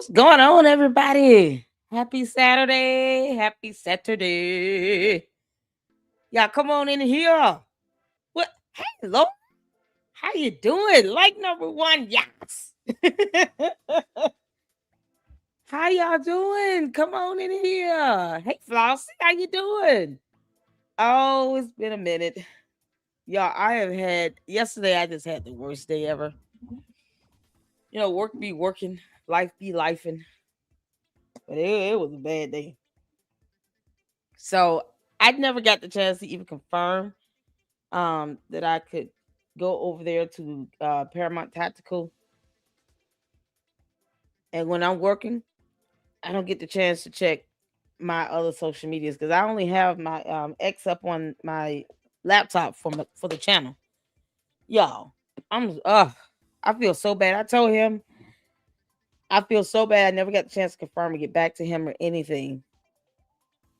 What's going on, everybody? Happy Saturday. Happy Saturday. Y'all come on in here. What? Hey, hello. How you doing? Like number one, yes. How y'all doing? Come on in here. Hey, Flossie, how you doing? Oh, it's been a minute. Y'all, yesterday I just had the worst day ever. Work be working, life be lifing. But it was a bad day. So I never got the chance to even confirm that I could go over there to Paramount Tactical. And when I'm working, I don't get the chance to check my other social medias because I only have my X up on my laptop for the channel. Y'all, I feel so bad. I told him I feel so bad. I never got the chance to confirm and get back to him or anything.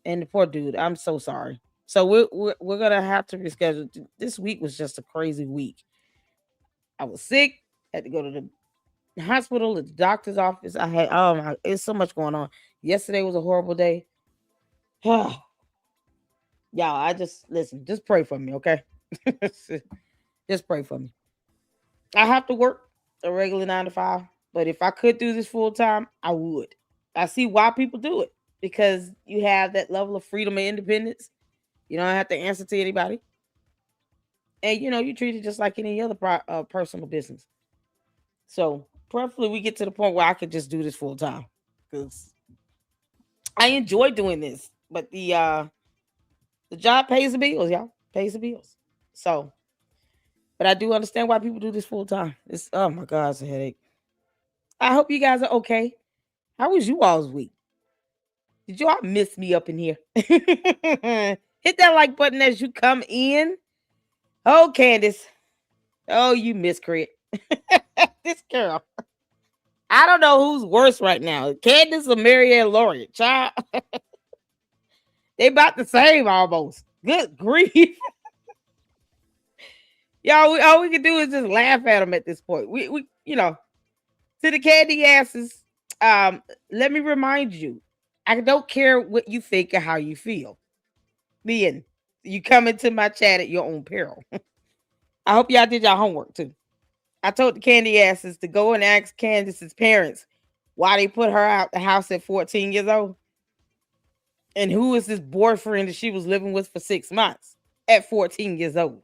And the poor dude, I'm so sorry. So we're gonna have to reschedule. This week was just a crazy week. I was sick, had to go to the hospital, the doctor's office. It's so much going on. Yesterday was a horrible day. Y'all, I just listen, just pray for me, okay? Just pray for me. I have to work a regular 9 to 5, but if I could do this full time, I would. I see why people do it because you have that level of freedom and independence. You don't have to answer to anybody, and you treat it just like any other personal business. So, preferably, we get to the point where I could just do this full time because I enjoy doing this. But the job pays the bills, y'all. Pays the bills. So, but I do understand why people do this full time. It's oh my god, it's a headache. I hope you guys are okay. How was you all's week? Did y'all miss me up in here? Hit that like button as you come in. Oh, Candace. Oh, you miscreant. This girl. I don't know who's worse right now. Candace or Marianne Laureate. Child. They about the same almost. Good grief. Y'all, all we can do is just laugh at them at this point. We to the candy asses, let me remind you, I don't care what you think or how you feel. Then you come into my chat at your own peril. I hope y'all did your homework too. I told the candy asses to go and ask Candace's parents why they put her out the house at 14 years old. And who is this boyfriend that she was living with for 6 months at 14 years old?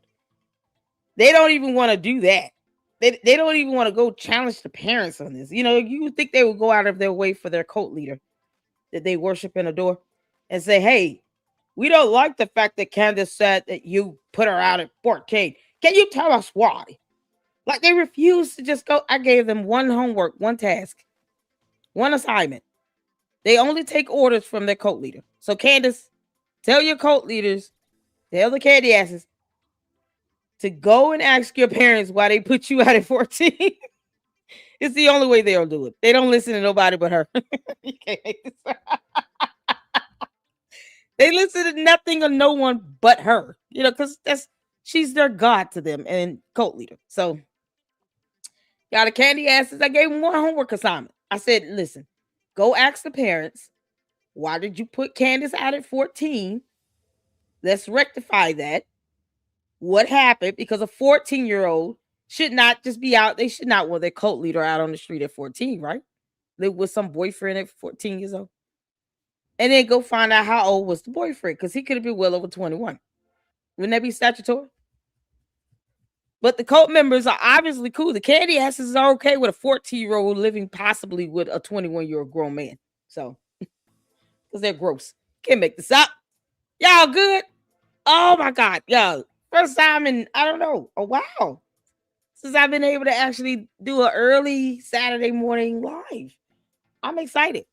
They don't even want to do that. They don't even want to go challenge the parents on this. You would think they would go out of their way for their cult leader that they worship and adore and say, hey, we don't like the fact that Candace said that you put her out at 14. Can you tell us why? Like they refuse to just go. I gave them one homework, one task, one assignment. They only take orders from their cult leader. So Candace, tell your cult leaders, tell the candy asses to go and ask your parents why they put you out at 14. It's the only way they'll do it. They don't listen to nobody but her. You can't make this. They listen to nothing or no one but her. Because she's their god to them and cult leader. So, y'all, the candy asses, I gave them one homework assignment. I said, listen, go ask the parents, why did you put Candace out at 14? Let's rectify that. What happened? Because a 14-year-old should not just be out. They should not want their cult leader out on the street at 14, right? Live with some boyfriend at 14 years old. And then go find out how old was the boyfriend, because he could have been well over 21. Wouldn't that be statutory? But the cult members are obviously cool. The candy asses are okay with a 14-year-old living possibly with a 21-year-old grown man. So, because they're gross. Can't make this up. Y'all good? Oh my God. Y'all. First time in, I don't know, a while since I've been able to actually do an early Saturday morning live. I'm excited.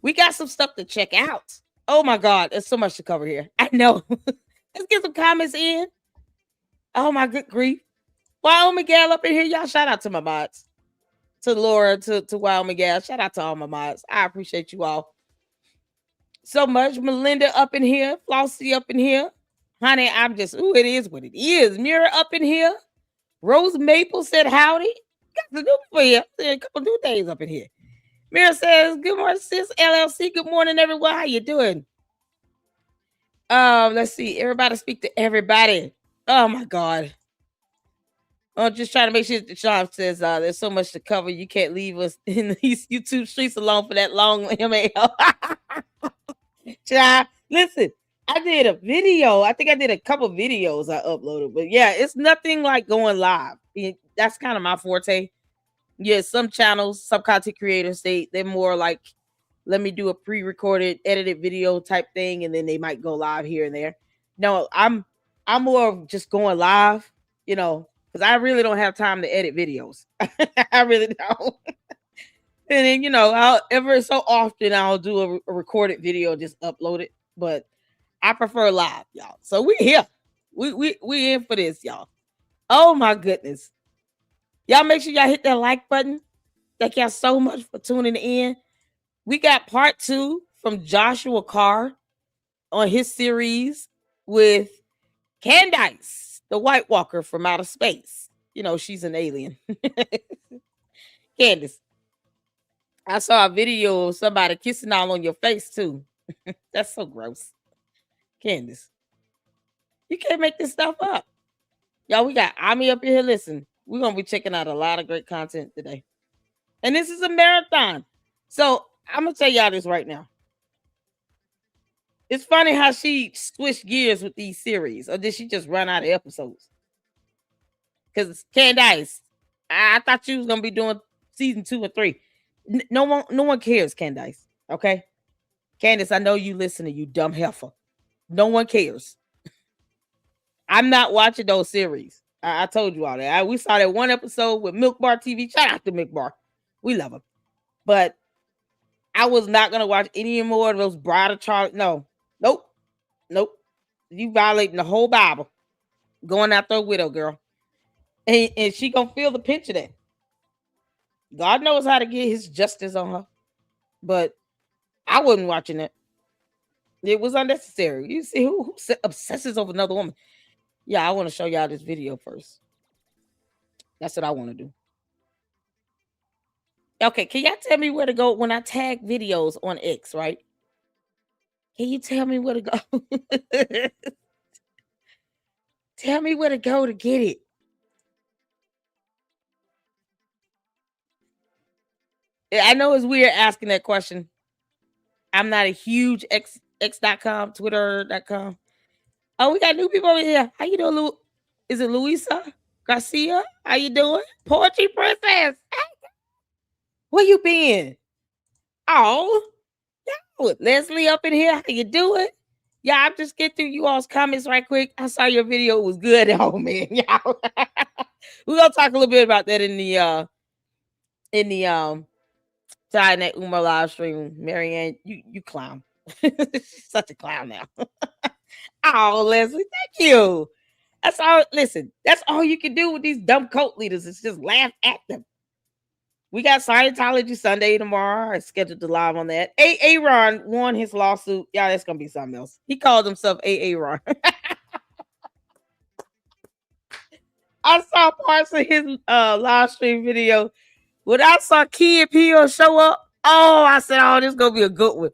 We got some stuff to check out. Oh my God. There's so much to cover here. I know. Let's get some comments in. Oh my good grief. Wild Miguel up in here. Y'all shout out to my mods. To Laura, to Wild Miguel. Shout out to all my mods. I appreciate you all so much. Melinda up in here. Flossie up in here. Honey, I'm just, it is what it is. Mira up in here. Rose Maple said howdy. Got to do for you. A couple new things up in here. Mira says, good morning, sis LLC. Good morning, everyone. How you doing? Let's see. Everybody speak to everybody. Oh my God. I'm just trying to make sure that Sean says there's so much to cover. You can't leave us in these YouTube streets alone for that long MAL. Child, listen, I did a video. I think I did a couple videos I uploaded, but yeah, it's nothing like going live. That's kind of my forte. Yeah, some channels, some content creators, they're more like, let me do a pre-recorded, edited video type thing, and then they might go live here and there. No, I'm more of just going live, because I really don't have time to edit videos. I really don't. And then, I'll ever so often I'll do a recorded video, just upload it. But I prefer live, y'all. So we here. We in for this, y'all. Oh my goodness. Y'all make sure y'all hit that like button. Thank y'all so much for tuning in. We got part 2 from Joshua Carr on his series with Candace, the White Walker from outer space. She's an alien. Candace. I saw a video of somebody kissing all on your face too. That's so gross. Candace, you can't make this stuff up. Y'all, we got Ami up here. Listen, we're going to be checking out a lot of great content today. And this is a marathon. So I'm going to tell y'all this right now. It's funny how she switched gears with these series. Or did she just run out of episodes? Because Candace, I thought you was going to be doing season 2 and 3. No one cares, Candace. Okay? Candace, I know you listening, you dumb heifer. No one cares. I'm not watching those series. I told you all that. We saw that one episode with Milk Bar TV. Shout out to Milk Bar. We love him. But I was not going to watch any more of those Bride Charlie. No. Nope. You violating the whole Bible. Going after a widow girl. And she going to feel the pinch of that. God knows how to get his justice on her. But I wasn't watching it. It was unnecessary. You see who obsesses over another woman? Yeah, I want to show y'all this video first. That's what I want to do. Okay, can y'all tell me where to go when I tag videos on X, right? Can you tell me where to go? Tell me where to go to get it. I know it's weird asking that question. I'm not a huge X.com, Twitter.com. Oh, we got new people over here. How you doing, Is it Luisa Garcia? How you doing? Poetry Princess. Where you been? Oh, Leslie up in here. How you doing? Yeah, I'm just getting through you all's comments right quick. I saw your video was good. Oh man, y'all. We're gonna talk a little bit about that in the Friday Night Uma live stream. Marianne, you clown. She's such a clown now. Oh, Leslie, thank you. That's all. Listen, that's all you can do with these dumb cult leaders is just laugh at them. We got Scientology Sunday tomorrow. I scheduled to live on that. Aaron won his lawsuit. Yeah, that's gonna be something else. He called himself Aaron. I saw parts of his live stream video. When I saw Key and Peele show up, I said, "Oh, this is gonna be a good one."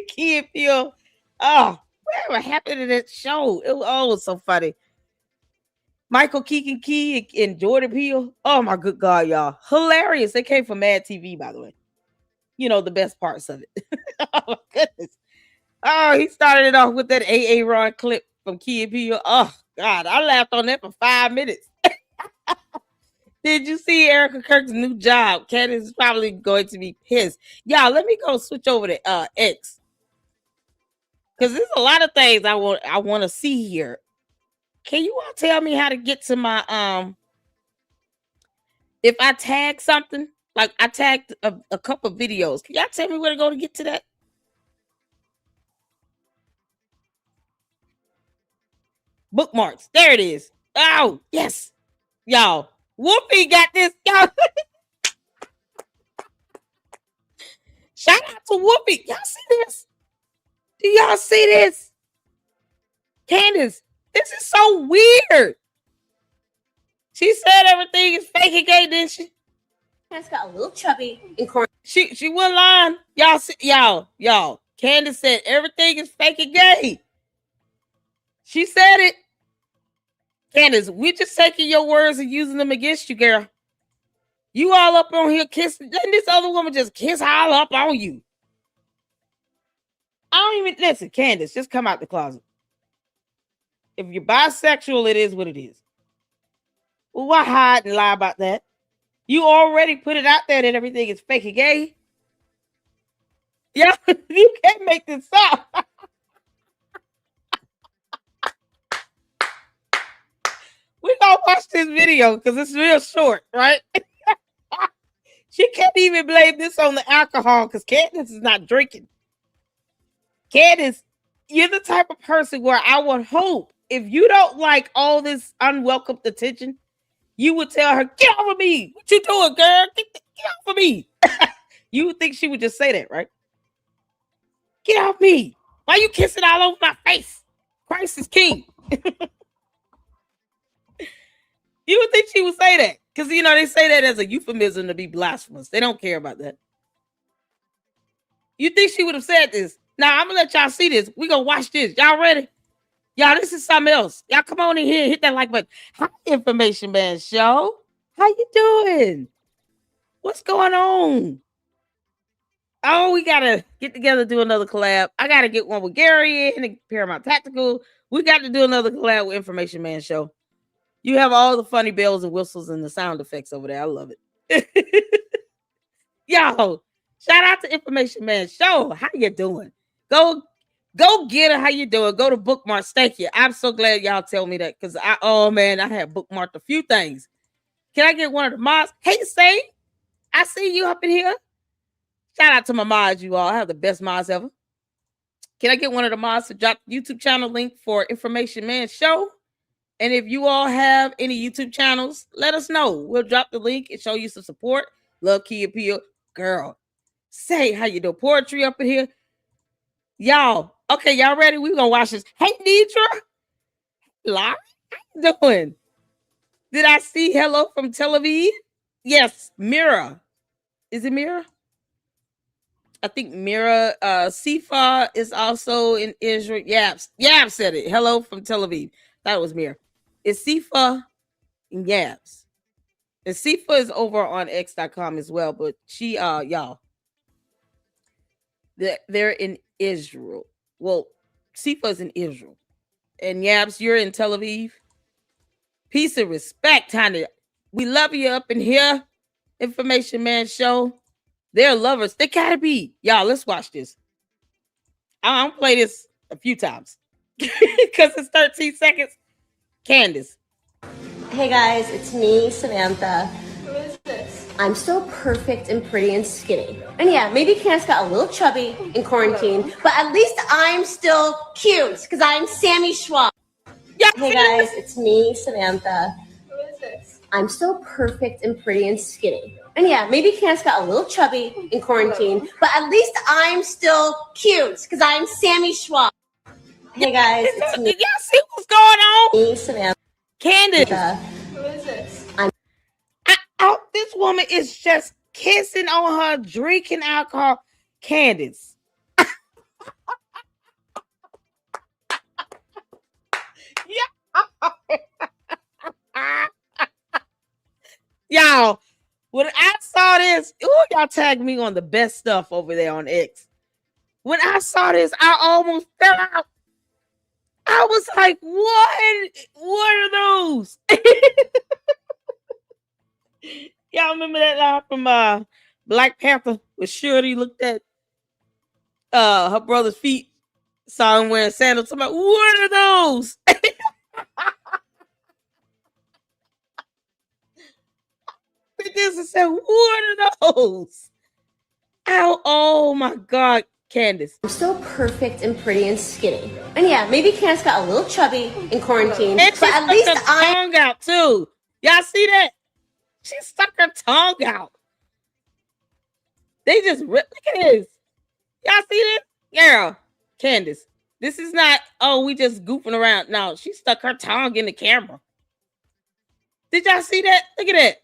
Key and Peele, whatever happened to that show? It was so funny. Michael Keegan Key and Jordan Peele. Oh my good God, y'all. Hilarious. They came from Mad TV, by the way. The best parts of it. Oh my goodness. Oh, he started it off with that Aaron clip from Key and Peele. Oh God, I laughed on that for 5 minutes. Did you see Erica Kirk's new job? Candace is probably going to be pissed. Y'all, let me go switch over to X. Because there's a lot of things I want to see here. Can you all tell me how to get to my if I tag something, like I tagged a couple of videos, can y'all tell me where to go to get to that? Bookmarks. There it is. Oh, yes. Y'all, Whoopi got this. Y'all. Shout out to Whoopi. Y'all see this? Do y'all see this? Candace, this is so weird. She said everything is fake again, didn't she? Candace got a little chubby in quarantine. She wasn't lying. Y'all. Candace said everything is fake and gay. She said it. Candace, we just taking your words and using them against you, girl. You all up on here kissing. Then this other woman just kiss all up on you. I don't even listen, Candace. Just come out the closet. If you're bisexual, it is what it is. Well, why hide and lie about that? You already put it out there that everything is fake and gay. Yeah, you can't make this up. We're gonna watch this video because it's real short, right? She can't even blame this on the alcohol because Candace is not drinking. Candace, you're the type of person where I would hope if you don't like all this unwelcome attention, you would tell her, get off of me. What you doing, girl? Get off of me. You would think she would just say that, right? Get off me. Why you kissing all over my face? Christ is king. You would think she would say that. Because, you know, they say that as a euphemism to be blasphemous. They don't care about that. You think she would have said this? Now, I'm going to let y'all see this. We're going to watch this. Y'all ready? Y'all, this is something else. Y'all come on in here and hit that like button. Hi, Information Man Show. How you doing? What's going on? Oh, we got to get together, do another collab. I got to get one with Gary and Paramount Tactical. We got to do another collab with Information Man Show. You have all the funny bells and whistles and the sound effects over there. I love it. Yo, shout out to Information Man Show. How you doing? Go get it. How you doing? Go to bookmarks. Thank you. I'm so glad y'all tell me that because I had bookmarked a few things. Can I get one of the mods? Hey, Say, I see you up in here. Shout out to my mods, you all. I have the best mods ever. Can I get one of the mods to drop the YouTube channel link for Information Man Show? And if you all have any YouTube channels, let us know. We'll drop the link and show you some support. Love Key Appeal. Girl, Say, how you do? Poetry up in here. Y'all, okay, y'all ready? We're going to watch this. Hey, Deidre. Larry, how you doing? Did I see hello from Tel Aviv? Yes, Mira. Is it Mira? I think Mira. Sifa is also in Israel. Yabs said it. Hello from Tel Aviv. That was Mira. It's Sifa and Yabs. And Sifa is over on X.com as well, but she, y'all, they're in Israel. Well, Sifa's in Israel. And Yabs, you're in Tel Aviv. Peace and respect, honey. We love you up in here. Information Man Show. They're lovers. They gotta be. Y'all, let's watch this. I'm gonna play this a few times. Because it's 13 seconds. Candace. Hey guys, it's me, Samantha. Who is this? I'm so perfect and pretty and skinny. And yeah, maybe Candace got a little chubby in quarantine, but at least I'm still cute because I'm Sammy Schwab. Yeah, hey guys, it's me, Samantha. Who is this? I'm so perfect and pretty and skinny. And yeah, maybe Candace got a little chubby in quarantine, but at least I'm still cute because I'm Sammy Schwab. Hey guys, it's me. Y'all see what's going on? Me, Samantha. Candace. Who is this? This woman is just kissing on her, drinking alcohol. Candace. Y'all, when I saw this, y'all tagged me on the best stuff over there on X. When I saw this, I almost fell out. I was like, what are those? Y'all remember that line from Black Panther where Shuri looked at her brother's feet, saw him wearing sandals. I'm like, what are those? This and said, what are those? Oh my God, Candace. I'm so perfect and pretty and skinny. And yeah, maybe Candace got a little chubby in quarantine, And but at least her tongue out too. Y'all see that? She stuck her tongue out. They just ripped. Look at this. Y'all see this? Girl, Candace. This is not, we just goofing around. No, she stuck her tongue in the camera. Did y'all see that? Look at that.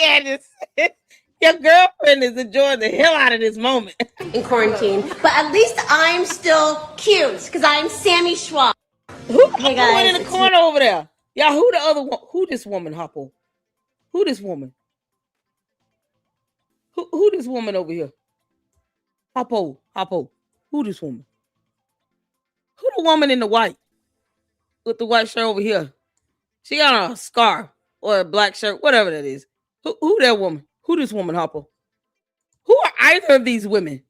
Candace, your girlfriend is enjoying the hell out of this moment. in quarantine, but at least I'm still cute because I'm Sammy Schwab. Who Hey went guys, in the it's corner over there? Y'all, who the other one? Who this woman, Hoppo? Who this woman? Who this woman over here? Hoppo. Who this woman? Who the woman in the white with the white shirt over here? She got a scarf or a black shirt, whatever that is. Who that woman? Who this woman, Hoppo? Who are either of these women?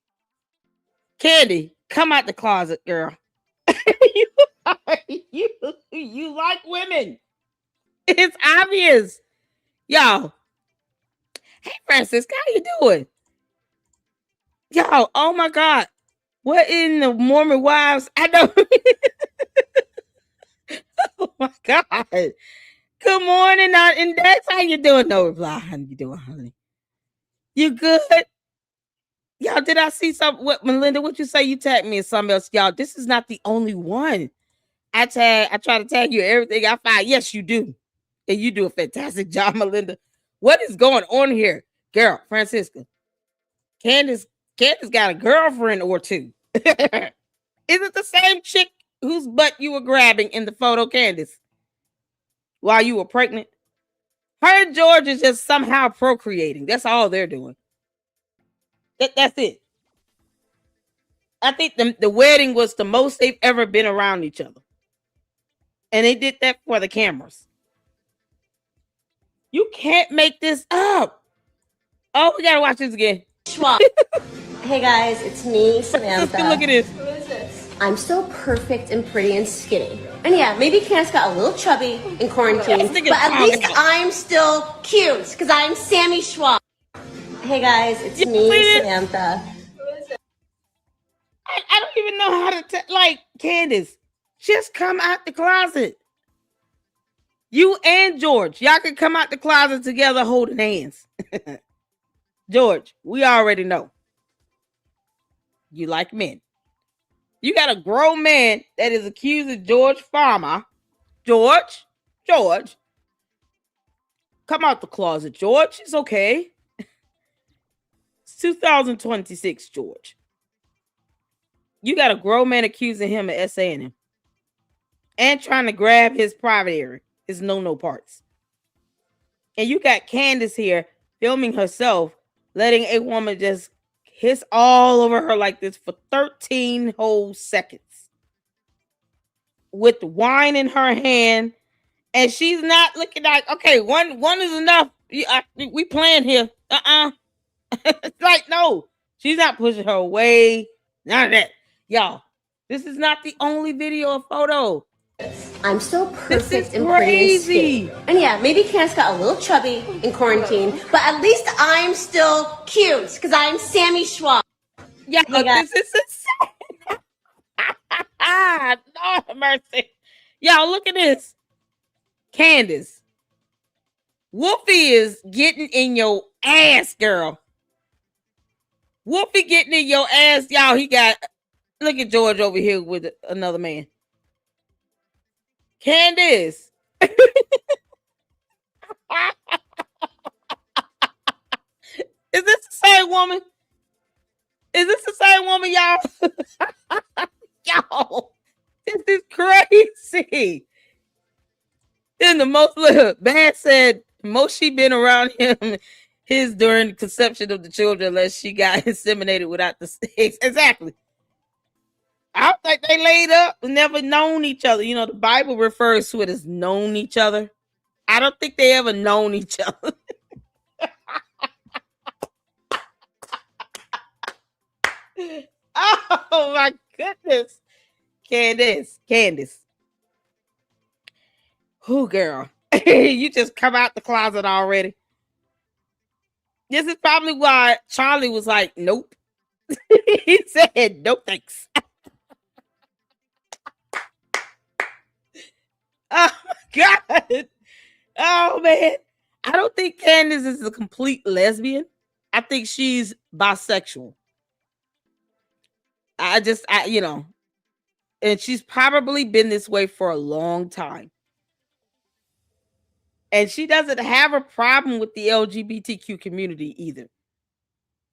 Candy, come out the closet, girl. you, you you like women. It's obvious. Y'all. Hey Francisca, how you doing? Y'all, oh my God. What in the Mormon wives? I know. Oh my God. Good morning, not Index. How you doing? No reply. How you doing, honey? You good? Y'all, did I see something? What Melinda, what you say? You tagged me in something else. Y'all, this is not the only one. I try to tag you everything I find. Yes, you do. And you do a fantastic job, Melinda. What is going on here? Girl, Francisca. Candace got a girlfriend or two. Is it the same chick whose butt you were grabbing in the photo, Candace? While you were pregnant? Her and George is just somehow procreating. That's all they're doing. That's it. I think the wedding was the most they've ever been around each other. And they did that for the cameras. You can't make this up. Oh, we gotta watch this again. Schwab. Hey guys, it's me, Samantha. Look at this. Who is this? I'm so perfect and pretty and skinny. And yeah, maybe Candace got a little chubby in quarantine, but at least I'm still cute because I'm Sammy Schwab. Hey guys, it's me, Samantha. Who is this? I don't even know how to like Candace. Just come out the closet. You and George, y'all can come out the closet together holding hands. George, we already know. You like men. You got a grown man that is accusing George Farmer. George, come out the closet, George. It's okay. It's 2026, George. You got a grown man accusing him of essaying him and trying to grab his private area, his no parts. And you got Candace here filming herself, letting a woman just hiss all over her like this for 13 whole seconds with wine in her hand. And she's not looking like, okay, one is enough. We playing here. Like, no, she's not pushing her away. None of that. Y'all, this is not the only video or photo. I'm so perfect and pretty and skinny. And yeah, maybe Candace got a little chubby in quarantine, but at least I'm still cute because I'm Sammy Schwab. Yeah, Hey guys. this is insane. Lord mercy. Y'all, look at this. Candace. Wolfie is getting in your ass, girl. Wolfie getting in your ass, y'all. He got, look at George over here with another man. Candace. Is this the same woman? Is this the same woman, y'all? Y'all, this is crazy. Then the most man said most she been around him his during the conception of the children unless she got inseminated without the sex. Exactly. I don't think they laid up and never known each other. You know, the Bible refers to it as known each other. I don't think they ever known each other. Oh my goodness. Candace. Who, girl? You just come out the closet already. This is probably why Charlie was like, nope. He said, no thanks. Oh my God. Oh man. I don't think Candace is a complete lesbian. I think she's bisexual. You know, and she's probably been this way for a long time. And she doesn't have a problem with the LGBTQ community either.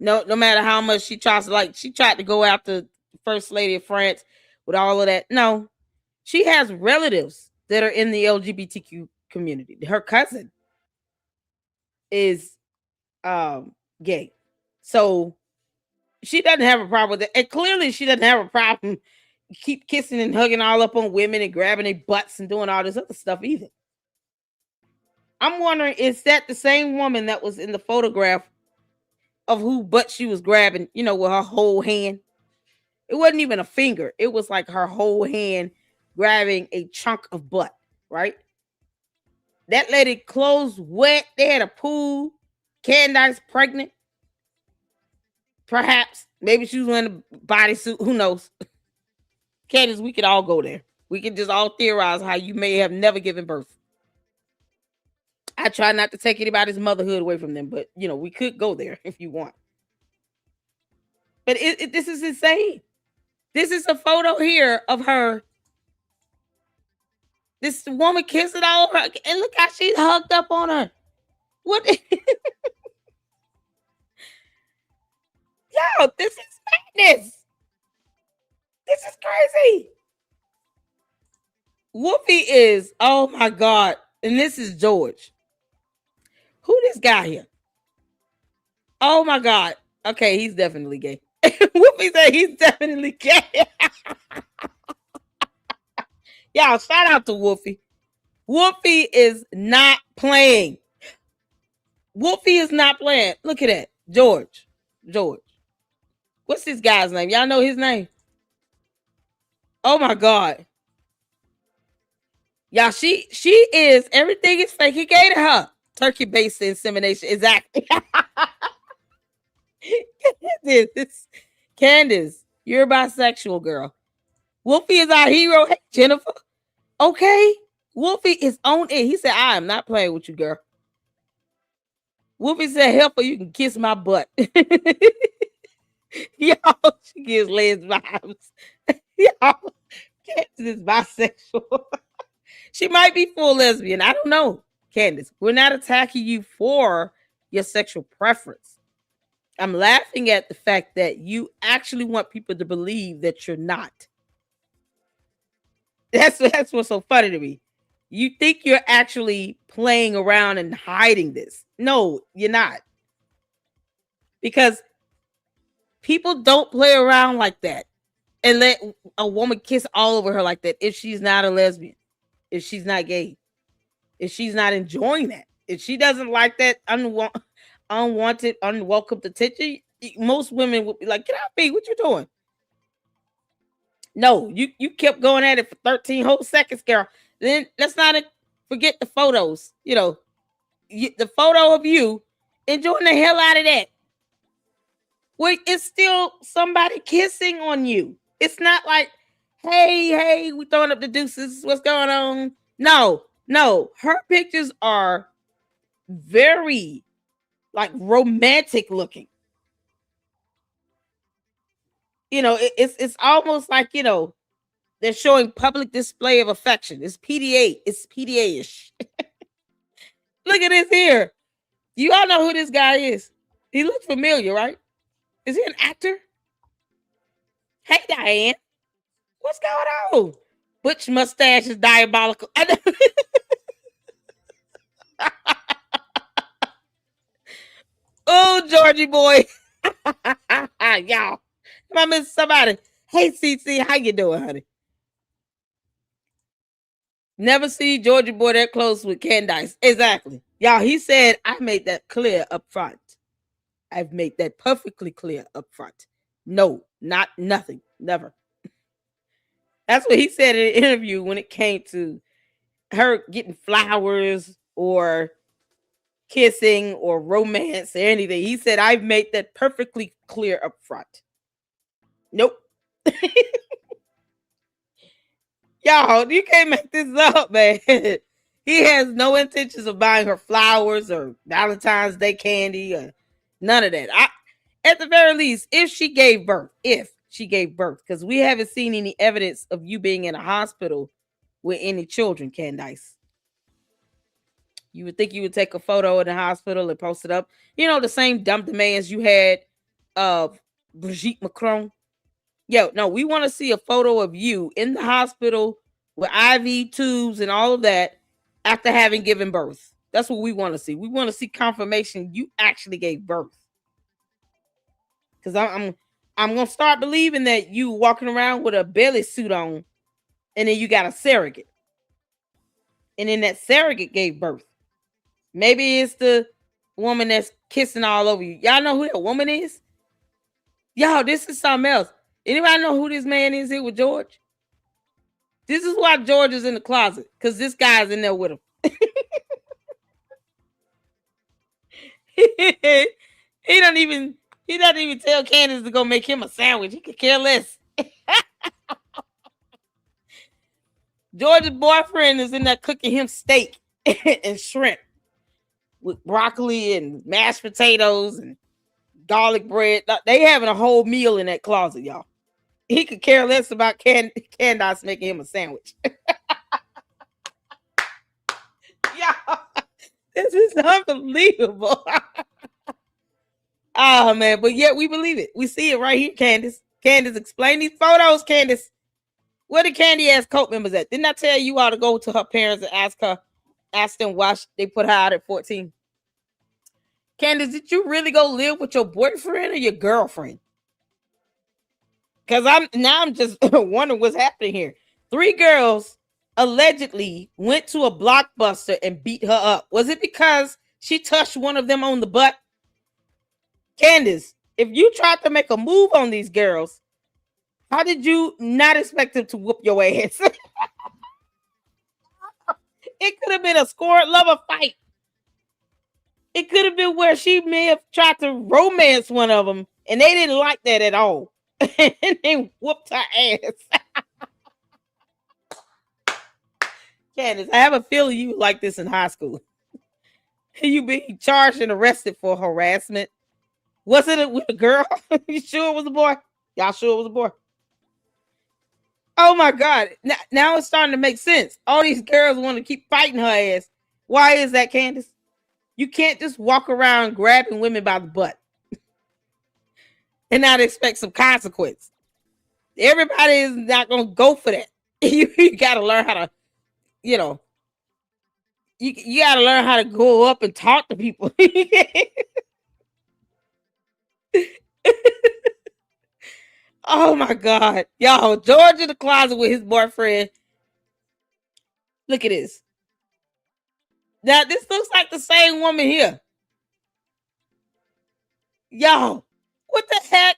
No matter how much she tries to, like, she tried to go after First Lady of France with all of that. No, she has relatives that are in the LGBTQ community. Her cousin is gay. So she doesn't have a problem with it. And clearly she doesn't have a problem keep kissing and hugging all up on women and grabbing their butts and doing all this other stuff either. I'm wondering, is that the same woman that was in the photograph of who butt she was grabbing, with her whole hand? It wasn't even a finger. It was like her whole hand grabbing a chunk of butt, right? That lady clothes wet. They had a pool. Candace pregnant. Perhaps. Maybe she was wearing a bodysuit. Who knows? Candace, we could all go there. We could just all theorize how you may have never given birth. I try not to take anybody's motherhood away from them, but we could go there if you want. But this is insane. This is a photo here of her. This woman kissing all over her, and look how she's hugged up on her. What? Yo, this is madness. This is crazy. Wolfie is, oh my God. And this is George. Who this guy here? Oh my God. Okay, he's definitely gay. Wolfie said he's definitely gay. Y'all, shout out to Wolfie. Wolfie is not playing. Wolfie is not playing. Look at that. George. What's this guy's name? Y'all know his name? Oh my God. Y'all, she is, everything is fake. He gave to her. Turkey-based insemination. Exactly. Candace, you're a bisexual girl. Wolfie is our hero. Hey, Jennifer. Okay. Wolfie is on it. He said, I am not playing with you, girl. Wolfie said, help her, you can kiss my butt. Y'all, she gives Les vibes. Y'all, Candace is bisexual. She might be full lesbian. I don't know, Candace. We're not attacking you for your sexual preference. I'm laughing at the fact that you actually want people to believe that you're not. That's what's so funny to me. You think you're actually playing around and hiding this. No, you're not. Because people don't play around like that and let a woman kiss all over her like that if she's not a lesbian, if she's not gay, if she's not enjoying that, if she doesn't like that unwanted, unwelcome attention. Most women would be like, get out, B, what you doing? No, you kept going at it for 13 whole seconds, girl. Then let's not forget the photos. The photo of you enjoying the hell out of that. Well, it's still somebody kissing on you. It's not like, hey, we throwing up the deuces. What's going on? No. Her pictures are very like romantic looking. It's almost like, they're showing public display of affection. It's PDA. It's PDA-ish. Look at this here. You all know who this guy is. He looks familiar, right? Is he an actor? Hey, Diane. What's going on? Butch mustache is diabolical. Oh, Georgie boy. Y'all. If I miss somebody. Hey, CC, how you doing, honey? Never see Georgie boy that close with Candace. Exactly. Y'all, he said, I made that clear up front. I've made that perfectly clear up front. No, nothing. Never. That's what he said in an interview when it came to her getting flowers or kissing or romance or anything. He said, I've made that perfectly clear up front. Nope. Y'all, you can't make this up, man. He has no intentions of buying her flowers or Valentine's Day candy or none of that. At the very least, if she gave birth, because we haven't seen any evidence of you being in a hospital with any children, Candace. You would think you would take a photo in the hospital and post it up. You know, the same dumb demands you had of Brigitte Macron. Yo, no, we want to see a photo of you in the hospital with IV tubes and all of that after having given birth. That's what we want to see. We want to see confirmation you actually gave birth. Because I'm gonna start believing that you walking around with a belly suit on, and then you got a surrogate, and then that surrogate gave birth. Maybe it's the woman that's kissing all over you. Y'all know who that woman is? Y'all, this is something else. Anybody know who this man is here with George? This is why George is in the closet, because this guy's in there with him. he doesn't even tell Candace to go make him a sandwich. He could care less. George's boyfriend is in there cooking him steak and shrimp with broccoli and mashed potatoes and garlic bread. They having a whole meal in that closet, y'all. He could care less about Candace making him a sandwich. Y'all, this is unbelievable. Oh man, but yet we believe it. We see it right here, Candace. Candace, explain these photos, Candace. Where the Candy ass cult members at? Didn't I tell you ought to go to her parents and ask them why they put her out at 14? Candace, did you really go live with your boyfriend or your girlfriend? Because I'm just wondering what's happening here. 3 girls allegedly went to a Blockbuster and beat her up. Was it because she touched one of them on the butt? Candace, if you tried to make a move on these girls, how did you not expect them to whoop your ass? It could have been a scored lover fight. It could have been where she may have tried to romance one of them, and they didn't like that at all. And they whooped her ass. Candace, I have a feeling you like this in high school. You being charged and arrested for harassment. Was it with a girl? You sure it was a boy? Y'all sure it was a boy? Oh my God. Now it's starting to make sense. All these girls want to keep fighting her ass. Why is that, Candace? You can't just walk around grabbing women by the butt and not expect some consequence. Everybody is not going to go for that. You got to learn how to, you know, you got to learn how to go up and talk to people. Oh my God. Y'all, George in the closet with his boyfriend. Look at this. Now, this looks like the same woman here. Y'all, what the heck?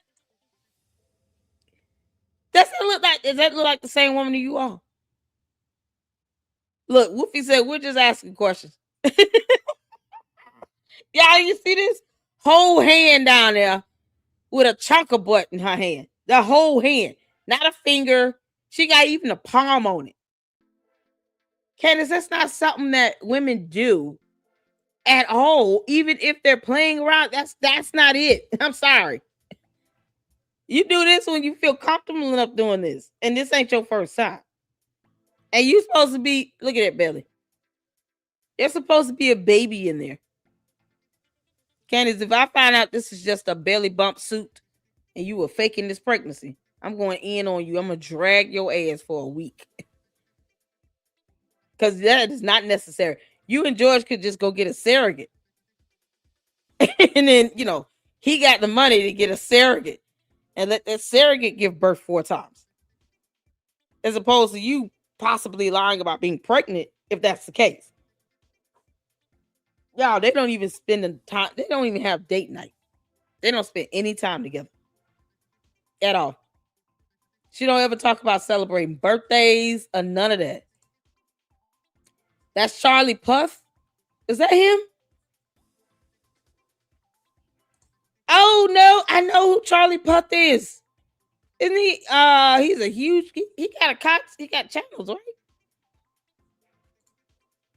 Does that look like the same woman you are? Look, Woofy said, we're just asking questions. Y'all, you see this? Whole hand down there with a chunk of butt in her hand. The whole hand. Not a finger. She got even a palm on it. Candace, that's not something that women do at all. Even if they're playing around, that's not it. I'm sorry. You do this when you feel comfortable enough doing this. And this ain't your first time. And you supposed to be, look at that belly. There's supposed to be a baby in there. Candace, if I find out this is just a belly bump suit and you were faking this pregnancy, I'm going in on you. I'm going to drag your ass for a week. Because that is not necessary. You and George could just go get a surrogate. And then, he got the money to get a surrogate and let that surrogate give birth 4 times. As opposed to you possibly lying about being pregnant, if that's the case. Y'all, they don't even spend the time. They don't even have date night. They don't spend any time together. At all. She don't ever talk about celebrating birthdays or none of that. That's Charlie Puth. Is that him? Oh no, I know who Charlie Puth is. Isn't he? He's a huge. He got a Cox. He got channels, right?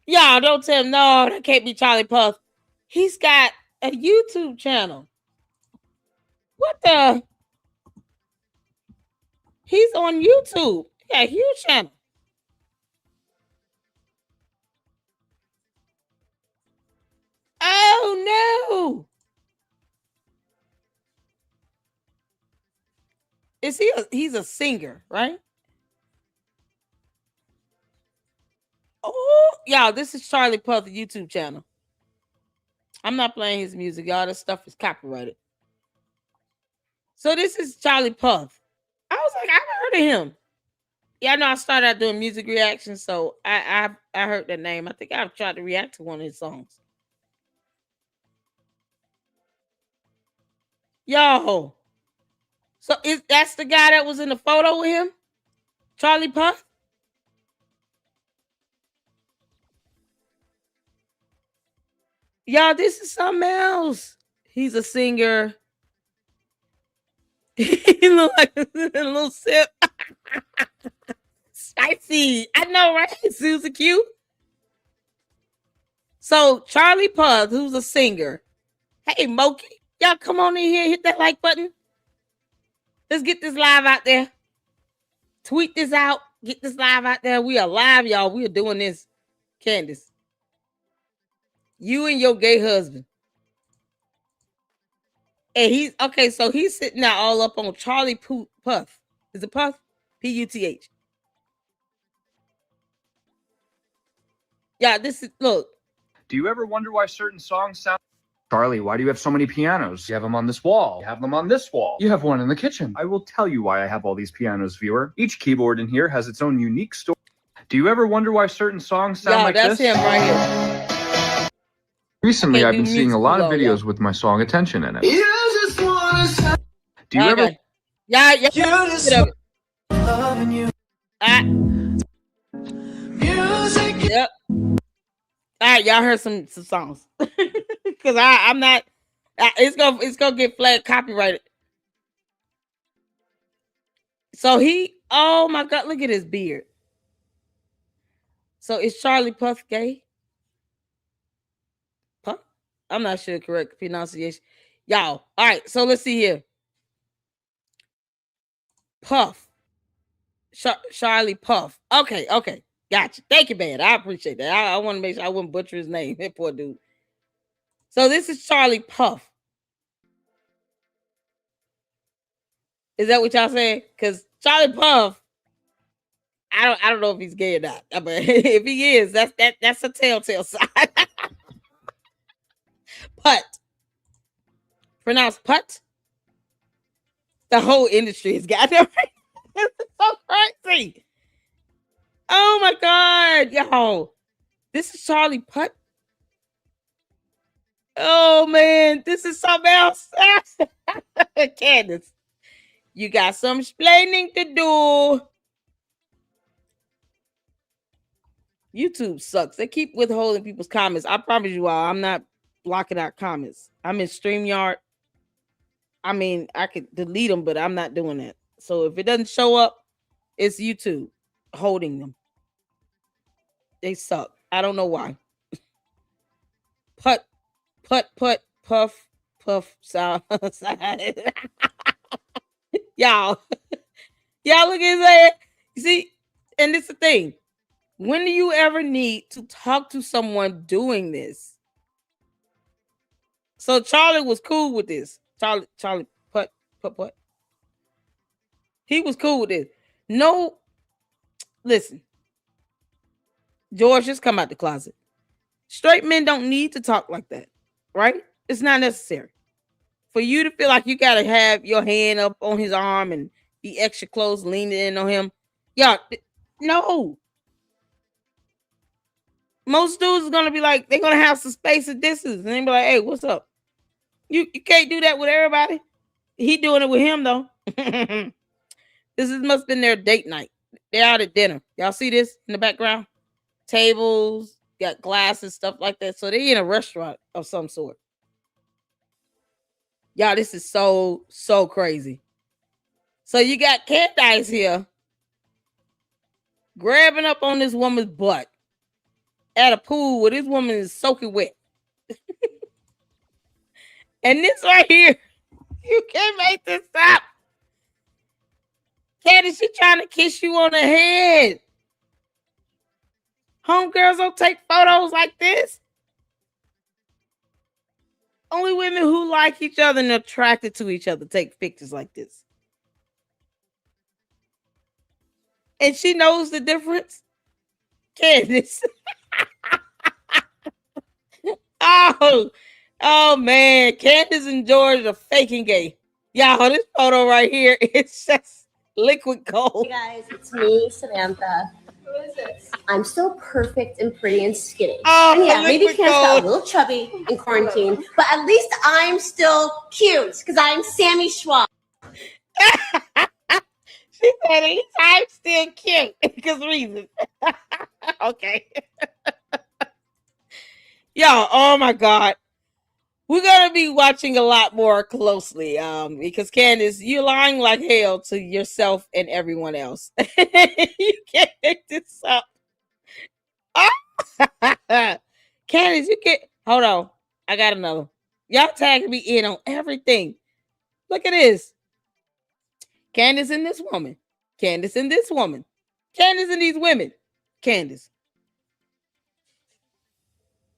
Y'all don't tell him. No, that can't be Charlie Puth. He's got a YouTube channel. What the? He's on YouTube. He got a huge channel. Is he? He's a singer, right? Oh, y'all, this is Charlie Puth YouTube channel. I'm not playing his music, y'all. This stuff is copyrighted. So this is Charlie Puth. I was like, I've heard of him. Yeah, I know I started out doing music reactions, so I heard that name. I think I've tried to react to one of his songs. Yo. So that's the guy that was in the photo with him? Charlie Puth? Y'all, this is something else. He's a singer. He look like a little sip. Spicy. I know, right? Susan Q. So Charlie Puth, who's a singer. Hey, Moki, y'all come on in here, hit that like button. Let's get this live out there. Tweet this out. Get this live out there. We are live, y'all. We are doing this. Candace. You and your gay husband. And he's okay, so he's sitting out all up on Charlie Puth. Is it Puth? Puth. Yeah, this is look. Do you ever wonder why certain songs sound? Charlie, why do you have so many pianos? You have them on this wall. You have them on this wall. You have one in the kitchen. I will tell you why I have all these pianos, viewer. Each keyboard in here has its own unique story. Do you ever wonder why certain songs sound like that's this? Him right here. Recently, I've been seeing a lot of videos with my song Attention in it. Do you ever? Yeah. You just Yep. All right, y'all heard some songs because I'm not. It's gonna get flag copyrighted. So oh my God, look at his beard. So is Charlie Puth gay? Puth? I'm not sure correct pronunciation. Y'all, all right. So let's see here. Puff. Charlie Puth. Okay. Gotcha. Thank you, man. I appreciate that. I want to make sure I wouldn't butcher his name. That poor dude. So this is Charlie Puth. Is that what y'all saying? Because Charlie Puth, I don't know if he's gay or not. But if he is, that's a telltale sign. Put. Pronounced Put. The whole industry has got that right. This is so crazy. Oh my God, yo. This is Charlie Puth. Oh man, this is something else. Candace, you got some explaining to do. YouTube sucks. They keep withholding people's comments. I promise you all, I'm not blocking out comments. I'm in StreamYard. I mean, I could delete them, but I'm not doing that. So if it doesn't show up, it's YouTube holding them. They suck. I don't know why. Puff, sound. Y'all look at his head. You see, and it's the thing. When do you ever need to talk to someone doing this? So Charlie was cool with this. Charlie Putt. He was cool with this. No, listen. George, just come out the closet. Straight men don't need to talk like that, right? It's not necessary. For you to feel like you got to have your hand up on his arm and be extra close, leaning in on him. Yeah, no. Most dudes are going to be like, they're going to have some space and distance. And they be like, hey, what's up? You can't do that with everybody. He doing it with him, though. Must have been their date night. They're out at dinner. Y'all see this in the background? Tables, got glasses, stuff like that. So they in a restaurant of some sort. Y'all, this is so crazy. So you got Candace here grabbing up on this woman's butt at a pool where this woman is soaking wet. And this right here, you can't make this up. Candace, she trying to kiss you on the head. Homegirls don't take photos like this. Only women who like each other and attracted to each other take pictures like this. and she knows the difference. Candace. Oh man, Candace and George are faking gay. Y'all, this photo right here is just liquid gold. Hey guys, it's me, Samantha. Who is this? I'm still perfect and pretty and skinny. Oh, and yeah, maybe liquid Candace got gold. a little chubby in quarantine, but at least I'm still cute because I'm Sammy Schwab. She said, at least I'm still cute because reasons. Okay. Y'all, oh my God. We're gonna be watching a lot more closely, because Candace, you're lying like hell to yourself and everyone else. You can't make this up. Candace, you can't. Hold on, I got another. Y'all tagging me in on everything. Look at this. Candace and this woman. Candace and this woman. Candace and these women. Candace,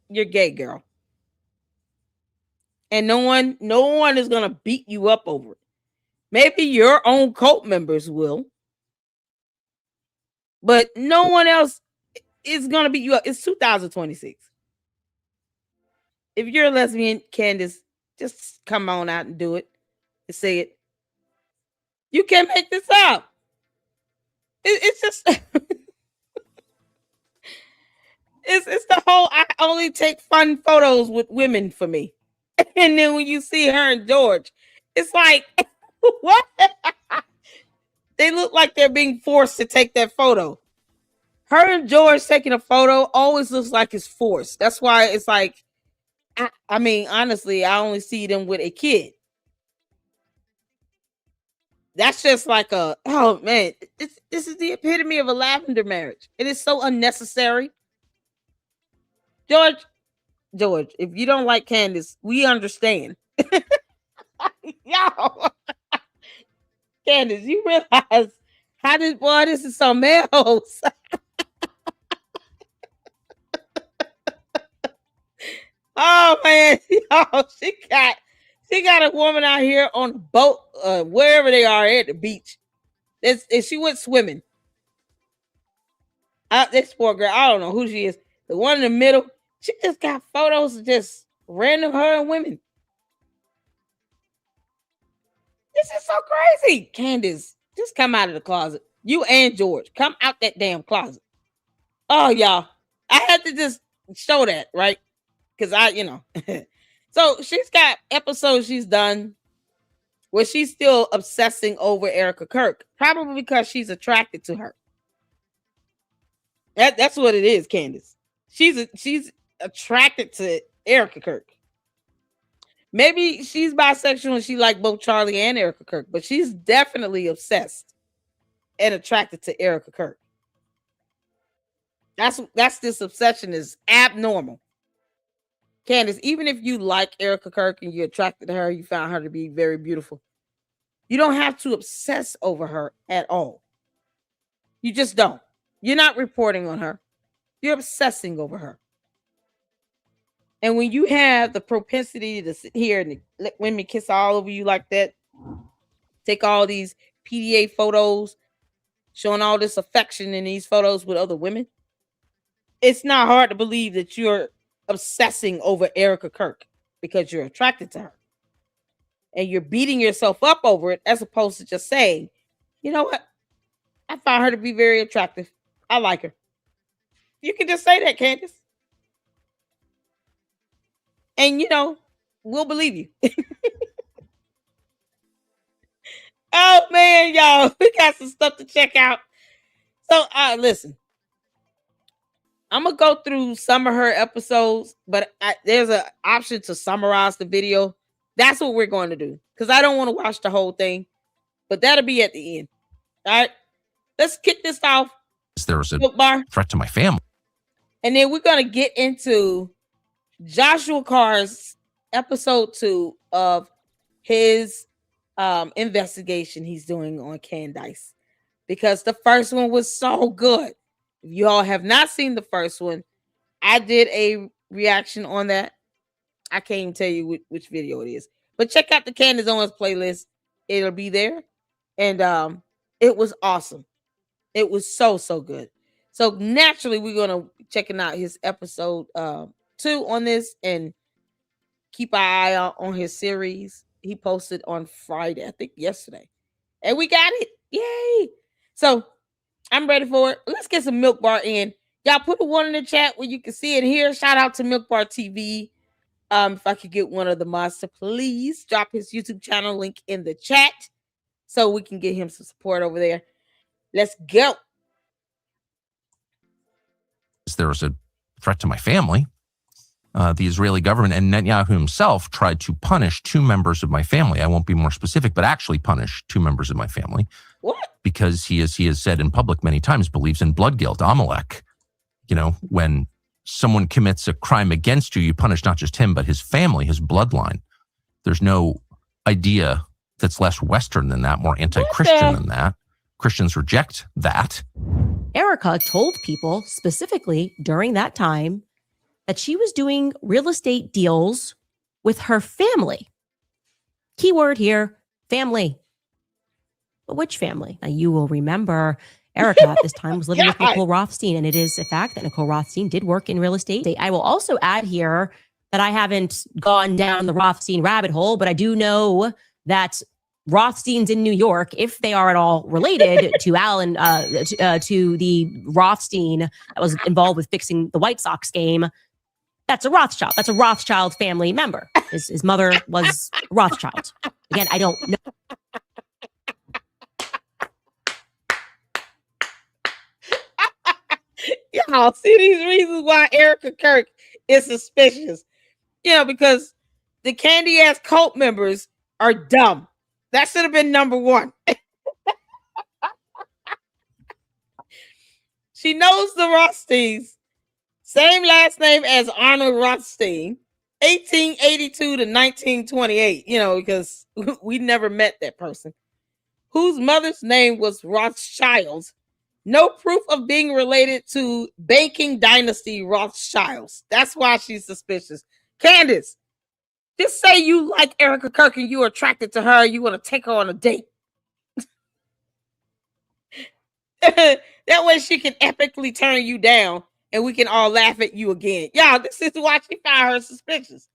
you're gay, girl. And no one is gonna beat you up over it. Maybe your own cult members will, but no one else is gonna beat you up. It's 2026. If you're a lesbian, Candace, just come on out and do it and say it. You can't make this up. It's just it's the whole I only take fun photos with women for me. And then when you see her and George, it's like, what? They look like they're being forced to take that photo. Her and George taking a photo always looks like it's forced. That's why it's like, I mean, honestly, I only see them with a kid. That's just like oh man, this is the epitome of a lavender marriage. It is so unnecessary. George, if you don't like Candace, we understand. Y'all, Candace, you realize how this is so males. Oh man, y'all, she got a woman out here on a boat, wherever they are at the beach. And she went swimming. This poor girl, I don't know who she is. The one in the middle, she just got photos of just random her and women. This is so crazy. Candace, just come out of the closet. You and George, come out that damn closet. Oh, y'all, I had to just show that, right? Because so she's got episodes she's done where she's still obsessing over Erica Kirk, probably because she's attracted to her. That's what it is, Candace. She's attracted to Erica Kirk. Maybe she's bisexual and she like both Charlie and Erica Kirk, but she's definitely obsessed and attracted to Erica Kirk. That's this obsession is abnormal. Candace, even if you like Erica Kirk and you're attracted to her, you found her to be very beautiful, you don't have to obsess over her at all. You just don't. You're not reporting on her. You're obsessing over her. And when you have the propensity to sit here and let women kiss all over you like that, take all these PDA photos, showing all this affection in these photos with other women, it's not hard to believe that you're obsessing over Erica Kirk because you're attracted to her. And you're beating yourself up over it as opposed to just saying, you know what? I find her to be very attractive. I like her. You can just say that, Candace. And, we'll believe you. Oh, man, y'all. We got some stuff to check out. So, listen. I'm going to go through some of her episodes, but there's an option to summarize the video. That's what we're going to do because I don't want to watch the whole thing, but that'll be at the end. All right. Let's kick this off. There was a threat to my family. And then we're going to get into Joshua Carr's episode 2 of his investigation he's doing on Candace, because the first one was so good. If you all have not seen the first one, I did a reaction on that. I can't even tell you which video it is, but check out the Candace Owens playlist. It'll be there. And it was awesome. It was so good. So naturally, we're gonna checking out his episode 2 on this and keep our eye out on his series. He posted on Friday, I think yesterday, and we got it. Yay! So I'm ready for it. Let's get some Milk Bar in. Y'all put a one in the chat where you can see it here. Shout out to Milk Bar TV. If I could get one of the mods to please drop his YouTube channel link in the chat so we can get him some support over there. Let's go. There was a threat to my family. The Israeli government and Netanyahu himself tried to punish 2 members of my family. I won't be more specific, but actually punish 2 members of my family. What? Because he has said in public many times, believes in blood guilt, Amalek. You know, when someone commits a crime against you, you punish not just him, but his family, his bloodline. There's no idea that's less Western than that, more anti-Christian than that. Christians reject that. Erica told people specifically during that time that she was doing real estate deals with her family. Keyword here, family. But which family? Now, you will remember Erica at this time was living with Nicole Rothstein, and it is a fact that Nicole Rothstein did work in real estate. I will also add here that I haven't gone down the Rothstein rabbit hole, but I do know that Rothsteins in New York, if they are at all related to Alan, to the Rothstein that was involved with fixing the White Sox game, that's a Rothschild. That's a Rothschild family member. His mother was Rothschild. Again, I don't know. Y'all see these reasons why Erica Kirk is suspicious. Because the candy ass cult members are dumb. That should have been number 1. She knows the Rothsteins. Same last name as Arnold Rothstein. 1882 to 1928. Because we never met that person. Whose mother's name was Rothschild. No proof of being related to banking dynasty Rothschilds. That's why she's suspicious. Candace, just say you like Erica Kirk and you're attracted to her. You want to take her on a date. That way she can epically turn you down and we can all laugh at you again. Y'all, this is why she found her suspicious.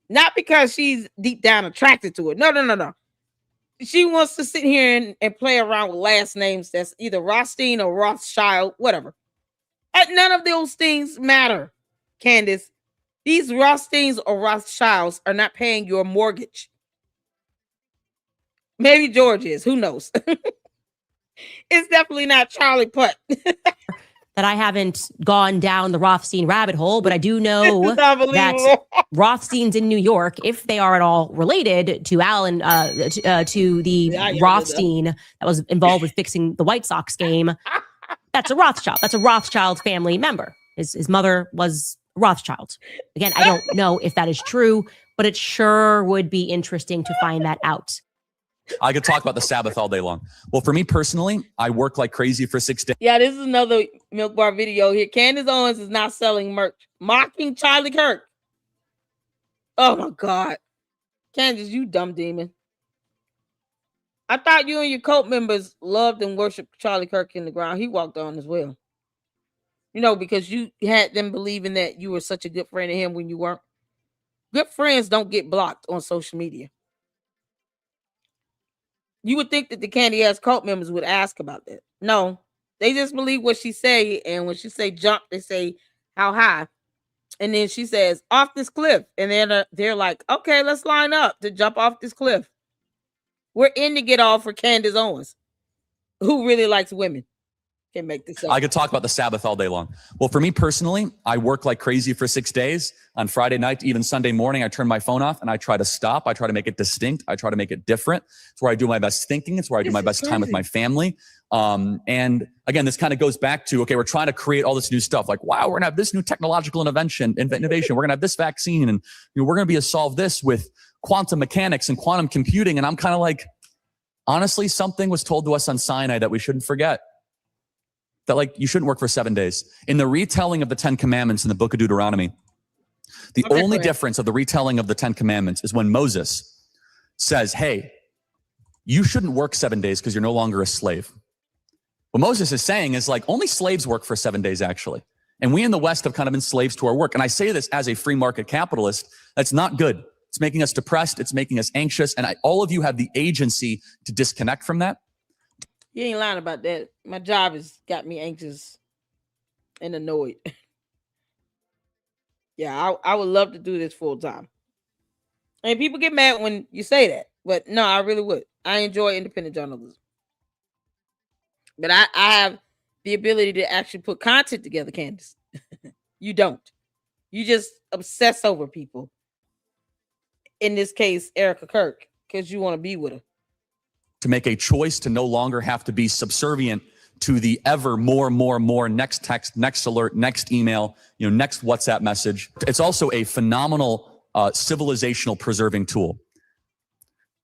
Not because she's deep down attracted to it. No. She wants to sit here and play around with last names that's either Rothstein or Rothschild, whatever. None of those things matter, Candace. These Rothsteins or Rothschilds are not paying your mortgage. Maybe George is. Who knows? It's definitely not Charlie Putt. That I haven't gone down the Rothstein rabbit hole, but I do know that Rothsteins in New York, if they are at all related to Alan, to the Rothstein that was involved with fixing the White Sox game, that's a Rothschild. That's a Rothschild family member. His mother was Rothschild. Again, I don't know if that is true, but it sure would be interesting to find that out. I could talk about the Sabbath all day long. Well, for me personally, I work like crazy for 6 days. Yeah, this is another Milk Bar video here. Candace Owens is not selling merch. Mocking Charlie Kirk. Oh my God. Candace, you dumb demon. I thought you and your cult members loved and worshiped Charlie Kirk in the ground. He walked on as well. Because you had them believing that you were such a good friend of him when you weren't. Good friends don't get blocked on social media. You would think that the candy ass cult members would ask about that. No, they just believe what she say. And when she say jump, they say how high. And then she says off this cliff. And then they're like, okay, let's line up to jump off this cliff. We're in to get off for Candace Owens, who really likes women. Can't make this up. I could talk about the Sabbath all day long. Well, for me personally, I work like crazy for 6 days. On Friday night, even Sunday morning, I turn my phone off and I try to stop. I try to make it distinct. I try to make it different. It's where I do my best thinking. It's where I do my best time with my family. And again, this kind of goes back to, okay, we're trying to create all this new stuff. Like, wow, we're gonna have this new technological innovation. We're gonna have this vaccine, and we're gonna be able to solve this with quantum mechanics and quantum computing. And I'm kind of like, honestly, something was told to us on Sinai that we shouldn't forget. That you shouldn't work for 7 days. In the retelling of the 10 Commandments in the book of Deuteronomy, the only difference of the retelling of the 10 Commandments is when Moses says, hey, you shouldn't work 7 days because you're no longer a slave. What Moses is saying is like only slaves work for 7 days, actually. And we in the West have kind of been slaves to our work. And I say this as a free market capitalist. That's not good. It's making us depressed. It's making us anxious. And all of you have the agency to disconnect from that. You ain't lying about that. My job has got me anxious and annoyed. Yeah, I would love to do this full time. And people get mad when you say that. But no, I really would. I enjoy independent journalism. But I have the ability to actually put content together, Candace. You don't. You just obsess over people. In this case, Erica Kirk, because you want to be with her. To make a choice to no longer have to be subservient to the ever more next text, next alert, next email, next WhatsApp message. It's also a phenomenal civilizational preserving tool.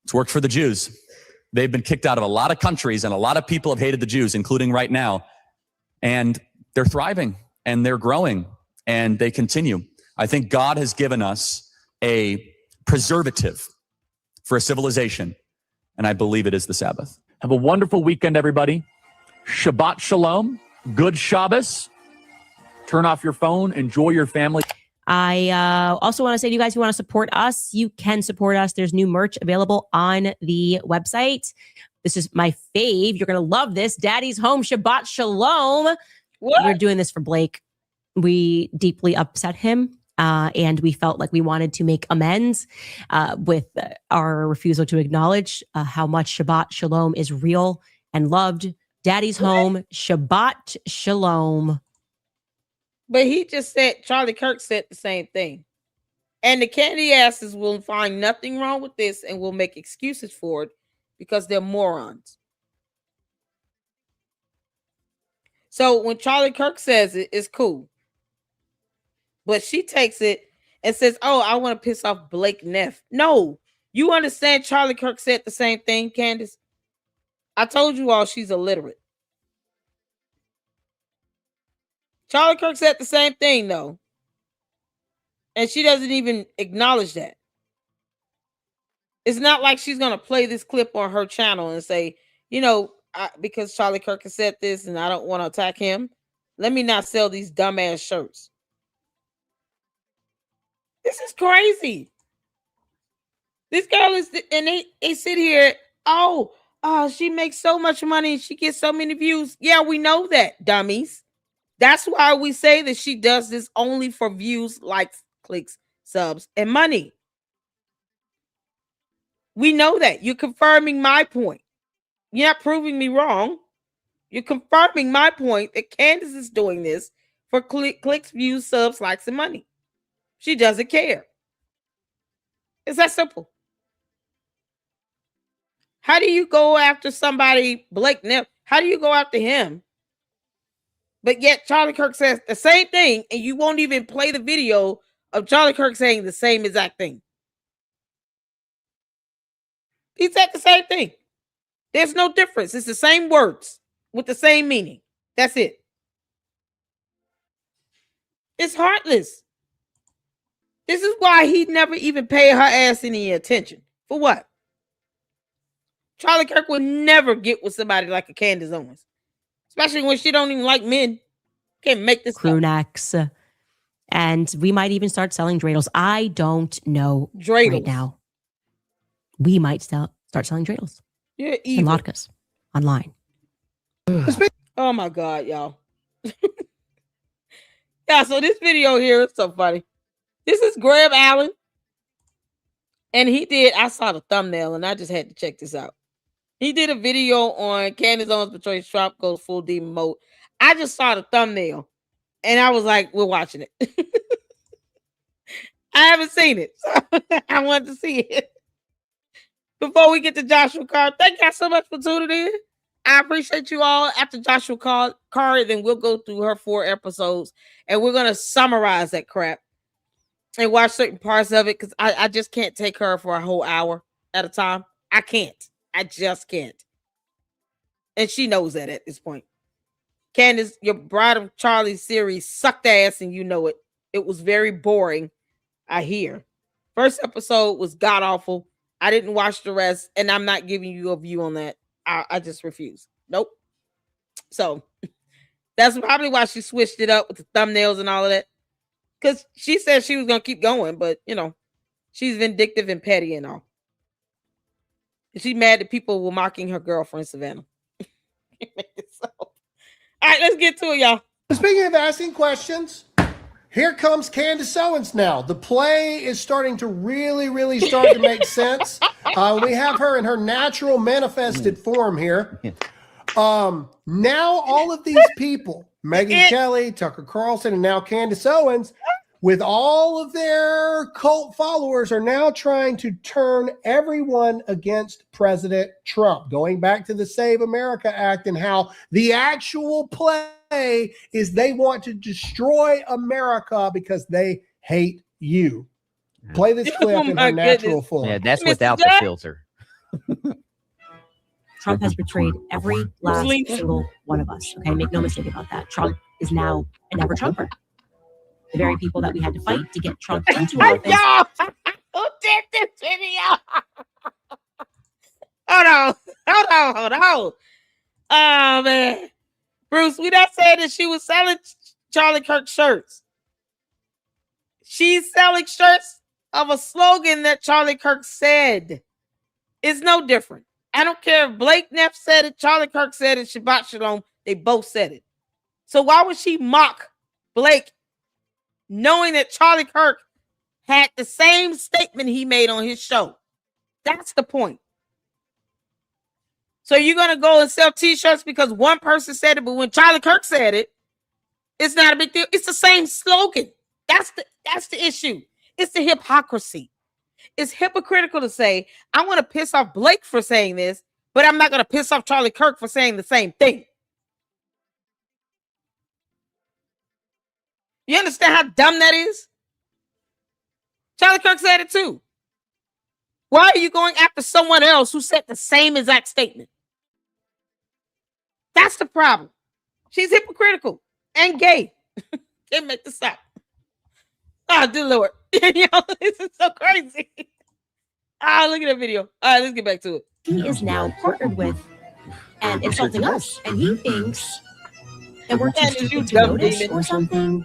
It's worked for the Jews. They've been kicked out of a lot of countries, and a lot of people have hated the Jews, including right now. And they're thriving, and they're growing, and they continue. I think God has given us a preservative for a civilization, and I believe it is the Sabbath. Have a wonderful weekend, everybody. Shabbat Shalom. Good Shabbos. Turn off your phone. Enjoy your family. I also want to say to you guys who want to support us, you can support us. There's new merch available on the website. This is my fave. You're going to love this. Daddy's Home, Shabbat Shalom. What? We're doing this for Blake. We deeply upset him. And we felt like we wanted to make amends with our refusal to acknowledge how much Shabbat Shalom is real and loved. Daddy's Home, Shabbat Shalom. But he just said, Charlie Kirk said the same thing. And the candy asses will find nothing wrong with this and will make excuses for it because they're morons. So when Charlie Kirk says it, it's cool. But she takes it and says, oh, I want to piss off Blake Neff. No, you understand Charlie Kirk said the same thing, Candace? I told you all she's illiterate. Charlie Kirk said the same thing, though. And she doesn't even acknowledge that. It's not like she's going to play this clip on her channel and say, because Charlie Kirk has said this and I don't want to attack him, let me not sell these dumbass shirts. This is crazy. This girl is, and they sit here, she makes so much money. She gets so many views. Yeah, we know that, dummies. That's why we say that she does this only for views, likes, clicks, subs, and money. We know that. You're confirming my point. You're not proving me wrong. You're confirming my point that Candace is doing this for clicks, views, subs, likes, and money. She doesn't care. It's that simple. How do you go after somebody, Blake Neff? How do you go after him? But yet Charlie Kirk says the same thing, and you won't even play the video of Charlie Kirk saying the same exact thing. He said the same thing. There's no difference. It's the same words with the same meaning. That's it. It's heartless. This is why he never even paid her ass any attention. For what? Charlie Kirk would never get with somebody like a Candace Owens. Especially when she don't even like men. Can't make this crew necks. And we might even start selling dreidels. I don't know right now. We might start selling dreidels. Yeah, and latkes online. Oh my God, y'all. Yeah, so this video here is so funny. This is Graham Allen. And I saw the thumbnail and I just had to check this out. He did a video on Candace Owens betrays Trump, goes full demon mode. I just saw the thumbnail and I was like, we're watching it. I haven't seen it. So I wanted to see it. Before we get to Joshua Carr, thank y'all so much for tuning in. I appreciate you all. After Joshua Carr, then we'll go through her 4 episodes and we're going to summarize that crap and watch certain parts of it because I just can't take her for a whole hour at a time. I can't. I just can't. And she knows that at this point. Candace, your Bride of Charlie series sucked ass and you know it. It was very boring, I hear. First episode was god-awful. I didn't watch the rest, and I'm not giving you a view on that. I just refuse. Nope. So that's probably why she switched it up with the thumbnails and all of that. Because she said she was going to keep going, but, she's vindictive and petty and all. She's mad that people were mocking her girlfriend, Savannah. All right, let's get to it, y'all. Speaking of asking questions, here comes Candace Owens now. The play is starting to really start to make sense. We have her in her natural manifested form here. Now all of these people, Megyn Kelly, Tucker Carlson, and now Candace Owens, with all of their cult followers, are now trying to turn everyone against President Trump, going back to the Save America Act and how the actual play is they want to destroy America because they hate you. Play this clip in her natural form. Yeah, that's without the filter. Trump has betrayed every last single one of us. Okay, make no mistake about that. Trump is now an ever-Trumper. The very people that we had to fight to get Trump into office. Who did this video? Hold on. Oh, man. Bruce, we not saying that she was selling Charlie Kirk shirts. She's selling shirts of a slogan that Charlie Kirk said. It's no different. I don't care if Blake Neff said it, Charlie Kirk said it, Shabbat Shalom. They both said it. So why would she mock Blake, knowing that Charlie Kirk had the same statement he made on his show? That's the point. So you're going to go and sell t-shirts because one person said it, but when Charlie Kirk said it, it's not a big deal. It's the same slogan. That's the issue. It's the hypocrisy. It's hypocritical to say, I want to piss off Blake for saying this, but I'm not going to piss off Charlie Kirk for saying the same thing. You understand how dumb that is? Charlie Kirk said it too. Why are you going after someone else who said the same exact statement? That's the problem. She's hypocritical and gay. Can't make this up. Oh, dear Lord. This is so crazy. Look at that video. All right, let's get back to it. He is now partnered with and insulting us. And he thinks that we're too stupid to notice or something.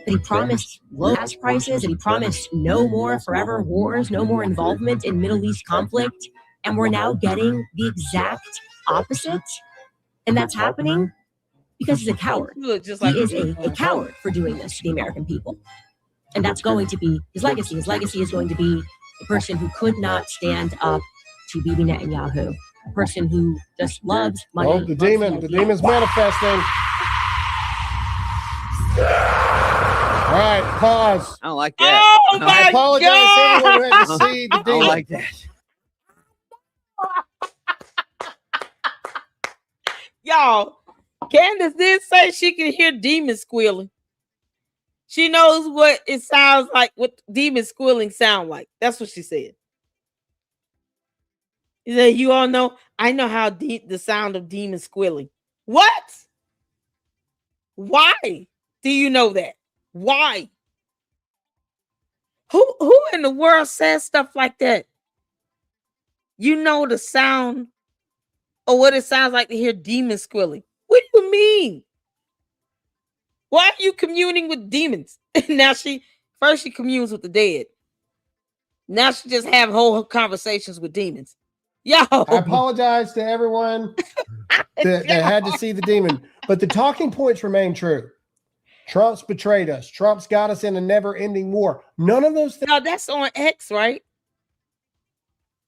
That he promised low gas prices, and he promised no more forever wars, no more involvement in Middle East conflict. And we're now getting the exact opposite. And that's happening because he's a coward. He is a coward for doing this to the American people. And that's going to be his legacy. His legacy is going to be a person who could not stand up to Bibi Netanyahu, a person who just loves money. Oh, the demon's manifesting. All right, pause. I don't like that. Oh, my I apologize God. to everyone who had to see the I don't demon. like that. Y'all, Candace did say she can hear demons squealing. She knows what it sounds like, what demon squealing sound like. That's what she said. She said, you all know, I know how the sound of demon squealing. What? Why do you know that? Why? Who in the world says stuff like that? You know the sound or what it sounds like to hear demons squealing. What do you mean? Why are you communing with demons? Now she communes with the dead. Now she just have whole conversations with demons. Yo, I apologize to everyone that had to see the demon, but the talking points remain true. Trump's betrayed us. Trump's got us in a never-ending war. None of those things. No, that's on X, right?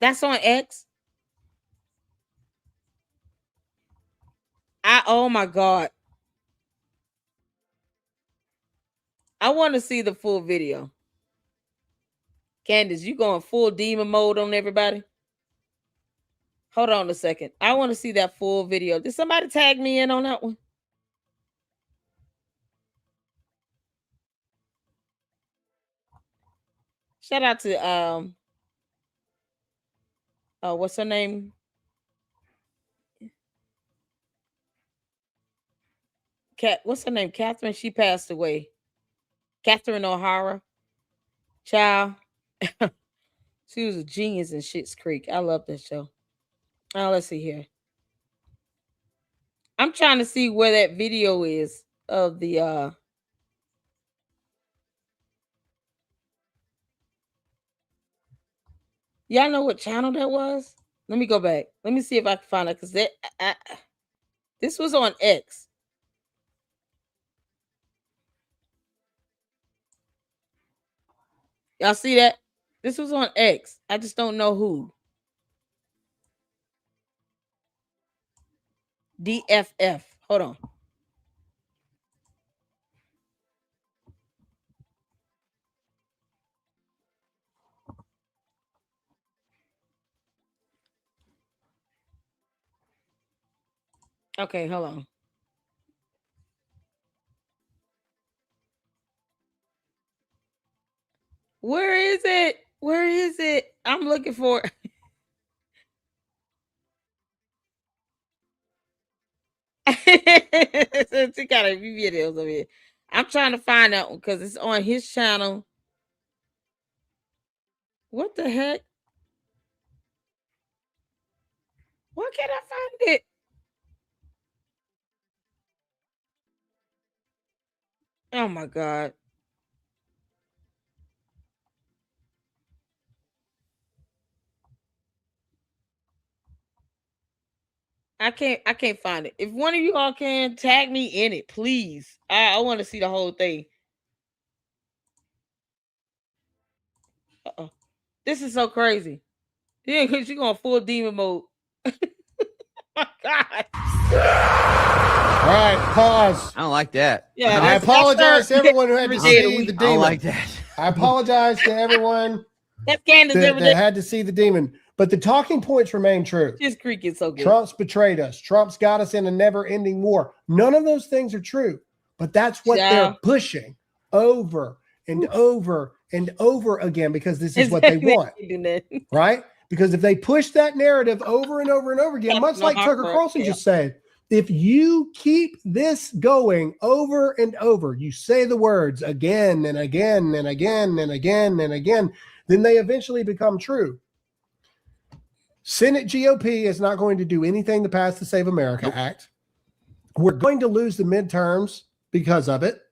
That's on X. Oh my God. I want to see the full video. Candace, you going full demon mode on everybody? Hold on a second. I want to see that full video. Did somebody tag me in on that one? Shout out to what's her name? What's her name? Catherine. She passed away. Catherine O'Hara. Child. She was a genius in Schitt's Creek. I love that show. Let's see here. I'm trying to see where that video is of the y'all know what channel that was? Let me go back. Let me see if I can find it because this was on X. Y'all see that? This was on X. I just don't know who. DFF. Hold on. Okay, hold on. Where is it? Where is it? I'm looking for it. She got a few videos of it. I'm trying to find that one because it's on his channel. What the heck? Why can't I find it? Oh my god. I can't find it. If one of you all can tag me in it, please. I want to see the whole thing. Uh-oh. This is so crazy. Yeah, because you're going full demon mode. My God. All right, pause. I don't like that. Yeah, I apologize to everyone who had to see the demon. I don't like that. I apologize to everyone That's Candace that, every day. had to see the demon. But the talking points remain true. Just creaking so good. Trump's betrayed us. Trump's got us in a never-ending war. None of those things are true, but that's what they're pushing over and over and over again because this is what they want, right? Because if they push that narrative over and over and over again, much like Tucker Carlson just said, if you keep this going over and over, you say the words again and again and again and again and again, then they eventually become true. Senate GOP is not going to do anything to pass the Save America Act. We're going to lose the midterms because of it.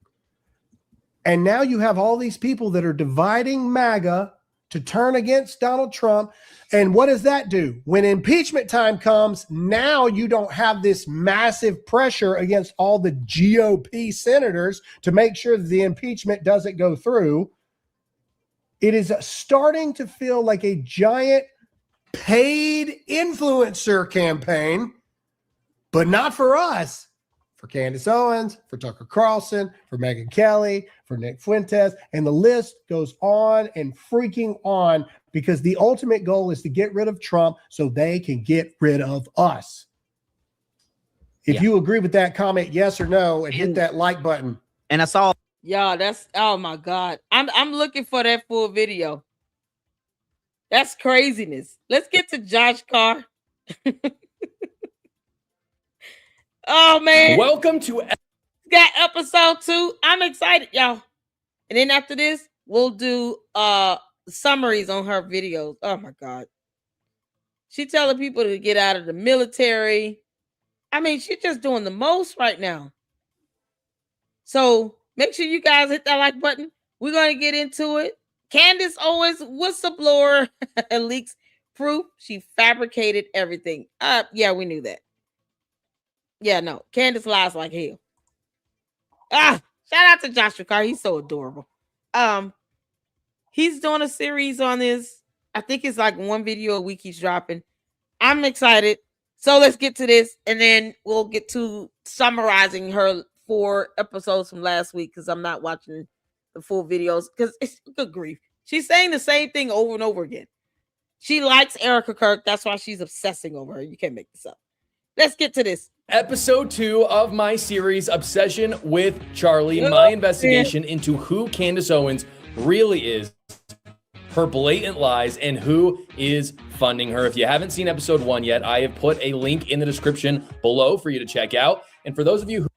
And now you have all these people that are dividing MAGA to turn against Donald Trump. And what does that do? When impeachment time comes, now you don't have this massive pressure against all the GOP senators to make sure that the impeachment doesn't go through. It is starting to feel like a giant paid influencer campaign, but not for us, for Candace Owens, for Tucker Carlson, for Megyn Kelly, for Nick Fuentes, and the list goes on and freaking on because the ultimate goal is to get rid of Trump so they can get rid of us. If you agree with that comment, yes or no, and hit that like button. And I saw y'all, that's oh my god. I'm looking for that full video. That's craziness. Let's get to Josh Carr. Oh man. Welcome to got episode 2. I'm excited, y'all. And then after this, we'll do summaries on her videos. Oh my god. She telling people to get out of the military. I mean, she's just doing the most right now. So make sure you guys hit that like button. We're going to get into it. Candace Owens, whistleblower, leaks proof she fabricated everything. Yeah, we knew that. Yeah, no. Candace lies like hell. Shout out to Joshua Carr. He's so adorable. He's doing a series on this. I think it's like one video a week he's dropping. I'm excited. So let's get to this, and then we'll get to summarizing her 4 episodes from last week because I'm not watching the full videos because it's good grief. She's saying the same thing over and over again. She likes Erica Kirk. That's why she's obsessing over her. You can't make this up. Let's get to this. episode 2 of my series, Obsession with Charlie, my investigation into who Candace Owens really is, her blatant lies, and who is funding her. If you haven't seen episode 1 yet, I have put a link in the description below for you to check out. And for those of you who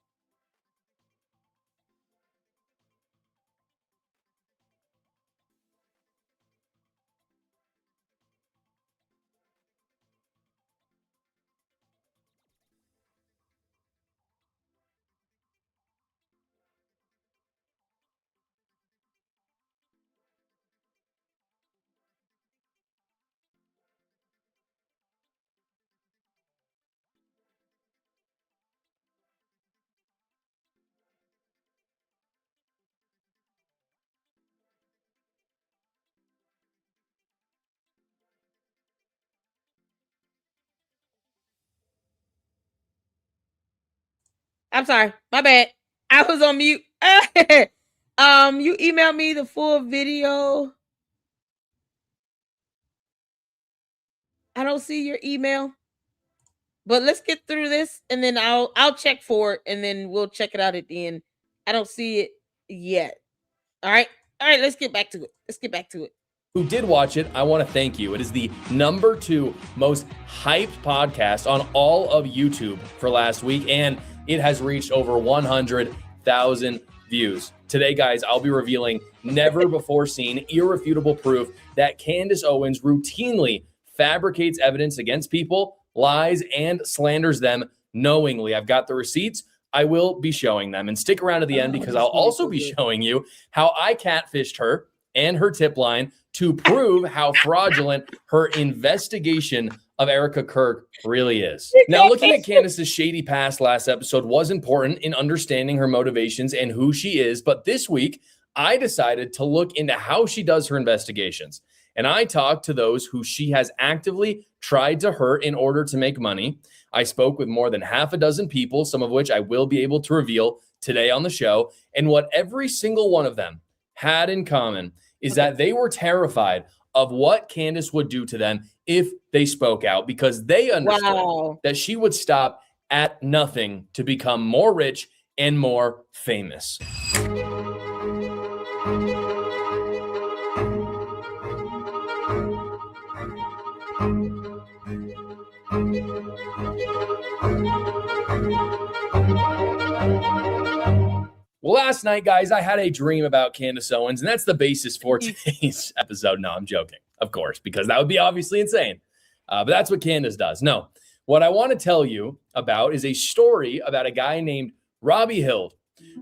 I'm sorry. My bad. I was on mute. You emailed me the full video. I don't see your email. But let's get through this and then I'll check for it and then we'll check it out at the end. I don't see it yet. All right. All right, let's get back to it. Who did watch it, I want to thank you. It is the #2 most hyped podcast on all of YouTube for last week, and it has reached over 100,000 views. Today, guys, I'll be revealing never before seen irrefutable proof that Candace Owens routinely fabricates evidence against people, lies, and slanders them knowingly. I've got the receipts. I will be showing them. And stick around to the end because I'll also be showing you how I catfished her and her tip line to prove how fraudulent her investigation of Erica Kirk really is. Now, looking at Candace's shady past last episode was important in understanding her motivations and who she is. But this week, I decided to look into how she does her investigations. And I talked to those who she has actively tried to hurt in order to make money. I spoke with more than half a dozen people, some of which I will be able to reveal today on the show. And what every single one of them had in common is that they were terrified of what Candace would do to them if they spoke out, because they understood that she would stop at nothing to become more rich and more famous. Well, last night, guys, I had a dream about Candace Owens, and that's the basis for today's episode. No, I'm joking, of course, because that would be obviously insane. But that's what Candace does. No, what I want to tell you about is a story about a guy named Robbie Hild.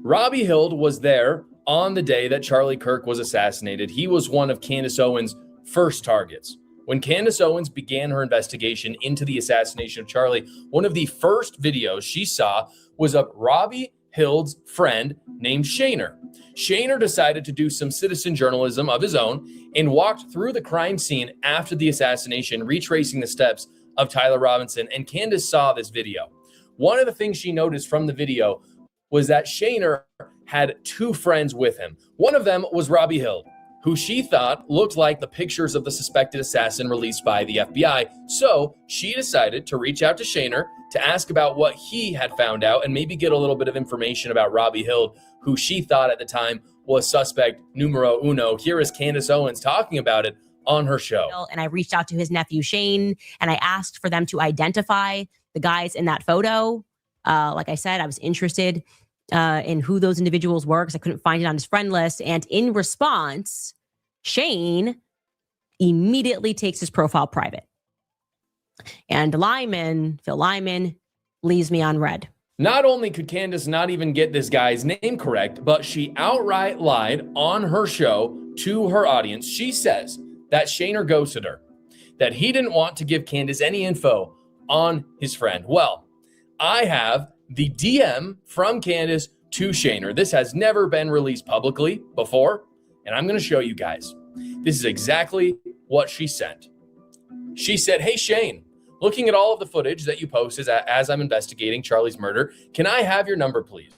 Robbie Hild was there on the day that Charlie Kirk was assassinated. He was one of Candace Owens' first targets. When Candace Owens began her investigation into the assassination of Charlie, one of the first videos she saw was of Robbie Hild's friend named Shaner. Shaner decided to do some citizen journalism of his own and walked through the crime scene after the assassination, retracing the steps of Tyler Robinson, and Candace saw this video. One of the things she noticed from the video was that Shaner had two friends with him. One of them was Robbie Hild, who she thought looked like the pictures of the suspected assassin released by the FBI. So she decided to reach out to Shaner to ask about what he had found out and maybe get a little bit of information about Robbie Hild, who she thought at the time was suspect numero uno. Here is Candace Owens talking about it on her show. And I reached out to his nephew, Shane, and I asked for them to identify the guys in that photo. Like I said, I was interested in who those individuals were because I couldn't find it on his friend list. And in response, Shane immediately takes his profile private. And Phil Lyman, leaves me on red. Not only could Candace not even get this guy's name correct, but she outright lied on her show to her audience. She says that Shaner ghosted her, that he didn't want to give Candace any info on his friend. Well, I have the DM from Candace to Shaner. This has never been released publicly before, and I'm going to show you guys. This is exactly what she sent. She said, "Hey, Shane, looking at all of the footage that you post as I'm investigating Charlie's murder, can I have your number, please?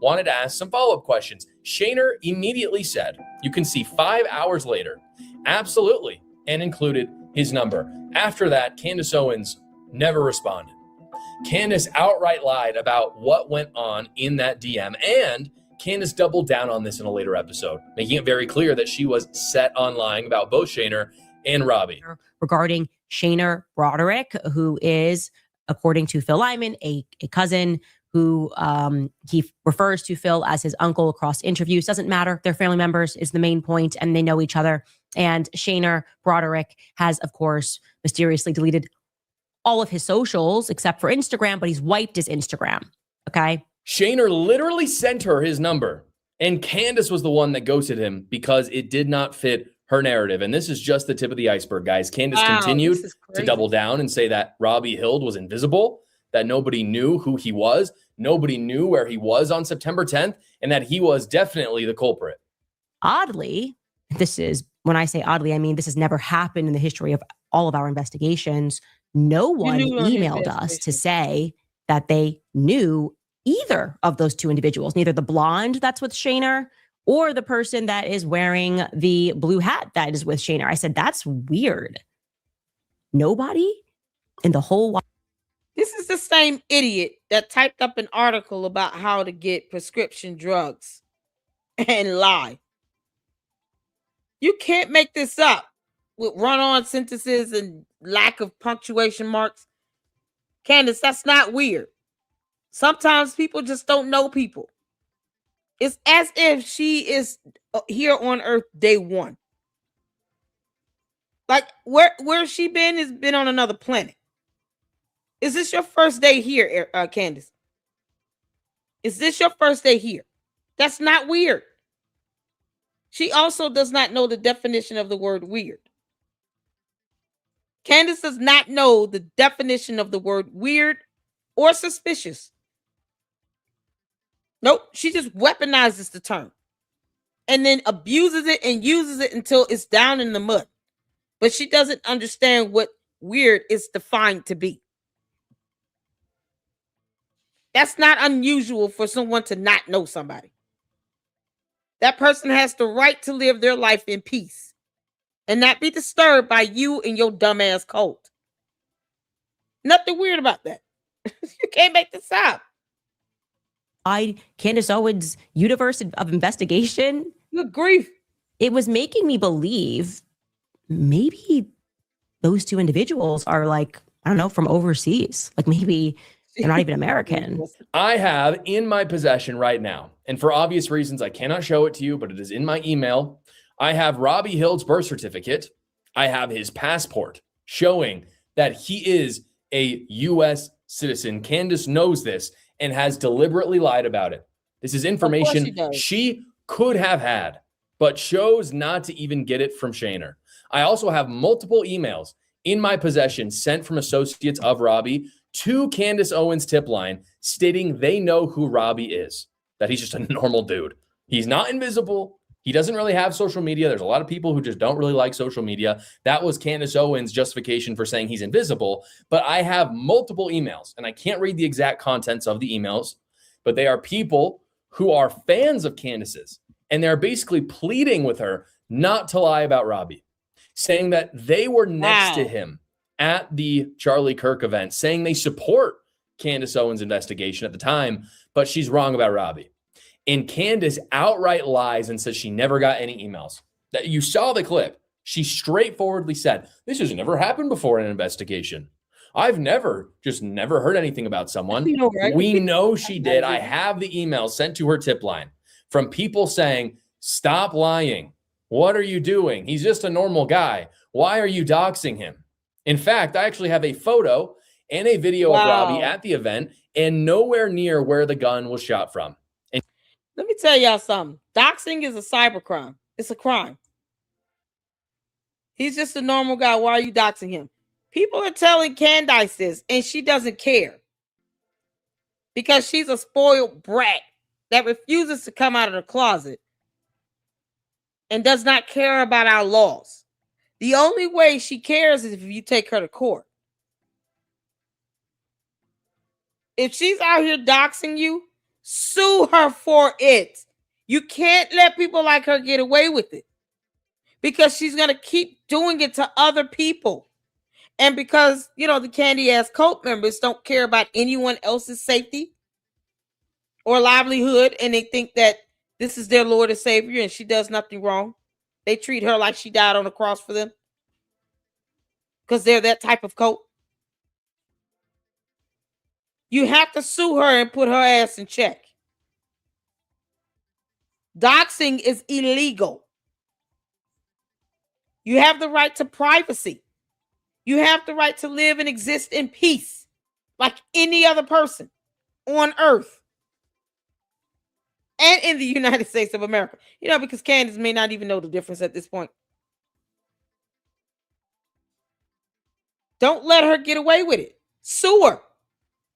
Wanted to ask some follow-up questions." Shaner immediately said, you can see 5 hours later, absolutely, and included his number. After that, Candace Owens never responded. Candace outright lied about what went on in that DM, and Candace doubled down on this in a later episode, making it very clear that she was set on lying about both Shaner and Robbie. Regarding Shaner Broderick, who is, according to Phil Lyman, a cousin who he refers to Phil as his uncle across interviews. Doesn't matter. They're family members is the main point, and they know each other. And Shaner Broderick has, of course, mysteriously deleted all of his socials except for Instagram, but he's wiped his Instagram. Okay. Shaner literally sent her his number, and Candace was the one that ghosted him because it did not fit her narrative. And this is just the tip of the iceberg, guys. Candace continued to double down and say that Robbie Hild was invisible, that nobody knew who he was, nobody knew where he was on September 10th, and that he was definitely the culprit. Oddly, when I say oddly, I mean this has never happened in the history of all of our investigations. No one emailed us to say that they knew either of those two individuals, neither the blonde that's with Shayner or the person that is wearing the blue hat that is with Shayner. I said, that's weird. Nobody in the whole. This is the same idiot that typed up an article about how to get prescription drugs and lie. You can't make this up with run-on sentences and lack of punctuation marks. Candace, that's not weird. Sometimes people just don't know people. It's as if she is here on Earth day one. Like where she been has been on another planet. Is this your first day here, Candace? Is this your first day here? That's not weird. She also does not know the definition of the word weird. Candace does not know the definition of the word weird or suspicious. Nope, she just weaponizes the term and then abuses it and uses it until it's down in the mud. But she doesn't understand what weird is defined to be. That's not unusual for someone to not know somebody. That person has the right to live their life in peace and not be disturbed by you and your dumbass cult. Nothing weird about that. You can't make this up. Candace Owens' universe of investigation. Good grief. It was making me believe maybe those two individuals are like, I don't know, from overseas. Like maybe they're not even American. I have in my possession right now, and for obvious reasons, I cannot show it to you, but it is in my email. I have Robbie Hill's birth certificate. I have his passport showing that he is a U.S. citizen. Candace knows this and has deliberately lied about it. This is information she could have had, but chose not to even get it from Shayner. I also have multiple emails in my possession sent from associates of Robbie to Candace Owens' tip line stating they know who Robbie is, that he's just a normal dude. He's not invisible. He doesn't really have social media. There's a lot of people who just don't really like social media. That was Candace Owens' justification for saying he's invisible. But I have multiple emails, and I can't read the exact contents of the emails, but they are people who are fans of Candace's, and they're basically pleading with her not to lie about Robbie, saying that they were next to him at the Charlie Kirk event, saying they support Candace Owens' investigation at the time, but she's wrong about Robbie. And Candace outright lies and says she never got any emails. That you saw the clip. She straightforwardly said, this has never happened before in an investigation. I've never heard anything about someone. We know she did. I have the emails sent to her tip line from people saying, stop lying. What are you doing? He's just a normal guy. Why are you doxing him? In fact, I actually have a photo and a video of Robbie at the event and nowhere near where the gun was shot from. And let me tell y'all something. Doxing is a cybercrime. It's a crime. He's just a normal guy. Why are you doxing him? People are telling Candace this, and she doesn't care. Because she's a spoiled brat that refuses to come out of the closet and does not care about our laws. The only way she cares is if you take her to court. If she's out here doxing you, sue her for it. You can't let people like her get away with it because she's going to keep doing it to other people. And because, the candy-ass cult members don't care about anyone else's safety or livelihood, and they think that this is their Lord and Savior and she does nothing wrong. They treat her like she died on the cross for them because they're that type of cult. You have to sue her and put her ass in check. Doxing is illegal. You have the right to privacy. You have the right to live and exist in peace like any other person on earth and in the United States of America. Because Candace may not even know the difference at this point. Don't let her get away with it. Sue her.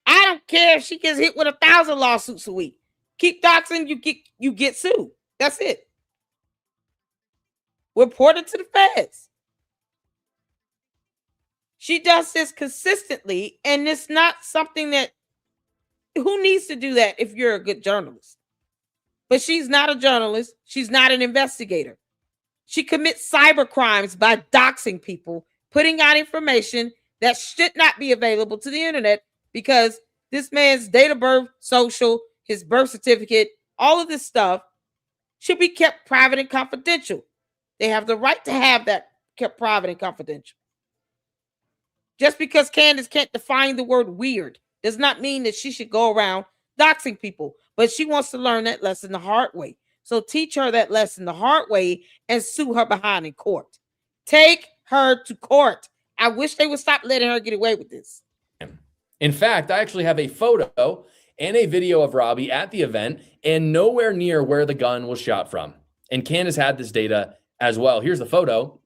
I don't care if she gets hit with 1,000 lawsuits a week. Keep doxing, you get sued. That's it. Report it to the feds. She does this consistently, and it's not something that who needs to do that if you're a good journalist? But she's not a journalist. She's not an investigator. She commits cyber crimes by doxing people, putting out information that should not be available to the internet because this man's date of birth, social, his birth certificate, all of this stuff should be kept private and confidential. They have the right to have that kept private and confidential. Just because Candace can't define the word weird does not mean that she should go around doxing people, but she wants to learn that lesson the hard way. So teach her that lesson the hard way and sue her behind in court. Take her to court. I wish they would stop letting her get away with this. In fact, I actually have a photo and a video of Robbie at the event and nowhere near where the gun was shot from. And Candace had this data as well. Here's the photo.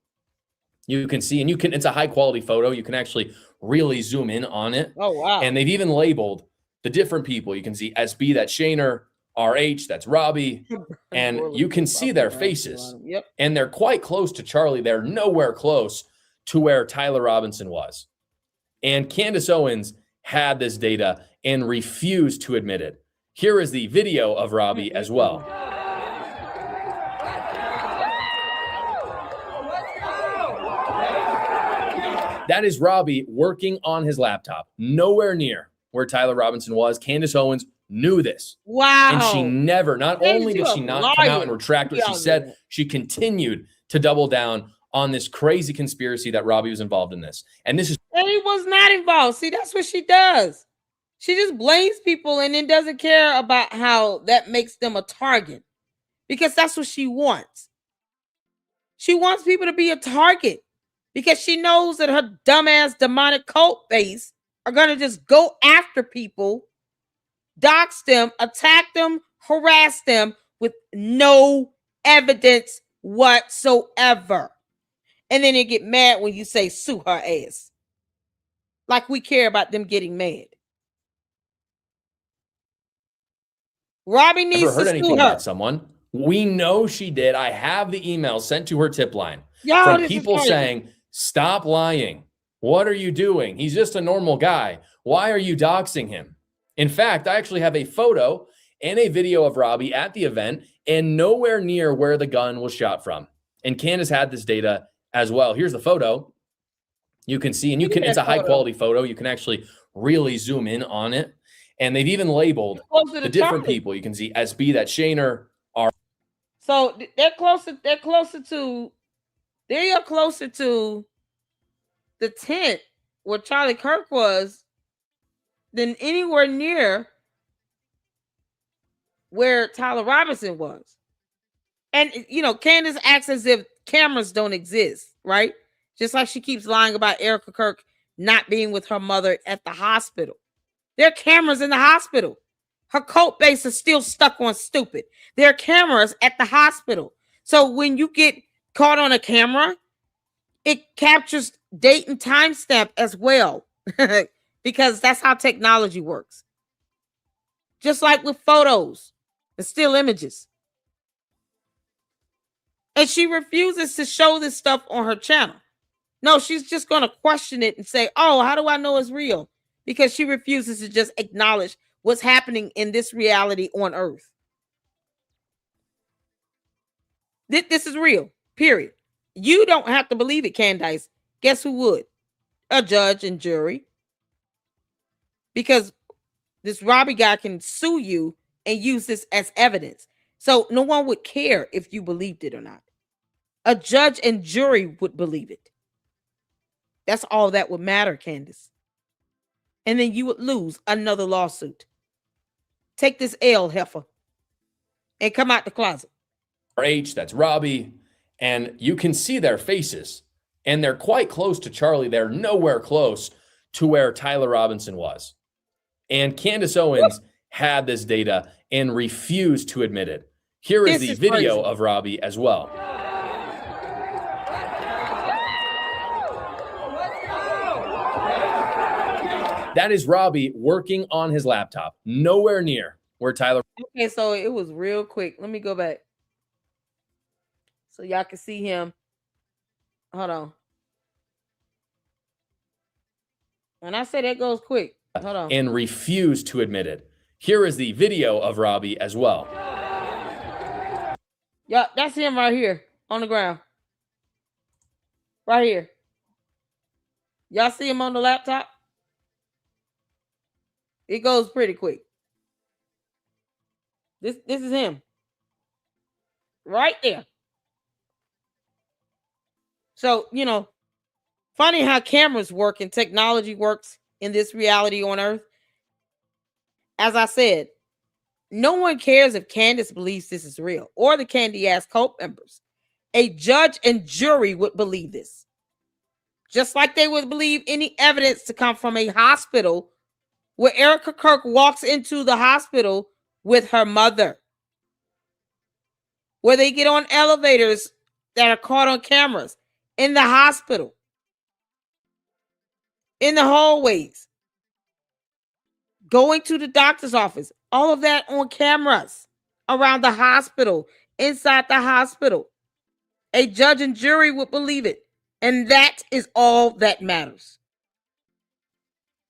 You can see, and it's a high quality photo. You can actually really zoom in on it. Oh, wow. And they've even labeled the different people. You can see SB, that's Shaner, RH, that's Robbie. And you can see their faces. Yep. And they're quite close to Charlie. They're nowhere close to where Tyler Robinson was. And Candace Owens had this data and refused to admit it. Here is the video of Robbie as well. That is Robbie working on his laptop, nowhere near where Tyler Robinson was. Candace Owens knew this. Wow. And she never, not only did she not come out and retract what she said, she continued to double down on this crazy conspiracy that Robbie was involved in this. And this is... And he was not involved. See, that's what she does. She just blames people and then doesn't care about how that makes them a target. Because that's what she wants. She wants people to be a target. Because she knows that her dumbass demonic cult base are going to just go after people, dox them, attack them, harass them with no evidence whatsoever. And then they get mad when you say sue her ass. Like we care about them getting mad. Robbie needs never heard to anything sue her. about someone. We know she did. I have the email sent to her tip line Y'all, from people saying, stop lying. What are you doing? He's just a normal guy. Why are you doxing him? In fact, I actually have a photo and a video of Robbie at the event and nowhere near where the gun was shot from. And Candace had this data as well. Here's the photo. You can see, and it's a high quality photo. You can actually really zoom in on it. And they've even labeled the different people. You can see SB, that's Shaner, R. So they're closer to the tent where Charlie Kirk was than anywhere near where Tyler Robinson was. And, Candace acts as if cameras don't exist, right? Just like she keeps lying about Erica Kirk not being with her mother at the hospital. There are cameras in the hospital. Her cult base is still stuck on stupid. There are cameras at the hospital. So when you get caught on a camera, it captures date and timestamp as well. Because that's how technology works. Just like with photos and still images. And she refuses to show this stuff on her channel. No, she's just going to question it and say, oh, how do I know it's real? Because she refuses to just acknowledge what's happening in this reality on Earth. This is real, period. You don't have to believe it, Candace. Guess who would? A judge and jury. Because this Robbie guy can sue you and use this as evidence. So no one would care if you believed it or not. A judge and jury would believe it. That's all that would matter, Candace. And then you would lose another lawsuit. Take this L, heifer, and come out the closet. RH, that's Robbie. And you can see their faces. And they're quite close to Charlie. They're nowhere close to where Tyler Robinson was. And Candace Owens had this data and refused to admit it. Here is the video of Robbie as well. That is Robbie working on his laptop, nowhere near where Tyler. Okay, so it was real quick. Let me go back so y'all can see him. Hold on. When I say that goes quick, hold on. And refused to admit it. Here is the video of Robbie as well. Yeah, that's him right here on the ground. Right here. Y'all see him on the laptop? It goes pretty quick. This is him. Right there. So, funny how cameras work and technology works in this reality on Earth. As I said, no one cares if Candace believes this is real or the Candy Ass cult members. A judge and jury would believe this. Just like they would believe any evidence to come from a hospital where Erica Kirk walks into the hospital with her mother. Where they get on elevators that are caught on cameras in the hospital. In the hallways. Going to the doctor's office. All of that on cameras around the hospital, inside the hospital. A judge and jury would believe it. And that is all that matters.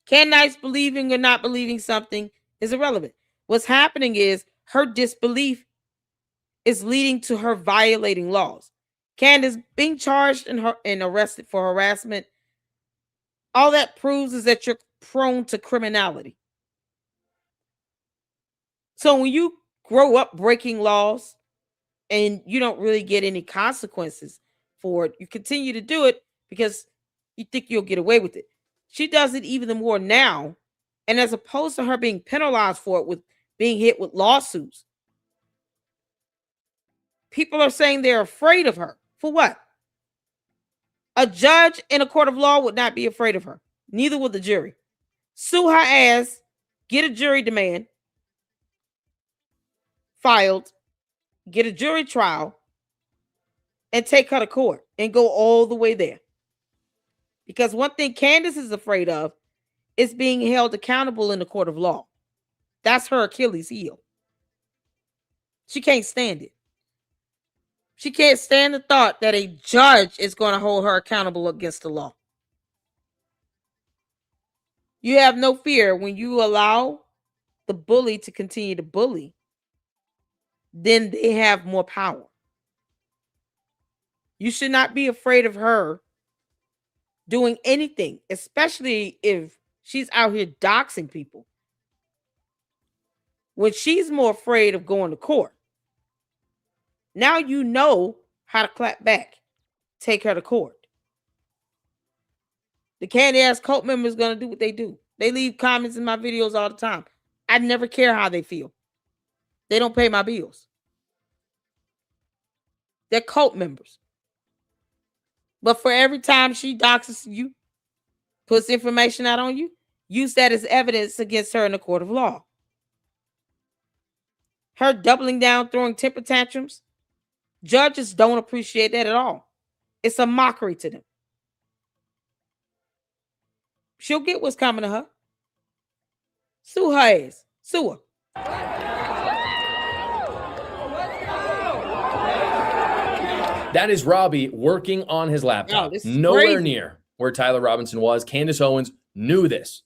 Candace believing or not believing something is irrelevant. What's happening is her disbelief is leading to her violating laws. Candace being charged and arrested for harassment, all that proves is that you're prone to criminality. So when you grow up breaking laws and you don't really get any consequences for it, you continue to do it because you think you'll get away with it. She does it even more now. And as opposed to her being penalized for it with being hit with lawsuits, people are saying they're afraid of her. For what? A judge in a court of law would not be afraid of her. Neither would the jury. Sue her ass, get a jury demand filed, get a jury trial, and take her to court and go all the way there. Because one thing Candace is afraid of is being held accountable in the court of law. That's her Achilles heel. She can't stand it. She can't stand the thought that a judge is going to hold her accountable against the law. You have no fear when you allow the bully to continue to bully, then they have more power. You should not be afraid of her doing anything, especially if she's out here doxing people. When she's more afraid of going to court. Now you know how to clap back. Take her to court. The Candy Ass cult member is going to do what they do. They leave comments in my videos all the time. I never care how they feel. They don't pay my bills. They're cult members. But for every time she doxes you, puts information out on you, use that as evidence against her in the court of law. Her doubling down, throwing temper tantrums, judges don't appreciate that at all. It's a mockery to them. She'll get what's coming to her. Sue her ass. Sue her. That is Robbie working on his laptop. Nowhere crazy. Near where Tyler Robinson was. Candace Owens knew this.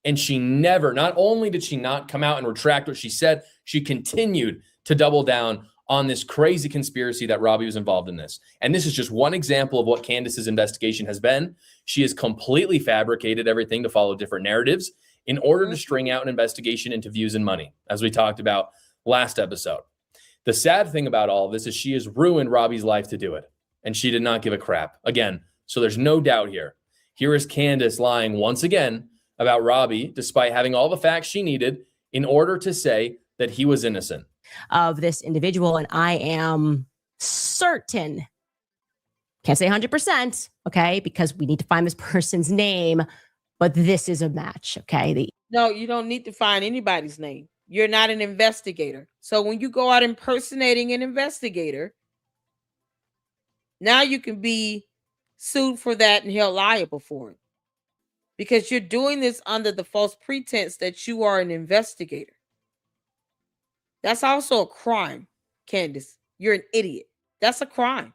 And she never, not only did she not come out and retract what she said, she continued to double down on this crazy conspiracy that Robbie was involved in this. And this is just one example of what Candace's investigation has been. She has completely fabricated everything to follow different narratives in order to string out an investigation into views and money, as we talked about last episode. The sad thing about all of this is she has ruined Robbie's life to do it. And she did not give a crap. Again, so there's no doubt here. Here is Candace lying once again about Robbie, despite having all the facts she needed in order to say that he was innocent. Of this individual, and I am certain, can't say 100%, okay, because we need to find this person's name, but this is a match, okay? No, you don't need to find anybody's name. You're not an investigator. So when you go out impersonating an investigator, now you can be sued for that and held liable for it. Because you're doing this under the false pretense that you are an investigator. That's also a crime, Candace. You're an idiot. That's a crime.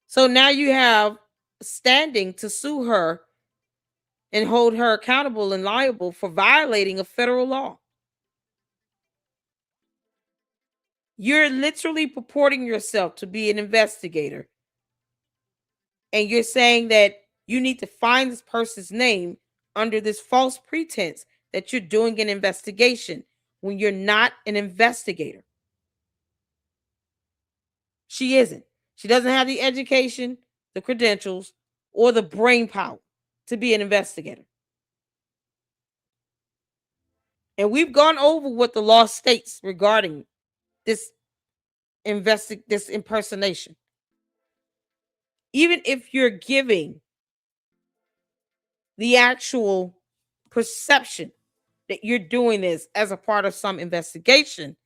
So now you have standing to sue her and hold her accountable and liable for violating a federal law. You're literally purporting yourself to be an investigator. And you're saying that you need to find this person's name under this false pretense that you're doing an investigation when you're not an investigator. She isn't. She doesn't have the education, the credentials, or the brain power to be an investigator. And we've gone over what the law states regarding this this impersonation. Even if you're giving the actual perception that you're doing this as a part of some investigation,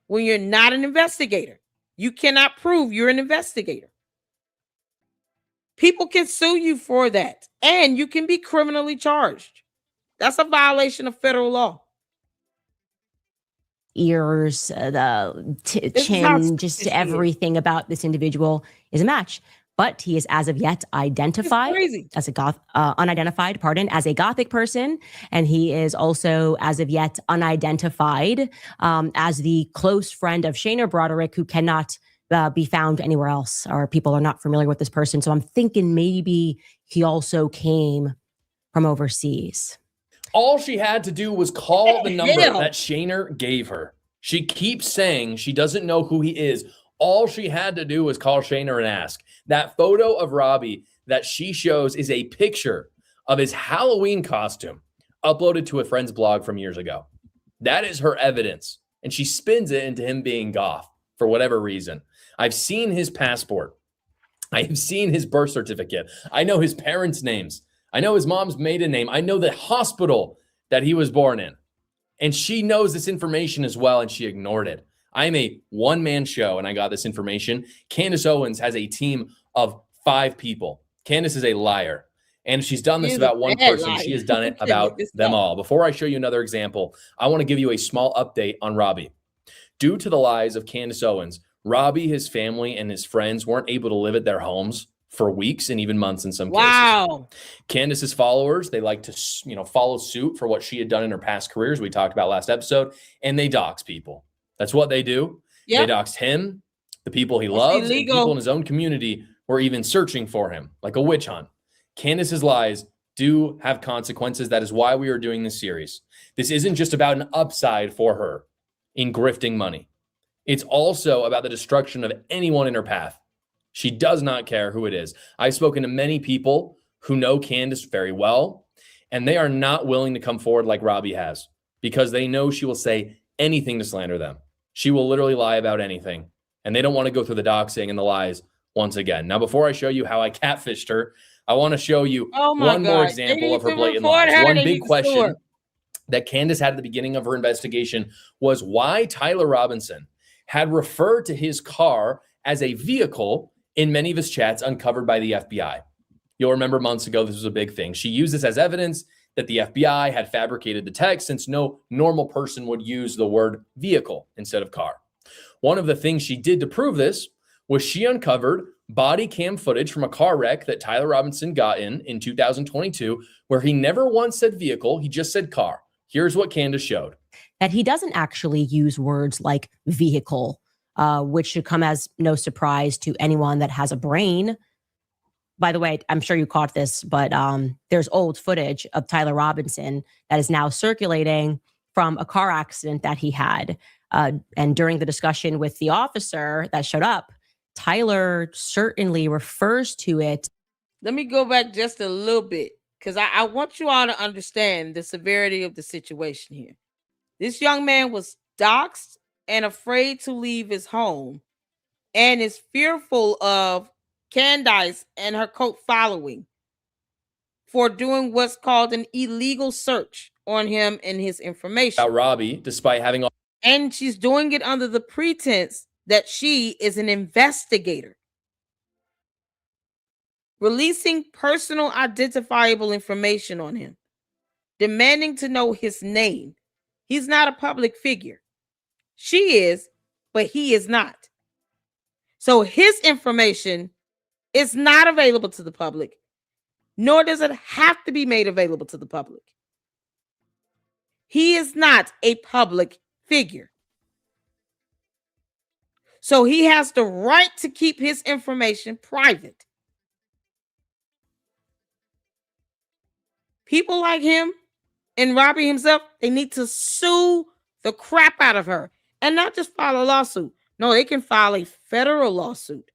when you're not an investigator, you cannot prove you're an investigator. People can sue you for that, and you can be criminally charged. That's a violation of federal law. Ears, the chin, just everything about this individual is a match. But he is as of yet identified as a unidentified, as a Gothic person. And he is also as of yet unidentified as the close friend of Shayna Broderick, who cannot be found anywhere else, or people are not familiar with this person. So I'm thinking maybe he also came from overseas. All she had to do was call the number that Shayna gave her. She keeps saying she doesn't know who he is. All she had to do was call Shayna and ask. That photo of Robbie that she shows is a picture of his Halloween costume uploaded to a friend's blog from years ago. That is her evidence. And she spins it into him being goth for whatever reason. I've seen his passport. I have seen his birth certificate. I know his parents' names. I know his mom's maiden name. I know the hospital that he was born in. And she knows this information as well, and she ignored it. I'm a one-man show, and I got this information. Candace Owens has a team of 5 people. Candace is a liar. And if she's done this about one person, she has done it about them all. Before I show you another example, I want to give you a small update on Robbie. Due to the lies of Candace Owens, Robbie, his family, and his friends weren't able to live at their homes for weeks and even months in some cases. Candace's followers, they like to, follow suit for what she had done in her past careers. We talked about last episode, and they dox people. That's what they do. Yep. They doxed him, the people he loves, and people in his own community were even searching for him, like a witch hunt. Candace's lies do have consequences. That is why we are doing this series. This isn't just about an upside for her in grifting money. It's also about the destruction of anyone in her path. She does not care who it is. I've spoken to many people who know Candace very well, and they are not willing to come forward like Robbie has because they know she will say anything to slander them. She will literally lie about anything, and they don't want to go through the doxing and the lies once again. Now, before I show you how I catfished her, I want to show you one more example of her blatant lies. One big question that Candace had at the beginning of her investigation was why Tyler Robinson had referred to his car as a vehicle in many of his chats uncovered by the FBI. You'll remember months ago, this was a big thing. She used this as evidence that the FBI had fabricated the text since no normal person would use the word vehicle instead of car. One of the things she did to prove this was she uncovered body cam footage from a car wreck that Tyler Robinson got in 2022, where he never once said vehicle, he just said car. Here's what Candace showed. That he doesn't actually use words like vehicle, which should come as no surprise to anyone that has a brain. By the way, I'm sure you caught this, but there's old footage of Tyler Robinson that is now circulating from a car accident that he had. And during the discussion with the officer that showed up, Tyler certainly refers to it. Let me go back just a little bit because I want you all to understand the severity of the situation here. This young man was doxxed and afraid to leave his home and is fearful of Candace and her cult following for doing what's called an illegal search on him and his information. About Robbie, despite having and she's doing it under the pretense that she is an investigator. Releasing personal identifiable information on him, demanding to know his name. He's not a public figure. She is, but he is not. So his information is not available to the public, nor does it have to be made available to the public. He is not a public figure. So he has the right to keep his information private. People like him and Robbie himself, they need to sue the crap out of her and not just file a lawsuit. No, they can file a federal lawsuit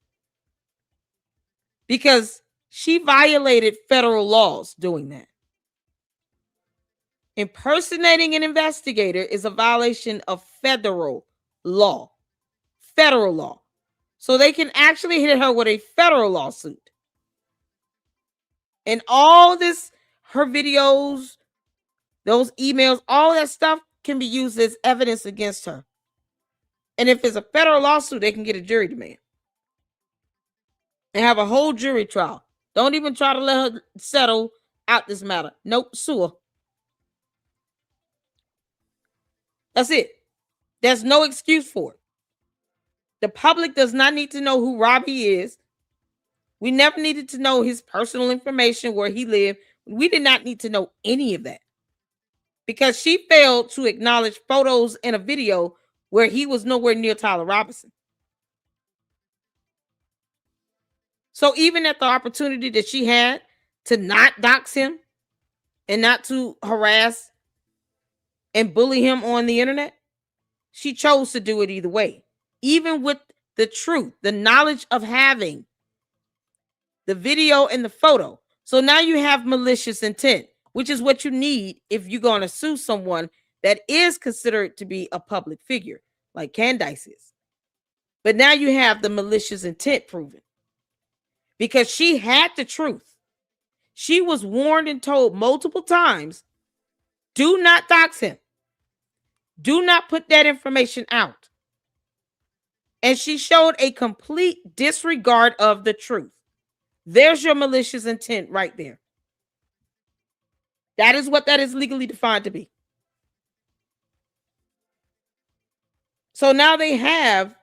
because she violated federal laws doing that. Impersonating an investigator is a violation of federal law. Federal law. So they can actually hit her with a federal lawsuit. And all this, her videos, those emails, all that stuff can be used as evidence against her. And if it's a federal lawsuit, they can get a jury demand and have a whole jury trial. Don't even try to let her settle out this matter. Nope, sue her. That's it. There's no excuse for it. The public does not need to know who Robbie is. We never needed to know his personal information, where he lived. We did not need to know any of that because she failed to acknowledge photos and a video where he was nowhere near Tyler Robinson. So even at the opportunity that she had to not dox him and not to harass and bully him on the internet, she chose to do it either way. Even with the truth, the knowledge of having the video and the photo. So now you have malicious intent, which is what you need if you're going to sue someone that is considered to be a public figure, like Candace is. But now you have the malicious intent proven because she had the truth. She was warned and told multiple times, do not dox him. Do not put that information out. And she showed a complete disregard of the truth. There's your malicious intent right there. That is what that is legally defined to be. So now they have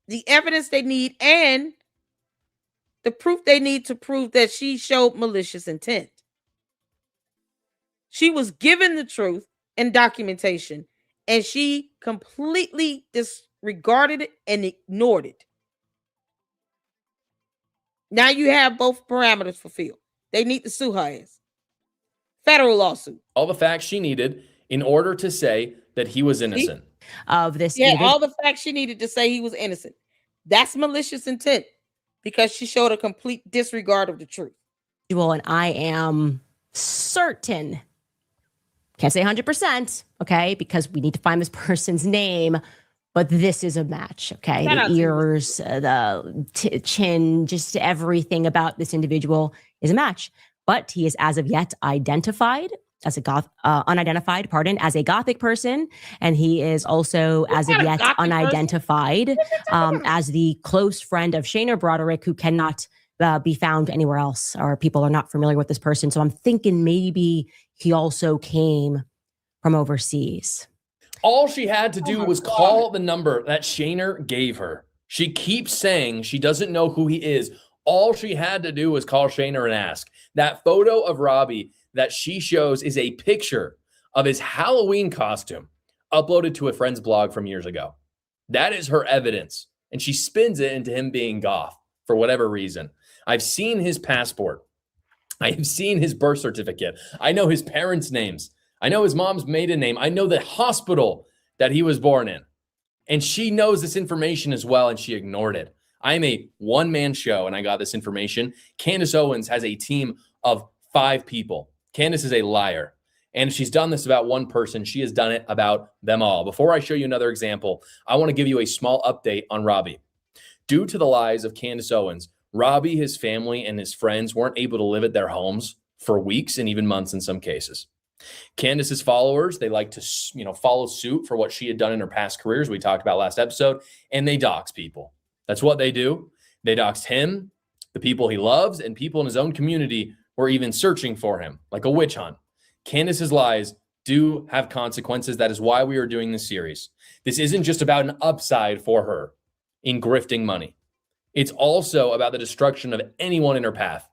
the evidence they need and the proof they need to prove that she showed malicious intent. She was given the truth and documentation, and she completely disregarded it and ignored it. Now you have both parameters fulfilled. They need to sue her ass. Federal lawsuit. All the facts she needed in order to say that he was innocent. Of this. Yeah, all the facts she needed to say he was innocent. That's malicious intent because she showed a complete disregard of the truth. And I am certain, can't say 100%, okay, because we need to find this person's name, but this is a match, okay? The ears, the chin, just everything about this individual is a match. But he is as of yet identified as a unidentified, as a Gothic person. And he is also as of yet unidentified as the close friend of Shayna Broderick, who cannot be found anywhere else, or people are not familiar with this person. So I'm thinking maybe he also came from overseas. All she had to do was call the number that Shayna gave her. She keeps saying she doesn't know who he is. All she had to do was call Shayna and ask. That photo of Robbie that she shows is a picture of his Halloween costume uploaded to a friend's blog from years ago. That is her evidence. And she spins it into him being goth for whatever reason. I've seen his passport. I have seen his birth certificate. I know his parents' names. I know his mom's maiden name. I know the hospital that he was born in. And she knows this information as well, and she ignored it. I'm a one-man show, and I got this information. Candace Owens has a team of 5 people. Candace is a liar. And if she's done this about one person, she has done it about them all. Before I show you another example, I want to give you a small update on Robbie. Due to the lies of Candace Owens, Robbie, his family, and his friends weren't able to live at their homes for weeks and even months in some cases. Candace's followers, they like to, follow suit for what she had done in her past careers. We talked about last episode, and they dox people. That's what they do. They doxed him, the people he loves, and people in his own community were even searching for him, like a witch hunt. Candace's lies do have consequences. That is why we are doing this series. This isn't just about an upside for her in grifting money. It's also about the destruction of anyone in her path.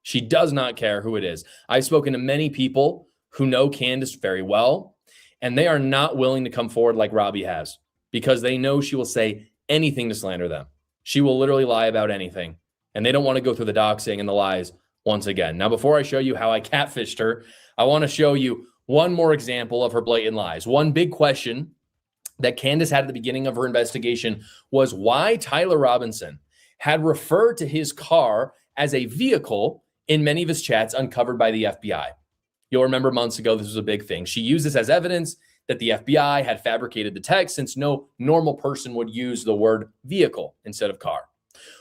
She does not care who it is. I've spoken to many people who know Candace very well, and they are not willing to come forward like Robbie has because they know she will say anything to slander them. She will literally lie about anything. And they don't want to go through the doxing and the lies once again. Now, before I show you how I catfished her, I want to show you one more example of her blatant lies. One big question that Candace had at the beginning of her investigation was why Tyler Robinson had referred to his car as a vehicle in many of his chats uncovered by the FBI. You'll remember months ago, this was a big thing. She used this as evidence that the FBI had fabricated the text since no normal person would use the word vehicle instead of car.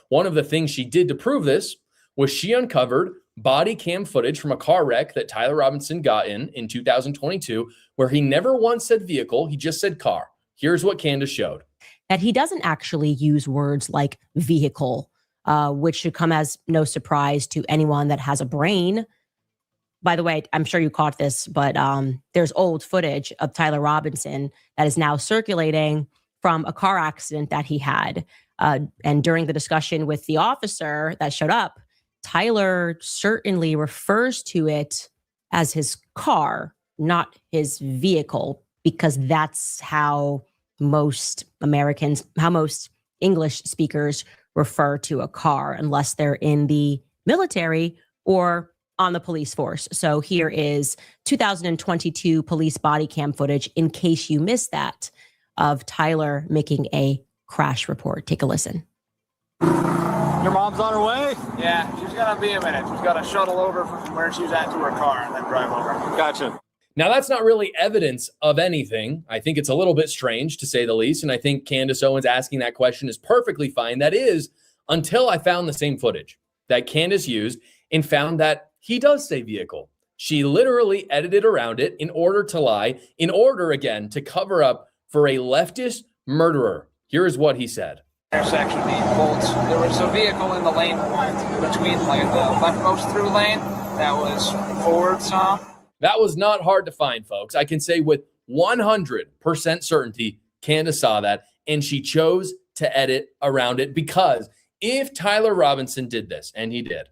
One of the things she did to prove this was she uncovered body cam footage from a car wreck that Tyler Robinson got in 2022, where he never once said vehicle, he just said car. Here's what Candace showed. That he doesn't actually use words like vehicle, which should come as no surprise to anyone that has a brain. By the way, I'm sure you caught this, but there's old footage of Tyler Robinson that is now circulating from a car accident that he had. And during the discussion with the officer that showed up, Tyler certainly refers to it as his car, not his vehicle, because that's how most Americans, how most English speakers refer to a car, unless they're in the military or on the police force. So here is 2022 police body cam footage, in case you missed that, of Tyler making a crash report. Take a listen. Your mom's on her way? Yeah, she's gonna be a minute. She's gotta shuttle over from where she's at to her car and then drive over. Gotcha. Now, that's not really evidence of anything. I think it's a little bit strange, to say the least. And I think Candace Owens asking that question is perfectly fine. That is, until I found the same footage that Candace used and found that he does say vehicle. She literally edited around it in order to lie, in order, again, to cover up for a leftist murderer. Here is what he said. Intersection being bolts. There was a vehicle in the lane between like the leftmost through lane that was forward some. That was not hard to find, folks. I can say with 100% certainty, Candace saw that, and she chose to edit around it, because if Tyler Robinson did this, and he did,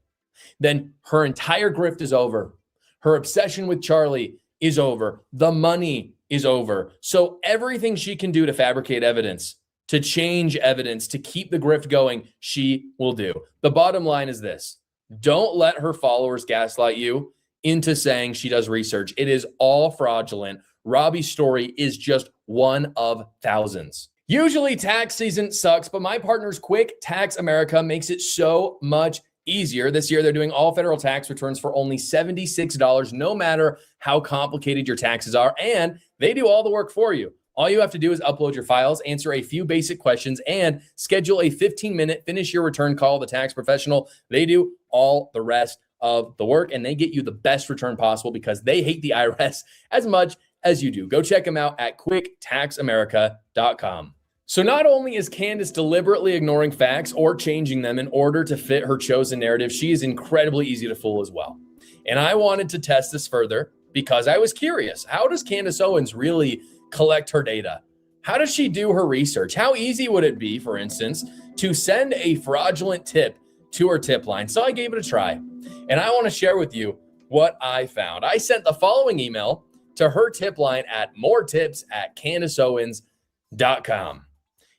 then her entire grift is over. Her obsession with Charlie is over. The money is over. So everything she can do to fabricate evidence, to change evidence, to keep the grift going, she will do. The bottom line is this: don't let her followers gaslight you into saying she does research. It is all fraudulent. Robbie's story is just one of thousands. Usually tax season sucks, but my partner's Quick Tax America makes it so much easier. This year, they're doing all federal tax returns for only $76, no matter how complicated your taxes are, and they do all the work for you. All you have to do is upload your files, answer a few basic questions, and schedule a 15-minute finish your return call with a tax professional. They do all the rest of the work, and they get you the best return possible because they hate the IRS as much as you do. Go check them out at quicktaxamerica.com. So not only is Candace deliberately ignoring facts or changing them in order to fit her chosen narrative, she is incredibly easy to fool as well. And I wanted to test this further because I was curious. How does Candace Owens really collect her data? How does she do her research? How easy would it be, for instance, to send a fraudulent tip to her tip line? So I gave it a try. And I want to share with you what I found. I sent the following email to her tip line at moretips@candaceowens.com.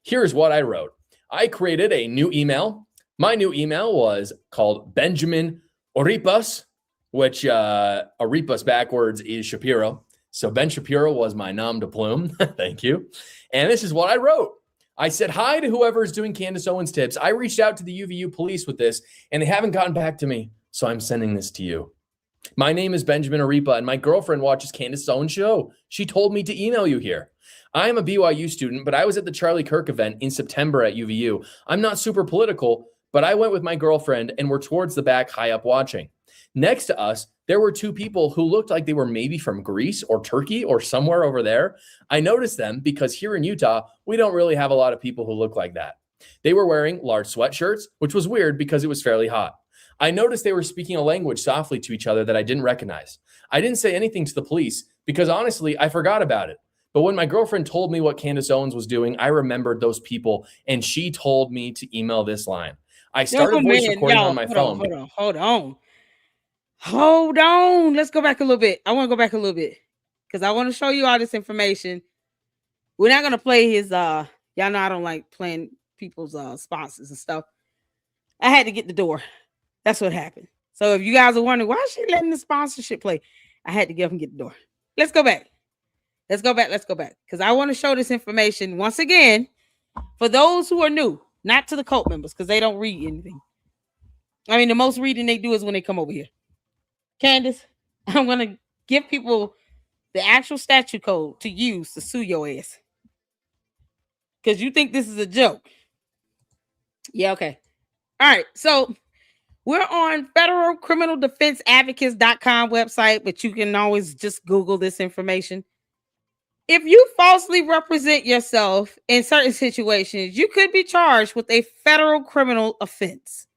Here's what I wrote. I created a new email. My new email was called Benjamin Oripas, which Oripas backwards is Shapiro. So Ben Shapiro was my nom de plume. Thank you. And this is what I wrote. I said, hi to whoever is doing Candace Owens tips. I reached out to the UVU police with this, and they haven't gotten back to me. So I'm sending this to you. My name is Benjamin Oripa, and my girlfriend watches Candace Owens' show. She told me to email you here. I am a BYU student, but I was at the Charlie Kirk event in September at UVU. I'm not super political, but I went with my girlfriend and we're towards the back high up watching. Next to us, there were two people who looked like they were maybe from Greece or Turkey or somewhere over there. I noticed them because here in Utah, we don't really have a lot of people who look like that. They were wearing large sweatshirts, which was weird because it was fairly hot. I noticed they were speaking a language softly to each other that I didn't recognize. I didn't say anything to the police because honestly, I forgot about it. But when my girlfriend told me what Candace Owens was doing, I remembered those people, and she told me to email this line. I started voice recording on my phone. Hold on. Let's go back a little bit. I want to go back a little bit because I want to show you all this information. We're not going to play his, y'all know I don't like playing people's sponsors and stuff. I had to get the door. That's what happened. So if you guys are wondering why is she letting the sponsorship play, I had to get the door. Let's go back. Let's go back. Because I want to show this information once again for those who are new, not to the cult members, because they don't read anything. I mean, the most reading they do is when they come over here. Candace, I'm going to give people the actual statute code to use to sue your ass. Because you think this is a joke. Yeah, okay. All right, so we're on federalcriminaldefenseadvocates.com website, but you can always just Google this information. If you falsely represent yourself in certain situations, you could be charged with a federal criminal offense.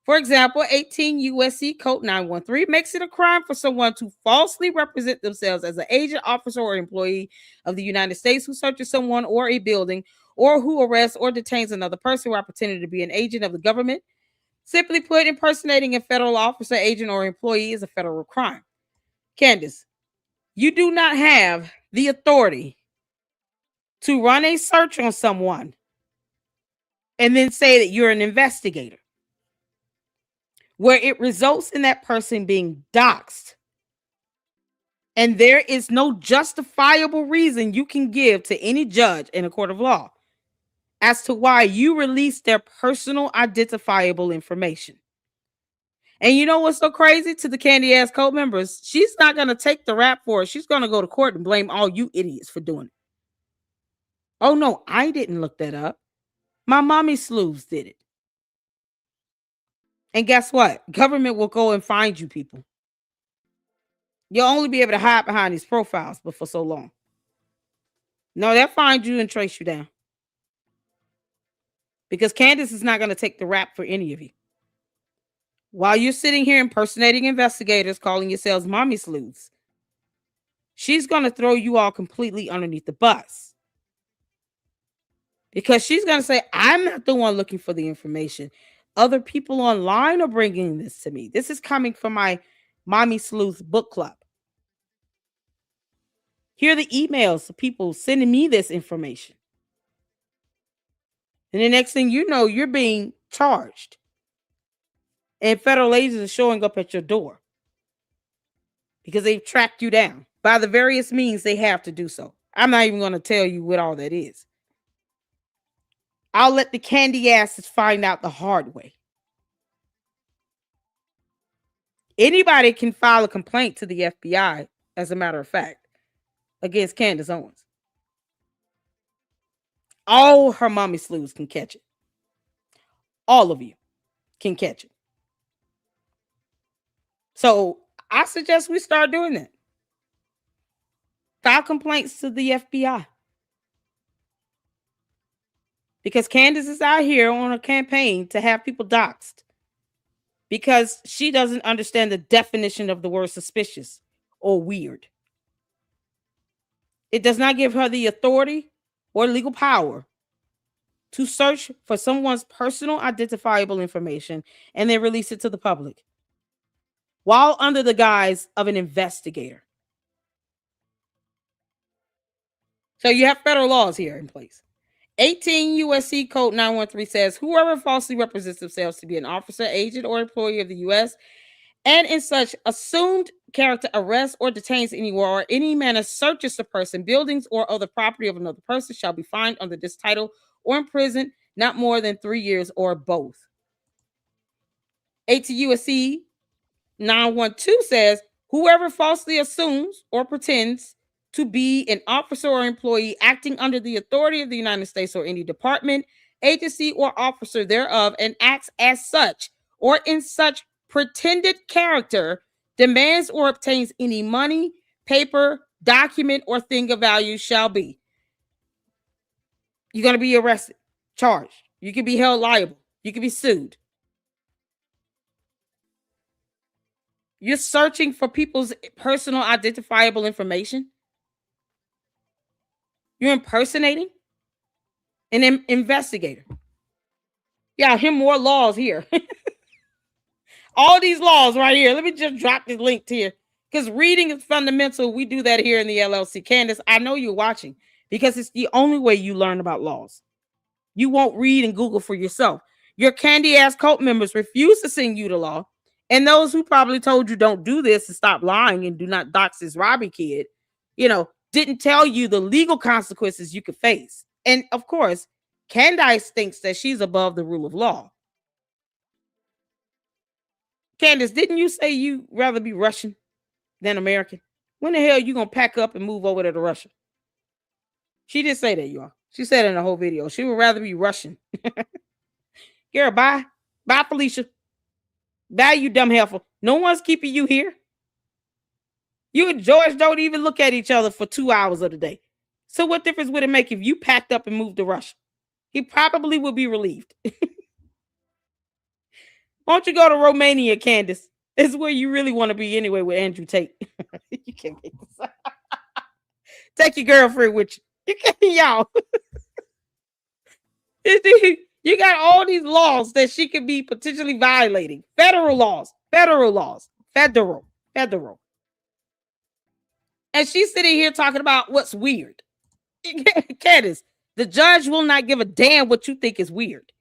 For example, 18 U.S.C. Code 913 makes it a crime for someone to falsely represent themselves as an agent, officer, or employee of the United States who searches someone or a building, or who arrests or detains another person while pretending to be an agent of the government. Simply put, impersonating a federal officer, agent, or employee is a federal crime. Candace, you do not have the authority to run a search on someone and then say that you're an investigator, where it results in that person being doxxed. And there is no justifiable reason you can give to any judge in a court of law as to why you release their personal identifiable information. And you know what's so crazy to the candy ass cult members? She's not going to take the rap for it. She's going to go to court and blame all you idiots for doing it. Oh no, I didn't look that up. My mommy sleuths did it. And guess what? Government will go and find you people. You'll only be able to hide behind these profiles, but for so long. No, they'll find you and trace you down. Because Candace is not going to take the rap for any of you. While you're sitting here impersonating investigators, calling yourselves mommy sleuths, she's going to throw you all completely underneath the bus. Because she's going to say, I'm not the one looking for the information. Other people online are bringing this to me. This is coming from my Mommy Sleuth book club. Here are the emails of people sending me this information. And the next thing you know, you're being charged. And federal agents are showing up at your door because they've tracked you down by the various means they have to do so. I'm not even going to tell you what all that is. I'll let the candy asses find out the hard way. Anybody can file a complaint to the FBI, as a matter of fact, against Candace Owens. All her mommy sleuths can catch it. All of you can catch it. So I suggest we start doing that. File complaints to the FBI. Because Candace is out here on a campaign to have people doxxed. Because she doesn't understand the definition of the word suspicious or weird. It does not give her the authority or legal power to search for someone's personal identifiable information and then release it to the public while under the guise of an investigator. So you have federal laws here in place. 18 U.S.C. Code 913 says, whoever falsely represents themselves to be an officer, agent, or employee of the U.S. and in such assumed character arrests or detains anyone or any manner searches the person, buildings, or other property of another person shall be fined under this title or imprisoned not more than 3 years or both. 18 U.S.C. 912 says, whoever falsely assumes or pretends to be an officer or employee acting under the authority of the United States or any department, agency, or officer thereof and acts as such or in such pretended character, demands or obtains any money, paper, document, or thing of value shall be. You're going to be arrested, charged. You can be held liable. You can be sued. You're searching for people's personal identifiable information. You're impersonating an investigator. Yeah, hear more laws here. All these laws right here. Let me just drop this link to you. Because reading is fundamental. We do that here in the LLC. Candace, I know you're watching because it's the only way you learn about laws. you won't read and Google for yourself. Your candy ass cult members refuse to send you the law. And those who probably told you don't do this and stop lying and do not dox this Robbie kid, didn't tell you the legal consequences you could face. And of course, Candace thinks that she's above the rule of law. Candace, didn't you say you rather be Russian than American? When the hell are you going to pack up and move over to Russia? She did say that, y'all. She said in the whole video, she would rather be Russian. Girl, bye. Bye, Felicia. Bye, you dumb heifer. No one's keeping you here. You and George don't even look at each other for 2 hours of the day. So what difference would it make if you packed up and moved to Russia? He probably would be relieved. Why don't you go to Romania, Candace? It's where you really want to be anyway with Andrew Tate. You can't make this up. Take your girlfriend with you. You can't, y'all. You got all these laws that she could be potentially violating. Federal laws. Federal. And she's sitting here talking about what's weird. Candace, the judge will not give a damn what you think is weird.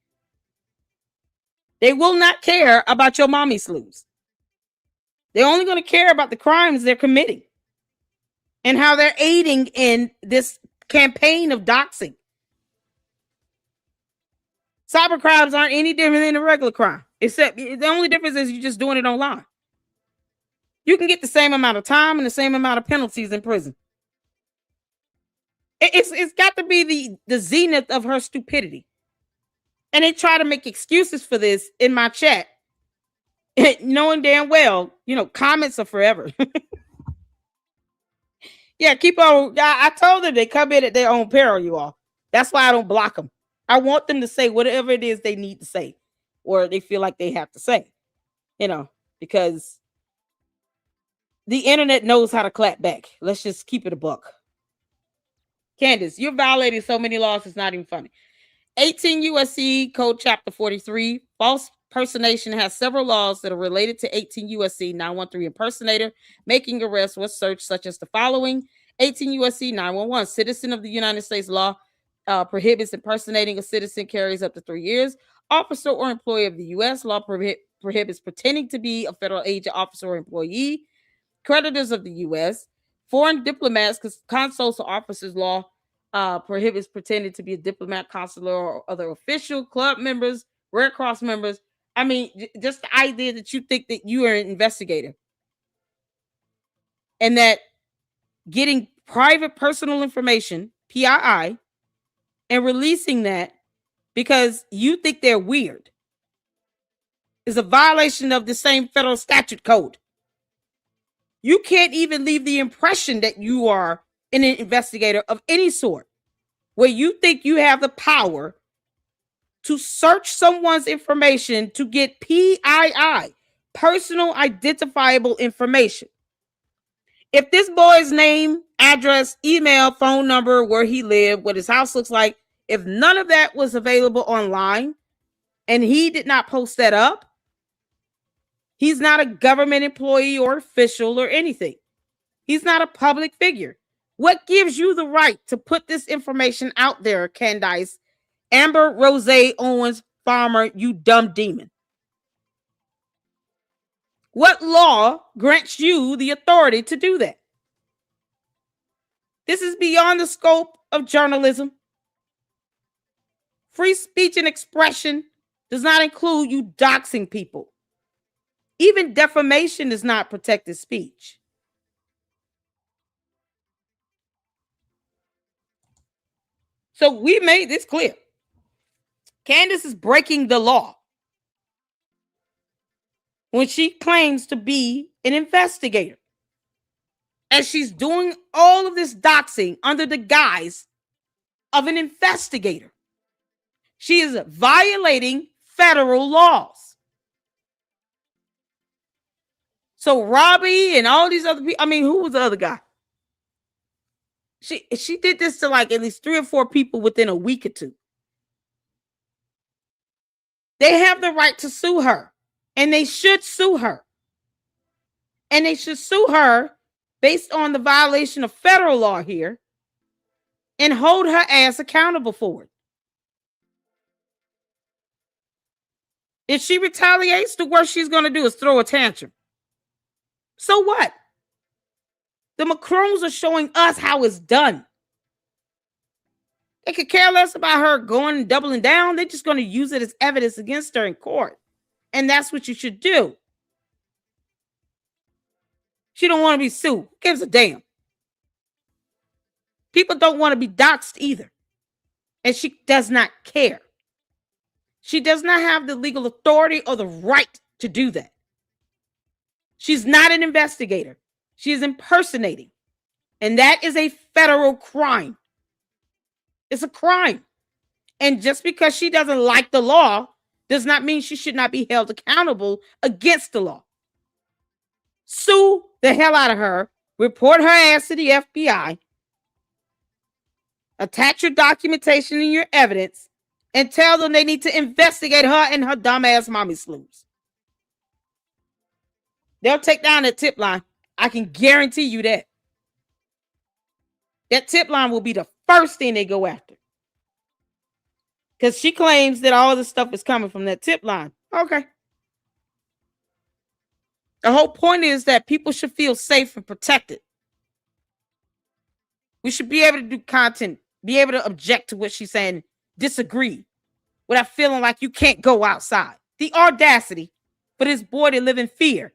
They will not care about your mommy slews. They're only going to care about the crimes they're committing and how they're aiding in this campaign of doxing. Cyber crimes aren't any different than a regular crime, except the only difference is you're just doing it online. You can get the same amount of time and the same amount of penalties in prison. It's got to be the zenith of her stupidity. And they try to make excuses for this in my chat, knowing damn well, comments are forever. Yeah, keep on. I told them they come in at their own peril, you all. That's why I don't block them. I want them to say whatever it is they need to say or they feel like they have to say, because the internet knows how to clap back. Let's just keep it a buck. Candace, you're violating so many laws, it's not even funny. 18 U.S.C. Code Chapter 43, false impersonation has several laws that are related to 18 U.S.C. 913 impersonator, making arrests or search, such as the following. 18 U.S.C. 911, citizen of the United States law prohibits impersonating a citizen, carries up to 3 years. Officer or employee of the U.S. law prohibits pretending to be a federal agent, officer, or employee. Creditors of the U.S. Foreign diplomats, consuls or officers law prohibits pretending to be a diplomat, consular, or other official. Club members, Red Cross members. I mean, just the idea that you think that you are an investigator and that getting private personal information, PII, and releasing that because you think they're weird is a violation of the same federal statute code. You can't even leave the impression that you are an investigator of any sort, where you think you have the power to search someone's information to get PII, personal identifiable information. If this boy's name, address, email, phone number, where he lived, what his house looks like, if none of that was available online and he did not post that up, he's not a government employee or official or anything. He's not a public figure. What gives you the right to put this information out there, Candace? Amber Rose Owens Farmer, you dumb demon. What law grants you the authority to do that? This is beyond the scope of journalism. Free speech and expression does not include you doxing people. Even defamation is not protected speech. So we made this clear. Candace is breaking the law when she claims to be an investigator. And she's doing all of this doxing under the guise of an investigator. She is violating federal laws. So Robbie and all these other people, I mean, who was the other guy? She did this to like at least 3 or 4 people within a week or two. They have the right to sue her, and they should sue her. And they should sue her based on the violation of federal law here and hold her ass accountable for it. If she retaliates, the worst she's going to do is throw a tantrum. So what? The Macrons are showing us how it's done. They could care less about her going and doubling down. They're just going to use it as evidence against her in court. And that's what you should do. She don't want to be sued. Who gives a damn? People don't want to be doxxed either. And she does not care. She does not have the legal authority or the right to do that. She's not an investigator. She is impersonating. And that is a federal crime. It's a crime. And just because she doesn't like the law does not mean she should not be held accountable against the law. Sue the hell out of her. Report her ass to the FBI. Attach your documentation and your evidence and tell them they need to investigate her and her dumbass mommy slews. They'll take down that tip line. I can guarantee you that. That tip line will be the first thing they go after. Because she claims that all this stuff is coming from that tip line. Okay. The whole point is that people should feel safe and protected. We should be able to do content, be able to object to what she's saying, disagree, without feeling like you can't go outside. The audacity for this boy to live in fear.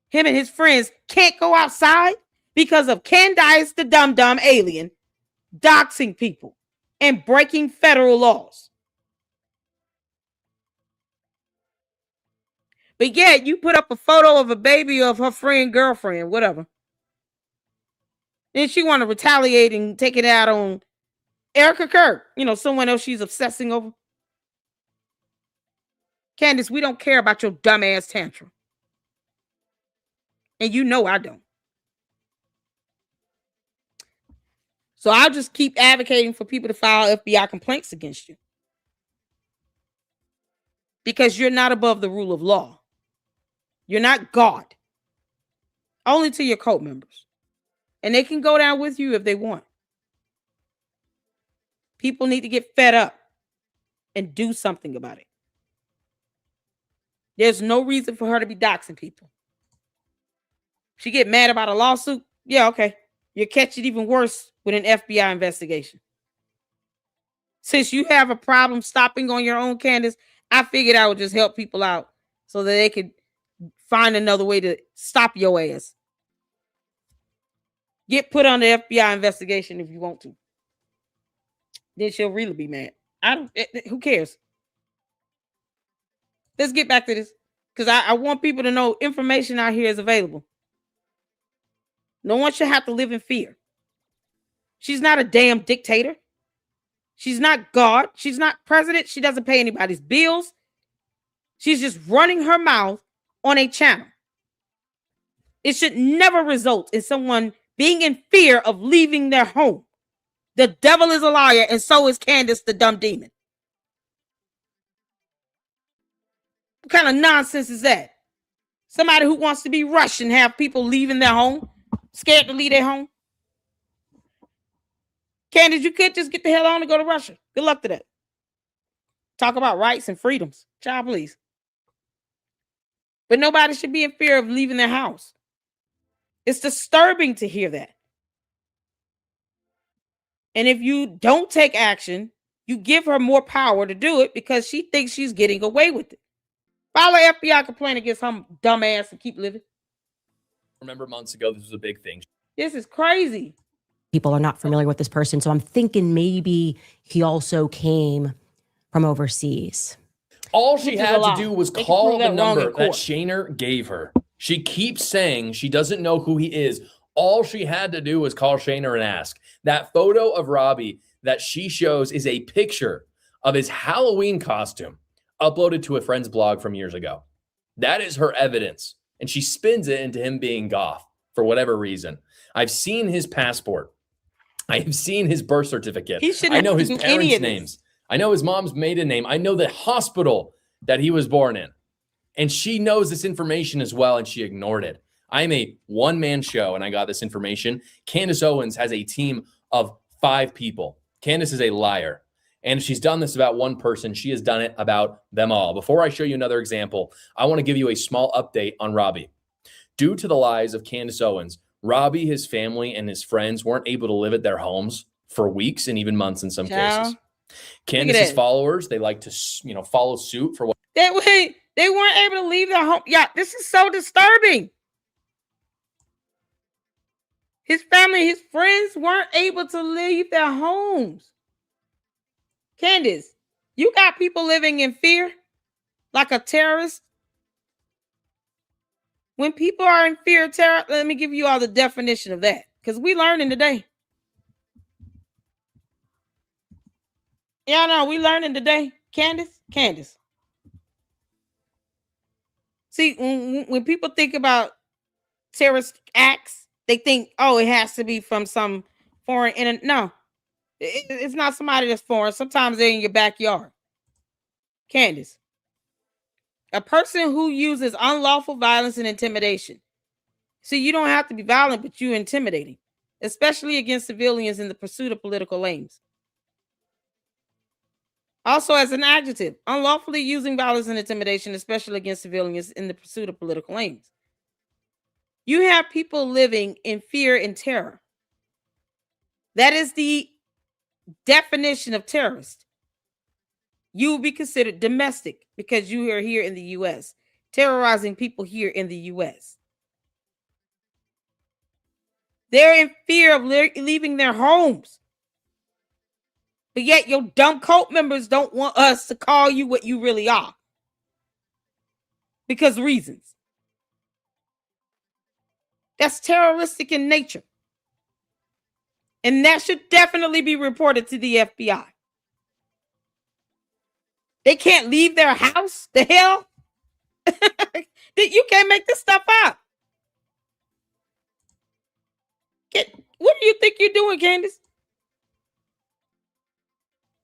Him and his friends can't go outside because of Candace, the dumb alien, doxing people and breaking federal laws. But yet you put up a photo of a baby of her friend, girlfriend, whatever. Then she want to retaliate and take it out on Erica Kirk, someone else she's obsessing over. Candace, we don't care about your dumbass tantrum. And you know I don't. So I'll just keep advocating for people to file FBI complaints against you. Because you're not above the rule of law. You're not God. Only to your cult members. And they can go down with you if they want. People need to get fed up and do something about it. There's no reason for her to be doxing people. She get mad about a lawsuit. Yeah, okay. You'll catch it even worse with an FBI investigation. Since you have a problem stopping on your own, Candace, I figured I would just help people out so that they could find another way to stop your ass. Get put on the FBI investigation if you want to. Then she'll really be mad. Who cares? Let's get back to this. Because I want people to know information out here is available. No one should have to live in fear. She's not a damn dictator. She's not God. She's not president. She doesn't pay anybody's bills. She's just running her mouth on a channel. It should never result in someone being in fear of leaving their home. The devil is a liar, and so is Candace, the dumb demon. What kind of nonsense is that? Somebody who wants to be rushed and have people leaving their home, scared to leave their home. Candace, you could just get the hell on and go to Russia. Good luck to that. Talk about rights and freedoms. Child, please. But nobody should be in fear of leaving their house. It's disturbing to hear that. And if you don't take action, you give her more power to do it because she thinks she's getting away with it. File an FBI complaint against some dumb ass and keep living. Remember months ago, this was a big thing. This is crazy. People are not familiar with this person. So I'm thinking maybe he also came from overseas. All she had to do was call the number that Shaner gave her. She keeps saying she doesn't know who he is. All she had to do was call Shaner and ask. That photo of Robbie that she shows is a picture of his Halloween costume uploaded to a friend's blog from years ago. That is her evidence. And she spins it into him being goth for whatever reason. I've seen his passport. I have seen his birth certificate. I know his parents' names. I know his mom's maiden name. I know the hospital that he was born in. And she knows this information as well, and she ignored it. I'm a one-man show, and I got this information. Candace Owens has a team of 5 people. Candace is a liar. And if she's done this about one person, she has done it about them all. Before I show you another example, I want to give you a small update on Robbie. Due to the lies of Candace Owens, Robbie, his family, and his friends weren't able to live at their homes for weeks and even months in some cases. Candace's followers, they like to, follow suit for what they weren't able to leave their home. Yeah, this is so disturbing. His family, his friends weren't able to leave their homes. Candace, you got people living in fear like a terrorist. When people are in fear of terror, let me give you all the definition of that, because we learning today. Yeah, no, we learning today. Candace. See, when people think about terrorist acts, they think, oh, it has to be from some foreign. No, it's not somebody that's foreign. Sometimes they're in your backyard. Candace, a person who uses unlawful violence and intimidation. See, you don't have to be violent, but you're intimidating, especially against civilians in the pursuit of political aims. Also, as an adjective, unlawfully using violence and intimidation, especially against civilians in the pursuit of political aims. You have people living in fear and terror. That is the definition of terrorist. You will be considered domestic because you are here in the U.S., terrorizing people here in the U.S. They're in fear of leaving their homes. But yet your dumb cult members don't want us to call you what you really are. Because reasons. That's terroristic in nature. And that should definitely be reported to the FBI. They can't leave their house? The hell? You can't make this stuff up. What do you think you're doing, Candace?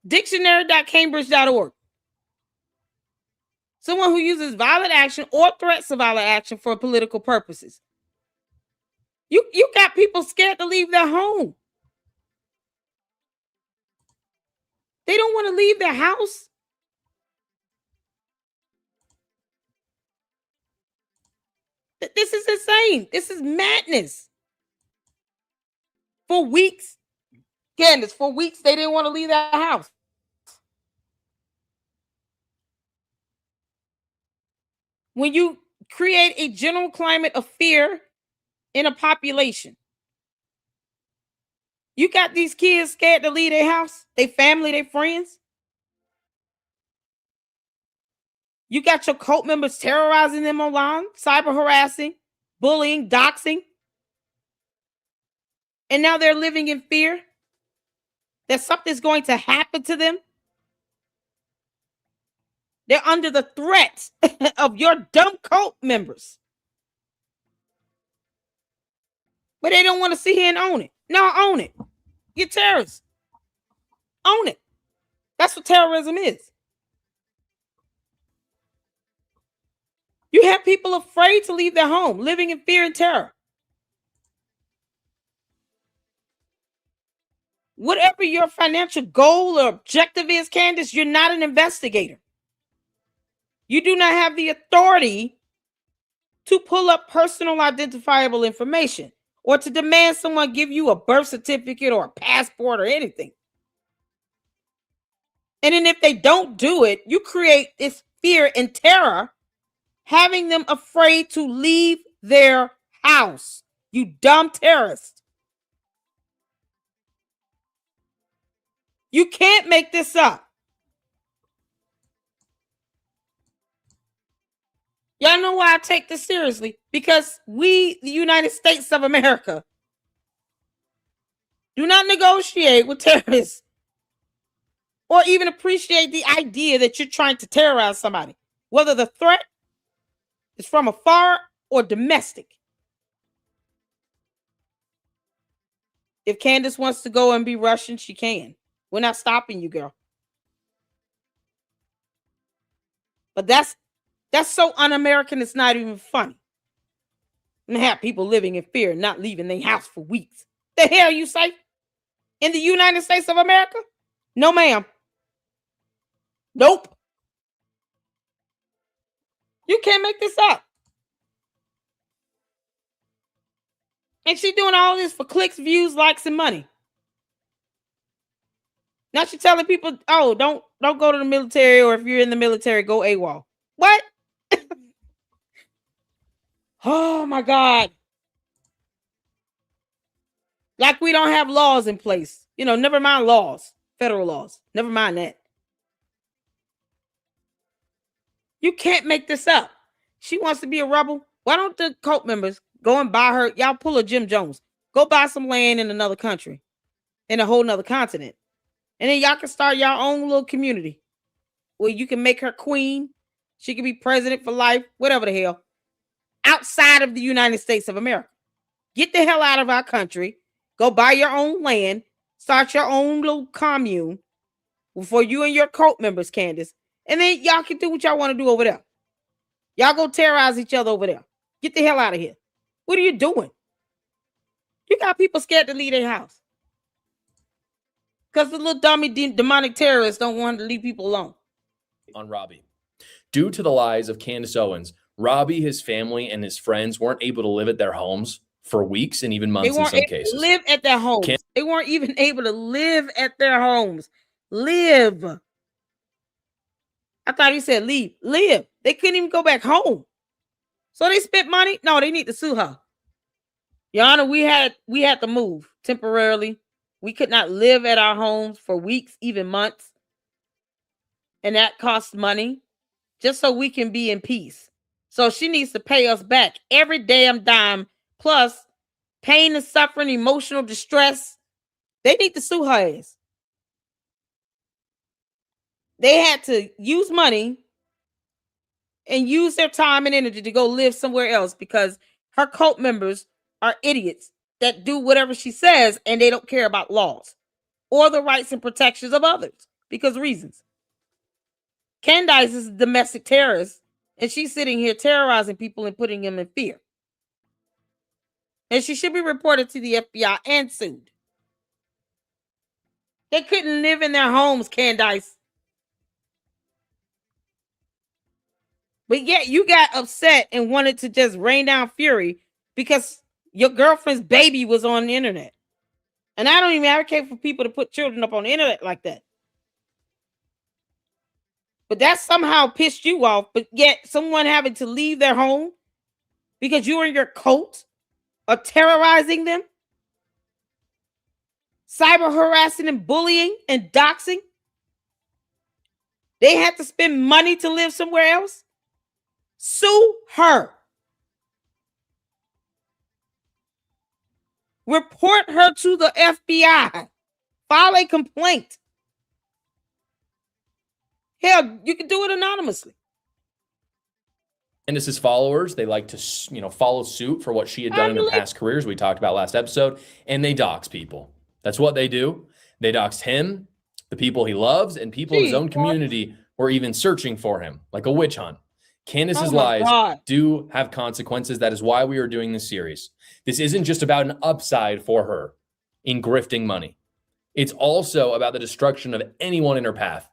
Dictionary.cambridge.org. Someone who uses violent action or threats of violent action for political purposes. You got people scared to leave their home. They don't want to leave their house. This is insane. This is madness. For weeks, Candace, for weeks, they didn't want to leave their house. When you create a general climate of fear in a population, you got these kids scared to leave their house, their family, their friends. You got your cult members terrorizing them online, cyber harassing, bullying, doxing. And now they're living in fear that something's going to happen to them. They're under the threat of your dumb cult members. But they don't want to sit here and own it. No, own it. You're terrorists. Own it. That's what terrorism is. You have people afraid to leave their home, living in fear and terror. Whatever your financial goal or objective is, Candace, you're not an investigator. You do not have the authority to pull up personal identifiable information or to demand someone give you a birth certificate or a passport or anything. And then if they don't do it, you create this fear and terror, having them afraid to leave their house. You dumb terrorist. You can't make this up. Y'all know why I take this seriously? Because we, the United States of America, do not negotiate with terrorists or even appreciate the idea that you're trying to terrorize somebody, whether the threat is from afar or domestic. If Candace wants to go and be Russian, she can. We're not stopping you, girl. But that's so un-American, it's not even funny. And have people living in fear and not leaving their house for weeks. The hell you say? In the United States of America? No, ma'am. Nope. You can't make this up. And she doing all this for clicks, views, likes, and money. Now she's telling people, oh, don't go to the military, or if you're in the military, go AWOL. What? Oh my God. Like we don't have laws in place. You know, never mind laws, federal laws. Never mind that. You can't make this up. She wants to be a rebel. Why don't the cult members go and buy her? Y'all pull a Jim Jones. Go buy some land in another country, in a whole nother continent. And then y'all can start your own little community where you can make her queen. She can be president for life, whatever the hell, outside of the United States of America. Get the hell out of our country. Go buy your own land. Start your own little commune for you and your cult members, Candace. And then y'all can do what y'all want to do over there. Y'all go terrorize each other over there. Get the hell out of here. What are you doing? You got people scared to leave their house. Because the little dummy demonic terrorists don't want to leave people alone. On Robbie. Due to the lies of Candace Owens, Robbie, his family, and his friends weren't able to live at their homes for weeks and even months in some cases. Live at their homes. They weren't even able to live at their homes. Live. I thought he said leave. Live. They couldn't even go back home. So they spent money. No, they need to sue her. Your Honor, we had to move temporarily. We could not live at our homes for weeks, even months. And that costs money just so we can be in peace. So she needs to pay us back every damn dime, plus pain and suffering, emotional distress. They need to sue her ass. They had to use money and use their time and energy to go live somewhere else because her cult members are idiots that do whatever she says and they don't care about laws or the rights and protections of others because reasons. Candace is a domestic terrorist and she's sitting here terrorizing people and putting them in fear. And she should be reported to the FBI and sued. They couldn't live in their homes, Candace. But yet you got upset and wanted to just rain down fury because your girlfriend's baby was on the internet. And I don't even advocate for people to put children up on the internet like that. But that somehow pissed you off. But yet someone having to leave their home because you and your cult are terrorizing them, cyber harassing and bullying and doxing. They had to spend money to live somewhere else. Sue her. Report her to the FBI. File a complaint. Hell, you can do it anonymously. Candace's followers, they like to, follow suit for what she had done in her past careers. We talked about last episode, and they dox people. That's what they do. They doxed him, the people he loves, and people in his own community were even searching for him, like a witch hunt. Candace's lies do have consequences. That is why we are doing this series. This isn't just about an upside for her in grifting money. It's also about the destruction of anyone in her path.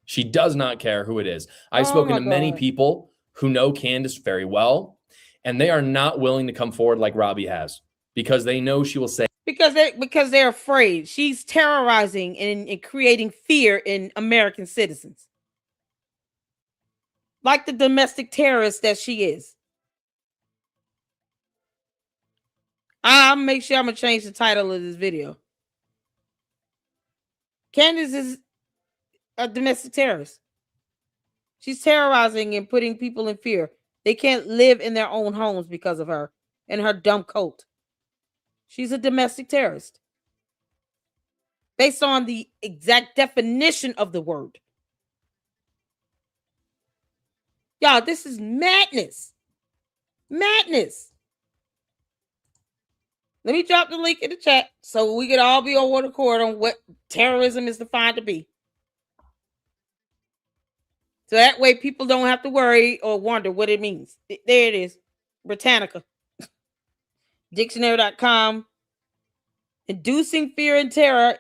She does not care who it is. I've spoken to many people who know Candace very well, and they are not willing to come forward like Robbie has because they know she will say. Because they're afraid. She's terrorizing and creating fear in American citizens. Like the domestic terrorist that she is. I'll make sure I'm going to change the title of this video. Candace is a domestic terrorist. She's terrorizing and putting people in fear. They can't live in their own homes because of her and her dumb cult. She's a domestic terrorist. Based on the exact definition of the word. Y'all, this is madness. Madness. Let me drop the link in the chat so we can all be on one accord on what terrorism is defined to be. So that way people don't have to worry or wonder what it means. There it is. Britannica. Dictionary.com. Inducing fear and terror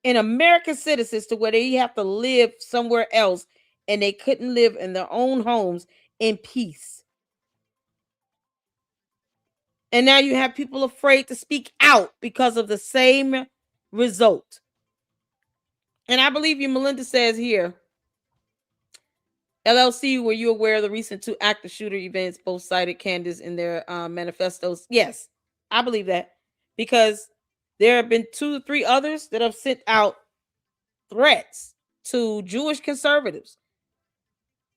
in American citizens to where they have to live somewhere else and they couldn't live in their own homes in peace. And now you have people afraid to speak out because of the same result. And I believe you, Melinda says here, LLC, were you aware of the recent 2 active shooter events? Both cited Candace in their manifestos. Yes, I believe that, because there have been 2 or 3 others that have sent out threats to Jewish conservatives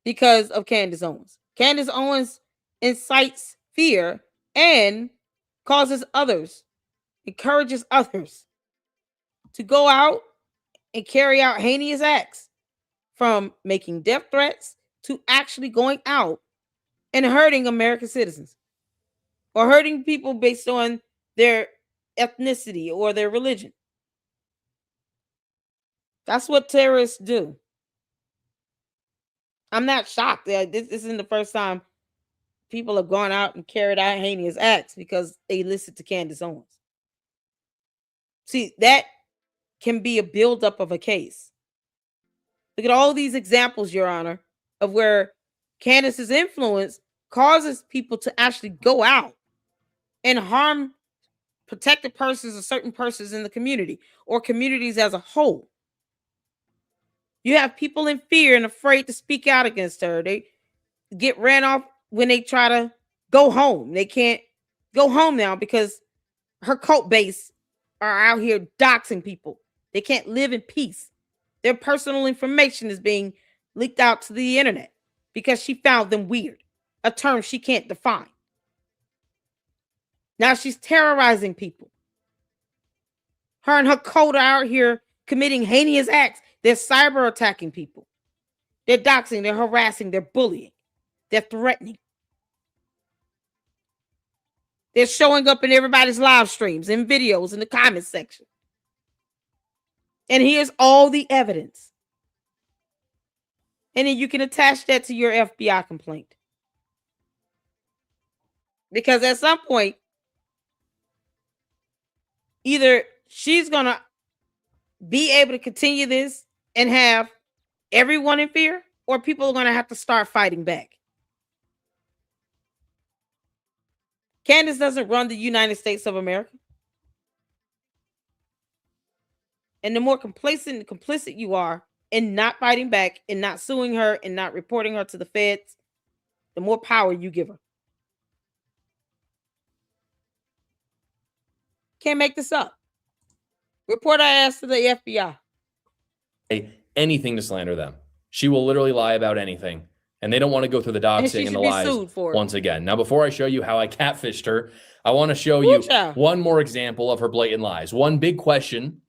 because of Candace Owens. Candace Owens incites fear and causes others, encourages others to go out and carry out heinous acts, from making death threats to actually going out and hurting American citizens or hurting people based on their ethnicity or their religion. That's what terrorists do. I'm not shocked. This isn't the first time people have gone out and carried out heinous acts because they listened to Candace Owens. See, that can be a buildup of a case. Look at all these examples, Your Honor, of where Candace's influence causes people to actually go out and harm protected persons or certain persons in the community or communities as a whole. You have people in fear and afraid to speak out against her. They get ran off when they try to go home. They can't go home now because her cult base are out here doxing people. They can't live in peace. Their personal information is being leaked out to the internet because she found them weird, a term she can't define. Now she's terrorizing people. Her and her cult are out here committing heinous acts. They're cyber attacking people. They're doxing, they're harassing, they're bullying, they're threatening. They're showing up in everybody's live streams and videos in the comment section. And here's all the evidence. And then you can attach that to your FBI complaint. Because at some point, either she's going to be able to continue this and have everyone in fear, or people are going to have to start fighting back. Candace doesn't run the United States of America. And the more complacent and complicit you are in not fighting back and not suing her and not reporting her to the feds, the more power you give her. Can't make this up. Report our ass to the FBI. Anything to slander them. She will literally lie about anything. And they don't want to go through the doxing and the lies once again. Now, before I show you how I catfished her, I want to show you one more example of her blatant lies. One big question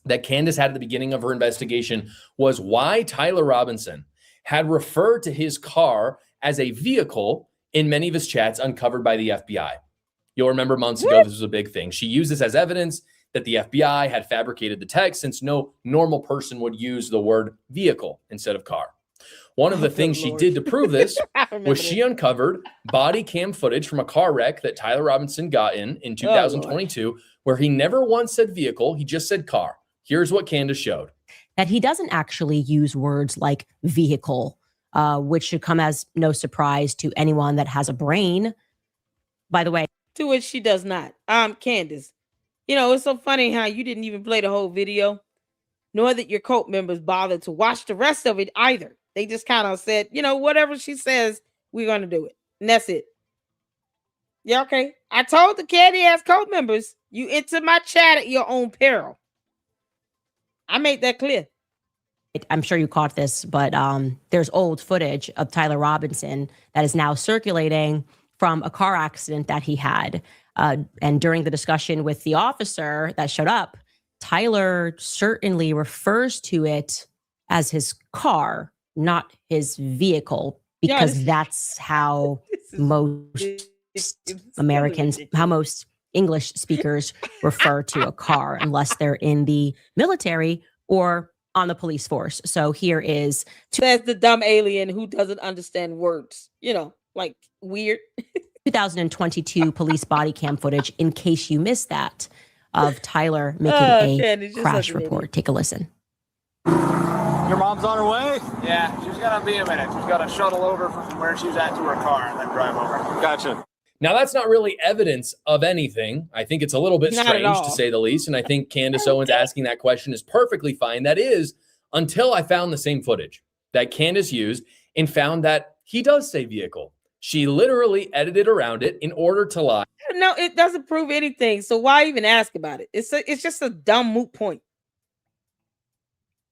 that Candace had at the beginning of her investigation was why Tyler Robinson had referred to his car as a vehicle in many of his chats uncovered by the FBI. You'll remember months ago, this was a big thing. She used this as evidence that the FBI had fabricated the text, since no normal person would use the word vehicle instead of car. One of the things she did to prove this was she uncovered body cam footage from a car wreck that Tyler Robinson got in 2022, where he never once said vehicle, he just said car. Here's what Candace showed. That he doesn't actually use words like vehicle, which should come as no surprise to anyone that has a brain. By the way. To which she does not. Candace, you know, it's so funny how you didn't even play the whole video, nor that your cult members bothered to watch the rest of it either. They just kind of said, you know, whatever she says, we're going to do it. And that's it. Yeah, okay. I told the candy ass cult members, you enter my chat at your own peril. I made that clear. I'm sure you caught this, but there's old footage of Tyler Robinson that is now circulating from a car accident that he had. And during the discussion with the officer that showed up, Tyler certainly refers to it as his car, not his vehicle, because that's how most Americans, how most English speakers refer to a car, unless they're in the military or on the police force. So here is... That's the dumb alien who doesn't understand words, you know, like weird. 2022 police body cam footage, in case you missed that. of Tyler making Candace, a you're crash such an idiot. report. Take a listen. Your mom's on her way? Yeah, she's gonna be a minute. She's gotta shuttle over from where she's at to her car and then drive over. Gotcha. Now, that's not really evidence of anything. I think it's a little bit Not at strange, all. to say the least. And I think Candace Owens asking that question is perfectly fine. That is, until I found the same footage that Candace used and found that he does say vehicle. She literally edited around it in order to lie. No, it doesn't prove anything. So why even ask about it? It's just a dumb moot point.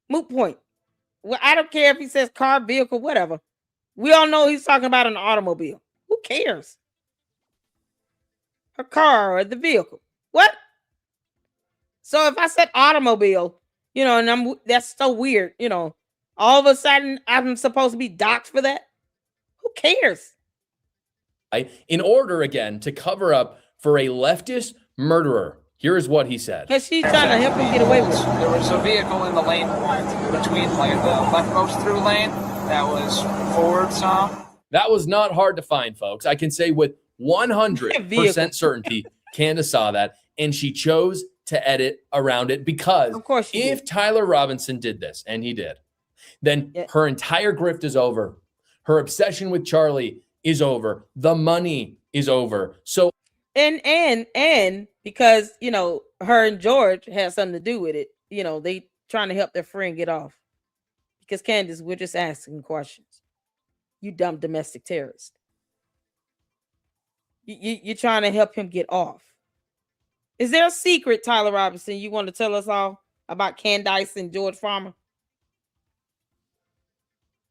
Moot point. Well, I don't care if he says car, vehicle, whatever. We all know he's talking about an automobile. Who cares? A car or the vehicle. What? So if I said automobile, and that's so weird, all of a sudden I'm supposed to be docked for that? Who cares? In order, again, to cover up for a leftist murderer. Here is what he said. Because she's trying to help him get away with it. There was a vehicle in the lane between like the leftmost through lane that was forward some. That was not hard to find, folks. I can say with 100% certainty, Candace saw that, and she chose to edit around it because Of course she if did. Tyler Robinson did this, and he did, then her entire grift is over. Her obsession with Charlie is over. The money is over. So And because her and George had something to do with it, they trying to help their friend get off. Because Candace, we're just asking questions. You dumb domestic terrorist. You're trying to help him get off. Is there a secret, Tyler Robinson, you want to tell us all about Candace and George Farmer?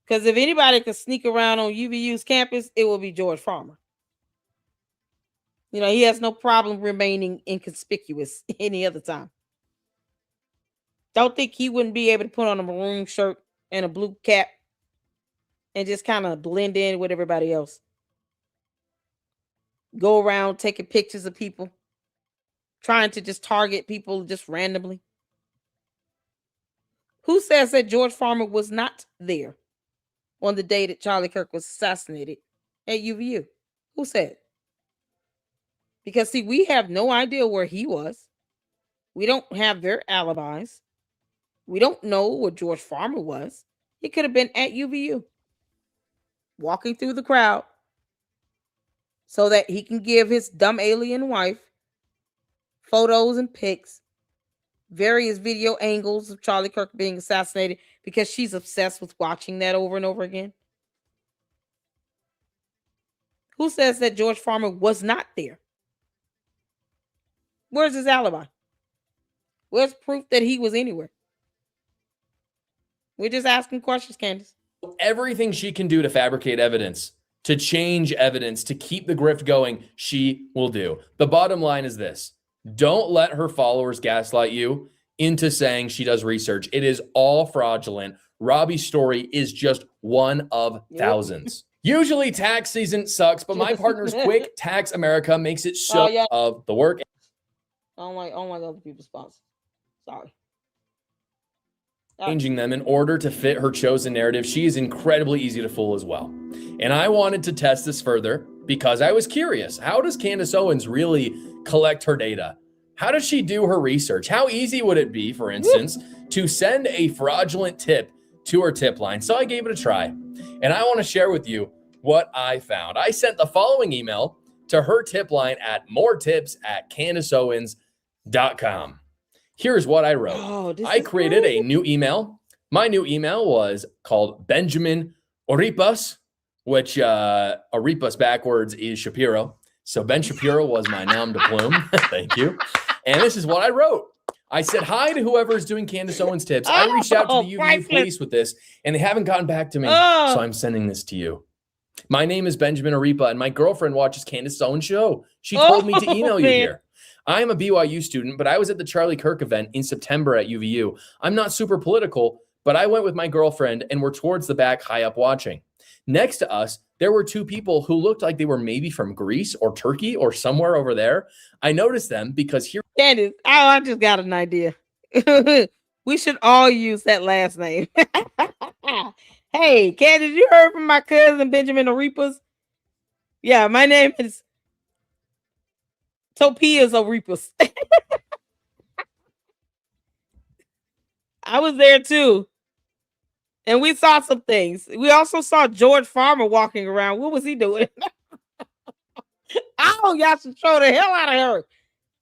Because if anybody could sneak around on UVU's campus, it will be George Farmer. He has no problem remaining inconspicuous any other time. Don't think he wouldn't be able to put on a maroon shirt and a blue cap and just kind of blend in with everybody else. Go around taking pictures of people, trying to just target people just randomly. Who says that George Farmer was not there on the day that Charlie Kirk was assassinated at UVU? Who said? Because, see, we have no idea where he was. We don't have their alibis. We don't know where George Farmer was. He could have been at UVU, walking through the crowd so that he can give his dumb alien wife photos and pics, various video angles of Charlie Kirk being assassinated because she's obsessed with watching that over and over again. Who says that George Farmer was not there? Where's his alibi? Where's proof that he was anywhere? We're just asking questions, Candace. everything she can do to fabricate evidence, to change evidence, to keep the grift going, she will do. The bottom line is this: don't let her followers gaslight you into saying she does research. It is all fraudulent. Robbie's story is just one of thousands. Usually tax season sucks, but my partner's Quick Tax America makes it so of the work. I don't like other people's sponsors. Sorry. Changing them in order to fit her chosen narrative. She is incredibly easy to fool as well. And I wanted to test this further because I was curious. How does Candace Owens really collect her data? How does she do her research? How easy would it be, for instance, to send a fraudulent tip to her tip line? So I gave it a try. And I want to share with you what I found. I sent the following email to her tip line at moretips@candaceowens.com. Here's what I wrote. I created a new email. My new email was called Benjamin Oripas, which Oripas backwards is Shapiro. So Ben Shapiro was my nom de plume. Thank you. And this is what I wrote. I said, hi to whoever is doing Candace Owens tips. I reached out to the UVU police with this, and they haven't gotten back to me. So I'm sending this to you. My name is Benjamin Oripa, and my girlfriend watches Candace Owens' show. She told me to email you here. I am a BYU student, but I was at the Charlie Kirk event in September at UVU. I'm not super political, but I went with my girlfriend, and we're towards the back high up watching. Next to us, there were two people who looked like they were maybe from Greece or Turkey or somewhere over there. I noticed them because here... Candace, I just got an idea. We should all use that last name. Hey, Candace, you heard from my cousin Benjamin Oripas? Yeah, my name is Topias Oripas. I was there too. And we saw some things. We also saw George Farmer walking around. What was he doing? Oh, y'all should throw the hell out of her.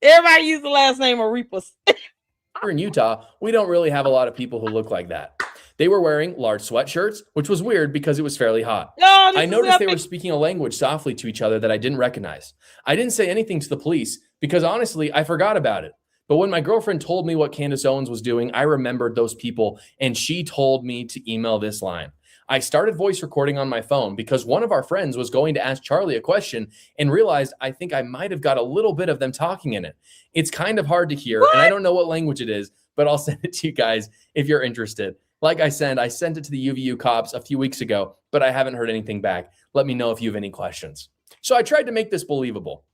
Everybody use the last name Arepas. Here in Utah, we don't really have a lot of people who look like that. They were wearing large sweatshirts, which was weird because it was fairly hot. I noticed they were speaking a language softly to each other that I didn't recognize. I didn't say anything to the police because honestly, I forgot about it. But when my girlfriend told me what Candace Owens was doing, I remembered those people, and she told me to email this line. I started voice recording on my phone because one of our friends was going to ask Charlie a question and realized I think I might have got a little bit of them talking in it. It's kind of hard to hear, and I don't know what language it is, but I'll send it to you guys if you're interested. Like I sent it to the UVU cops a few weeks ago, but I haven't heard anything back. Let me know if you have any questions. So I tried to make this believable.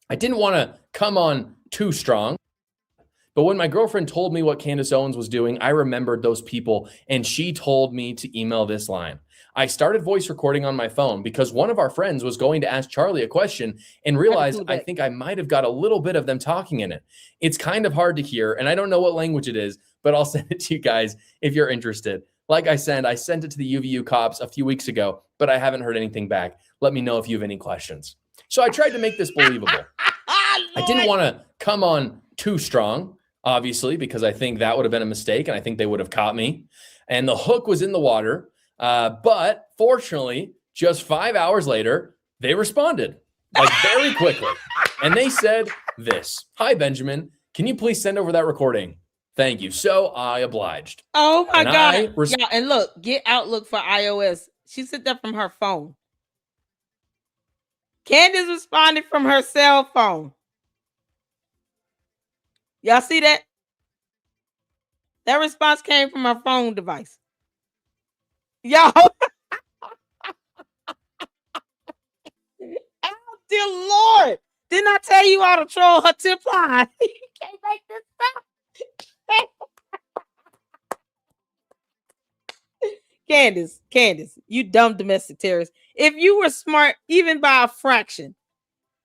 I didn't want to come on too strong. But when my girlfriend told me what Candace Owens was doing, I remembered those people, and she told me to email this line. I started voice recording on my phone because one of our friends was going to ask Charlie a question and realized I think I might have got a little bit of them talking in it. It's kind of hard to hear, and I don't know what language it is, but I'll send it to you guys if you're interested. Like I sent it to the UVU cops a few weeks ago, but I haven't heard anything back. Let me know if you have any questions. So I tried to make this believable. I didn't want to come on too strong, obviously, because I think that would have been a mistake, and I think they would have caught me. And the hook was in the water. But fortunately, just 5 hours later, they responded like very quickly. And they said this: "Hi, Benjamin. Can you please send over that recording? Thank you." So I obliged. Oh my God. Yeah, and look, get Outlook for iOS. She said that from her phone. Candace responded from her cell phone. Y'all see that? That response came from her phone device. Yo. Oh, dear Lord. Didn't I tell you all to troll her tip line? You can't make this up. Candace, you dumb domestic terrorist. If you were smart, even by a fraction,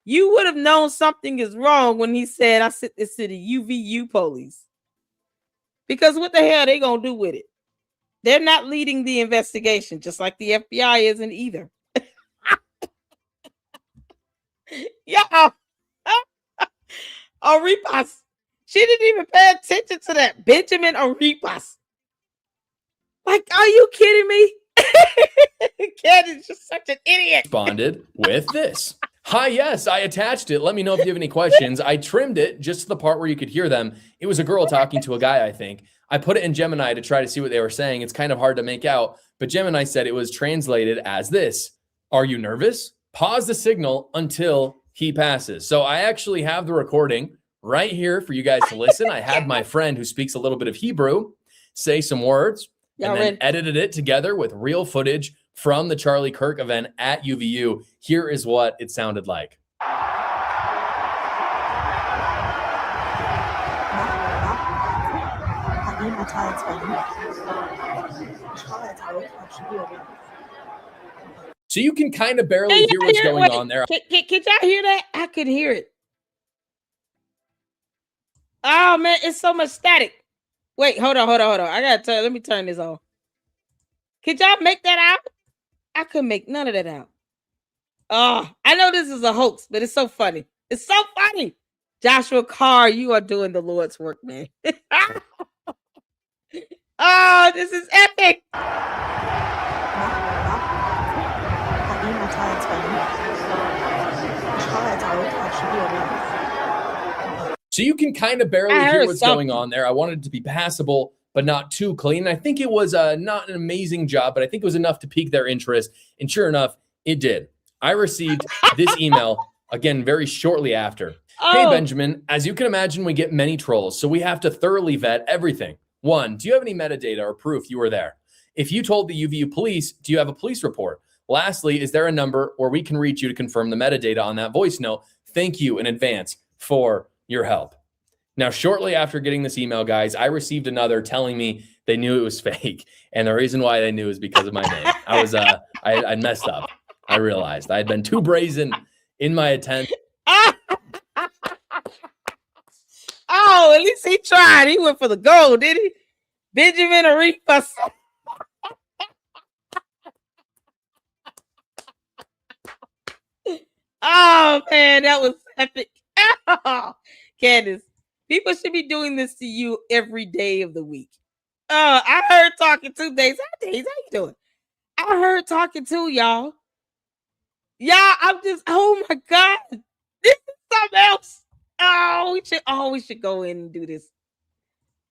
you would have known something is wrong when he said, I sent this to the UVU police. Because what the hell are they going to do with it? They're not leading the investigation, just like the FBI isn't either. Yeah. Arepas. She didn't even pay attention to that. Benjamin Arepas. Like, are you kidding me? Candace is just such an idiot. Responded with this. "Hi, yes, I attached it. Let me know if you have any questions. I trimmed it just to the part where you could hear them. It was a girl talking to a guy, I think. I put it in Gemini to try to see what they were saying. It's kind of hard to make out, but Gemini said it was translated as this: Are you nervous? Pause the signal until he passes." So I actually have the recording right here for you guys to listen. I had my friend who speaks a little bit of Hebrew say some words and then edited it together with real footage from the Charlie Kirk event at UVU. Here is what it sounded like. So you can kind of barely hear what's going on there. Can y'all hear that? I could hear it. Oh man, it's so much static. Wait, hold on. I gotta tell you, let me turn this off. Could y'all make that out? I couldn't make none of that out. Oh, I know this is a hoax, but it's so funny. It's so funny. Joshua Carr, you are doing the Lord's work, man. Oh, this is epic. So you can kind of barely hear what's going on there. I wanted it to be passable, but not too clean. I think it was not an amazing job, but I think it was enough to pique their interest. And sure enough, it did. I received this email, again, very shortly after. "Hey, Benjamin, as you can imagine, we get many trolls, so we have to thoroughly vet everything. 1, do you have any metadata or proof you were there? If you told the UVU police, do you have a police report? Lastly, is there a number where we can reach you to confirm the metadata on that voice note? Thank you in advance for your help." Now, shortly after getting this email, guys, I received another telling me they knew it was fake. And the reason why they knew is because of my name. I messed up. I realized I had been too brazen in my attempt. Oh, at least he tried. He went for the gold, did he? Benjamin Arepas. Oh man, that was epic. Oh, Candace, people should be doing this to you every day of the week. I heard talking 2 days. How you doing? I heard talking to y'all. Yeah, I'm just. Oh my god, this is something else. We should go in and do this.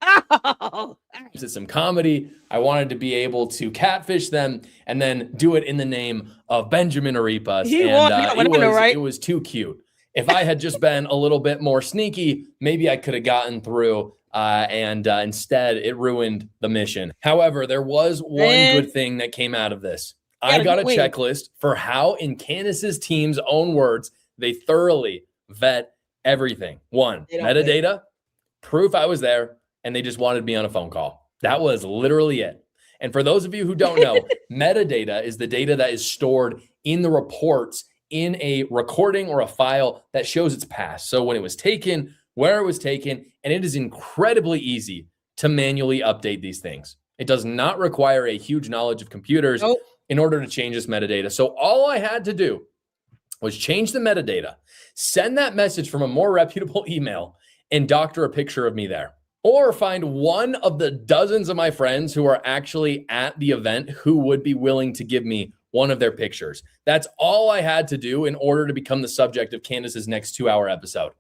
Oh, It's some comedy. I wanted to be able to catfish them and then do it in the name of Benjamin Arepas. It was too cute. If I had just been a little bit more sneaky, maybe I could have gotten through. Instead, it ruined the mission. However, there was one good thing that came out of this. I got a checklist for how, in Candace's team's own words, they thoroughly vet everything. 1, metadata, proof I was there, and they just wanted me on a phone call. That was literally it. And for those of you who don't know, metadata is the data that is stored in the reports in a recording or a file that shows its past. So when it was taken, where it was taken, and it is incredibly easy to manually update these things. It does not require a huge knowledge of computers in order to change this metadata. So all I had to do was change the metadata, send that message from a more reputable email, and doctor a picture of me there. Or find one of the dozens of my friends who are actually at the event who would be willing to give me one of their pictures. That's all I had to do in order to become the subject of Candace's next 2-hour episode.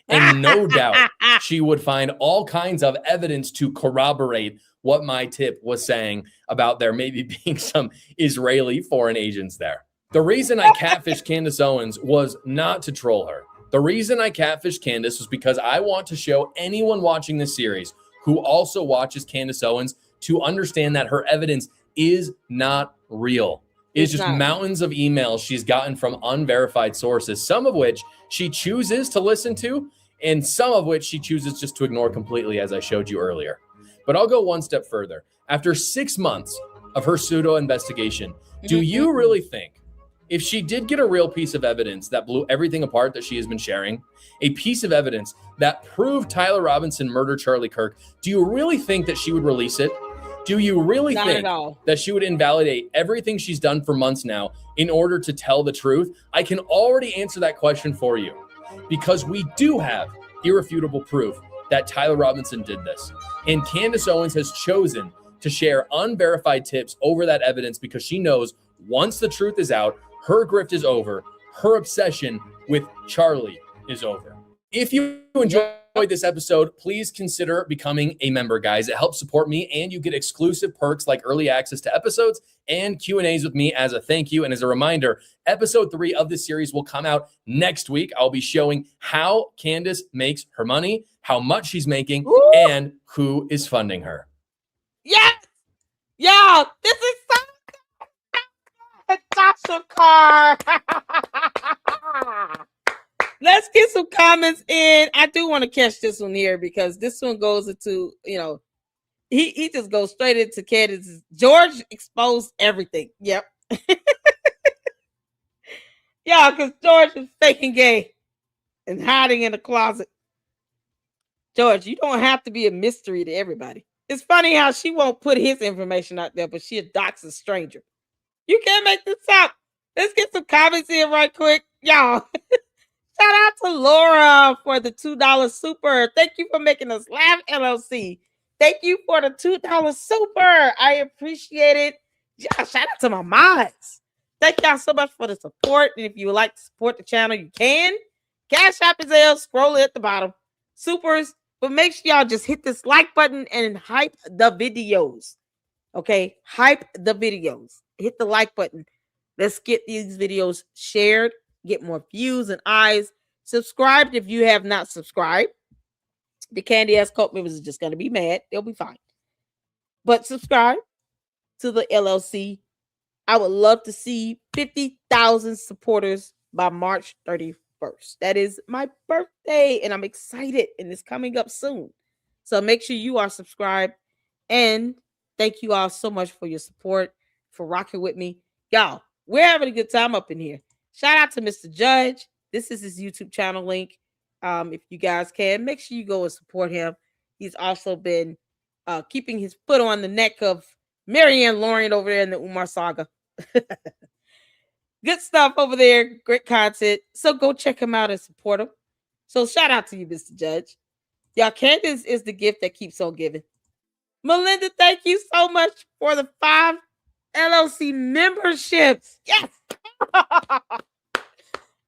And no doubt she would find all kinds of evidence to corroborate what my tip was saying about there maybe being some Israeli foreign agents there. The reason I catfished Candace Owens was not to troll her. The reason I catfished Candace was because I want to show anyone watching this series who also watches Candace Owens to understand that her evidence is not real. It's just mountains of emails she's gotten from unverified sources, some of which she chooses to listen to, and some of which she chooses just to ignore completely, as I showed you earlier. But I'll go one step further. After 6 months of her pseudo investigation, do you really think if she did get a real piece of evidence that blew everything apart that she has been sharing, a piece of evidence that proved Tyler Robinson murdered Charlie Kirk, do you really think that she would release it? Do you really think that she would invalidate everything she's done for months now in order to tell the truth? I can already answer that question for you because we do have irrefutable proof that Tyler Robinson did this. And Candace Owens has chosen to share unverified tips over that evidence because she knows once the truth is out, her grift is over. Her obsession with Charlie is over. If you enjoyed this episode, please consider becoming a member, guys. It helps support me, and you get exclusive perks like early access to episodes and Q&As with me as a thank you. And as a reminder, episode 3 of this series will come out next week. I'll be showing how Candace makes her money, how much she's making, and who is funding her. Yes! Yo, this is so good. Tasha Carr. Let's get some comments in. I do want to catch this one here because this one goes into, he just goes straight into Candace. George exposed everything. Yep. Yeah, because George is faking gay and hiding in the closet. George, you don't have to be a mystery to everybody. It's funny how she won't put his information out there, but she adopts a stranger. You can't make this up. Let's get some comments in right quick. Y'all. Shout out to Laura for the $2 super. Thank you for making us laugh, LLC. Thank you for the $2 super. I appreciate it. Yeah, shout out to my mods. Thank y'all so much for the support. And if you would like to support the channel, you can. Cash App is there. Scroll it at the bottom. Supers. But make sure y'all just hit this like button and hype the videos. Okay? Hype the videos. Hit the like button. Let's get these videos shared. Get more views and eyes. Subscribe if you have not subscribed. The Candy Ass Cult members are just going to be mad. They'll be fine. But subscribe to the LLC. I would love to see 50,000 supporters by March 31st. That is my birthday, and I'm excited, and it's coming up soon. So make sure you are subscribed. And thank you all so much for your support, for rocking with me. Y'all, we're having a good time up in here. Shout out to Mr. Judge. This is his YouTube channel link. If you guys can, make sure you go and support him. He's also been keeping his foot on the neck of Marianne Lauren over there in the Umar saga. Good stuff over there. Great content. So go check him out and support him. So shout out to you, Mr. Judge. Y'all, Candace is the gift that keeps on giving. Melinda, thank you so much for the 5 LLC memberships. Yes.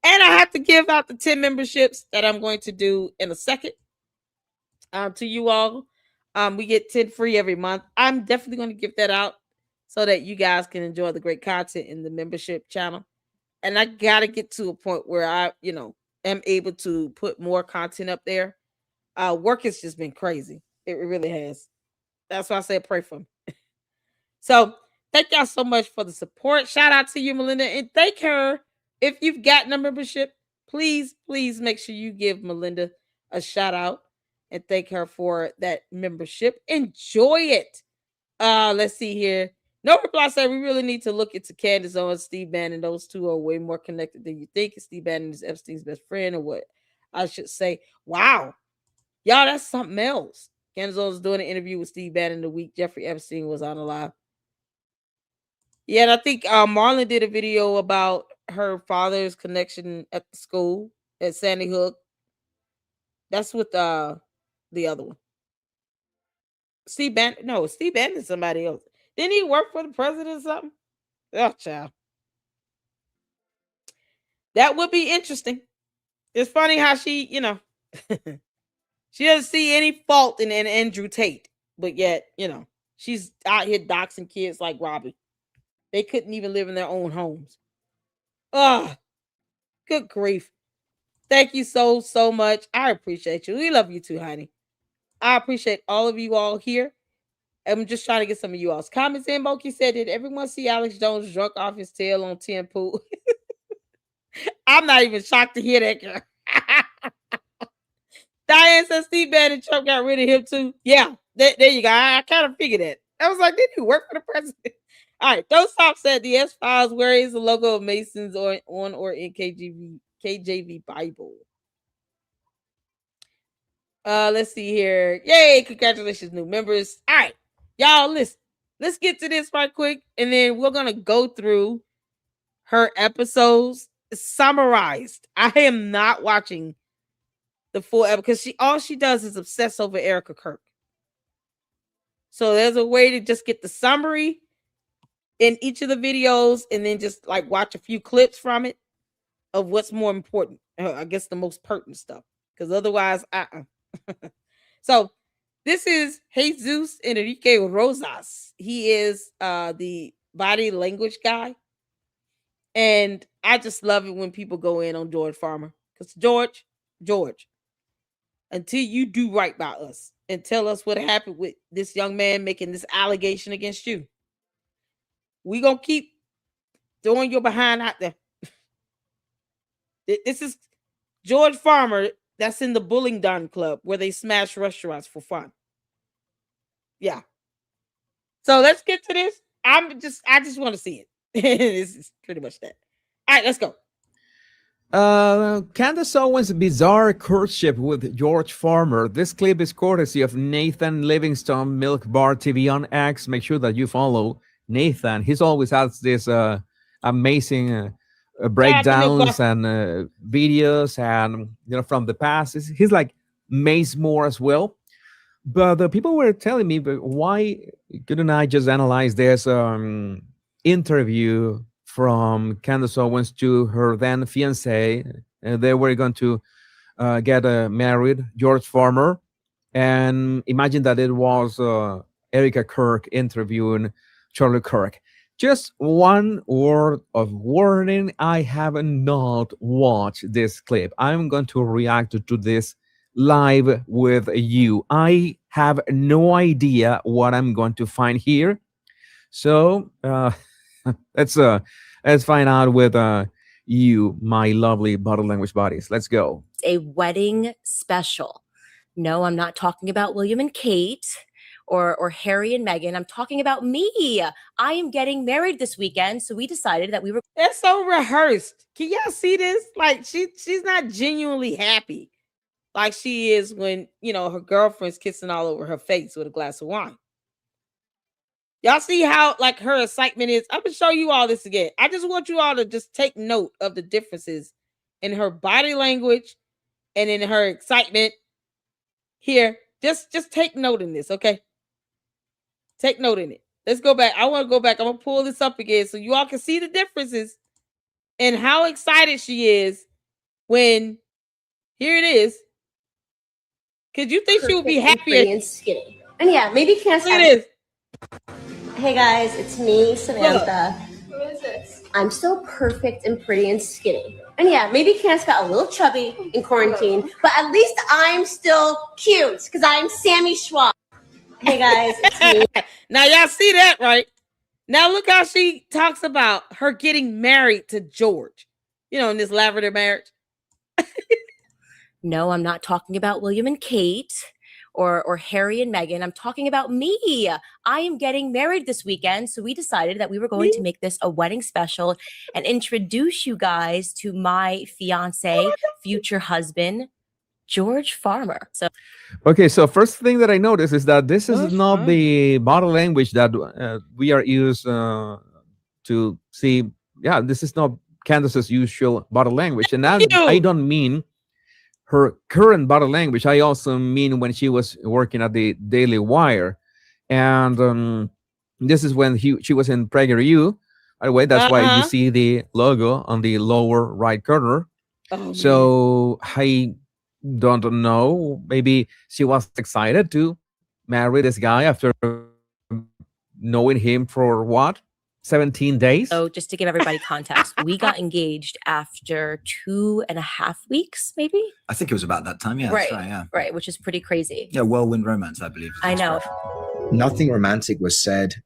And I have to give out the 10 memberships that I'm going to do in a second to you all. We get 10 free every month. I'm definitely going to give that out so that you guys can enjoy the great content in the membership channel. And I got to get to a point where I, am able to put more content up there. Work has just been crazy. It really has. That's why I said pray for me. So thank y'all so much for the support. Shout out to you, Melinda. And thank her. If you've gotten a membership, please make sure you give Melinda a shout out and thank her for that membership. Enjoy it. Let's see here. No reply said we really need to look into Candace Owens, Steve Bannon. Those two are way more connected than you think. Steve Bannon is Epstein's best friend, or what I should say. Wow. Y'all, that's something else. Candace Owens was doing an interview with Steve Bannon the week Jeffrey Epstein was on alive. Yeah, and I think Marlon did a video about her father's connection at the school at Sandy Hook. That's with the other one. Steve Bannon. No, Steve Bannon is somebody else. Didn't he work for the president or something? Oh, child. That would be interesting. It's funny how she, she doesn't see any fault in Andrew Tate, but yet, she's out here doxing kids like Robbie. They couldn't even live in their own homes. Oh, good grief. Thank you so much. I appreciate you. We love you too, honey. I appreciate all of you all here. I'm just trying to get some of you all's comments in. Moki said, did everyone see Alex Jones drunk off his tail on Tim Pool? I'm not even shocked to hear that, girl. Diane says Steve Bannon Trump got rid of him too. Yeah, there you go. I kind of figured that. I was like, did he work for the president? All right, Don't Stop said the S-Files, where is the logo of Masons on or in KJV Bible? Let's see here. Yay, congratulations, new members. All right, y'all, listen. Let's get to this right quick, and then we're gonna go through her episodes summarized. I am not watching the full episode because all she does is obsess over Erica Kirk. So there's a way to just get the summary in each of the videos and then just like watch a few clips from it of what's more important. I guess the most pertinent stuff, because otherwise, So this is Jesus Enrique Rosas. He is the body language guy. And I just love it when people go in on George Farmer. Because George, until you do right by us and tell us what happened with this young man making this allegation against you, we gonna keep throwing your behind out there. This is George Farmer that's in the Bullingdon Club where they smash restaurants for fun. Yeah. So let's get to this. I just want to see it. This is pretty much that. All right, let's go. Candace Owens' bizarre courtship with George Farmer. This clip is courtesy of Nathan Livingstone, Milk Bar TV on X. Make sure that you follow Nathan. He's always has this amazing breakdowns and videos and from the past. He's like Mace Moore as well. But the people were telling me, but why couldn't I just analyze this interview from Candace Owens to her then fiance? They were going to get married, George Farmer, and imagine that it was Erica Kirk interviewing Charlie Kirk. Just one word of warning: I have not watched this clip. I'm going to react to this live with you. I have no idea what I'm going to find here. So let's find out with you, my lovely body language buddies. Let's go. A wedding special. No, I'm not talking about William and Kate or Harry and Meghan. I'm talking about me. I am getting married this weekend, so we decided that we were. That's so rehearsed. Can y'all see this? Like she's not genuinely happy. like she is when, her girlfriend's kissing all over her face with a glass of wine. Y'all see how like her excitement is? I'm gonna show you all this again. I just want you all to just take note of the differences in her body language and in her excitement. Here, just take note in this, okay? Take note in it. Let's go back. I want to go back. I'm gonna pull this up again so you all can see the differences and how excited she is when here it is. Could you think she would be happier? And skinny. And yeah, maybe Candace. Look at this. Hey guys, it's me, Samantha. Who is this? I'm so perfect and pretty and skinny. And yeah, maybe Candace got a little chubby in quarantine, but at least I'm still cute because I'm Sammy Schwab. Hey guys, it's me. Now y'all see that, right? Now look how she talks about her getting married to George. In this lavender marriage. No, I'm not talking about William and Kate or Harry and Meghan. I'm talking about me. I am getting married this weekend. So we decided that we were going to make this a wedding special and introduce you guys to my fiance, future husband, George Farmer. So Okay, so first thing that I noticed is that this is not the body language that we are used to see. Yeah, this is not Candace's usual body language. And I don't mean her current body language. I also mean when she was working at the Daily Wire. And this is when she was in PragerU. By the way, that's why you see the logo on the lower right corner. So I don't know. Maybe she was excited to marry this guy after knowing him for what? 17 days. So just to give everybody context, we got engaged after 2.5 weeks, maybe. I think it was about that time. Yeah, Right. that's right. Yeah, Right, which is pretty crazy. yeah. Whirlwind romance, I believe. I know. Nothing romantic was said,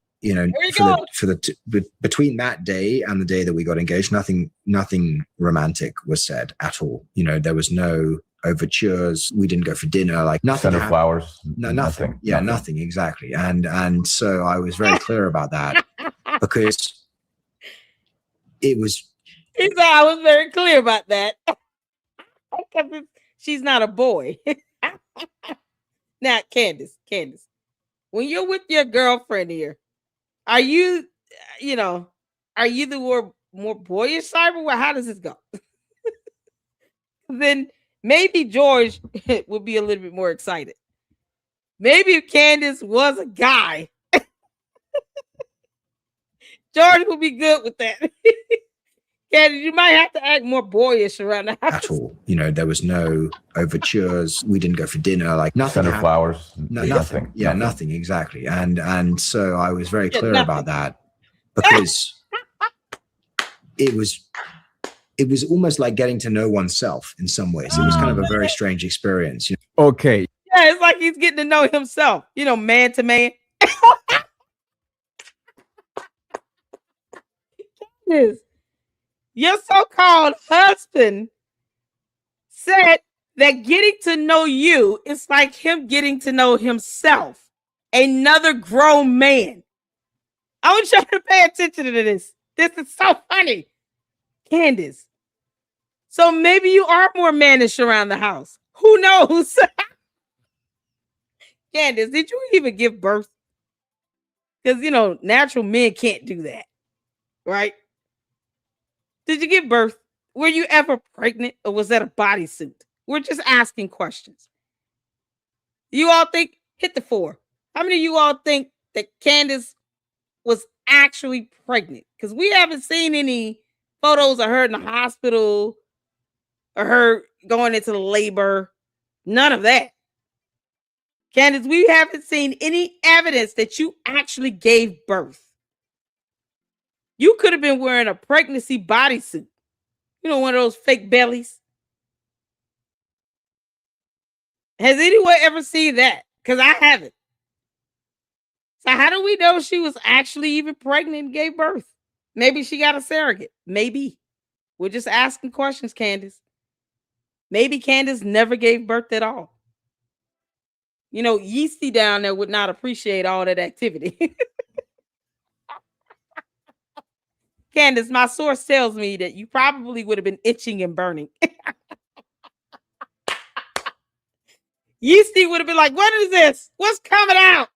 between that day and the day that we got engaged. Nothing romantic was said at all. There was no overtures. We didn't go for dinner. Like nothing. Send her flowers. No, nothing. Yeah, nothing exactly. And so I was very clear about that because it was. He said I was very clear about that. Because she's not a boy. Now, Candace, when you're with your girlfriend here, are you, are you the more boyish side? Or how does this go? Then maybe George would be a little bit more excited. Maybe if Candace was a guy, George would be good with that. Candace, you might have to act more boyish around the house. At all. There was no overtures. We didn't go for dinner. Like nothing. Send her flowers. No, nothing. Yeah, nothing exactly. And so I was very clear about that because it was almost like getting to know oneself in some ways. It was kind of a very strange experience. Okay. Yeah, it's like he's getting to know himself, man to man. Your so-called husband said that getting to know you is like him getting to know himself, another grown man. I want you to pay attention to this. This is so funny. Candace. So maybe you are more mannish around the house. Who knows? Candace, did you even give birth? Because, natural men can't do that. Right? Did you give birth? Were you ever pregnant or was that a bodysuit? We're just asking questions. You all think, hit the 4. How many of you all think that Candace was actually pregnant? Because we haven't seen any photos of her in the hospital or her going into labor. None of that. Candace, we haven't seen any evidence that you actually gave birth. You could have been wearing a pregnancy bodysuit. One of those fake bellies. Has anyone ever seen that? Because I haven't. So how do we know she was actually even pregnant and gave birth? Maybe she got a surrogate. Maybe. We're just asking questions, Candace. Maybe Candace never gave birth at all. Yeasty down there would not appreciate all that activity. Candace, my source tells me that you probably would have been itching and burning. Yeasty would have been like, what is this? What's coming out?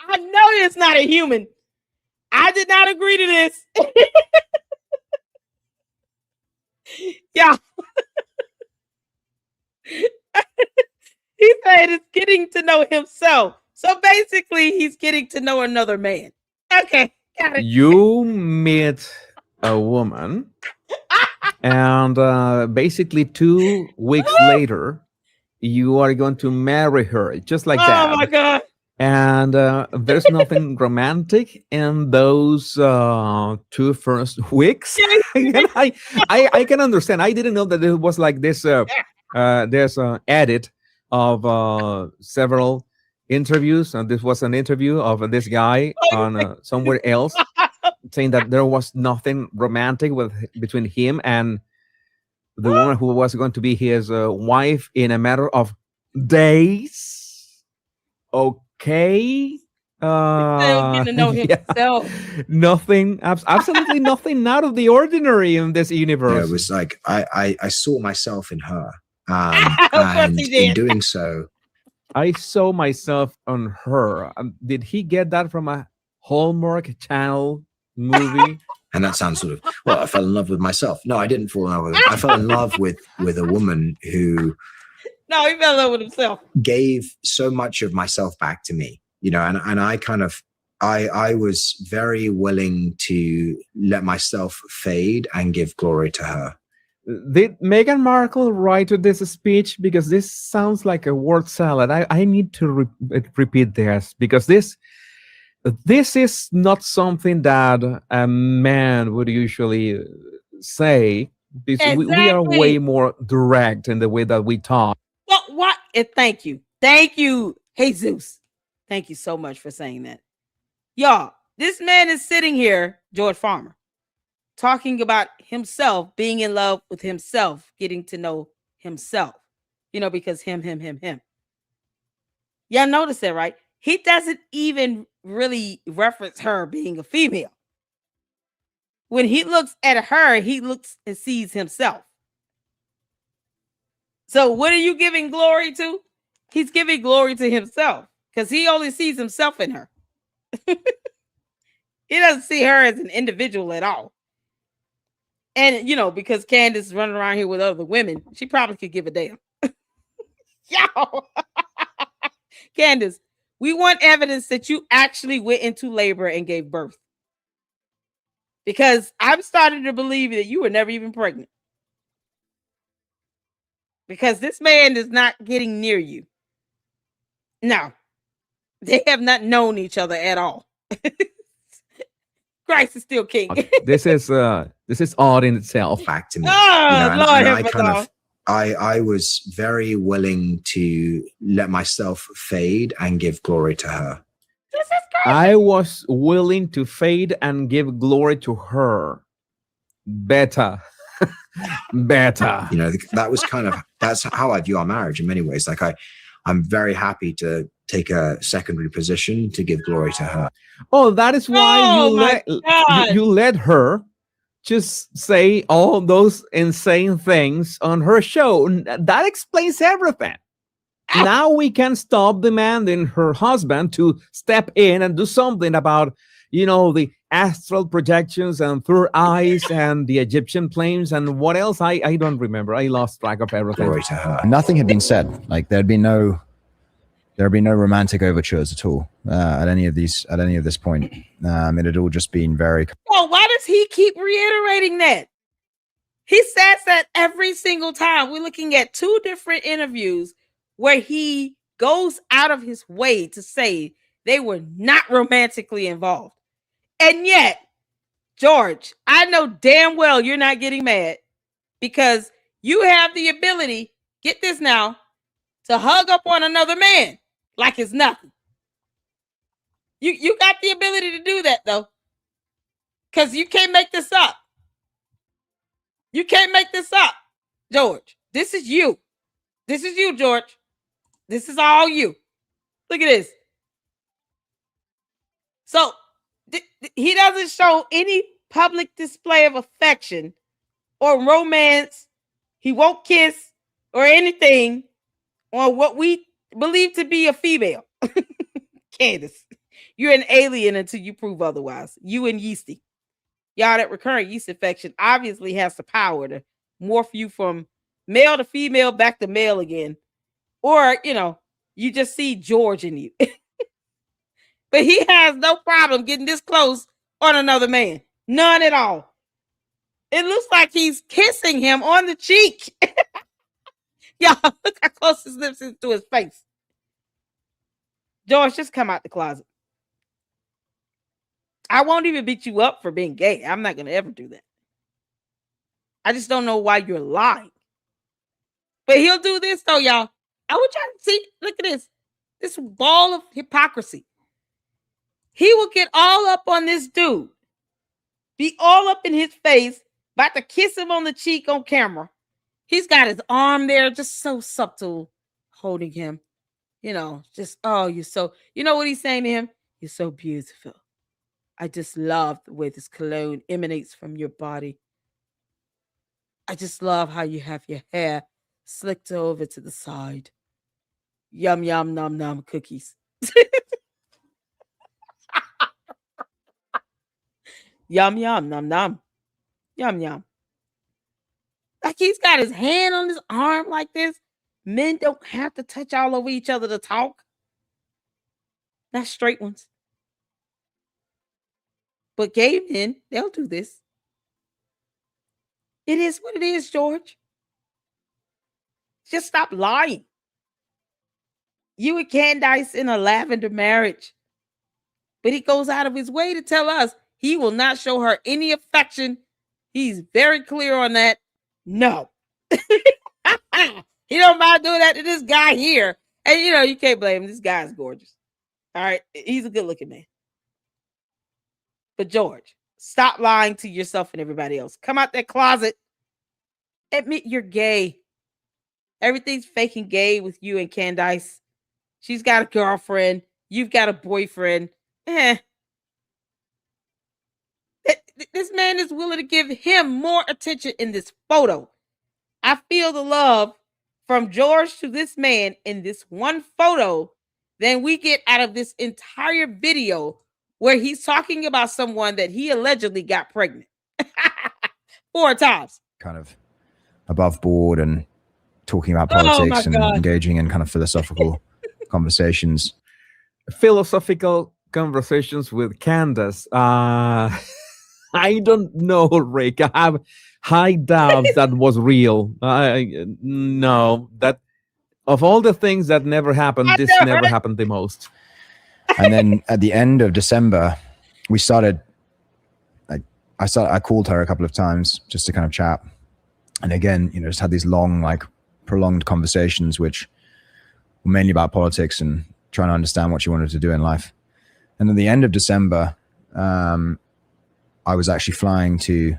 I know it's not a human. I did not agree to this. Yeah. He said it's getting to know himself. So basically, he's getting to know another man. Okay, got it. You meet a woman, and basically 2 weeks later, you are going to marry her, just like that. Oh my God. And there's nothing romantic in those 2 first weeks. And I can understand. I didn't know that it was like this. There's an edit of several interviews, and this was an interview of this guy on somewhere else, saying that there was nothing romantic between him and the woman who was going to be his wife in a matter of days. Okay. Getting to know himself. Nothing, absolutely nothing out of the ordinary in this universe. Yeah, it was like I saw myself in her, and in doing so, I saw myself on her. Did he get that from a Hallmark Channel movie? And that sounds sort of, well, I fell in love with myself. No, I didn't fall in love with him. I fell in love with a woman who No, he fell in love with himself. Gave so much of myself back to me, you know, and I kind of, I was very willing to let myself fade and give glory to her. Did Meghan Markle write this speech? Because this sounds like a word salad. I need to repeat this, because this is not something that a man would usually say. Because we are way more direct in the way that we talk. Well, what? Thank you. Thank you, Jesus. Thank you so much for saying that. Y'all, this man is sitting here, George Farmer, talking about himself, being in love with himself, getting to know himself, you know, because him. Y'all notice that, right? He doesn't even really reference her being a female. When he looks at her, he looks and sees himself. So what are you giving glory to? He's giving glory to himself because he only sees himself in her. He doesn't see her as an individual at all. And, you know, because Candace is running around here with other women, she probably could give a damn. Yo! Candace, we want evidence that you actually went into labor and gave birth. Because I'm starting to believe that you were never even pregnant. Because this man is not getting near you. No. They have not known each other at all. Christ is still king. This is odd in itself. Back to me. Oh, you know, Lord, and I was very willing to let myself fade and give glory to her. This is crazy. I was willing to fade and give glory to her. Better. Better. You know, that's how I view our marriage in many ways. Like I'm very happy to take a secondary position to give glory to her. Oh, that is why you let her just say all those insane things on her show. That explains everything. Now we can stop demanding her husband to step in and do something about, you know, the astral projections and third eyes and the Egyptian planes and what else? I don't remember. I lost track of everything. Glory to her. Nothing had been said. Like there'd be no romantic overtures at all at any of this point. It had all just been very. Well, why does he keep reiterating that? He says that every single time. We're looking at 2 different interviews where he goes out of his way to say they were not romantically involved. And yet, George, I know damn well you're not getting mad because you have the ability, get this now, to hug up on another man like it's nothing. You got the ability to do that, though, because you can't make this up. You can't make this up, George. This is you. This is you, George. This is all you. Look at this. So he doesn't show any public display of affection or romance. He won't kiss. or anything on what we believe to be a female. Candace, you're an alien until you prove otherwise. You and Yeasty. Y'all, that recurrent yeast infection obviously has the power to morph you from male to female back to male again. Or, you just see George in you. But he has no problem getting this close on another man. None at all. It looks like he's kissing him on the cheek. Y'all, look how close his lips is to his face. George, just come out the closet. I won't even beat you up for being gay. I'm not going to ever do that. I just don't know why you're lying. But he'll do this, though, y'all. I want y'all to see. Look at this. This ball of hypocrisy. He will get all up on this dude. Be all up in his face. About to kiss him on the cheek on camera. He's got his arm there. Just so subtle. Holding him. Just, oh, you're so. You know what he's saying to him? You're so beautiful. I just love the way this cologne emanates from your body. I just love how you have your hair slicked over to the side. Yum, yum, num, num cookies. Yum, yum, num, num. Yum, yum. Like he's got his hand on his arm like this. Men don't have to touch all over each other to talk. Not straight ones. But gay men, they'll do this. It is what it is, George. Just stop lying. You and Candace in a lavender marriage. But he goes out of his way to tell us he will not show her any affection. He's very clear on that. No. He don't mind doing that to this guy here. And you can't blame him. This guy's gorgeous. All right. He's a good looking man. But George, stop lying to yourself and everybody else. Come out that closet. Admit you're gay. Everything's faking gay with you and Candace. She's got a girlfriend. You've got a boyfriend. This man is willing to give him more attention in this photo. I feel the love from George to this man in this one photo than we get out of this entire video where he's talking about someone that he allegedly got pregnant 4 times. Kind of above board and talking about politics and engaging in kind of philosophical conversations. Philosophical conversations with Candace. I don't know, Rick. I have high doubts that was real. No, that of all the things that never happened, this never happened the most. And then at the end of December, we started. I called her a couple of times just to kind of chat, and again, just had these long, prolonged conversations, which were mainly about politics and trying to understand what she wanted to do in life. And at the end of December, I was actually flying to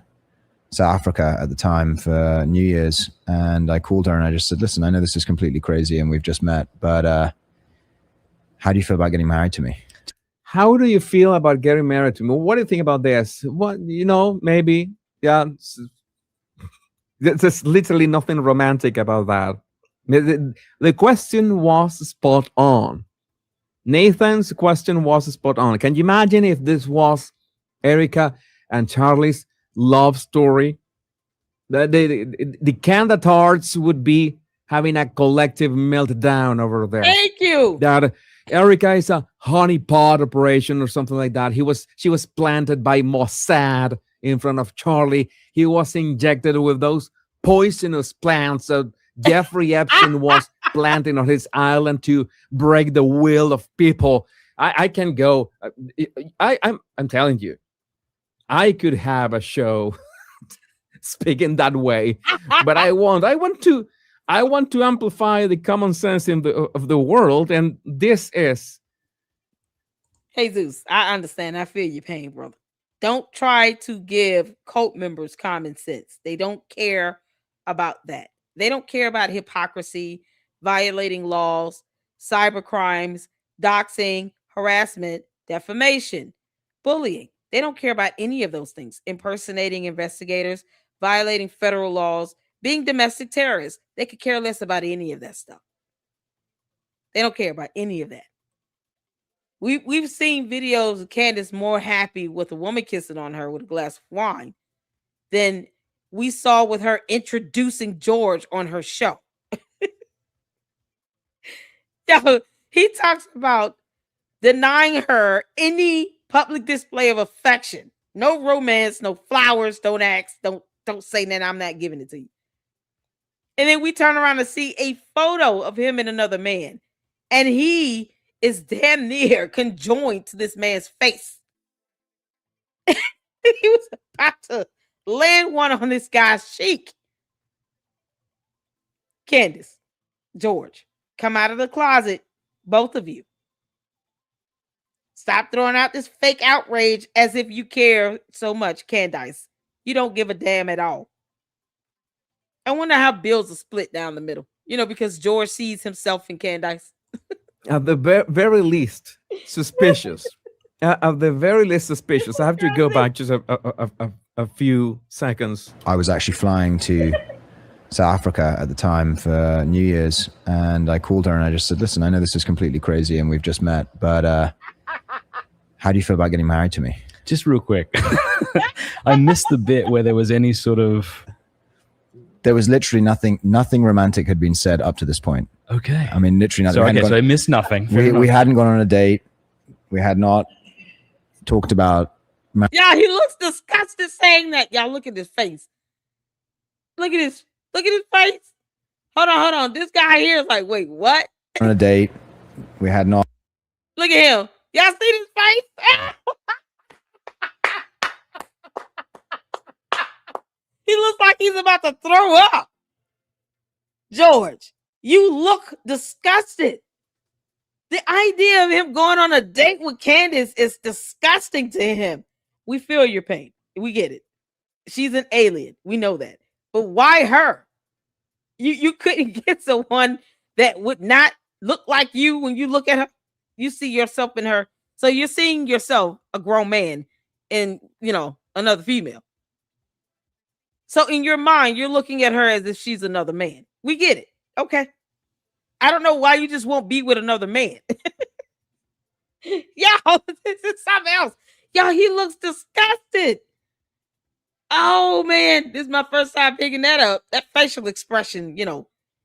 South Africa at the time for New Year's, and I called her and I just said, listen, I know this is completely crazy and we've just met, but how do you feel about getting married to me? How do you feel about getting married to me? What do you think about this? What, maybe, yeah, there's literally nothing romantic about that. The question was spot on. Nathan's question was spot on. Can you imagine if this was Erica and Charlie's love story? The candidates would be having a collective meltdown over there. Thank you. That Erica is a honeypot operation or something like that. She was planted by Mossad in front of Charlie. He was injected with those poisonous plants that Jeffrey Epstein was planting on his island to break the will of people. I can go. I'm telling you, I could have a show speaking that way, but I won't. I want to amplify the common sense of the world, and this is. Jesus, I understand. I feel your pain, brother. Don't try to give cult members common sense. They don't care about that. They don't care about hypocrisy, violating laws, cyber crimes, doxing, harassment, defamation, bullying. They don't care about any of those things. Impersonating investigators, violating federal laws, being domestic terrorists. They could care less about any of that stuff. They don't care about any of that. We've seen videos of Candace more happy with a woman kissing on her with a glass of wine than we saw with her introducing George on her show. Yo, he talks about denying her any public display of affection. No romance, no flowers, don't ask, don't say that I'm not giving it to you. And then we turn around to see a photo of him and another man. And he is damn near conjoined to this man's face. He was about to land one on this guy's cheek. Candace, George, come out of the closet, both of you. Stop throwing out this fake outrage as if you care so much, Candace. You don't give a damn at all. I wonder how bills are split down the middle. Because George sees himself in Candace. At the very least, suspicious. At the very least, suspicious. I have to go back just a few seconds. I was actually flying to South Africa at the time for New Year's, and I called her and I just said, listen, I know this is completely crazy and we've just met, but how do you feel about getting married to me? Just real quick. I missed the bit where there was any sort of... There was literally nothing romantic had been said up to this point. Okay. I mean, literally nothing. So I missed nothing. We hadn't gone on a date. We had not talked about... Yeah, he looks disgusted saying that. Y'all, look at his face. Look at his face. Hold on. This guy here is like, wait, what? On a date. We had not... Look at him. Y'all see his face? He looks like he's about to throw up. George, you look disgusted. The idea of him going on a date with Candace is disgusting to him. We feel your pain. We get it. She's an alien. We know that. But why her? You couldn't get someone that would not look like you when you look at her. You see yourself in her. So you're seeing yourself, a grown man, in, another female. So in your mind, you're looking at her as if she's another man. We get it. Okay. I don't know why you just won't be with another man. Yo, this is something else. Yo, he looks disgusted. Oh, man. This is my first time picking that up. That facial expression,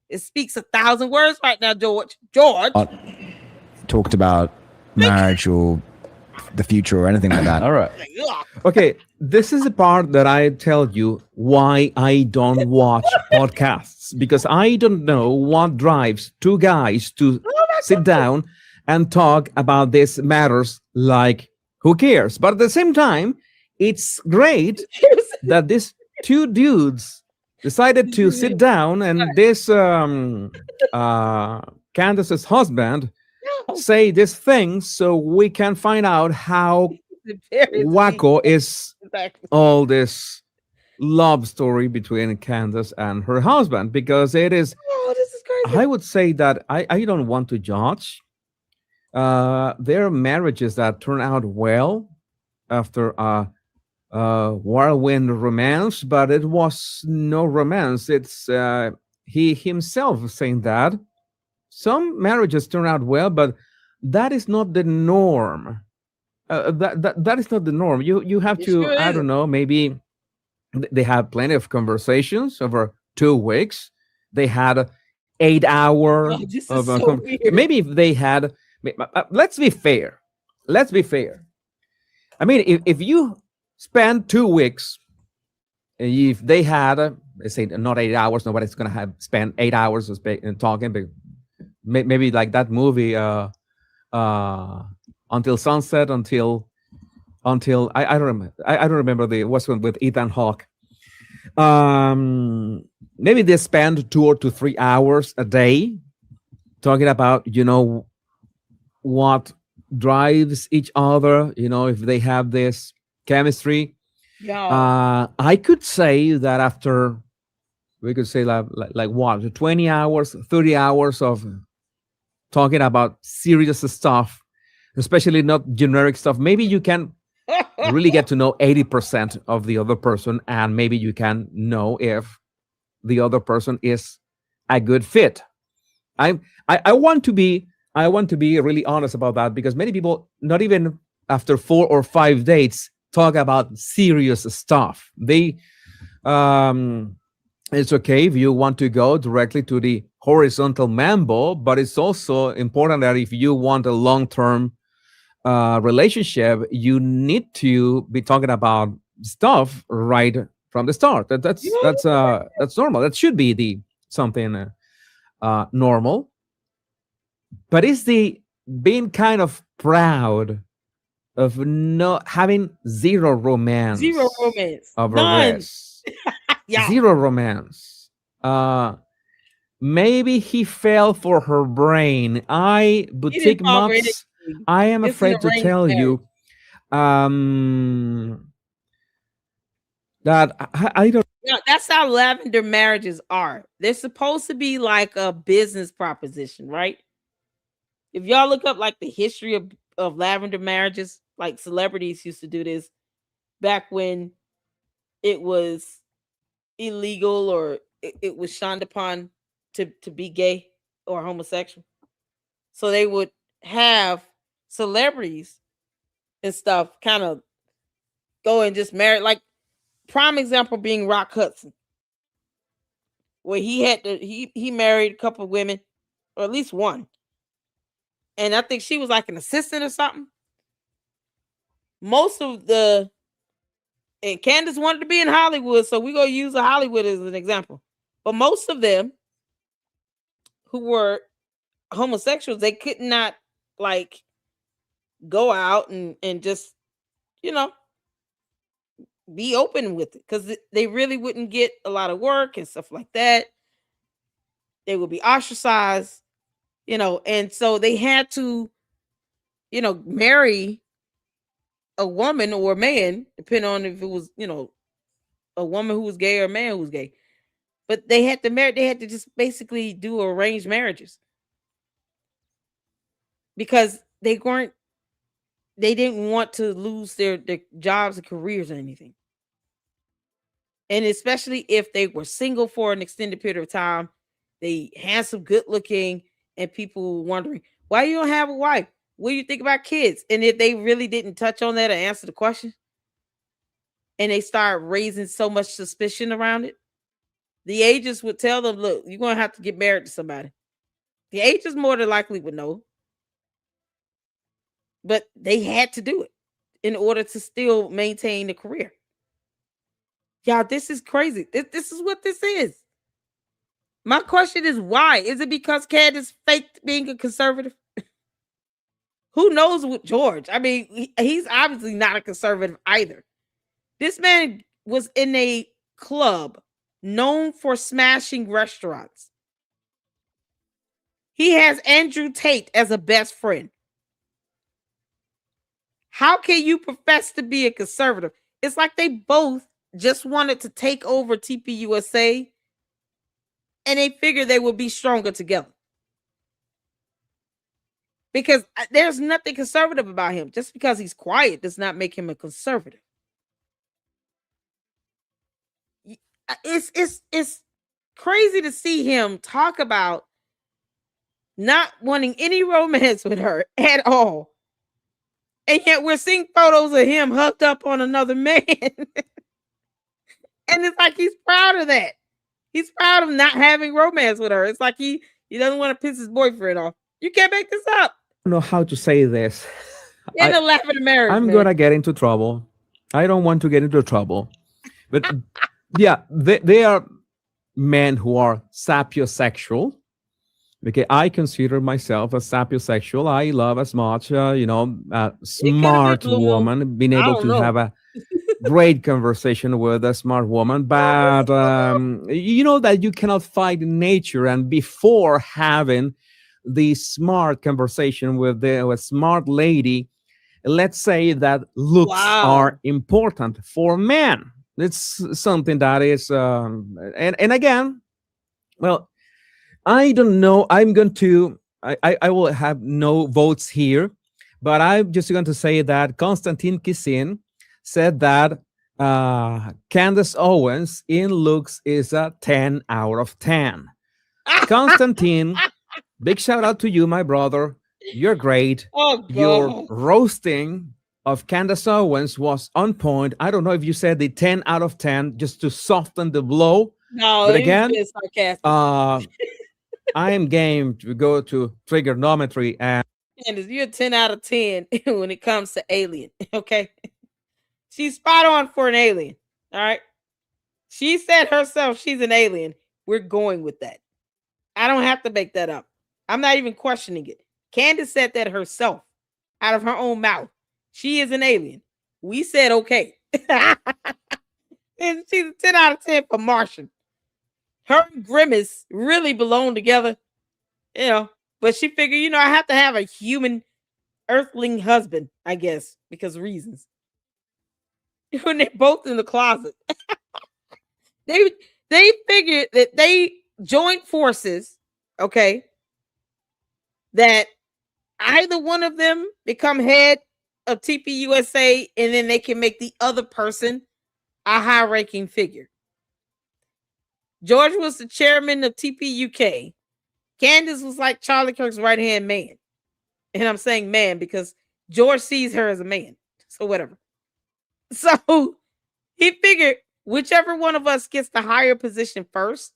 it speaks 1,000 words right now, George. Talked about marriage or the future or anything like that. All right. Okay, this is the part that I tell you why I don't watch podcasts, because I don't know what drives two guys to sit down and talk about these matters, like, who cares? But at the same time, it's great that these two dudes decided to sit down and this Candace's husband say this thing so we can find out how wacko is all this love story between Candace and her husband, because it is, this is crazy. I would say that I don't want to judge. There are marriages that turn out well after a whirlwind romance, but it was no romance. It's he himself saying that. Some marriages turn out well, but that is not the norm. That is not the norm. You have to, I don't know, maybe they have plenty of conversations over 2 weeks. They had 8 hours of so maybe if they had, let's be fair. I mean, if you spend 2 weeks, if they had, let's say not 8 hours, nobody's going to have spent 8 hours talking, but maybe like that movie, Until Sunset, until I don't remember the what's one with Ethan Hawke. Maybe they spend 2 to 3 hours a day talking about what drives each other. If they have this chemistry. Yeah. I could say that after, we could say like what, 20 hours, 30 hours of talking about serious stuff, especially not generic stuff, maybe you can really get to know 80% of the other person, and maybe you can know if the other person is a good fit. I want to be really honest about that, because many people, not even after 4 or 5 dates, talk about serious stuff. It's okay if you want to go directly to the horizontal mambo, but it's also important that if you want a long-term relationship, you need to be talking about stuff right from the start. That's normal. That should be the something normal. But it's the being kind of proud of not having zero romance. Zero romance. Over None. this. Zero romance. Maybe he fell for her brain. Boutique Mops, I am afraid to tell you that I don't. Yeah, that's how lavender marriages are. They're supposed to be like a business proposition, right? If y'all look up like the history of lavender marriages, like celebrities used to do this back when it was illegal or it was shunned upon to be gay or homosexual. So they would have celebrities and stuff kind of go and just marry. Like prime example being Rock Hudson, where he married a couple of women, or at least one, and I think she was like an assistant or something. Most of and Candace wanted to be in Hollywood, so we're gonna use Hollywood as an example. But most of them who were homosexuals, they could not like go out and just, you know, be open with it, because they really wouldn't get a lot of work and stuff like that. They would be ostracized, and so they had to, marry a woman or a man, depending on if it was, a woman who was gay or a man who was gay. But they had to just basically do arranged marriages, because they didn't want to lose their jobs and careers or anything. And especially if they were single for an extended period of time, they handsome, good looking, and people wondering, why you don't have a wife? What do you think about kids? And if they really didn't touch on that or answer the question, and they start raising so much suspicion around it, the agents would tell them, look, you're going to have to get married to somebody. The agents more than likely would know, but they had to do it in order to still maintain the career. Y'all, this is crazy. This is what this is. My question is, why? Is it because Candace faked being a conservative? Who knows with George? I mean, he's obviously not a conservative either. This man was in a club known for smashing restaurants. He has Andrew Tate as a best friend. How can you profess to be a conservative? It's like they both just wanted to take over TPUSA, and they figured they would be stronger together. Because there's nothing conservative about him. Just because he's quiet does not make him a conservative. It's crazy to see him talk about not wanting any romance with her at all. And yet we're seeing photos of him hooked up on another man. And it's like he's proud of that. He's proud of not having romance with her. It's like he doesn't want to piss his boyfriend off. You can't make this up. I don't know how to say this. In the lavender marriage. I'm gonna get into trouble. I don't want to get into trouble. But yeah, they are men who are sapiosexual. Okay, I consider myself a sapiosexual. I love as much, a smart woman, being able to have a great conversation with a smart woman. But you know that you cannot fight nature, and before having the smart conversation with a smart lady, let's say that looks are important for men. It's something that is, and again, well, I don't know. I will have no votes here, but I'm just going to say that Konstantin Kisin said that Candace Owens in looks is a 10 out of 10. Constantine, big shout out to you, my brother. You're great. Oh, God. Your roasting of Candace Owens was on point. I don't know if you said the 10 out of 10 just to soften the blow. No, but it again, was being sarcastic. I am game to go to trigonometry and Candace, you're a 10 out of 10 when it comes to alien. Okay. She's spot on for an alien. All right. She said herself she's an alien. We're going with that. I don't have to make that up. I'm not even questioning it. Candace said that herself out of her own mouth. She is an alien. We said okay. And she's a 10 out of 10 for Martian. Her and Grimace really belong together, but she figured, I have to have a human earthling husband, I guess, because of reasons. When they're both in the closet. They figured that they joined forces, okay, that either one of them become head of TPUSA and then they can make the other person a high-ranking figure. George was the chairman of TPUK. Candace was like Charlie Kirk's right-hand man. And I'm saying man because George sees her as a man. So whatever. So he figured whichever one of us gets the higher position first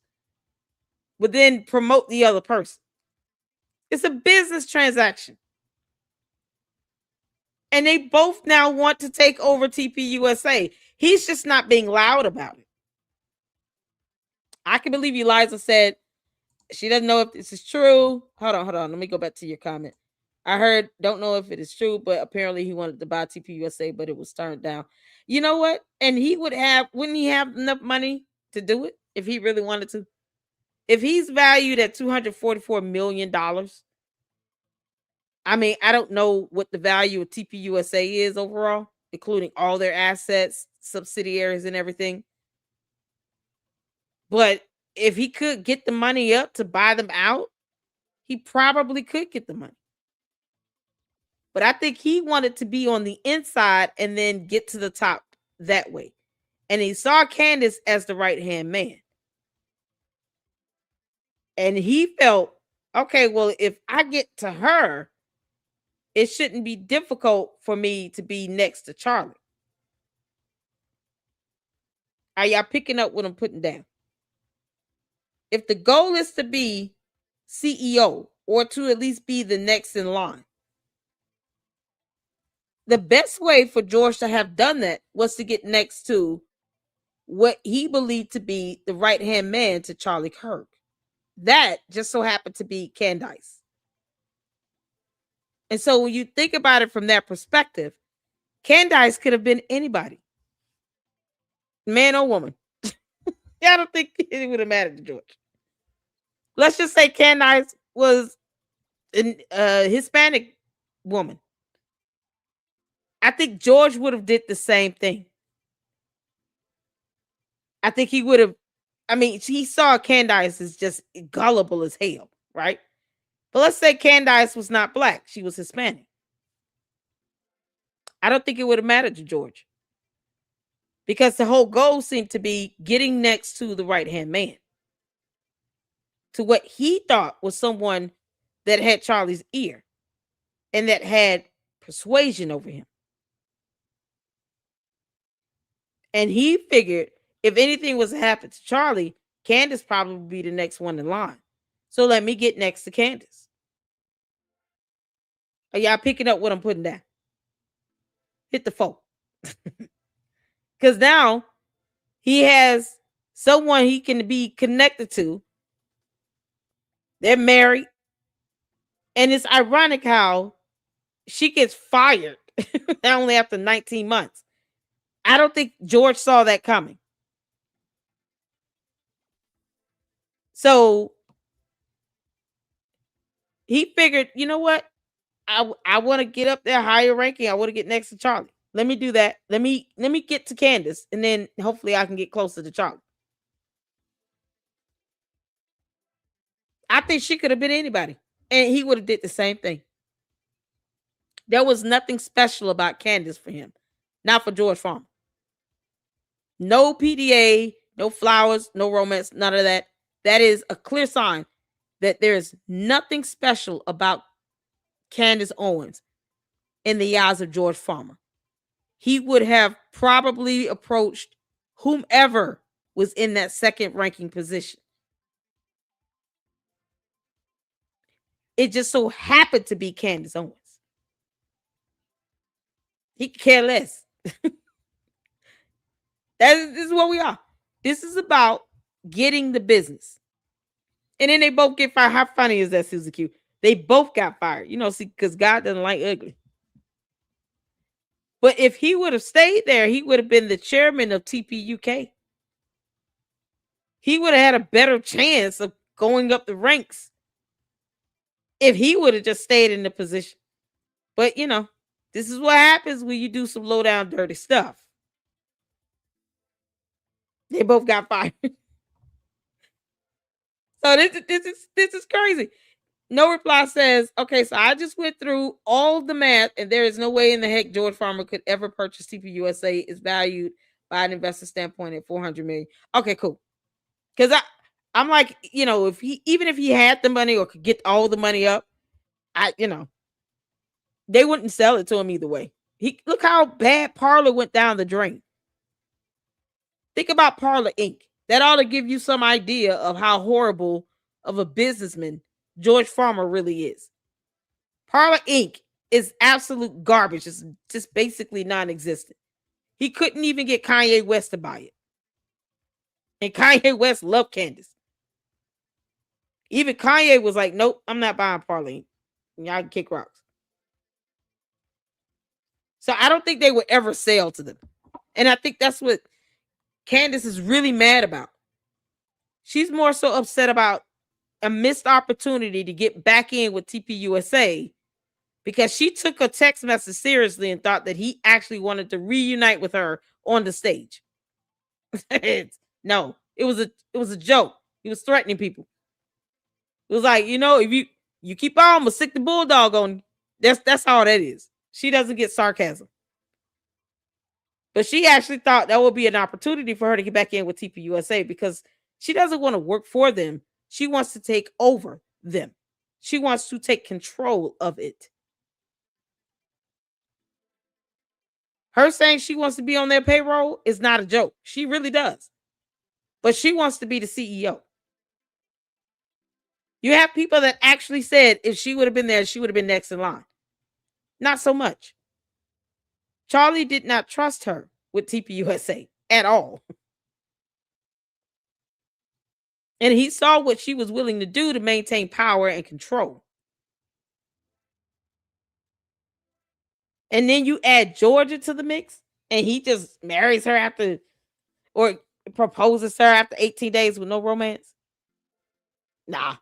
would then promote the other person. It's a business transaction. And they both now want to take over TPUSA. He's just not being loud about it. I can believe Eliza said she doesn't know if this is true. Hold on. Let me go back to your comment. I heard, don't know if it is true, but apparently he wanted to buy TPUSA, but it was turned down. You know what? And wouldn't he have enough money to do it if he really wanted to? If he's valued at $244 million, I mean, I don't know what the value of TPUSA is overall, including all their assets, subsidiaries, and everything. But if he could get the money up to buy them out, he probably could get the money. But I think he wanted to be on the inside and then get to the top that way. And he saw Candace as the right-hand man. And he felt, okay, well, if I get to her, it shouldn't be difficult for me to be next to Charlie. Are y'all picking up what I'm putting down? If the goal is to be CEO or to at least be the next in line, the best way for George to have done that was to get next to what he believed to be the right-hand man to Charlie Kirk. That just so happened to be Candace. And so when you think about it from that perspective, Candace could have been anybody, man or woman. I don't think it would have mattered to George. Let's just say Candace was a Hispanic woman. I think George would have did the same thing. I think he would have. I mean, he saw Candace as just gullible as hell, right? But let's say Candace was not black. She was Hispanic. I don't think it would have mattered to George. Because the whole goal seemed to be getting next to the right-hand man. To what he thought was someone that had Charlie's ear. And that had persuasion over him. And he figured if anything was to happen to Charlie, Candace probably would be the next one in line. So let me get next to Candace. Are y'all picking up what I'm putting down? Hit the phone. Because now he has someone he can be connected to. They're married. And it's ironic how she gets fired only after 19 months. I don't think George saw that coming. So he figured, you know what? I want to get up there higher ranking. I want to get next to Charlie. Let me do that. Let me get to Candace, and then hopefully I can get closer to Charlie. I think she could have been anybody, and he would have did the same thing. There was nothing special about Candace for him, not for George Farmer. No PDA, no flowers, no romance, none of that. That is a clear sign that there is nothing special about Candace Owens in the eyes of George Farmer. He would have probably approached whomever was in that second ranking position. It just so happened to be Candace Owens. He could care less. This is what we are. This is about getting the business. And then they both get fired. How funny is that, Susie Q? They both got fired. You know, see, because God doesn't like ugly. But if he would have stayed there, he would have been the chairman of TPUK. He would have had a better chance of going up the ranks if he would have just stayed in the position. But, you know, this is what happens when you do some low down dirty stuff. They both got fired. So this is crazy. No Reply says, okay, so I just went through all the math, and there is no way in the heck George Farmer could ever purchase TPUSA. Is valued by an investor standpoint at $400 million. Okay, cool. Because I'm like, you know, if he had the money or could get all the money up, they wouldn't sell it to him either way. Look how bad Parler went down the drain. Think about Parler Inc. That ought to give you some idea of how horrible of a businessman George Farmer really is. Parler Inc. is absolute garbage. It's just basically non-existent. He couldn't even get Kanye West to buy it. And Kanye West loved Candace. Even Kanye was like, nope, I'm not buying Parler Inc. Y'all can kick rocks. So I don't think they would ever sell to them. And I think that's what Candace is really mad about. She's more so upset about a missed opportunity to get back in with TPUSA because she took a text message seriously and thought that he actually wanted to reunite with her on the stage. No, it was a joke. He was threatening people. It was like, you know, if you keep on, I'm gonna sick the bulldog on you. That's all that is. She doesn't get sarcasm. But she actually thought that would be an opportunity for her to get back in with TPUSA because she doesn't want to work for them. She wants to take over them. She wants to take control of it. Her saying she wants to be on their payroll is not a joke. She really does. But she wants to be the CEO. You have people that actually said if she would have been there, she would have been next in line. Not so much. Charlie did not trust her with TPUSA at all. And he saw what she was willing to do to maintain power and control. And then you add Georgia to the mix, and he just marries her after, or proposes her after 18 days with no romance. Nah.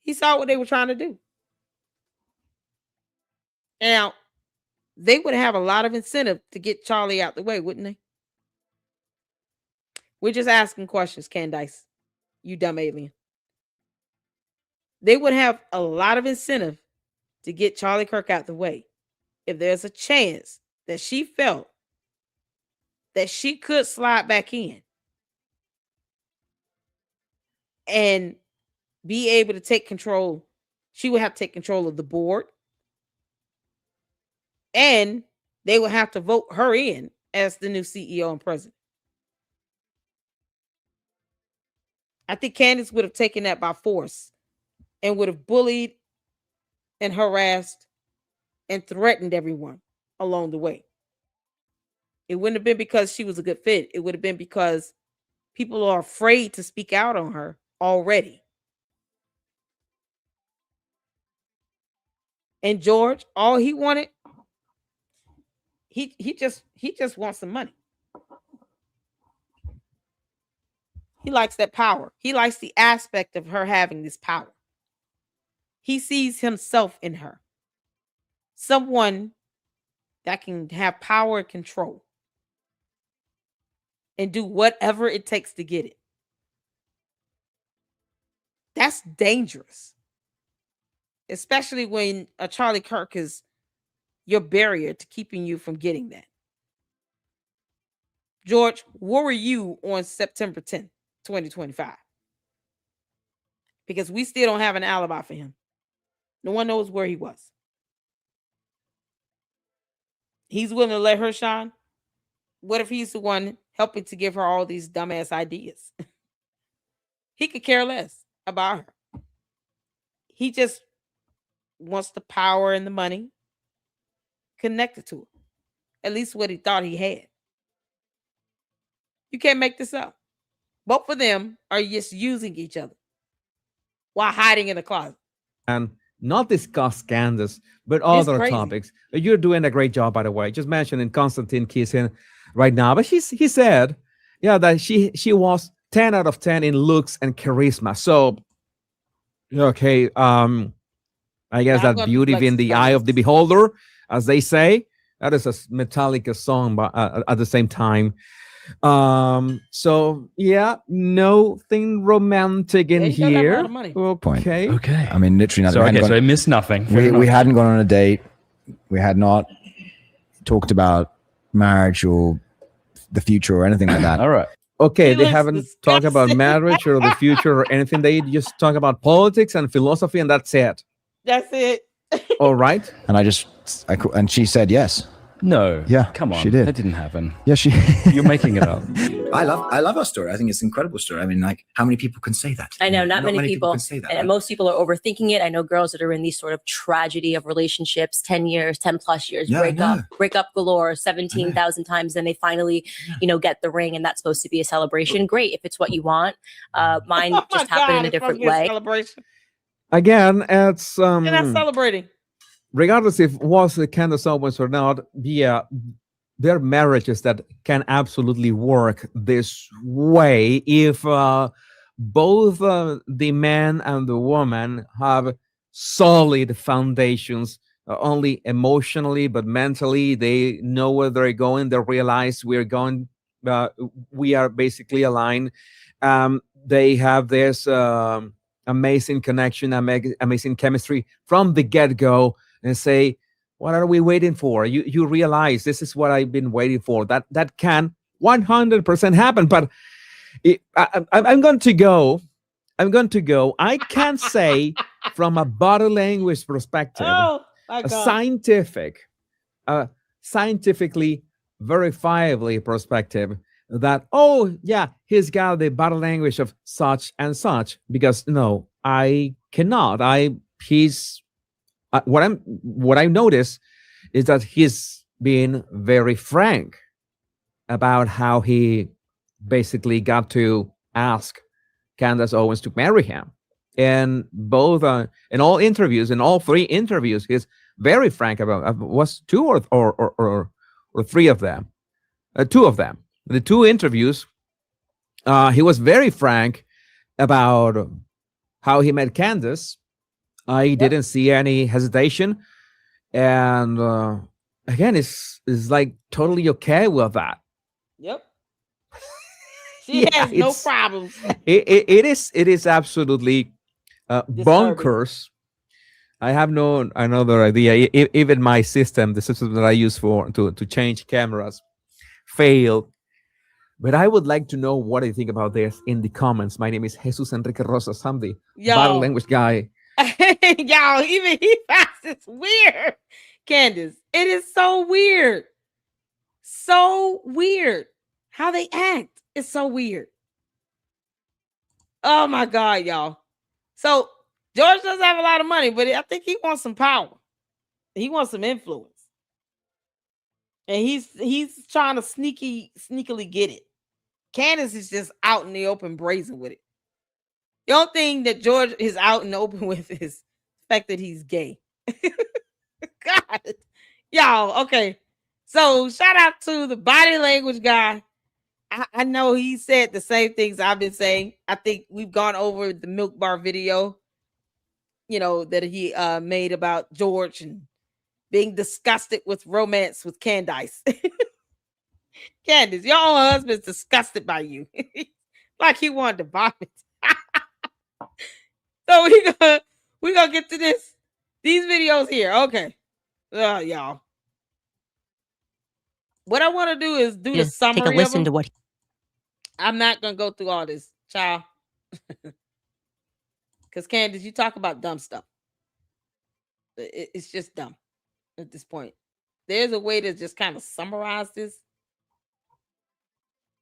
He saw what they were trying to do. Now, they would have a lot of incentive to get Charlie out the way, wouldn't they? We're just asking questions, Candace. You dumb alien. They would have a lot of incentive to get Charlie Kirk out the way if there's a chance that she felt that she could slide back in and be able to take control. She would have to take control of the board, and they would have to vote her in as the new CEO and president. I think Candace would have taken that by force and would have bullied and harassed and threatened everyone along the way. It wouldn't have been because she was a good fit. It would have been because people are afraid to speak out on her already. And George, all he wanted, he just wants some money. He likes that power. He likes the aspect of her having this power. He sees himself in her. Someone that can have power and control and do whatever it takes to get it. That's dangerous. Especially when a Charlie Kirk is your barrier to keeping you from getting that. George, where were you on September 10th, 2025? Because we still don't have an alibi for him. No one knows where he was. He's willing to let her shine. What if he's the one helping to give her all these dumbass ideas? He could care less about her. He just wants the power and the money connected to it. At least what he thought he had. You can't make this up. Both of them are just using each other while hiding in the closet. And not discuss Candace, but It's other crazy. topics. You're doing a great job, by the way. Just mentioning Constantine kissing right now. But he said, yeah, that she was 10 out of 10 in looks and charisma. So, okay, I guess I'm that gonna beauty flex in the the eye of comments. the beholder, as they say. That is a Metallica song, but at the same time. So yeah, nothing romantic in Yeah, he does have a lot here. of money. Point. Okay. Okay. I mean, literally nothing. So We hadn't okay, so I gone- missed nothing. Fair we enough. hadn't gone on a date. We had not talked about marriage or the future or anything like that. All right. Okay, He they looks haven't talked about disgusting. marriage or the future or anything. They just talk about politics and philosophy, and that's it. That's it. All right. And she said yes. No. Yeah, Come on. she did. That didn't happen. Yeah, she. You're making it up. I love our story. I think it's an incredible story. I mean, like, how many people can say that? I know not many people can say that. and right? most people are overthinking it. I know girls that are in these sort of tragedy of relationships, 10 years, 10 plus years, Yeah, I know. break up galore 17,000 times. Then they finally, get the ring, and that's supposed to be a celebration. Great. If it's what you want. Mine Oh my just happened in a God, it's supposed different to be a way. celebration. Again, it's They're not celebrating. regardless if it was Candace Owens or not, yeah, there are marriages that can absolutely work this way if both the man and the woman have solid foundations, only emotionally but mentally. They know where they're going. They realize we are basically aligned. They have this amazing connection, amazing chemistry from the get-go, and say, what are we waiting for? You realize this is what I've been waiting for. That can 100% happen. But I'm going to go. I can say from a body language perspective, Oh my a God. scientifically verifiably perspective, that, oh yeah, he's got the body language of such and such, because no, I cannot. What I notice is that he's being very frank about how he basically got to ask Candace Owens to marry him. And both in all interviews, in all three interviews, he's very frank about was two or three of them, two of them. The two interviews, he was very frank about how he met Candace. I didn't see any hesitation, and again, it's like totally okay with that. Yep. She has no it's- problems. It is absolutely bonkers. I have no another idea. Even my system, the system that I use to change cameras, failed. But I would like to know what you think about this in the comments. My name is Jesus Enrique Rosas. I'm the body language guy. Y'all, even he finds this weird. Candace, it is so weird. So weird. How they act. It's so weird. Oh my God, y'all. So George does have a lot of money, but I think he wants some power. He wants some influence. And he's trying to sneakily get it. Candace is just out in the open brazen with it. The only thing that George is out in the open with is the fact that he's gay. God. Y'all, okay. So shout out to the body language guy. I know he said the same things I've been saying. I think we've gone over the milk bar video, that he made about George and being disgusted with romance with Candace. Candace, your own husband's disgusted by you. Like he wanted to vomit. So we gonna get to these videos here. Okay. Y'all. What I want to do is do the Just summary take a listen to what. I'm not gonna go through all this, child. Because Candace, you talk about dumb stuff. It's just dumb at this point. There's a way to just kind of summarize this.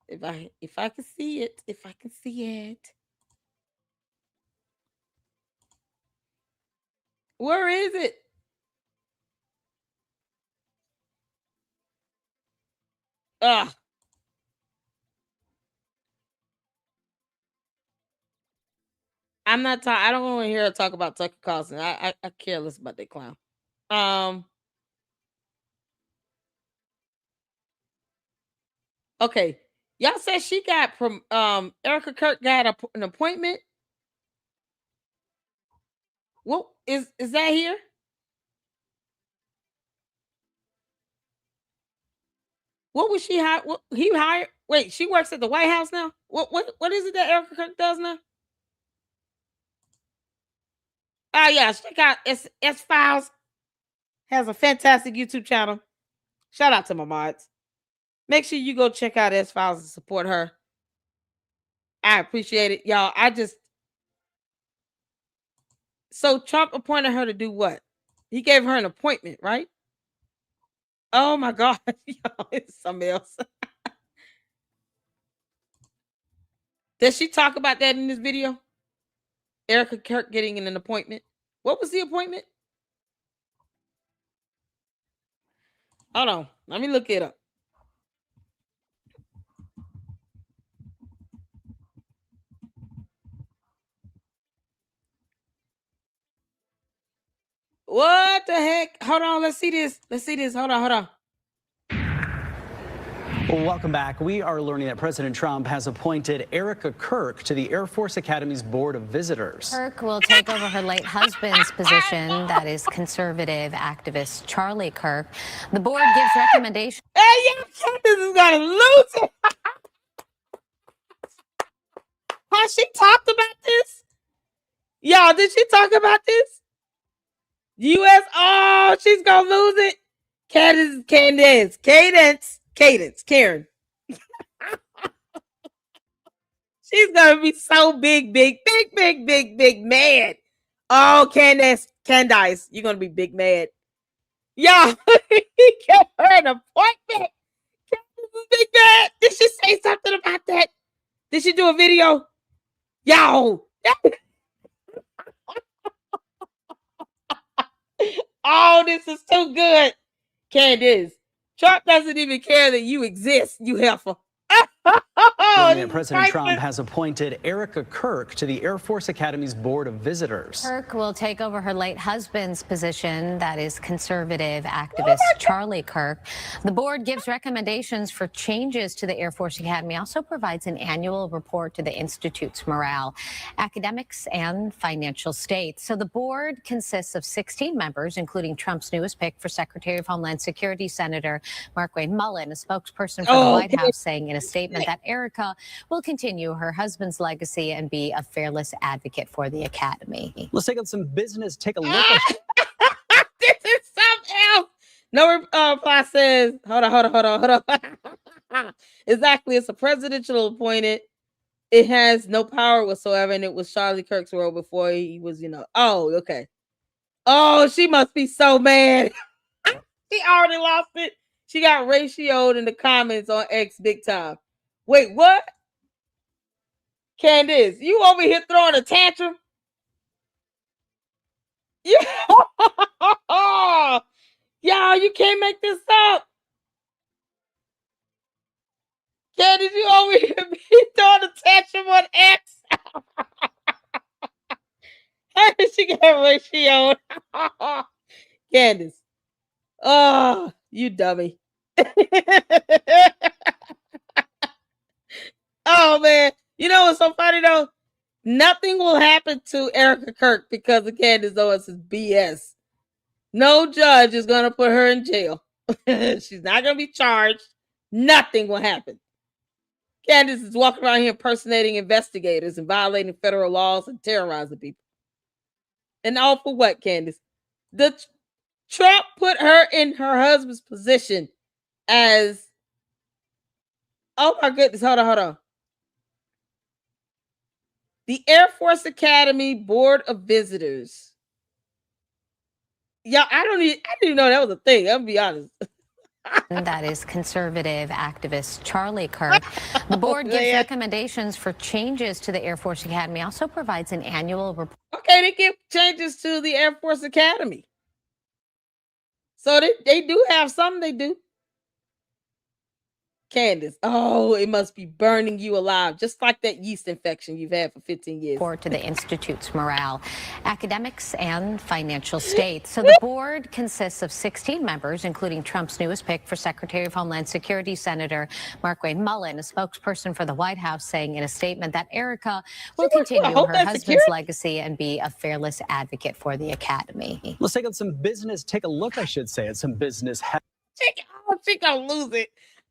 If I can see it, if I can see it. Where is it? Ugh. I'm not talking. I don't want to hear her talk about Tucker Carlson. I care less about that clown. Okay. Y'all said she got from Erica Kirk got an appointment. What is that here? What was she hired? What he hired? Wait, she works at the White House now. What is it that Erica Kirk does now? Oh yeah, check out S Files. Has a fantastic YouTube channel. Shout out to my mods. Make sure you go check out S Files and support her. I appreciate it, y'all. So Trump appointed her to do what? He gave her an appointment, right? Oh my God, y'all, it's something else. Does she talk about that in this video? Erica Kirk getting an appointment. What was the appointment? Hold on. Let me look it up. What the heck? Hold on. Let's see this. Hold on. Well, welcome back. We are learning that President Trump has appointed Erica Kirk to the Air Force Academy's Board of Visitors. Kirk will take over her late husband's position, that is conservative activist Charlie Kirk. The board gives recommendations. Hey, yeah, Candace is gonna lose it. Has she talked about this? Y'all, did she talk about this? U.S. Oh, she's gonna lose it. Cadence, Karen. She's gonna be so big mad. Oh, Candace, you're gonna be big mad. Y'all, he gave her an appointment. Candace is big mad. Did she say something about that? Did she do a video? Yo. Oh, this is too good. Candace, Trump doesn't even care that you exist, you heifer. President Trump has appointed Erica Kirk to the Air Force Academy's Board of Visitors. Kirk will take over her late husband's position, that is conservative activist Charlie Kirk. The board gives recommendations for changes to the Air Force Academy, also provides an annual report to the Institute's morale, academics, and financial state. So the board consists of 16 members, including Trump's newest pick for Secretary of Homeland Security, Senator Markwayne Mullin, a spokesperson for the White House, saying in a statement that Erica will continue her husband's legacy and be a fearless advocate for the academy. Let's take on some business. Take a look at this is something else. No reply says, hold on. Exactly. It's a presidential appointed. It has no power whatsoever, and it was Charlie Kirk's role before he was, Oh, okay. Oh, she must be so mad. She already lost it. She got ratioed in the comments on X big time. Wait, what? Candace, you over here throwing a tantrum? Yeah. Y'all, you can't make this up. Candace, you over here throwing a tantrum on X. She got ratioed. Candace. Oh, you dummy. Oh man, you know what's so funny though? Nothing will happen to Erica Kirk because of Candace Owens' BS. No judge is gonna put her in jail. She's not gonna be charged. Nothing will happen. Candace is walking around here impersonating investigators and violating federal laws and terrorizing people. And all for what, Candace? Trump put her in her husband's position as Oh my goodness. Hold on. The Air Force Academy Board of Visitors. Yeah, I didn't even know that was a thing. I'm gonna be honest. That is conservative activist Charlie Kirk. The board gives recommendations for changes to the Air Force Academy, also provides an annual report. Okay, they give changes to the Air Force Academy. So they do have something they do. Candace, oh, it must be burning you alive, just like that yeast infection you've had for 15 years. Report to the Institute's morale, academics, and financial state. So the board consists of 16 members, including Trump's newest pick for Secretary of Homeland Security, Senator Markwayne Mullin, a spokesperson for the White House, saying in a statement that Erica will continue her husband's legacy and be a fearless advocate for the academy. Let's take a look, I should say, at some business. She gonna lose it.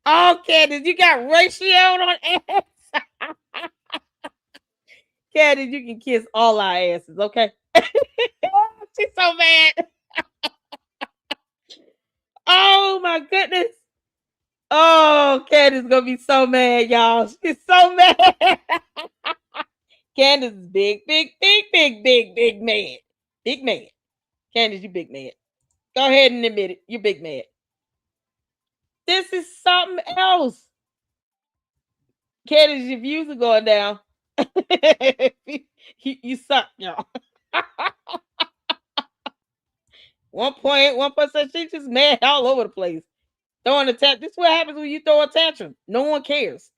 Oh, Candace, you got ratioed on ass. Candace, you can kiss all our asses, okay? She's so mad. Oh my goodness. Oh, Candace gonna be so mad, y'all. She's so mad. Candace is big mad. Big mad. Candace, you big mad. Go ahead and admit it. You're big mad. This is something else. Candace, your views are going down. you suck, y'all. 1.1%. She's just mad all over the place. Throwing a tantrum. This is what happens when you throw a tantrum. No one cares.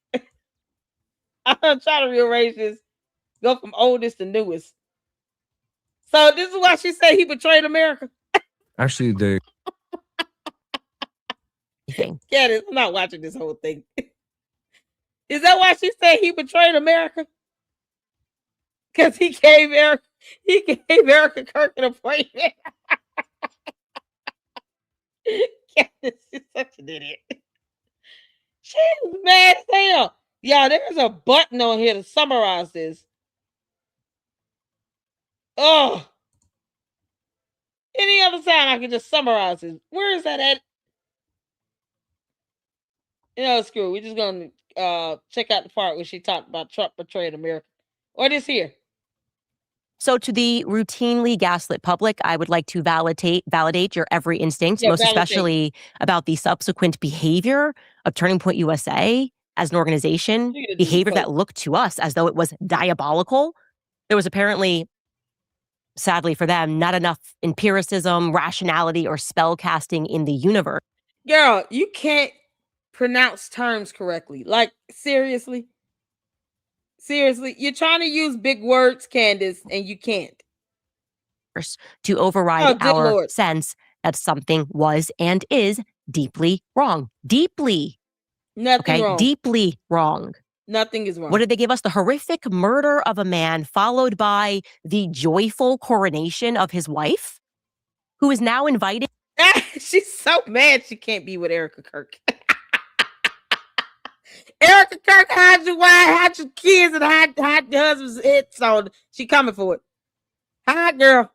I'm trying to rearrange this. Go from oldest to newest. So this is why she said he betrayed America. Actually, the Candace, I'm not watching this whole thing. Is that why she said he betrayed America? Because he gave Erica Kirk an appointment. Candace is such an idiot. She's mad as hell. Yeah, there's a button on here to summarize this. Oh. Any other time I can just summarize this. Where is that at? You know, screw. We're just gonna check out the part where she talked about Trump betraying America. Or this here. So to the routinely gaslit public, I would like to validate your every instinct, most especially about the subsequent behavior of Turning Point USA as an organization, behavior that looked to us as though it was diabolical. There was apparently, sadly for them, not enough empiricism, rationality, or spell casting in the universe. Girl, you can't pronounce terms correctly. Like, seriously? Seriously, you're trying to use big words, Candace, and you can't. To override our sense that something was and is deeply wrong. Deeply. Nothing wrong. Deeply wrong. Nothing is wrong. What did they give us? The horrific murder of a man, followed by the joyful coronation of his wife, who is now invited. She's so mad she can't be with Erica Kirk. Erica Kirk, hide your wife, hide your kids, and hide your husband's head. So she coming for it. Hide, girl.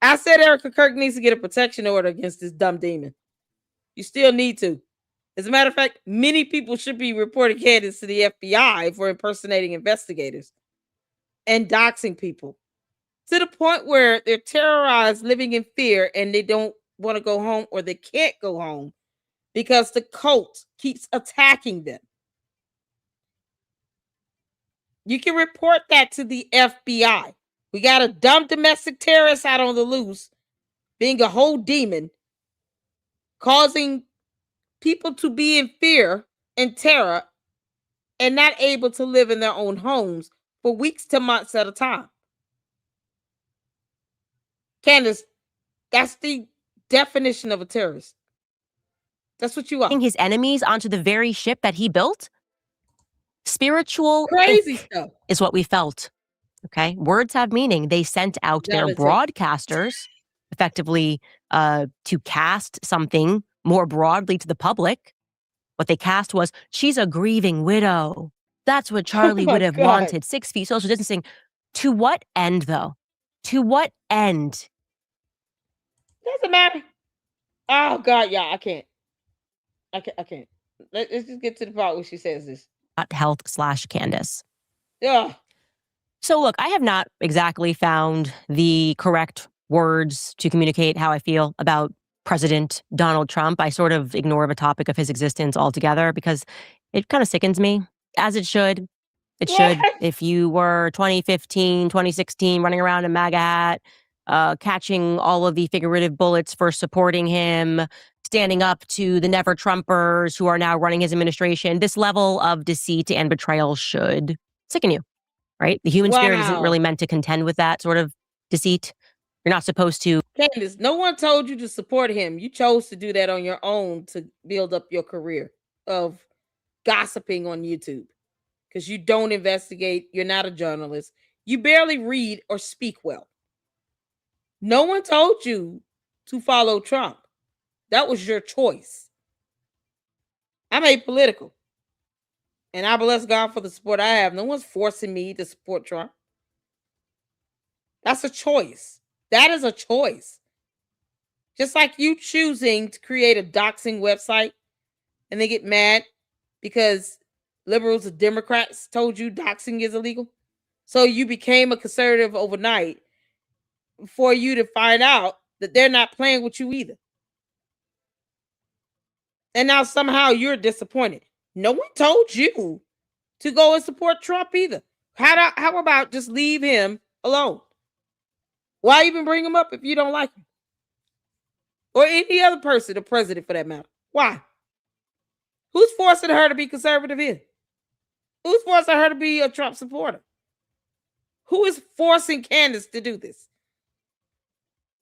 I said Erica Kirk needs to get a protection order against this dumb demon. You still need to. As a matter of fact, many people should be reporting Candace to the FBI for impersonating investigators and doxing people to the point where they're terrorized, living in fear, and they don't want to go home or they can't go home because the cult keeps attacking them. You can report that to the FBI. We got a dumb domestic terrorist out on the loose, being a whole demon, causing people to be in fear and terror and not able to live in their own homes for weeks to months at a time. Candace, that's the definition of a terrorist. That's what you are. His enemies onto the very ship that he built. Spiritual crazy stuff is what we felt. Okay, words have meaning. They sent out their broadcasters effectively to cast something more broadly to the public. What they cast was, she's a grieving widow. That's what Charlie would have wanted. 6 feet social distancing. To what end, though? To what end? Doesn't matter. Oh God, yeah, I can't. Let's just get to the part where she says this. Health/Candace. Yeah. So look, I have not exactly found the correct words to communicate how I feel about President Donald Trump. I sort of ignore the topic of his existence altogether because it kind of sickens me, as it should. It should. If you were 2015, 2016, running around in MAGA hat, catching all of the figurative bullets for supporting him, standing up to the never Trumpers who are now running his administration, this level of deceit and betrayal should sicken you, right? The human spirit isn't really meant to contend with that sort of deceit. You're not supposed to. Candace, no one told you to support him. You chose to do that on your own to build up your career of gossiping on YouTube because you don't investigate. You're not a journalist. You barely read or speak well. No one told you to follow Trump. That was your choice. I'm apolitical. And I bless God for the support I have. No one's forcing me to support Trump. That's a choice. That is a choice. Just like you choosing to create a doxing website and they get mad because liberals and Democrats told you doxing is illegal. So you became a conservative overnight for you to find out that they're not playing with you either. And now somehow you're disappointed. No one told you to go and support Trump either. How about just leave him alone? Why even bring him up if you don't like him? Or any other person, the president for that matter. Why? Who's forcing her to be conservative here? Who's forcing her to be a Trump supporter? Who is forcing Candace to do this?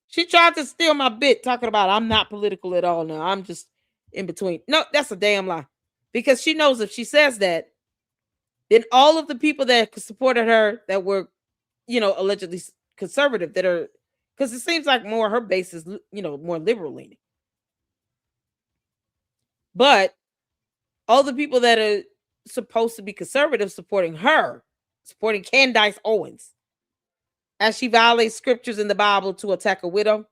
She tried to steal my bit talking about I'm not political at all now. I'm just in between. No, that's a damn lie. Because she knows if she says that, then all of the people that supported her that were, allegedly conservative that are, because it seems like more her base is, more liberal leaning. But all the people that are supposed to be conservative supporting her, supporting Candace Owens, as she violates scriptures in the Bible to attack a widow,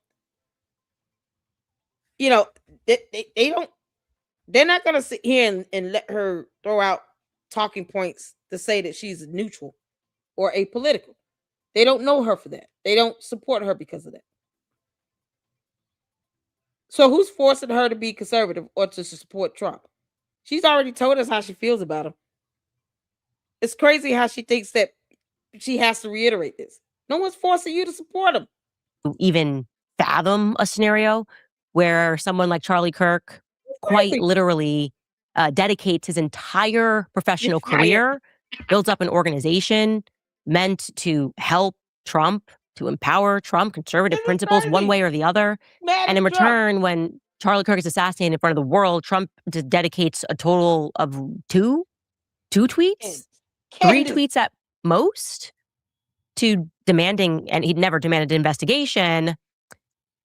they're not going to sit here and let her throw out talking points to say that she's neutral or apolitical. They don't know her for that. They don't support her because of that. So who's forcing her to be conservative or to support Trump? She's already told us how she feels about him. It's crazy how she thinks that she has to reiterate this. No one's forcing you to support him. Even fathom a scenario where someone like Charlie Kirk quite literally dedicates his entire professional career, builds up an organization meant to help Trump, to empower Trump, conservative principles one way or the other. And in return, when Charlie Kirk is assassinated in front of the world, Trump dedicates a total of two tweets, three tweets at most to demanding, and he'd never demanded an investigation.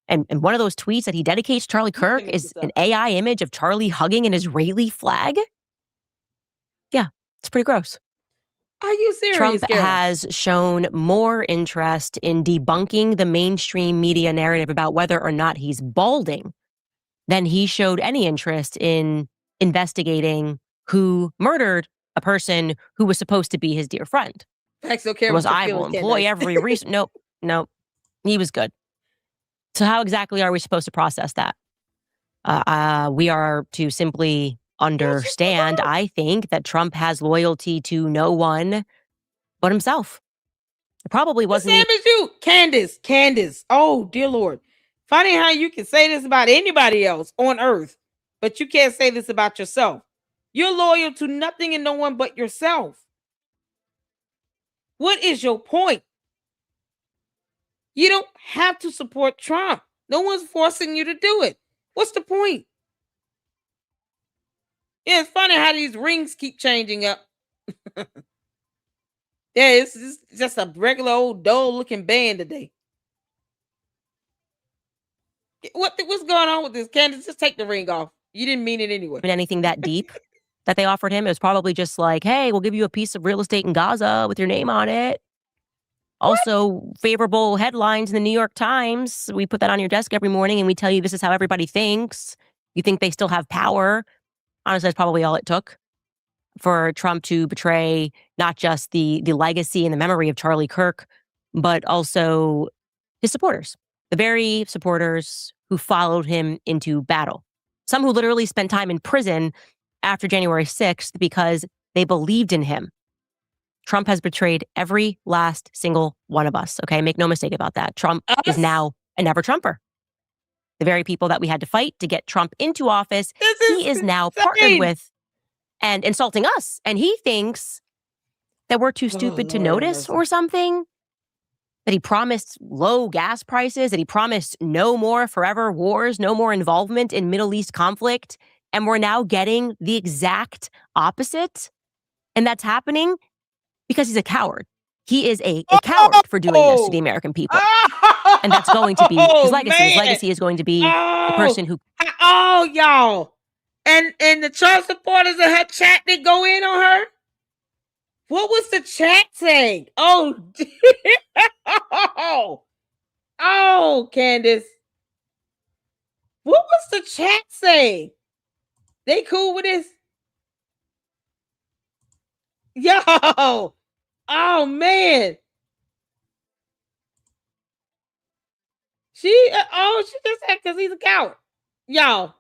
And one of those tweets that he dedicates to Charlie Kirk is an AI image of Charlie hugging an Israeli flag. Yeah, it's pretty gross. Are you serious? Trump Carol? has shown more interest in debunking the mainstream media narrative about whether or not he's balding than he showed any interest in investigating who murdered a person who was supposed to be his dear friend. Was I will employ every reason. Nope. He was good. So how exactly are we supposed to process that? We are to simply understand, I think, that Trump has loyalty to no one but himself. It probably wasn't. The same as you, Candace. Oh, dear Lord. Funny how you can say this about anybody else on earth, but you can't say this about yourself. You're loyal to nothing and no one but yourself. What is your point? You don't have to support Trump. No one's forcing you to do it. What's the point? Yeah, it's funny how these rings keep changing up. Yeah, it's just a regular old dull-looking band today. What's going on with this, Candace? Just take the ring off. You didn't mean it anyway. Anything that deep that they offered him. It was probably just like, hey, we'll give you a piece of real estate in Gaza with your name on it. Also, favorable headlines in the New York Times. We put that on your desk every morning and we tell you this is how everybody thinks. You think they still have power. Honestly, that's probably all it took for Trump to betray not just the legacy and the memory of Charlie Kirk, but also his supporters, the very supporters who followed him into battle. Some who literally spent time in prison after January 6th because they believed in him. Trump has betrayed every last single one of us. Okay. Make no mistake about that. Trump is now a never Trumper. The very people that we had to fight to get Trump into office, he is now partnered with and insulting us. And he thinks that we're too stupid to notice or something. That he promised low gas prices, that he promised no more forever wars, no more involvement in Middle East conflict. And we're now getting the exact opposite. And that's happening because he's a coward. He is a coward for doing this to the American people. And that's going to be his legacy. Man. His legacy is going to be the person who... Oh, y'all. And the Trump supporters in her chat, they go in on her? What was the chat saying? Oh, oh, Candace. What was the chat saying? They cool with this? Yo. Oh, man. She just said because he's a coward. Y'all.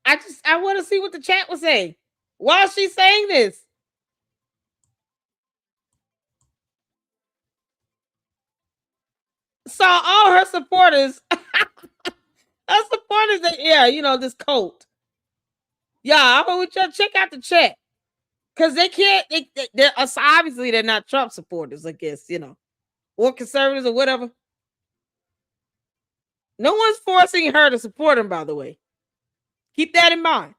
I want to see what the chat was saying. Why is she saying this? So all her supporters, this cult. Yeah, I want you to check out the chat. Because they can't, they're obviously they're not Trump supporters, I guess, or conservatives or whatever. No one's forcing her to support him, by the way. Keep that in mind.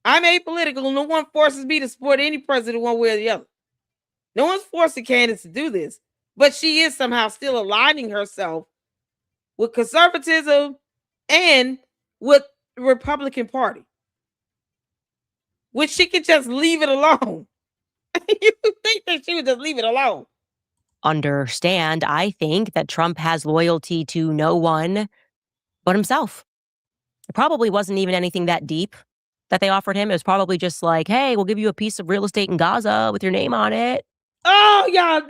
I'm apolitical. No one forces me to support any president one way or the other. No one's forcing Candace to do this. But she is somehow still aligning herself with conservatism and with the Republican Party. Which she could just leave it alone. You think that she would just leave it alone? Understand, I think that Trump has loyalty to no one but himself. It probably wasn't even anything that deep that they offered him. It was probably just like, hey, we'll give you a piece of real estate in Gaza with your name on it. Oh, y'all,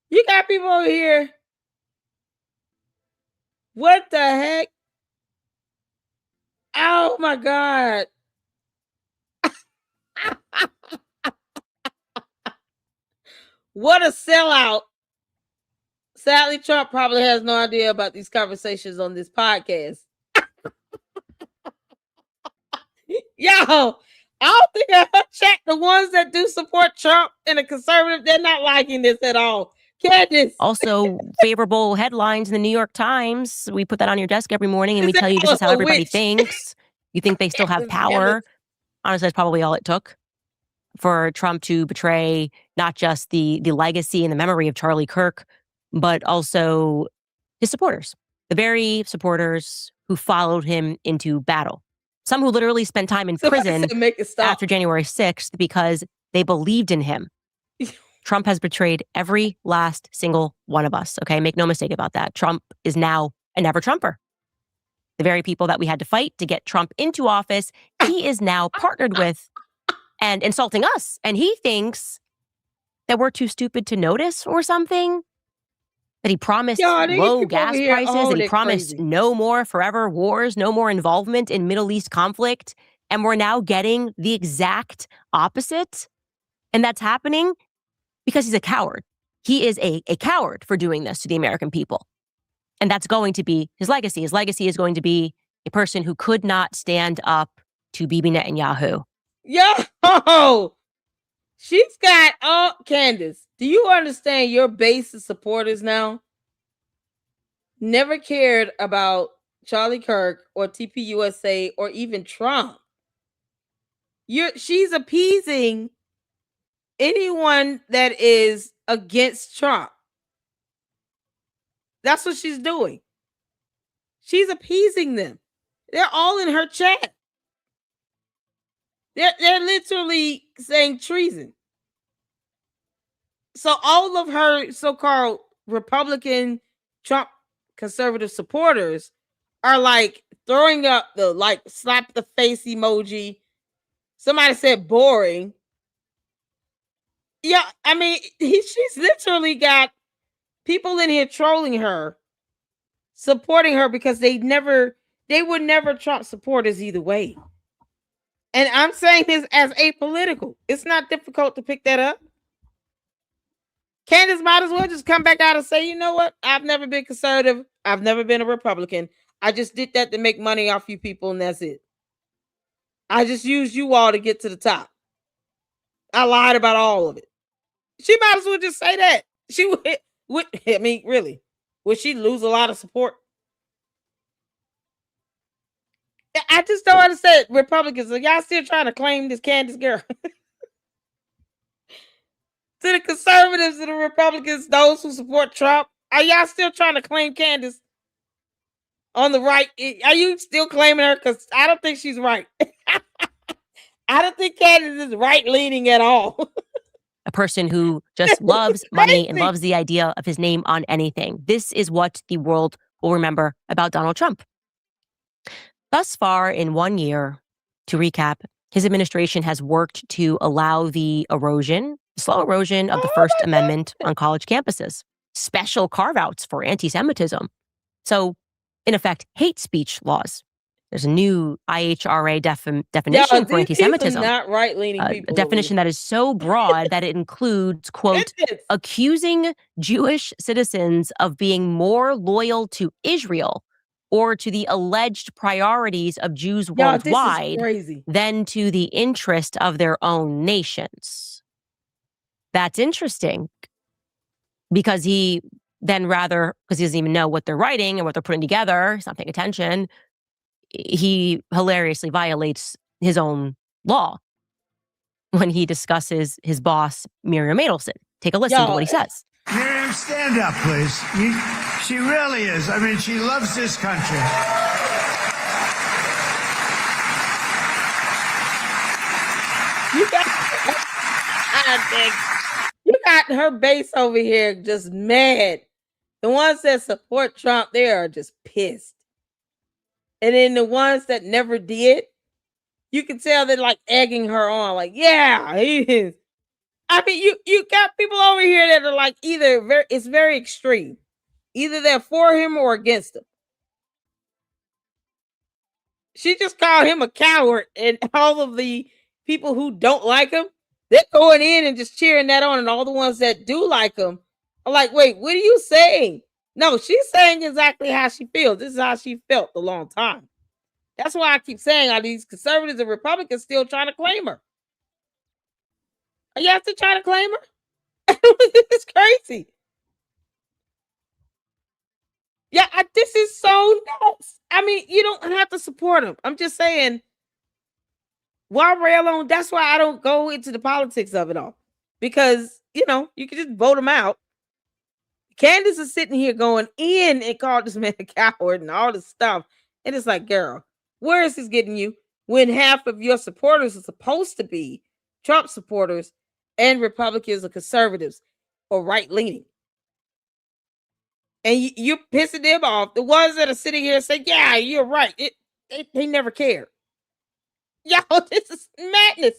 you got people over here. What the heck? Oh, my God. What a sellout. Sadly, Trump probably has no idea about these conversations on this podcast. Yo, I don't think I check the ones that do support Trump and the conservative. They're not liking this at all. Candace. Also, favorable headlines in the New York Times. We put that on your desk every morning and we tell you this is how everybody thinks. You think they still have power. Honestly, that's probably all it took for Trump to betray not just the legacy and the memory of Charlie Kirk, but also his supporters, the very supporters who followed him into battle. Some who literally spent time in prison after January 6th because they believed in him. Trump has betrayed every last single one of us. Okay. Make no mistake about that. Trump is now a never Trumper. The very people that we had to fight to get Trump into office, he is now partnered with and insulting us. And he thinks that we're too stupid to notice or something. That he promised low gas prices, that he promised no more forever wars, no more involvement in Middle East conflict. And we're now getting the exact opposite. And that's happening because he's a coward. He is a coward for doing this to the American people. And that's going to be his legacy. His legacy is going to be a person who could not stand up to Bibi Netanyahu. Yo, she's got, Candace, do you understand your base of supporters now never cared about Charlie Kirk or TPUSA or even Trump? She's appeasing anyone that is against Trump. That's what she's doing. She's appeasing them. They're all in her chat. They're literally saying treason. So all of her so-called Republican Trump conservative supporters are like throwing up the slap the face emoji, Somebody said boring. Yeah, I mean, she's literally got people in here trolling her, supporting her because they were never Trump supporters either way. And I'm saying this as apolitical. It's not difficult to pick that up. Candace might as well just come back out and say, you know what? I've never been conservative. I've never been a Republican. I just did that to make money off you people, and that's it. I just used you all to get to the top. I lied about all of it. She might as well just say that. She would I mean, really, would she lose a lot of support? I just don't understand. Republicans, are y'all still trying to claim this Candace girl? To the conservatives and the Republicans, those who support Trump, are y'all still trying to claim Candace on the right? Are you still claiming her? Because I don't think she's right. I don't think Candace is right-leaning at all. A person who just loves money and loves the idea of his name on anything. This is what the world will remember about Donald Trump. Thus far, in 1 year, to recap, his administration has worked to allow the slow erosion of the First Amendment on college campuses, special carve-outs for anti-Semitism. So, in effect, hate speech laws. There's a new IHRA definition for anti-Semitism. Not right-leaning people. A definition that is so broad that it includes, quote, accusing Jewish citizens of being more loyal to Israel or to the alleged priorities of Jews worldwide than to the interest of their own nations. That's interesting because he doesn't even know what they're writing and what they're putting together, he's not paying attention, he hilariously violates his own law when he discusses his boss, Miriam Adelson. Take a listen to what he says. Miriam, stand up, please. She really is. I mean, she loves this country. You got her base over here just mad. The ones that support Trump, they are just pissed. And then the ones that never did, you can tell they're like egging her on. Like, yeah, he is. I mean, you got people over here that are like it's very extreme. Either they're for him or against him. She just called him a coward, and all of the people who don't like him, they're going in and just cheering that on, and all the ones that do like him are like, wait, what are you saying? No, she's saying exactly how she feels. This is how she felt a long time. That's why I keep saying, are these conservatives and Republicans still trying to claim her? Are you still trying to claim her? It's crazy. Yeah, this is so nuts. I mean, you don't have to support him. I'm just saying, why rail on? That's why I don't go into the politics of it all. Because, you can just vote him out. Candace is sitting here going in and called this man a coward and all this stuff. And it's like, girl, where is this getting you when half of your supporters are supposed to be Trump supporters and Republicans or conservatives or right-leaning? And you're pissing them off. The ones that are sitting here saying, yeah, you're right. They never care. Y'all, this is madness.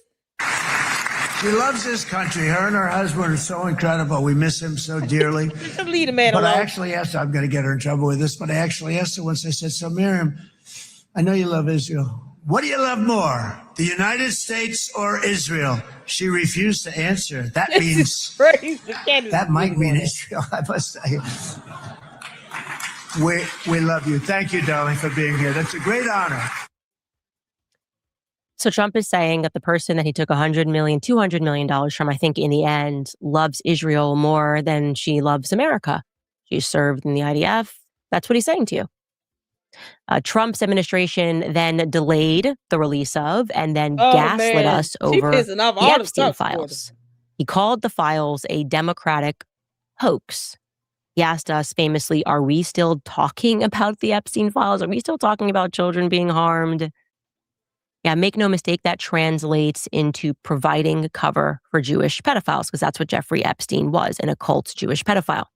She loves this country. Her and her husband are so incredible. We miss him so dearly. Leave the man alone. alone. I actually asked her, I'm going to get her in trouble with this, but I actually asked her once. I said, so Miriam, I know you love Israel. What do you love more, the United States or Israel? She refused to answer. That means that might mean Israel. I must say. We love you. Thank you, darling, for being here. That's a great honor. So Trump is saying that the person that he took $100 million, $200 million from, I think in the end, loves Israel more than she loves America. She served in the IDF. That's what he's saying to you. Trump's administration then delayed the release of and then gaslit us over the Epstein files. He called the files a Democratic hoax. He asked us famously, are we still talking about the Epstein files? Are we still talking about children being harmed? Yeah, make no mistake, that translates into providing cover for Jewish pedophiles, because that's what Jeffrey Epstein was, an occult Jewish pedophile.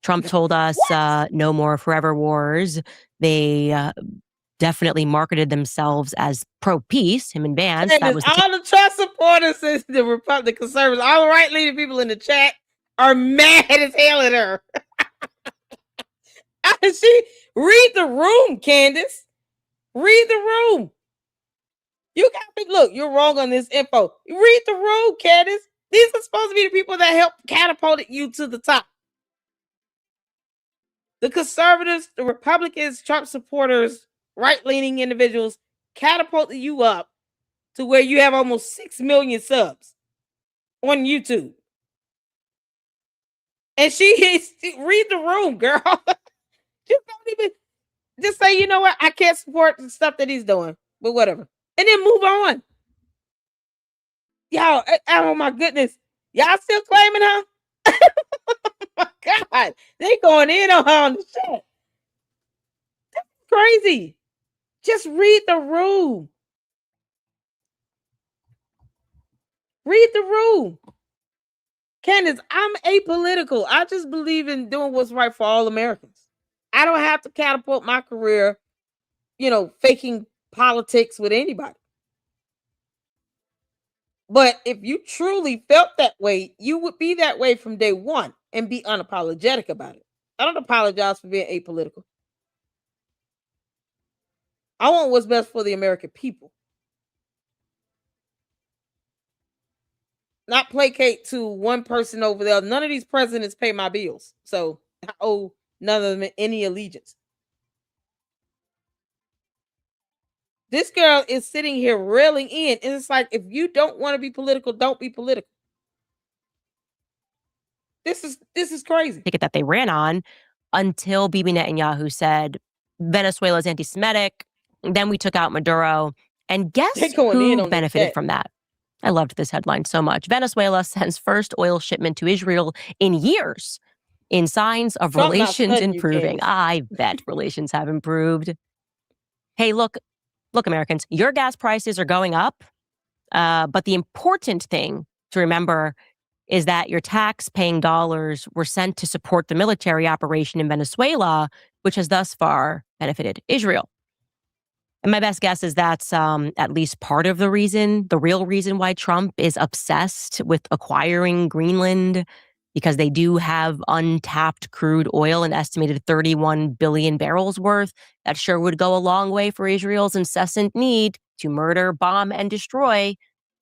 Trump told us no more forever wars. They definitely marketed themselves as pro-peace, him and Vance. And that was the all the Trump supporters and the Republican conservatives, all the right-leaning people in the chat are mad as hell at her. She read the room, Candace. Read the room. You got me. Look, you're wrong on this info. Read the room, Candace. These are supposed to be the people that helped catapulted you to the top. The conservatives, the Republicans, Trump supporters, right-leaning individuals catapulted you up to where you have almost 6 million subs on YouTube. And read the room, girl. Just don't even, just say, you know what? I can't support the stuff that he's doing, but whatever. And then move on. Y'all, oh my goodness. Y'all still claiming her? Oh my God. They going in on her on the chat. That's crazy. Just read the room. Read the room. Candace, I'm apolitical. I just believe in doing what's right for all Americans. I don't have to catapult my career, faking politics with anybody. But if you truly felt that way, you would be that way from day one and be unapologetic about it. I don't apologize for being apolitical. I want what's best for the American people. Not placate to one person over there. None of these presidents pay my bills. So I owe none of them any allegiance. This girl is sitting here railing in. And it's like, if you don't want to be political, don't be political. This is crazy. Ticket that they ran on until Bibi Netanyahu said Venezuela's anti-Semitic. Then we took out Maduro. And guess who benefited from that? I loved this headline so much. Venezuela sends first oil shipment to Israel in years in signs of Trump relations improving. I bet relations have improved. Hey, look, Americans, your gas prices are going up. But the important thing to remember is that your tax-paying dollars were sent to support the military operation in Venezuela, which has thus far benefited Israel. And my best guess is that's at least part of the reason, the real reason why Trump is obsessed with acquiring Greenland, because they do have untapped crude oil, an estimated 31 billion barrels worth. That sure would go a long way for Israel's incessant need to murder, bomb, and destroy.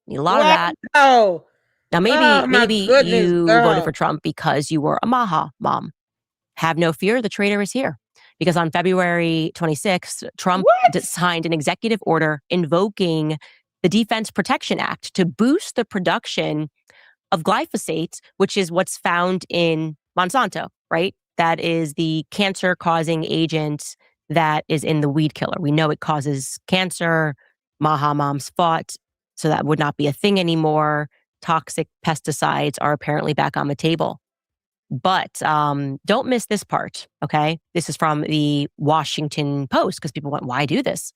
Need a lot of that. Oh. Now, maybe you voted for Trump because you were a Maha mom. Have no fear, the traitor is here. Because on February 26th, Trump signed an executive order invoking the Defense Production Act to boost the production of glyphosate, which is what's found in Monsanto, right? That is the cancer-causing agent that is in the weed killer. We know it causes cancer. Maha moms fought, so that would not be a thing anymore. Toxic pesticides are apparently back on the table. But don't miss this part, okay? This is from the Washington Post, because people went, why do this?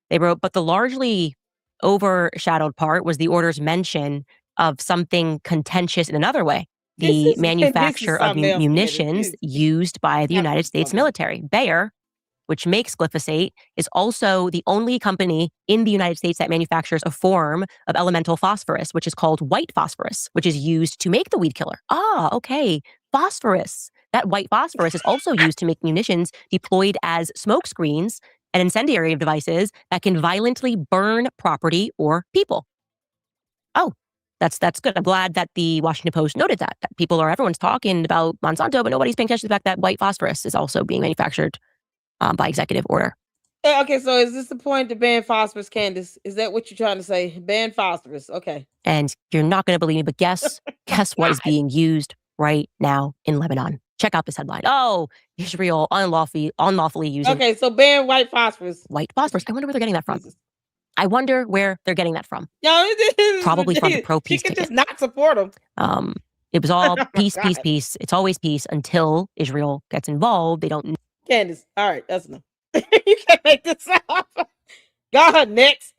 They wrote, but the largely overshadowed part was the order's mention of something contentious in another way. The manufacture of munitions used by the United States military. Bayer, which makes glyphosate, is also the only company in the United States that manufactures a form of elemental phosphorus, which is called white phosphorus, which is used to make the weed killer. Ah, okay. Phosphorus. That white phosphorus is also used to make munitions deployed as smoke screens and incendiary devices that can violently burn property or people. Oh, that's good. I'm glad that the Washington Post noted that everyone's talking about Monsanto, but nobody's paying attention to the fact that white phosphorus is also being manufactured by executive order. Okay, so is this the point to ban phosphorus, Candace? Is that what you're trying to say? Ban phosphorus. Okay. And you're not going to believe me, but guess what is being used right now in Lebanon? Check out this headline. Oh, Israel unlawfully using. Okay, so ban white phosphorus. White phosphorus. I wonder where they're getting that from. I wonder where they're getting that from. No, probably from the pro-peace ticket. Just not support them. It was all peace, peace, peace. It's always peace until Israel gets involved. They don't. Candace, all right, that's enough. You can't make this up. God, next.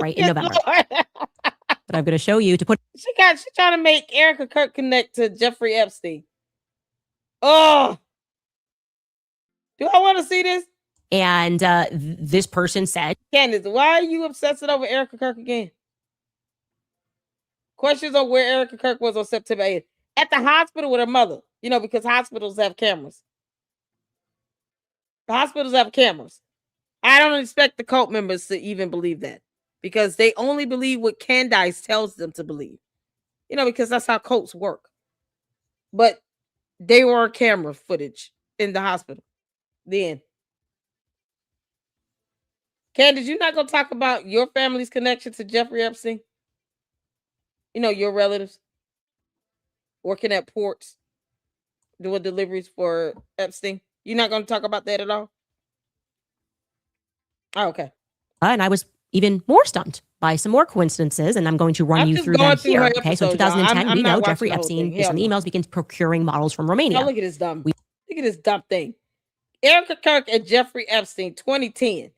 Right in November. But I'm going to show you to put. She's trying to make Erica Kirk connect to Jeffrey Epstein. Oh, do I want to see this? And this person said, Candace, why are you obsessing over Erica Kirk again? Questions on where Erica Kirk was on September 8th. At the hospital with her mother, because hospitals have cameras. The hospitals have cameras. I don't expect the cult members to even believe that because they only believe what Candace tells them to believe, because that's how cults work. But they were camera footage in the hospital then. Candace, you're not going to talk about your family's connection to Jeffrey Epstein? Your relatives working at ports, doing deliveries for Epstein. You're not going to talk about that at all? Oh, okay. And I was even more stunned by some more coincidences, and I'm going to run you through them here. Okay, so in 2010, we know Jeffrey Epstein, based on the emails, begins procuring models from Romania. Oh, look at this dumb. Look at this dumb thing. Erica Kirk and Jeffrey Epstein, 2010.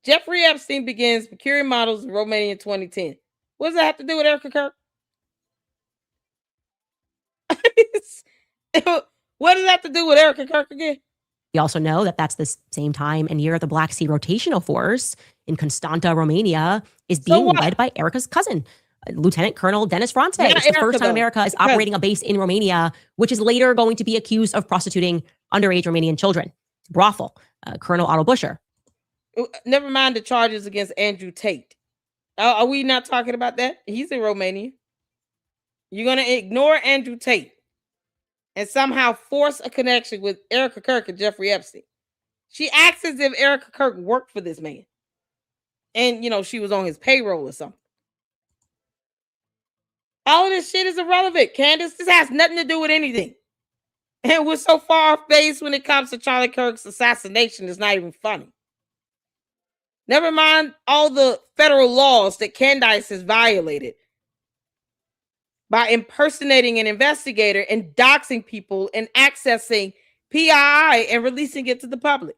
Jeffrey Epstein begins procuring models in Romania in 2010. What does that have to do with Erica Kirk? What does that have to do with Erica Kirk again? We also know that that's the same time and year the Black Sea Rotational Force in Constanta, Romania, is being led by Erica's cousin, Lieutenant Colonel Dennis France. It's the first time America is operating a base in Romania, which is later going to be accused of prostituting underage Romanian children. Brothel, Colonel Otto Buscher. Never mind the charges against Andrew Tate. Are we not talking about that? He's in Romania. You're going to ignore Andrew Tate and somehow force a connection with Erica Kirk and Jeffrey Epstein. She acts as if Erica Kirk worked for this man. And, she was on his payroll or something. All of this shit is irrelevant, Candace. This has nothing to do with anything. And we're so far off base when it comes to Charlie Kirk's assassination, it's not even funny. Never mind all the federal laws that Candace has violated by impersonating an investigator and doxing people and accessing PII and releasing it to the public.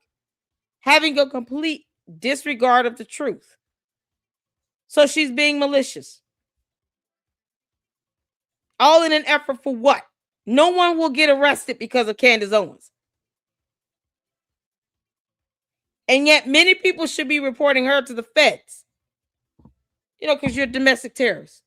Having a complete disregard of the truth. So she's being malicious. All in an effort for what? No one will get arrested because of Candace Owens. And yet many people should be reporting her to the feds. Because you're a domestic terrorist.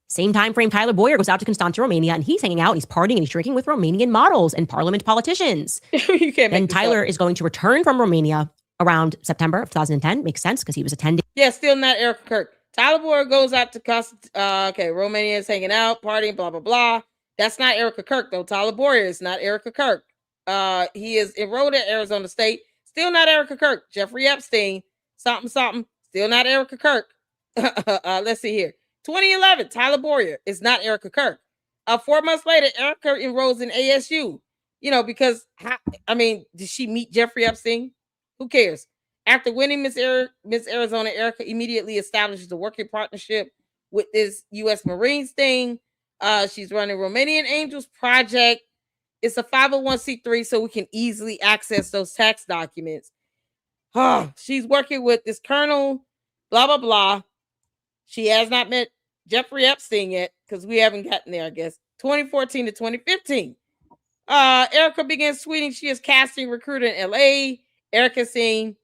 Same time frame, Tyler Boyer goes out to Constanta, Romania, and he's hanging out, and he's partying, and he's drinking with Romanian models and parliament politicians. You can't make and Tyler is going to return from Romania around September of 2010. Makes sense because he was attending. Yeah, still not Erica Kirk. Tyler Boyer goes out to Romania is hanging out, partying, blah, blah, blah. That's not Erica Kirk, though. Tyler Boyer is not Erica Kirk. He is enrolled at Arizona State. Still not Erica Kirk. Jeffrey Epstein, something. Still not Erica Kirk. Let's see here. 2011, Tyler Boyer is not Erica Kirk. 4 months later, Erica enrolls in ASU. Because, did she meet Jeffrey Epstein? Who cares? After winning Miss Arizona, Erica immediately establishes a working partnership with this U.S. Marines thing. She's running Romanian Angels Project. It's a 501c3, so we can easily access those tax documents. She's working with this colonel, blah, blah, blah. She has not met Jeffrey Epstein yet because we haven't gotten there, I guess. 2014 to 2015. Erica begins tweeting she is casting recruiter in LA. Erica seen,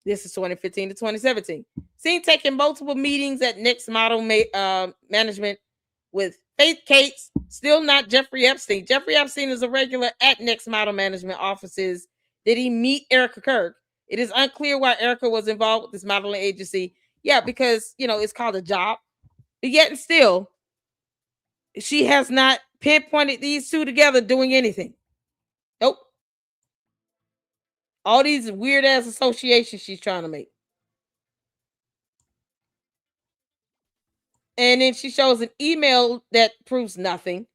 this is 2015 to 2017. Seen taking multiple meetings at Next Model Management with Faith Cates, still not Jeffrey Epstein. Jeffrey Epstein is a regular at Next Model Management offices. Did he meet Erica Kirk? It is unclear why Erica was involved with this modeling agency. Yeah, because, it's called a job. But yet and still, she has not pinpointed these two together doing anything. Nope. All these weird ass associations she's trying to make. And then she shows an email that proves nothing.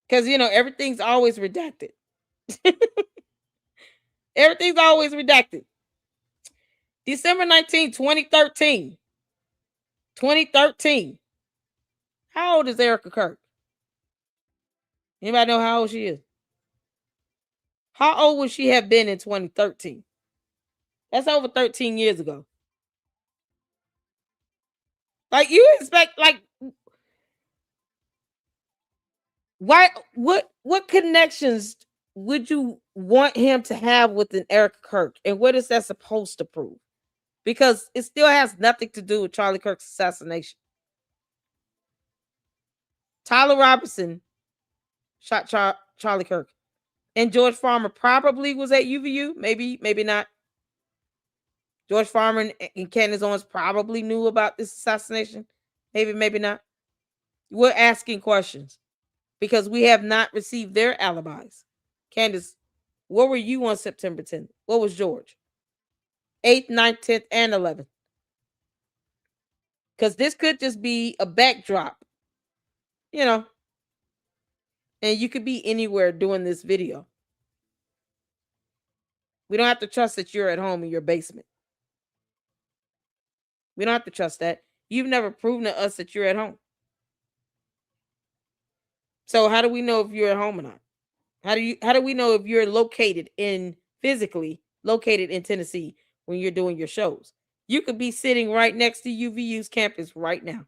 Because, everything's always redacted. Everything's always redacted. December 19, 2013. 2013. How old is Erica Kirk? Anybody know how old she is? How old would she have been in 2013? That's over 13 years ago. Like, you expect, like, Why? What connections would you want him to have with an Erica Kirk, and what is that supposed to prove? Because it still has nothing to do with Charlie Kirk's assassination. Tyler Robinson shot Charlie Kirk, and George Farmer probably was at UVU. Maybe not. George Farmer and Candace Owens probably knew about this assassination. Maybe not. We're asking questions because we have not received their alibis. Candace, where were you on September 10th? What was George? 8th, 9th, 10th, and 11th. Because this could just be a backdrop, and you could be anywhere doing this video. We don't have to trust that you're at home in your basement. We don't have to trust that. You've never proven to us that you're at home. So how do we know if you're at home or not? How do we know if you're physically located in Tennessee when you're doing your shows? You could be sitting right next to UVU's campus right now.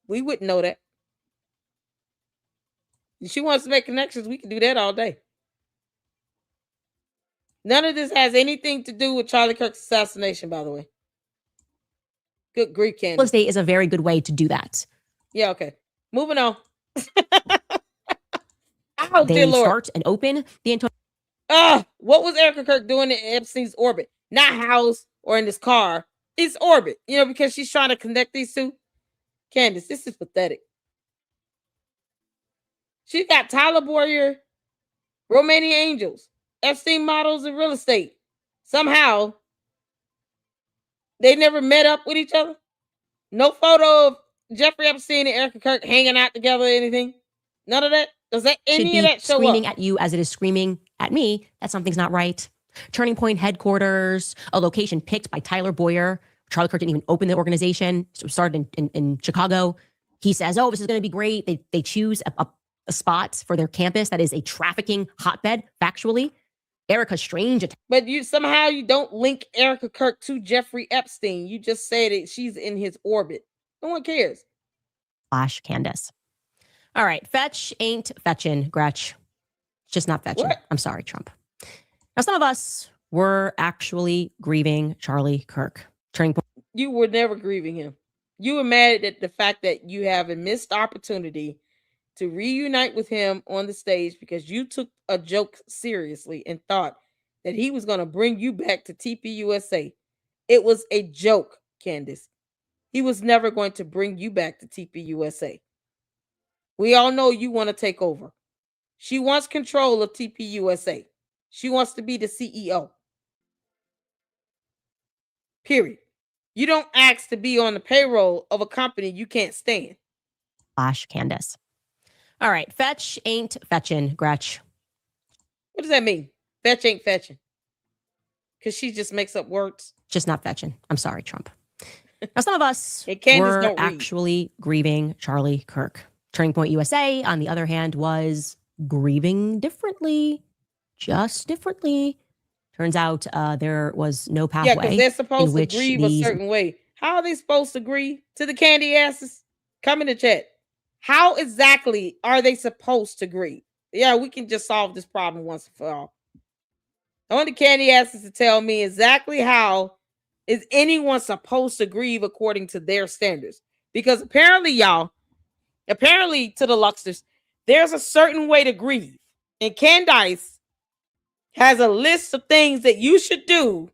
We wouldn't know that. If she wants to make connections, we can do that all day. None of this has anything to do with Charlie Kirk's assassination, by the way. Good grief, Candace. Real estate is a very good way to do that. Yeah, okay. Moving on. Oh, They dear Lord. start and open the Antonio. What was Erica Kirk doing in Epstein's orbit? Not house or in his car. It's orbit, because she's trying to connect these two. Candace, this is pathetic. She's got Tyler Boyer, Romanian Angels, Epstein models, and real estate. Somehow, they never met up with each other. No photo of Jeffrey Epstein and Erica Kirk hanging out together or anything. None of that. Does that any of that show screaming up? at you as it is screaming at me that something's not right. Turning Point headquarters, a location picked by Tyler Boyer. Charlie Kirk didn't even open the organization. So it started in Chicago. He says, oh, this is going to be great. They choose a spot for their campus that is a trafficking hotbed, factually. Erica Strange. But you don't link Erica Kirk to Jeffrey Epstein. You just say that she's in his orbit. No one cares. Candace. All right. Fetch ain't fetching, Gretch. It's just not fetching. What? I'm sorry, Trump. Now, some of us were actually grieving Charlie Kirk. Turning Point. You were never grieving him. You were mad at the fact that you have a missed opportunity to reunite with him on the stage because you took a joke seriously and thought that he was going to bring you back to TPUSA. It was a joke, Candace. He was never going to bring you back to TPUSA. We all know you want to take over. She wants control of TPUSA. She wants to be the CEO. Period. You don't ask to be on the payroll of a company you can't stand. Candace. All right. Fetch ain't fetching, Gretch. What does that mean? Fetch ain't fetching. Because she just makes up words. Just not fetching. I'm sorry, Trump. Now, some of us Candace were don't read. actually grieving Charlie Kirk. Turning Point USA, on the other hand, was grieving differently. Just differently. Turns out there was no pathway. Yeah, because they're supposed to which grieve a certain way. How are they supposed to grieve? To the candy asses? Come in the chat. How exactly are they supposed to grieve? Yeah, we can just solve this problem once and for all. I want the candy asses to tell me exactly how is anyone supposed to grieve according to their standards. Because apparently to the Luxters, there's a certain way to grieve. And Candace has a list of things that you should do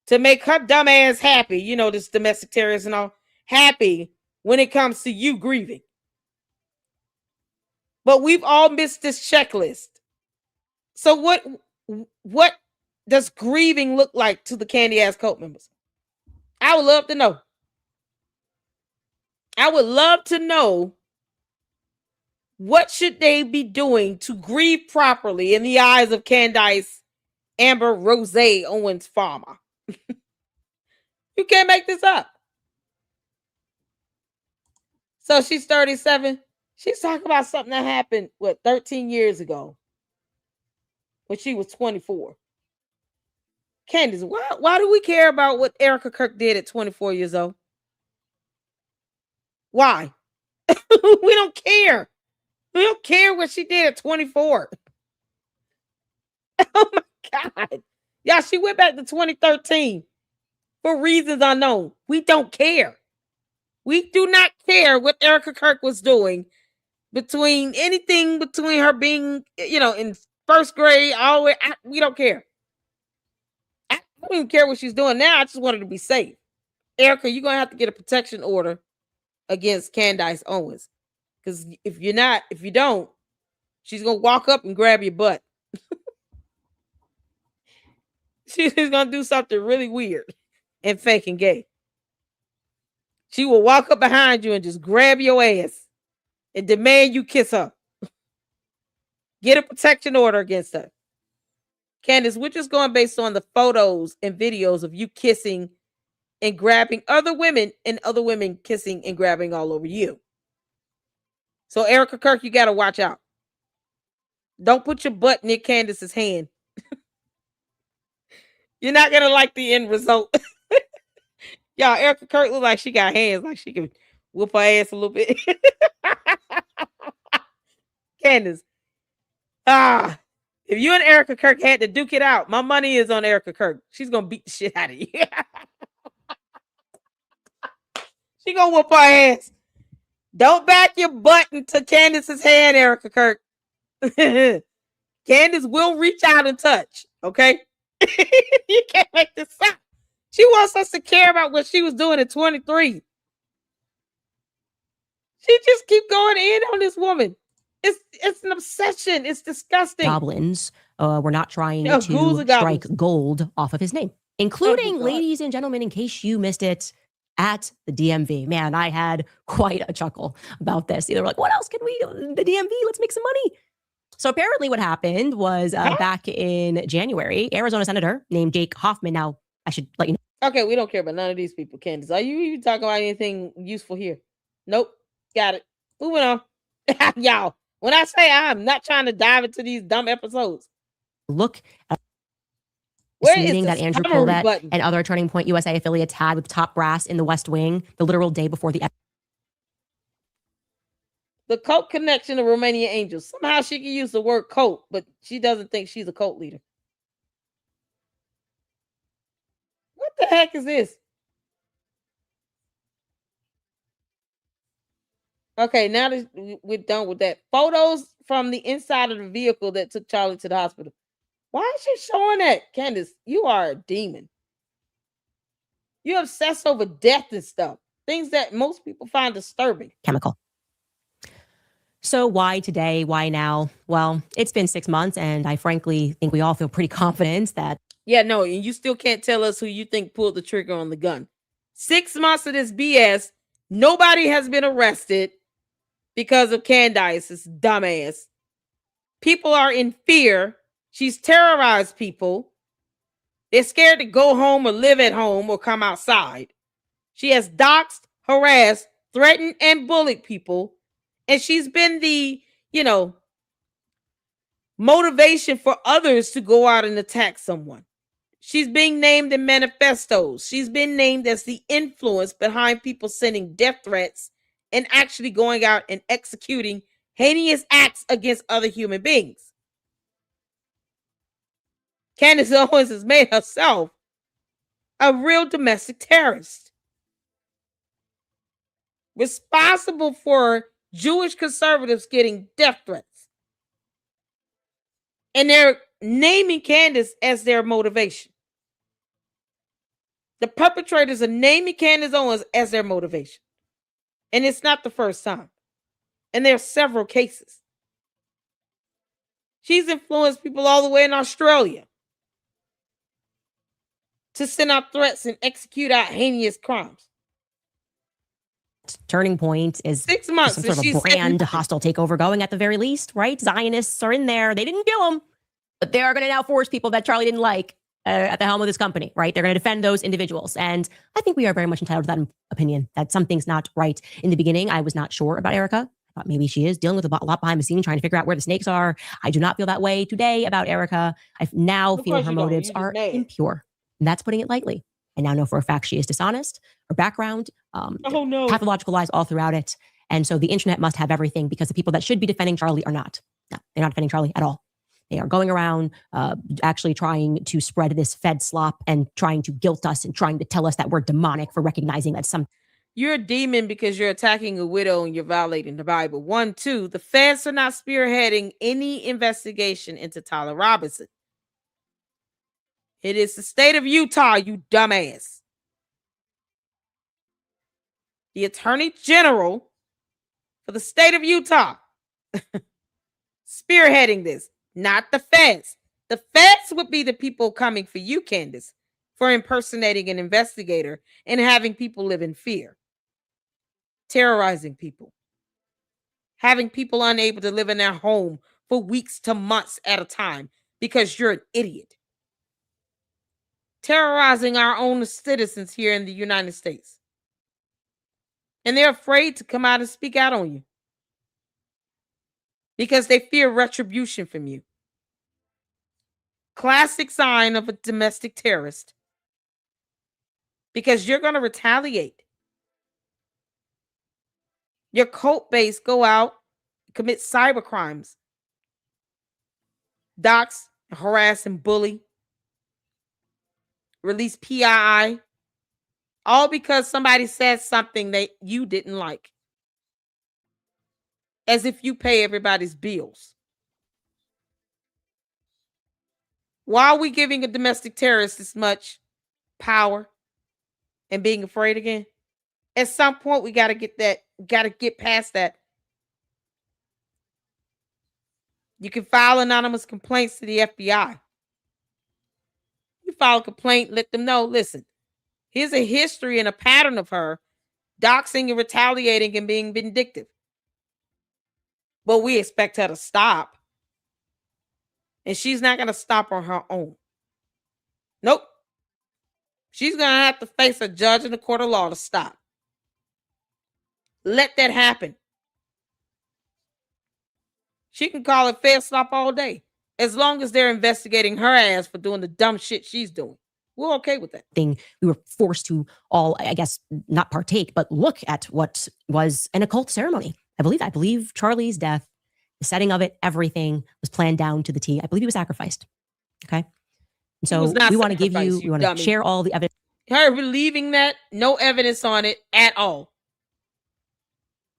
to make her dumb ass happy, this domestic terrorist and all, happy when it comes to you grieving. But we've all missed this checklist. So what does grieving look like to the candy ass cult members? I would love to know. I would love to know what should they be doing to grieve properly in the eyes of Candace, Amber, Rose, Owens, Farmer. You can't make this up. So she's 37. She's talking about something that happened, 13 years ago when she was 24. Candace, why do we care about what Erica Kirk did at 24 years old? Why? We don't care. We don't care what she did at 24. Oh my God. Yeah, she went back to 2013 for reasons unknown. We don't care. We do not care what Erica Kirk was doing between her being, in first grade, all the way. We don't care. I don't even care what she's doing now. I just want her to be safe. Erica, you're going to have to get a protection order against Candace Owens. Because if you don't, she's going to walk up and grab your butt. She's going to do something really weird and fake and gay. She will walk up behind you and just grab your ass and demand you kiss her. Get a protection order against her. Candace, we're just going based on the photos and videos of you kissing and grabbing other women and other women kissing and grabbing all over you. So Erica Kirk, you got to watch out. Don't put your butt near Candace's hand. You're not going to like the end result. Y'all, Erica Kirk looks like she got hands, like she can whoop her ass a little bit. Candace, if you and Erica Kirk had to duke it out, my money is on Erica Kirk. She's going to beat the shit out of you. She going to whoop her ass. Don't back your butt into Candace's hand, Erica Kirk. Candace will reach out and touch, okay? You can't make this up. She wants us to care about what she was doing at 23. She just keep going in on this woman. It's an obsession. It's disgusting. Goblins were not trying to strike gold off of his name, including, ladies and gentlemen, in case you missed it, at the DMV. Man, I had quite a chuckle about this. They were like, what else can we do? The DMV, let's make some money. So apparently what happened was back in January, Arizona Senator named Jake Hoffman. Now, I should let you know. Okay, we don't care about none of these people, Candace. Are you even talking about anything useful here? Nope. Got it. Moving on. Y'all, when I say I'm not trying to dive into these dumb episodes. Look at the meeting that Andrew Colbert and other Turning Point USA affiliates had with top brass in the West Wing the literal day before the cult connection of Romanian Angels. Somehow she can use the word cult, but she doesn't think she's a cult leader. What the heck is this? Okay, now that we're done with that. Photos from the inside of the vehicle that took Charlie to the hospital. Why is she showing that? Candace, you are a demon. You obsess over death and stuff. Things that most people find disturbing. Chemical. So why today? Why now? Well, it's been 6 months, and I frankly think we all feel pretty confident that... Yeah, no, and you still can't tell us who you think pulled the trigger on the gun. 6 months of this BS. Nobody has been arrested because of Candace's dumbass. People are in fear. She's terrorized people. They're scared to go home or live at home or come outside. She has doxed, harassed, threatened, and bullied people. And she's been the, motivation for others to go out and attack someone. She's being named in manifestos. She's been named as the influence behind people sending death threats and actually going out and executing heinous acts against other human beings. Candace Owens has made herself a real domestic terrorist, responsible for Jewish conservatives getting death threats. And they're naming Candace as their motivation. The perpetrators are naming Candace Owens as their motivation. And it's not the first time. And there are several cases. She's influenced people all the way in Australia to send out threats and execute out heinous crimes. Turning Point is 6 months. some sort of a brand hostile takeover going at the very least, right? Zionists are in there. They didn't kill him, but they are going to now force people that Charlie didn't like at the helm of this company, right? They're going to defend those individuals. And I think we are very much entitled to that opinion that something's not right. In the beginning, I was not sure about Erica. I thought maybe she is dealing with a lot behind the scenes, trying to figure out where the snakes are. I do not feel that way today about Erica. I now feel her motives are impure. And that's putting it lightly. I now know for a fact she is dishonest. Her background, pathological lies all throughout it. And so the internet must have everything because the people that should be defending Charlie are not. No, they're not defending Charlie at all. They are going around actually trying to spread this Fed slop and trying to guilt us and trying to tell us that we're demonic for recognizing that some. You're a demon because you're attacking a widow and you're violating the Bible. 1, 2, the feds are not spearheading any investigation into Tyler Robinson. It is the state of Utah, you dumbass. The Attorney General for the state of Utah spearheading this, not the feds. The feds would be the people coming for you, Candace, for impersonating an investigator and having people live in fear, terrorizing people, having people unable to live in their home for weeks to months at a time because you're an idiot, terrorizing our own citizens here in the United States. And they're afraid to come out and speak out on you because they fear retribution from you. Classic sign of a domestic terrorist, because you're going to retaliate. Your cult base go out, commit cyber crimes, dox, harass, and bully, release PII, all because somebody said something that you didn't like, as if you pay everybody's bills. Why are we giving a domestic terrorist this much power and being afraid again? At some point, we got to get past that. You can file anonymous complaints to the FBI. You file a complaint, let them know, listen, here's a history and a pattern of her doxing and retaliating and being vindictive. But we expect her to stop. And she's not going to stop on her own. Nope. She's going to have to face a judge in the court of law to stop. Let that happen. She can call it fair slop all day, as long as they're investigating her ass for doing the dumb shit she's doing. We're okay with that. We were forced to all, I guess, not partake, but look at what was an occult ceremony. I believe Charlie's death, the setting of it, everything was planned down to the T. I believe he was sacrificed. Okay. And so we want to give you, we want to share all the evidence. Her believing that, no evidence on it at all.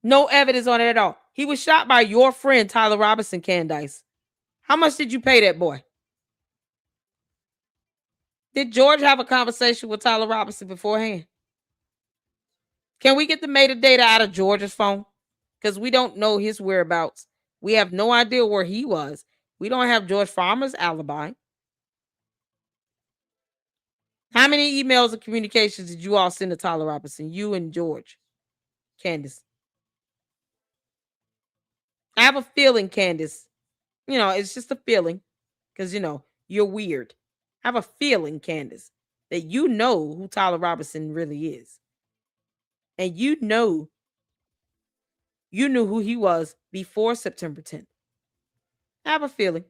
No evidence on it at all. He was shot by your friend, Tyler Robinson, Candace. How much did you pay that boy? Did George have a conversation with Tyler Robinson beforehand? Can we get the metadata out of George's phone? Because we don't know his whereabouts. We have no idea where he was. We don't have George Farmer's alibi. How many emails and communications did you all send to Tyler Robinson? You and George. Candace. I have a feeling, Candace. It's just a feeling. Because, you're weird. I have a feeling, Candace, that you know who Tyler Robinson really is. And you knew who he was before September 10th. I have a feeling.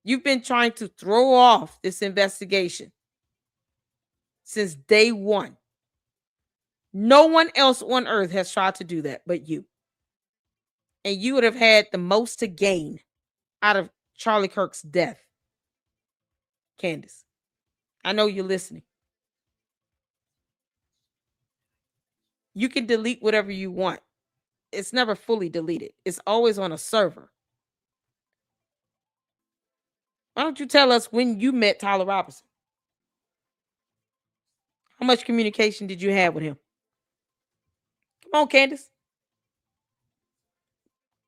You've been trying to throw off this investigation since day one. No one else on earth has tried to do that but you. And you would have had the most to gain out of Charlie Kirk's death. Candace, I know you're listening. You can delete whatever you want. It's never fully deleted. It's always on a server. Why don't you tell us when you met Tyler Robinson? How much communication did you have with him? Come on, Candace.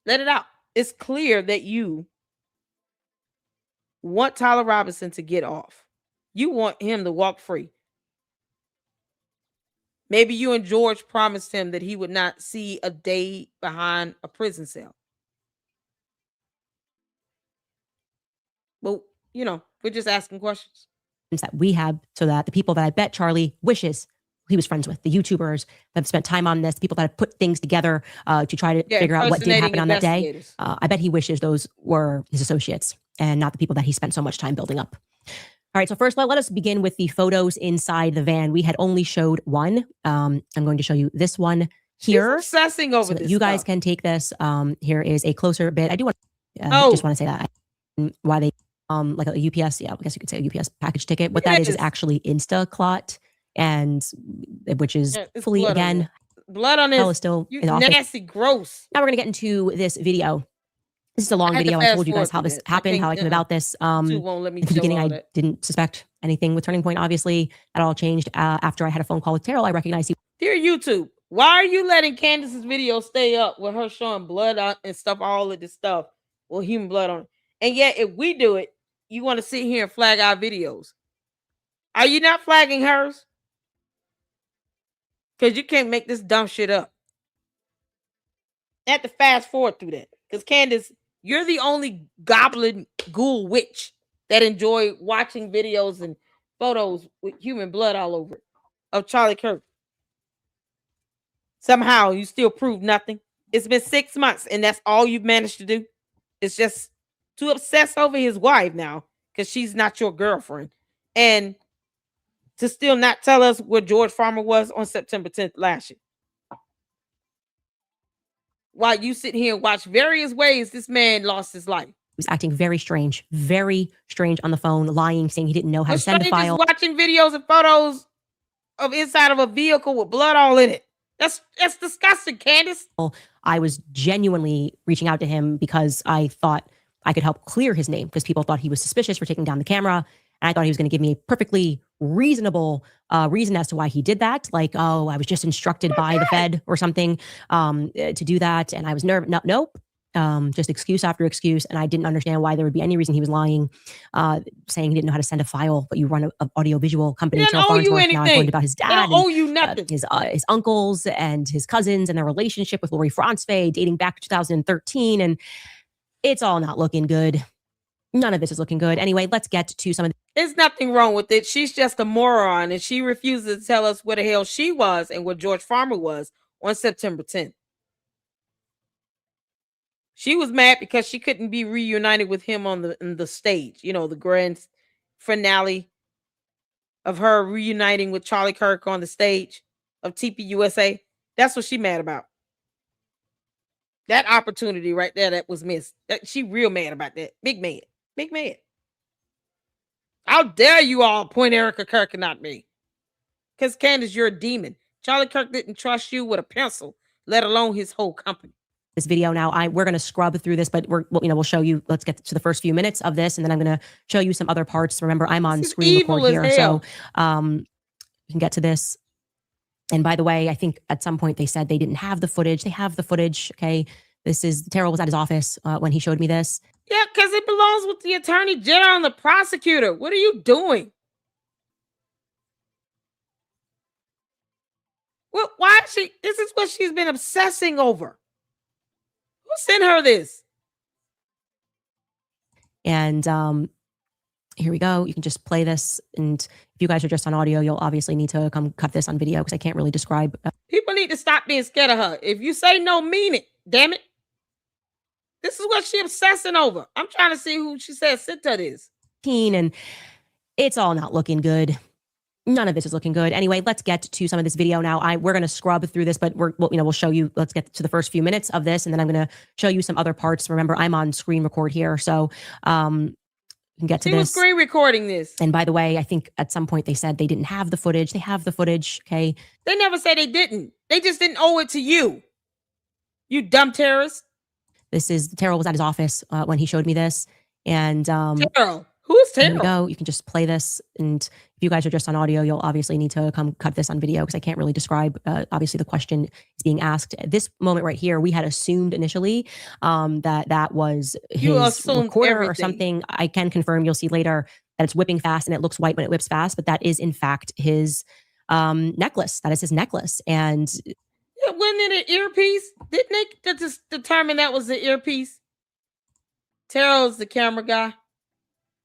Let it out. It's clear that you want Tyler Robinson to get off. You want him to walk free. Maybe you and George promised him that he would not see a day behind a prison cell. But, we're just asking questions. That we have so that the people that I bet Charlie wishes he was friends with, the YouTubers that have spent time on this, people that have put things together to try to figure out what did happen on that day. I bet he wishes those were his associates and not the people that he spent so much time building up. All right, so first let us begin with the photos inside the van. We had only showed one. I'm going to show you this one here. She's obsessing over so this you guys stuff. can take this. Here is a closer bit. I do want just want to say that why they like a UPS, I guess you could say a UPS package ticket. What that is actually Instaclot, and which is fully again blood on his. is still You in the office. nasty, gross. Now we're gonna get into this video. This is a long video. I told you guys how this happened, how I came about this. Won't let me at the beginning, I that. didn't suspect anything with Turning Point. Obviously, that all changed after I had a phone call with Terrell. I recognized he. Dear YouTube, why are you letting Candace's video stay up with her showing blood on and stuff, all of this stuff with human blood on it? And yet, if we do it, you want to sit here and flag our videos. Are you not flagging hers? Because you can't make this dumb shit up. I have to fast forward through that. Because Candace, you're the only goblin ghoul witch that enjoy watching videos and photos with human blood all over it of Charlie Kirk. Somehow you still prove nothing. It's been 6 months and that's all you've managed to do. It's just to obsess over his wife now because she's not your girlfriend. And to still not tell us where George Farmer was on September 10th last year. While you sit here and watch various ways this man lost his life. He was acting very strange on the phone, lying, saying he didn't know how to send a file. Just watching videos and photos of inside of a vehicle with blood all in it. That's disgusting, Candace. I was genuinely reaching out to him because I thought I could help clear his name because people thought he was suspicious for taking down the camera. And I thought he was going to give me a perfectly reasonable reason as to why he did that. Like, oh, I was just instructed by the Fed or something to do that. And I was nervous. Nope. Just excuse after excuse. And I didn't understand why there would be any reason he was lying, saying he didn't know how to send a file, but you run an audiovisual company. They don't owe you anything. Now I learned about his dad. They don't owe you nothing. His uncles and his cousins and their relationship with Lori Franzfey dating back to 2013. And it's all not looking good. None of this is looking good. Anyway, let's get to some of There's nothing wrong with it. She's just a moron and she refuses to tell us where the hell she was and where George Farmer was on September 10th. She was mad because she couldn't be reunited with him on the stage. You know, the grand finale of her reuniting with Charlie Kirk on the stage of TPUSA. That's what she mad about. That opportunity right there that was missed. She real mad about that. Big mad. Big mad. How dare you all point Erica Kirk and not me? Because Candace, you're a demon. Charlie Kirk didn't trust you with a pencil, let alone his whole company. This video now, we're going to scrub through this, but we'll show you. Let's get to the first few minutes of this, and then I'm going to show you some other parts. Remember, I'm on screen record here, so you can get to this. And by the way, I think at some point they said they didn't have the footage. They have the footage. Okay, this is Terrell was at his office when he showed me this. Yeah, because it belongs with the attorney general and the prosecutor. What are you doing? Well, why is she? This is what she's been obsessing over. Who sent her this? And here we go. You can just play this. And if you guys are just on audio, you'll obviously need to come cut this on video because I can't really describe. People need to stop being scared of her. If you say no, mean it. Damn it. This is what she's obsessing over. I'm trying to see who she said sent her this. And it's all not looking good. None of this is looking good. Anyway, let's get to some of this video now. We're going to scrub through this, but we'll show you. Let's get to the first few minutes of this, and then I'm going to show you some other parts. Remember, I'm on screen record here, so you can get to this. She was screen recording this. And by the way, I think at some point they said they didn't have the footage. They have the footage. Okay. They never said they didn't. They just didn't owe it to you. You dumb terrorist. This is Terrell was at his office when he showed me this, and Terrell. Who's Terrell? Here we go. You can just play this, and if you guys are just on audio, you'll obviously need to come cut this on video because I can't really describe. Obviously, the question is being asked. At this moment right here, we had assumed initially that was his recorder or something. I can confirm. You'll see later that it's whipping fast and it looks white when it whips fast, but that is in fact his necklace. That is his necklace, and. Wasn't it an earpiece? Didn't they just determine that was the earpiece? Terrell's the camera guy.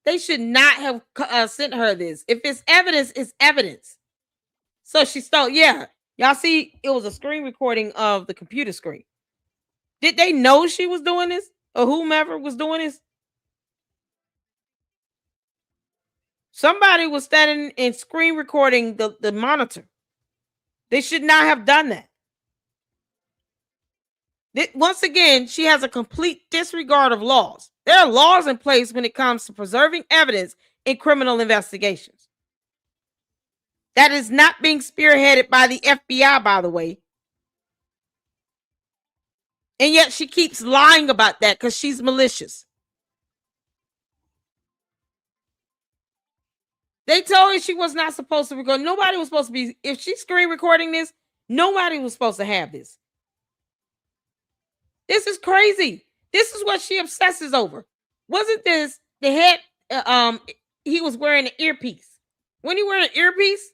They should not have sent her this. If it's evidence, it's evidence. So she stole. Yeah. Y'all see, it was a screen recording of the computer screen. Did they know she was doing this? Or whomever was doing this? Somebody was standing and screen recording the monitor. They should not have done that. Once again, she has a complete disregard of laws. There are laws in place when it comes to preserving evidence in criminal investigations. That is not being spearheaded by the FBI, by the way. And yet she keeps lying about that because she's malicious. They told her she was not supposed to record. Nobody was supposed to be. If she's screen recording this, nobody was supposed to have this. This is crazy. This is what she obsesses over. Wasn't this the head? He was wearing an earpiece. When he wearing an earpiece,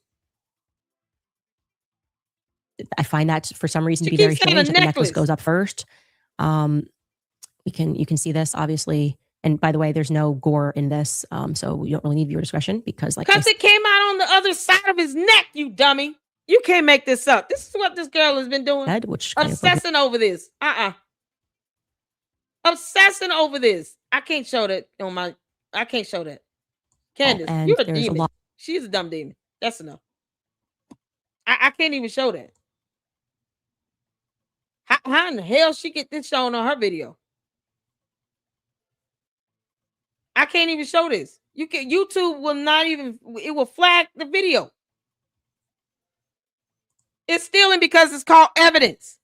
I find that for some reason to be very strange that the necklace goes up first. You can see this obviously, and by the way, there's no gore in this, so you don't really need viewer discretion because because it came out on the other side of his neck. You dummy! You can't make this up. This is what this girl has been doing. Obsessing over this. Obsessing over this. I can't show that on my. I can't show that. Candace, you're a demon. She's a dumb demon. That's enough. I can't even show that. How in the hell she get this shown on her video? I can't even show this. YouTube will not even. It will flag the video. It's stealing because it's called evidence.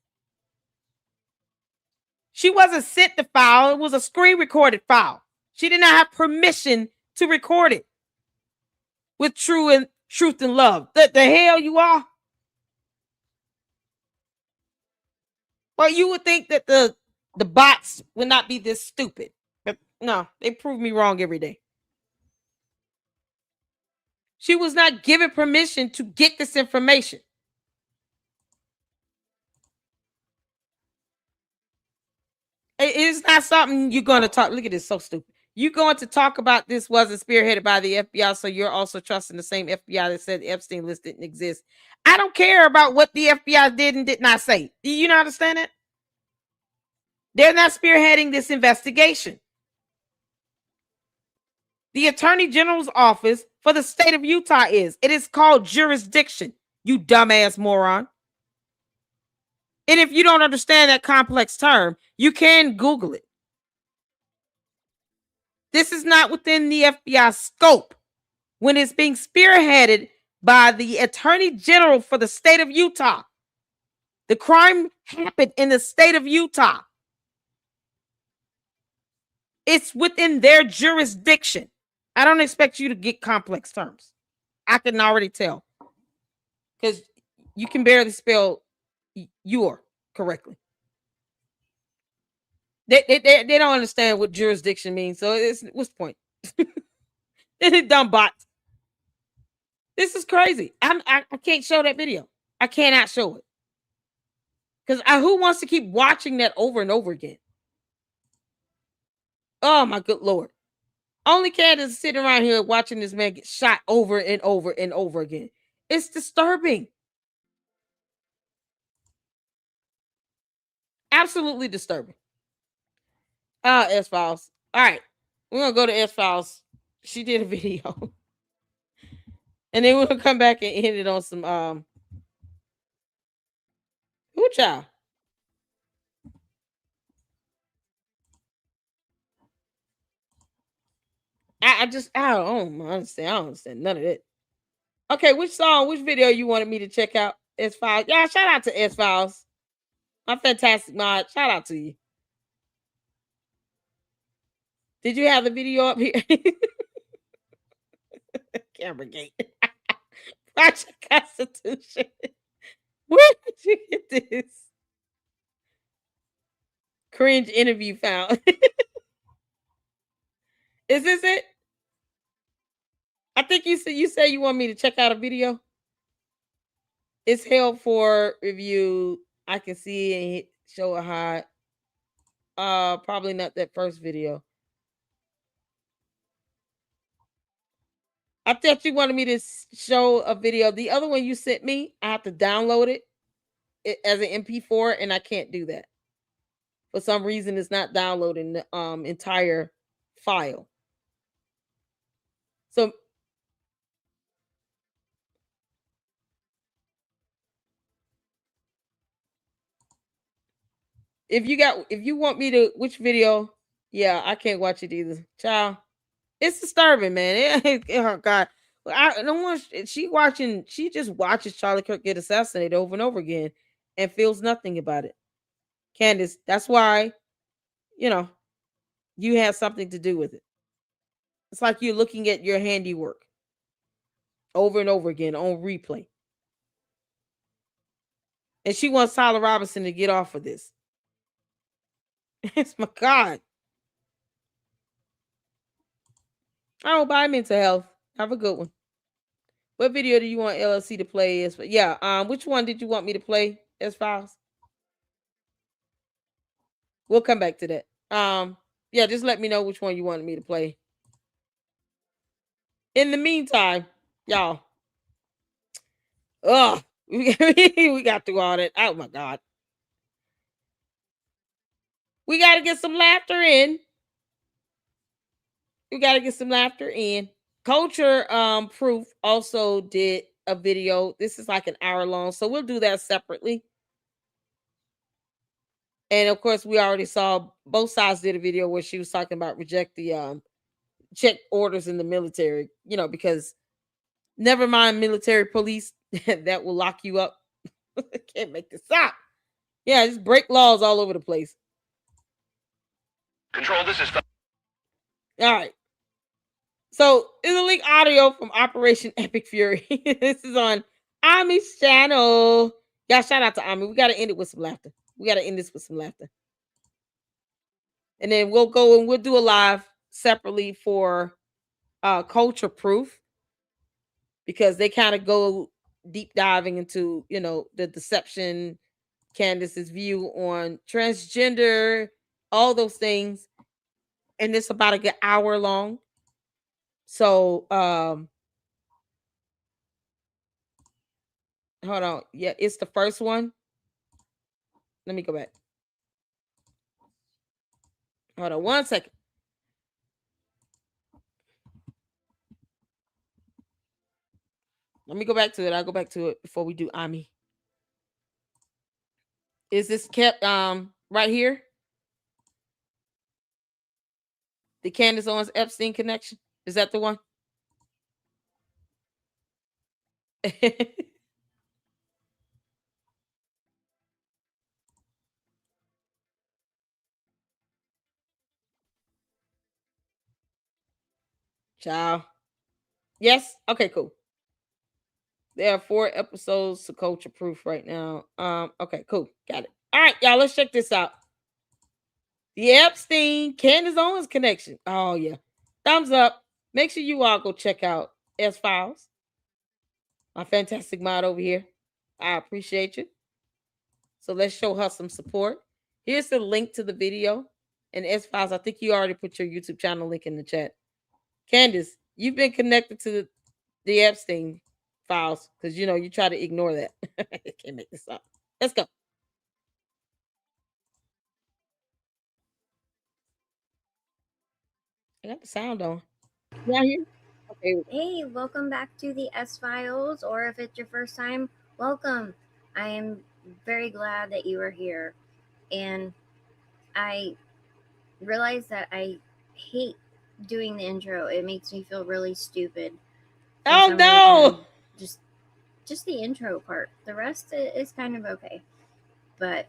She wasn't sent the file. It was a screen recorded file. She did not have permission to record it with truth and love. The hell you are? Well, you would think that the bots would not be this stupid. But no, they prove me wrong every day. She was not given permission to get this information. It is not something you're going to talk. Look at this, so stupid. You're going to talk about this wasn't spearheaded by the FBI, so you're also trusting the same FBI that said the Epstein list didn't exist. I don't care about what the FBI did and did not say. Do you not understand it? They're not spearheading this investigation. The Attorney General's office for the state of Utah is. It is called jurisdiction, you dumbass moron. And if you don't understand that complex term, you can Google it. This is not within the FBI scope when it's being spearheaded by the Attorney General for the state of Utah. The crime happened in the state of Utah. It's within their jurisdiction. I don't expect you to get complex terms. I can already tell because you can barely spell "your" correctly. They don't understand what jurisdiction means. So what's the point? Dumb bots. This is crazy. I can't show that video. I cannot show it because who wants to keep watching that over and over again? Oh my good Lord. Only Candace is sitting around here watching this man get shot over and over and over again. It's disturbing. Absolutely disturbing. S-Files. All right. We're going to go to S-Files. She did a video. And then we're going to come back and end it on some, who child? I don't understand. I don't understand none of it. Okay, which video you wanted me to check out? S-Files. Yeah, shout out to S-Files. My fantastic mod. Shout out to you. Did you have the video up here? Camera gate. Project Constitution. Where did you get this? Cringe interview found. Is this it? I think you said you want me to check out a video. It's held for review. I can see and show a high. Probably not that first video. I thought you wanted me to show a video. The other one you sent me, I have to download it as an MP4, and I can't do that. For some reason, it's not downloading the entire file. So If you want me to, which video? Yeah, I can't watch it either, child. It's disturbing, man. Oh God, I don't want. She just watches Charlie Kirk get assassinated over and over again, and feels nothing about it. Candace, that's why, you know, you have something to do with it. It's like you're looking at your handiwork over and over again on replay. And she wants Tyler Robinson to get off of this. It's my God. Oh, bye, mental health. Have a good one. What video do you want LLC to play? Which one did you want me to play as files? We'll come back to that. Yeah, just let me know which one you wanted me to play. In the meantime, y'all. We got through all that. Oh my God. We got to get some laughter in. Culture Proof also did a video. This is like an hour long, so we'll do that separately. And of course, we already saw both sides did a video where she was talking about reject the check orders in the military, because never mind military police that will lock you up. Can't make this up. Yeah, just break laws all over the place. Control, this is... All right. So, it's a leak audio from Operation Epic Fury. This is on Ami's channel. Y'all, shout out to Ami. We got to end it with some laughter. We got to end this with some laughter. And then we'll go and we'll do a live separately for Culture Proof, because they kind of go deep diving into, the deception, Candace's view on transgender, all those things. And it's about a good hour long. So, hold on. Yeah, it's the first one. Let me go back. Hold on 1 second. Let me go back to it. I'll go back to it before we do Ami. Is this kept right here? The Candace Owens Epstein connection? Is that the one? Ciao. Yes? Okay, cool. There are 4 episodes to Culture Proof right now. Okay, cool. Got it. All right, y'all, let's check this out. The Epstein Candace Owens connection. Oh, yeah. Thumbs up. Make sure you all go check out S-Files. My fantastic mod over here. I appreciate you. So let's show her some support. Here's the link to the video. And S-Files, I think you already put your YouTube channel link in the chat. Candace, you've been connected to the Epstein files because, you try to ignore that. I can't make this up. Let's go. I got the sound on. You out here? Okay. Hey, welcome back to the S-Files, or if it's your first time, welcome. I am very glad that you are here. And I realize that I hate doing the intro. It makes me feel really stupid. Oh, no! Just the intro part. The rest is kind of okay. But,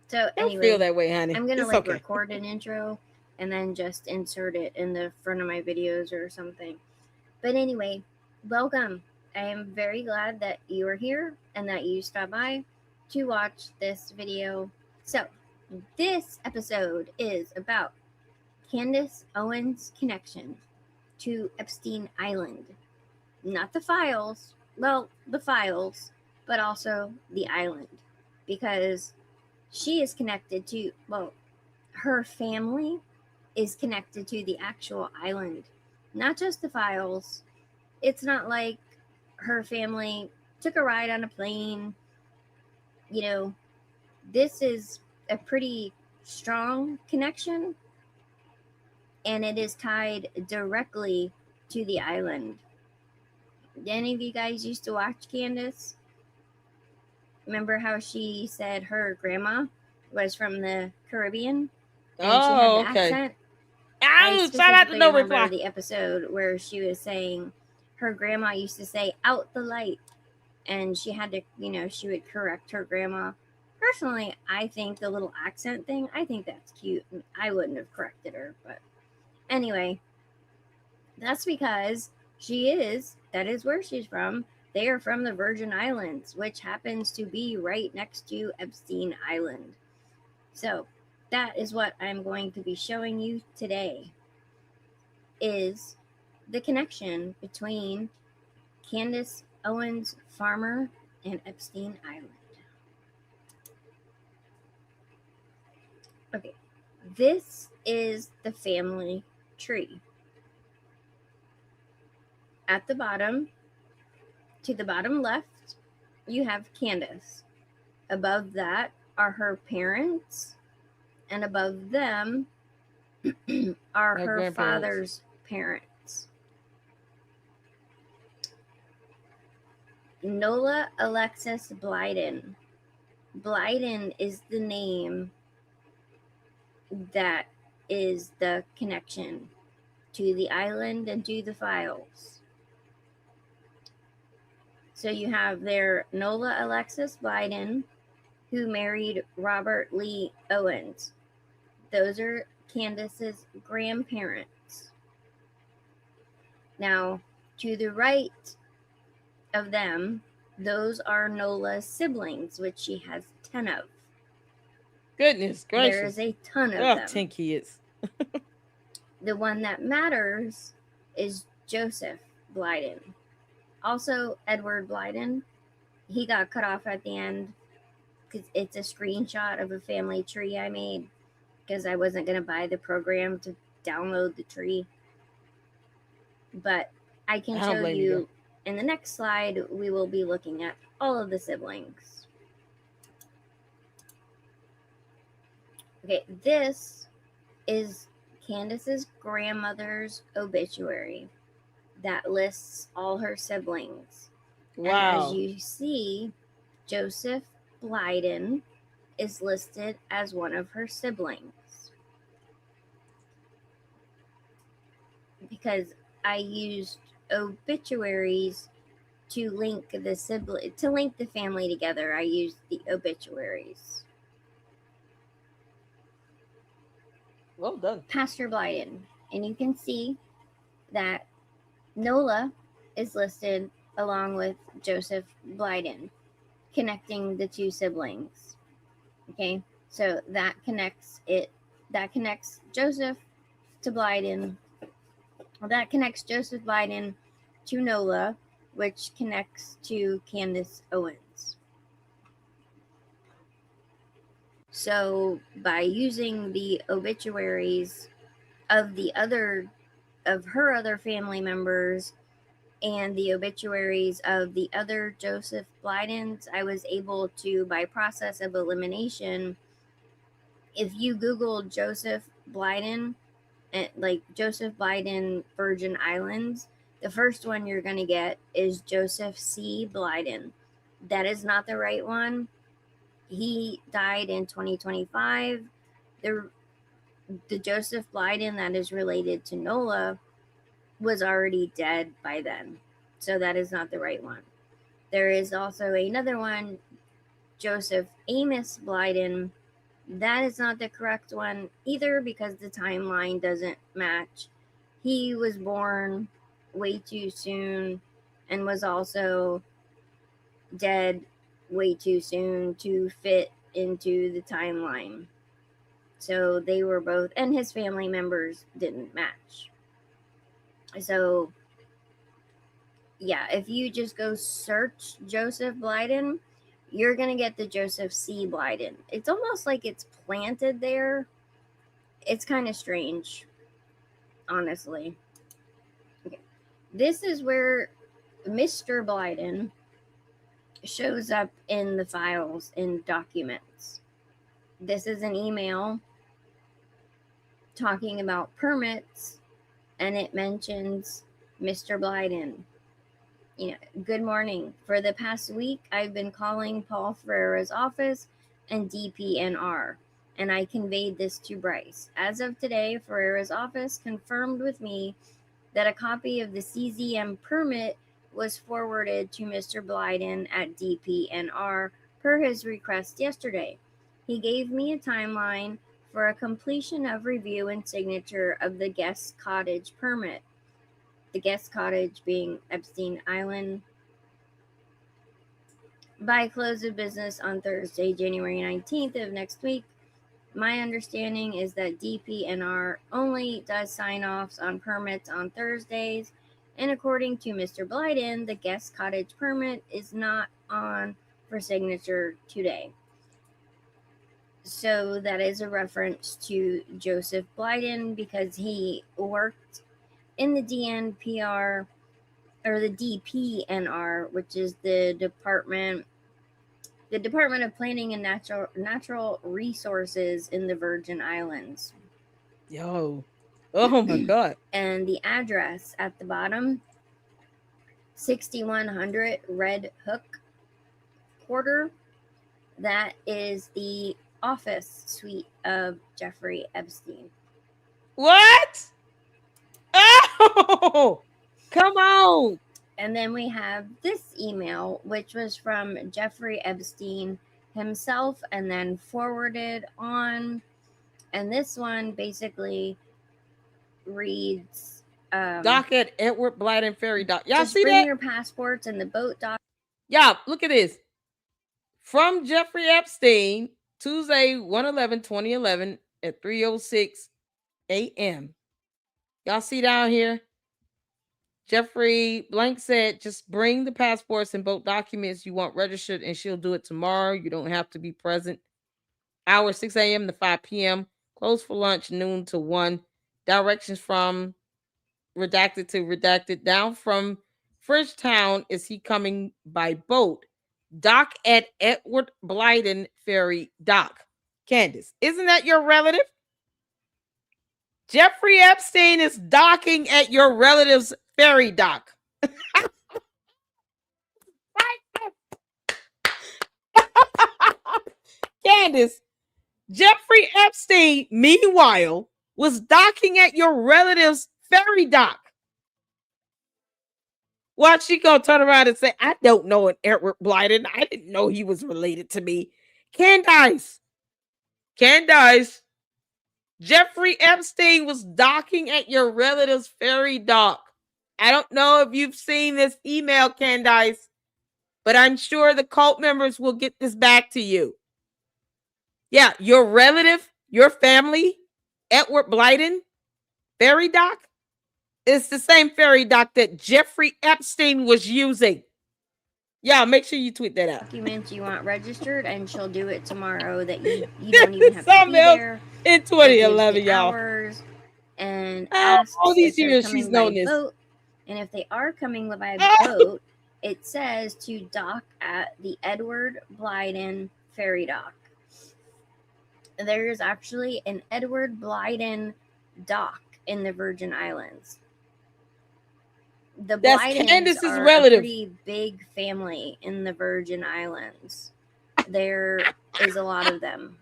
so Don't anyway. feel that way, honey. I'm going to It's okay. record an intro and then just insert it in the front of my videos or something. But anyway, welcome. I am very glad that you are here and that you stopped by to watch this video. So, this episode is about Candace Owens' connection to Epstein Island. Not the files, well, the files, but also the island. Because she is connected to, well, her family is connected to the actual island, not just the files. It's not like her family took a ride on a plane. This is a pretty strong connection, and it is tied directly to the island. Did any of you guys used to watch Candace? Remember how she said her grandma was from the Caribbean, and she had the accent. I shout out to specifically No remember Reply. the episode where she was saying her grandma used to say "out the light," and she had to, she would correct her grandma. Personally, I think the little accent thing, I think that's cute. I wouldn't have corrected her, but anyway, that's because that is where she's from. They are from the Virgin Islands, which happens to be right next to Epstein Island. So that is what I'm going to be showing you today, is the connection between Candace Owens Farmer and Epstein Island. Okay, this is the family tree. At the bottom, to the bottom left, you have Candace. Above that are her parents, and above them are her father's parents. Nola Alexis Blyden. Blyden is the name that is the connection to the island and to the files. So you have there Nola Alexis Blyden, who married Robert Lee Owens. Those are Candace's grandparents. Now, to the right of them, those are Nola's siblings, which she has 10 of. Goodness gracious. There is a ton of them. 10 kids. The one that matters is Joseph Blyden. Also, Edward Blyden. He got cut off at the end because it's a screenshot of a family tree I made because I wasn't going to buy the program to download the tree. But I can show you in the next slide, we will be looking at all of the siblings. Okay, this is Candace's grandmother's obituary that lists all her siblings. Wow. And as you see, Joseph Blyden is listed as one of her siblings. Because I used obituaries to link the family together, I used the obituaries. Well done. Pastor Blyden. And you can see that Nola is listed along with Joseph Blyden, connecting the two siblings. Okay, so that connects Joseph to Blyden. That connects Joseph Blyden to Nola, which connects to Candace Owens. So by using the obituaries of her other family members and the obituaries of the other Joseph Blydens, I was able to, by process of elimination, if you Google Joseph Blyden, like Joseph Blyden Virgin Islands, the first one you're going to get is Joseph C. Blyden. That is not the right one. He died in 2025. The Joseph Blyden that is related to Nola was already dead by then. So that is not the right one. There is also another one, Joseph Amos Blyden. That is not the correct one either because the timeline doesn't match. He was born way too soon and was also dead way too soon to fit into the timeline. So they were both, and his family members didn't match. So yeah, if you just go search Joseph Blyden, you're going to get the Joseph C. Blyden. It's almost like it's planted there. It's kind of strange, honestly. Okay. This is where Mr. Blyden shows up in the files in documents. This is an email talking about permits, and it mentions Mr. Blyden. Good morning. For the past week, I've been calling Paul Ferreira's office and DPNR, and I conveyed this to Bryce. As of today, Ferreira's office confirmed with me that a copy of the CZM permit was forwarded to Mr. Blyden at DPNR per his request yesterday. He gave me a timeline for a completion of review and signature of the guest cottage permit. The guest cottage being Epstein Island, by close of business on Thursday, January 19th of next week. My understanding is that DPNR only does sign-offs on permits on Thursdays, and according to Mr. Blyden, the guest cottage permit is not on for signature today. So that is a reference to Joseph Blyden because he worked in the DNPR or the DPNR, which is the Department of Planning and Natural Resources in the Virgin Islands. Yo. Oh my God. And the address at the bottom, 6100 Red Hook Quarter, that is the office suite of Jeffrey Epstein. What? Oh, come on. And then we have this email, which was from Jeffrey Epstein himself and then forwarded on. And this one basically reads dock at Edward Blyden Ferry Dock. Y'all just see bring that? your passports and the boat dock. Yeah, look at this. From Jeffrey Epstein, Tuesday, 1/11/2011 at 3:06 a.m. Y'all see down here? Jeffrey Blank said, just bring the passports and boat documents you want registered, and she'll do it tomorrow. You don't have to be present. Hours 6 a.m. to 5 p.m. Closed for lunch, noon to 1. Directions from redacted to redacted. Down from Frenchtown, is he coming by boat? Dock at Edward Blyden Ferry Dock. Candace, isn't that your relative? Jeffrey Epstein is docking at your relative's ferry dock. Candace, Jeffrey Epstein, meanwhile, was docking at your relative's ferry dock. Well, she gonna turn around and say, I don't know an Edward Blyden. I didn't know he was related to me. Candace, Jeffrey Epstein was docking at your relative's ferry dock. I don't know if you've seen this email, Candace, but I'm sure the cult members will get this back to you. Yeah, your relative, your family, Edward Blyden ferry dock, is the same ferry dock that Jeffrey Epstein was using. Yeah, make sure you tweet that out. Documents you want registered, and she'll do it tomorrow. That you don't even have to be there. In 2011, y'all. Hours and asks all these if they're years coming she's known by this. boat. And if they are coming by boat, it says to dock at the Edward Blyden ferry dock. There's actually an Edward Blyden dock in the Virgin Islands. The That's Blydens Candace's are relative. a pretty big family in the Virgin Islands. There is a lot of them.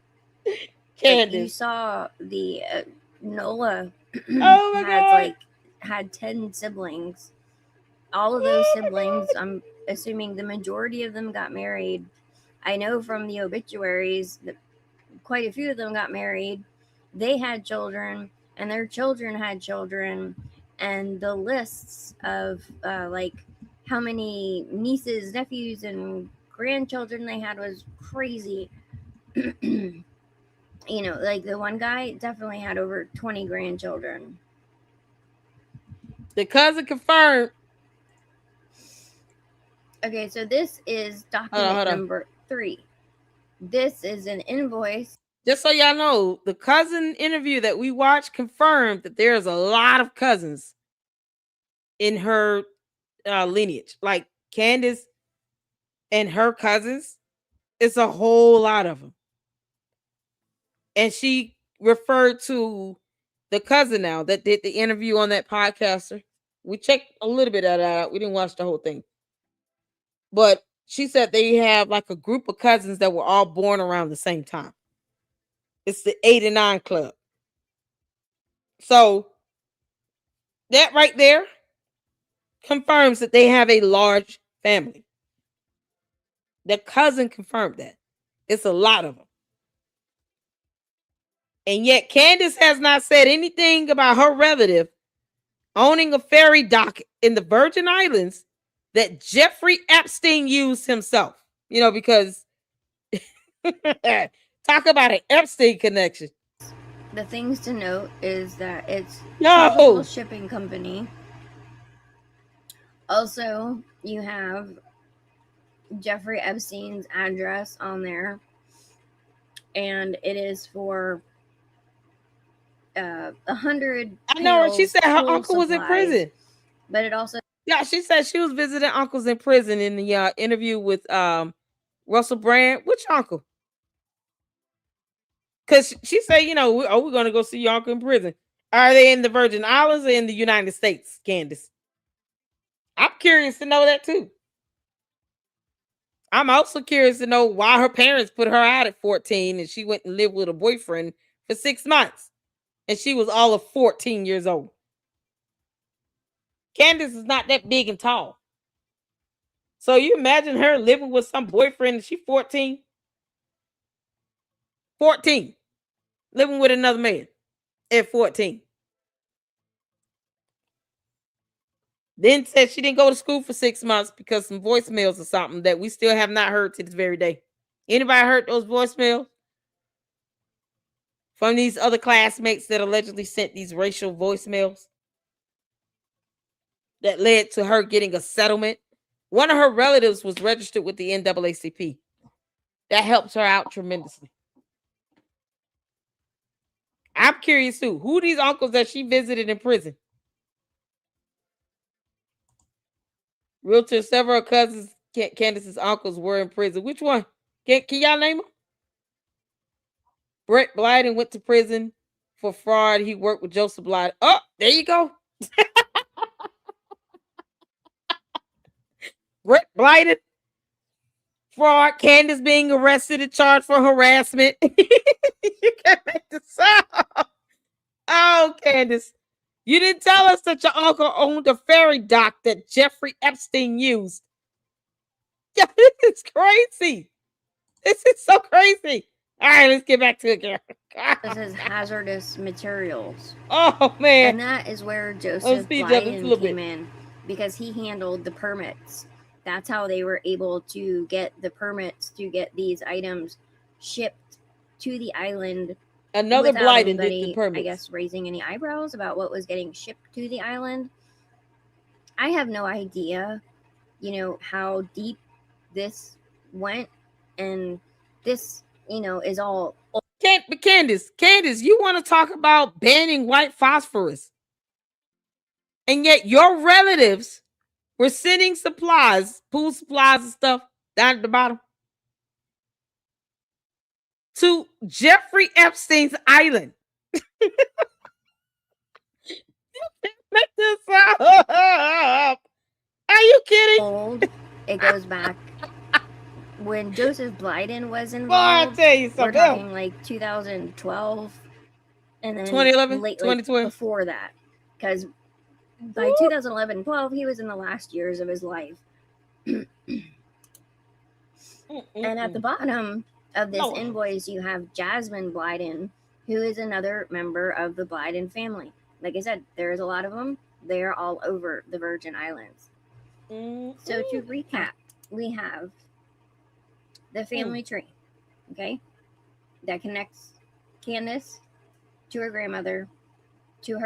Candace. Like you saw the Nola Oh my God. had 10 siblings. All of those siblings, I'm assuming the majority of them got married. I know from the obituaries that quite a few of them got married. They had children, and their children had children. And the lists of like how many nieces, nephews, and grandchildren they had was crazy. You know, like the one guy definitely had over 20 grandchildren. The cousin confirmed. Okay, so this is document Hold on. number 3. This is an invoice. Just so y'all know, the cousin interview that we watched confirmed that there's a lot of cousins in her lineage. Like Candace and her cousins, it's a whole lot of them. And she referred to the cousin now that did the interview on that podcaster. We checked a little bit of that out. We didn't watch the whole thing. But she said they have like a group of cousins that were all born around the same time. It's the 89 Club. So that right there confirms that they have a large family. The cousin confirmed that. It's a lot of them. And yet Candace has not said anything about her relative owning a ferry dock in the Virgin Islands that Jeffrey Epstein used himself. You know, because talk about an Epstein connection. The things to note is that it's No. Tropical Shipping Company. Also, you have Jeffrey Epstein's address on there, and it is for 100. I know. She said her pool uncle was in supplies, prison. but it also She said she was visiting uncles in prison in the interview with Russell Brand. Which uncle? Because she said, you know, we're going to go see your uncle in prison. Are they in the Virgin Islands or in the United States, Candace? I'm curious to know that too. I'm also curious to know why her parents put her out at 14 and she went and lived with a boyfriend for 6 months. And she was all of 14 years old. Candace is not that big and tall. So you imagine her living with some boyfriend and she's 14? 14. Living with another man at 14. Then said she didn't go to school for 6 months because some voicemails or something that we still have not heard to this very day. Anybody heard those voicemails? From these other classmates that allegedly sent these racial voicemails that led to her getting a settlement. One of her relatives was registered with the NAACP. That helps her out tremendously. I'm curious too. Who are these uncles that she visited in prison? Realtor, several cousins, Candace's uncles were in prison. Which one? Can y'all name them? Brett Blyden went to prison for fraud. He worked with Joseph Blyden. Oh, there you go. Brett Blyden. Fraud. Candace being arrested and charged for harassment. You can't make this up. Oh, Candace. You didn't tell us that your uncle owned a ferry dock that Jeffrey Epstein used. Yeah, this is crazy. This is so crazy. All right, let's get back to it, girl. this is hazardous materials. Oh, man. And that is where Joseph Blyden came in, because he handled the permits. That's how they were able to get the permits to get these items shipped to the island. Another Blyden did the permits. I guess raising any eyebrows about what was getting shipped to the island. I have no idea, you know, how deep this went, and this, you know, is all. Candace, you want to talk about banning white phosphorus, and yet your relatives were sending supplies, pool supplies and stuff down at the bottom to Jeffrey Epstein's island. Make this up. Are you kidding? Old. It goes back when Joseph Blyden was involved. Well, I tell you something. We're talking like 2012, and then 2011, late 2012. Before that, because by 2011-12, he was in the last years of his life. And at the bottom of this invoice, you have Jasmine Blyden, who is another member of the Blyden family. Like I said, there's a lot of them. They're all over the Virgin Islands. So to recap, we have the family tree, okay, that connects Candace to her grandmother, to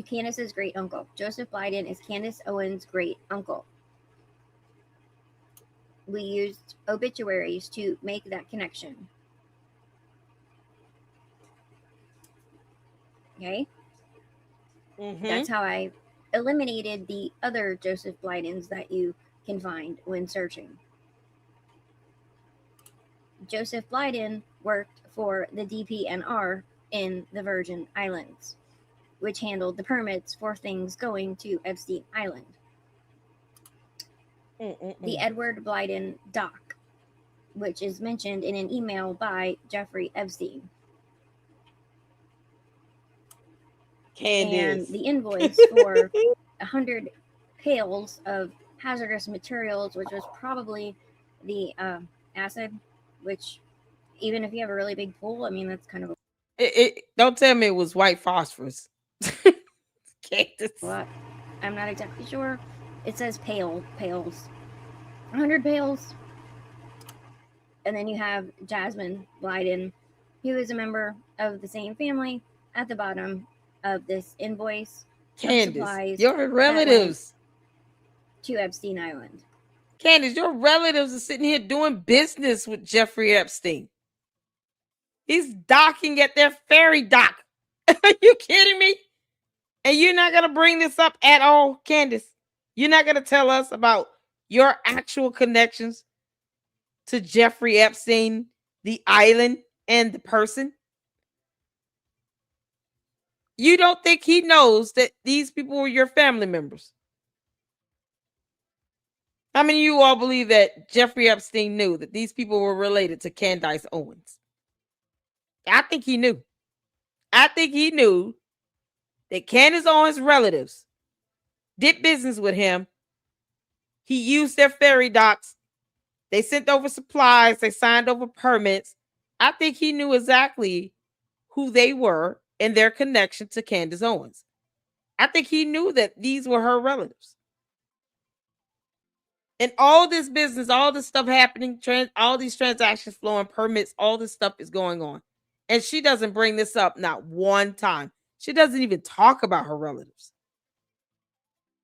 Candace's great uncle. Joseph Blyden is Candace Owens' great uncle. We used obituaries to make that connection. Okay? That's how I eliminated the other Joseph Blydens that you can find when searching. Joseph Blyden worked for the DPNR in the Virgin Islands, which handled the permits for things going to Epstein Island. the Edward Blyden doc, which is mentioned in an email by Jeffrey Epstein. Candace. And the invoice for 100 pails of hazardous materials, which was probably the acid, which even if you have a really big pool, I mean, that's kind of don't tell me it was white phosphorus. Candace. What? I'm not exactly sure. It says pails. 100 pails. And then you have Jasmine Blyden, who is a member of the same family, at the bottom of this invoice. Candace, your relatives to Epstein Island. Candace, your relatives are sitting here doing business with Jeffrey Epstein. He's docking at their ferry dock. Are you kidding me? And you're not going to bring this up at all, Candace? You're not going to tell us about your actual connections to Jeffrey Epstein, the island, and the person? You don't think he knows that these people were your family members? How many of you all believe that Jeffrey Epstein knew that these people were related to Candace Owens? I think he knew. I think he knew that Candace Owens' relatives did business with him. He used their ferry docks. They sent over supplies. They signed over permits. I think he knew exactly who they were and their connection to Candace Owens. I think he knew that these were her relatives. And all this business, all this stuff happening, all these transactions flowing, permits, all this stuff is going on. And she doesn't bring this up not one time. She doesn't even talk about her relatives.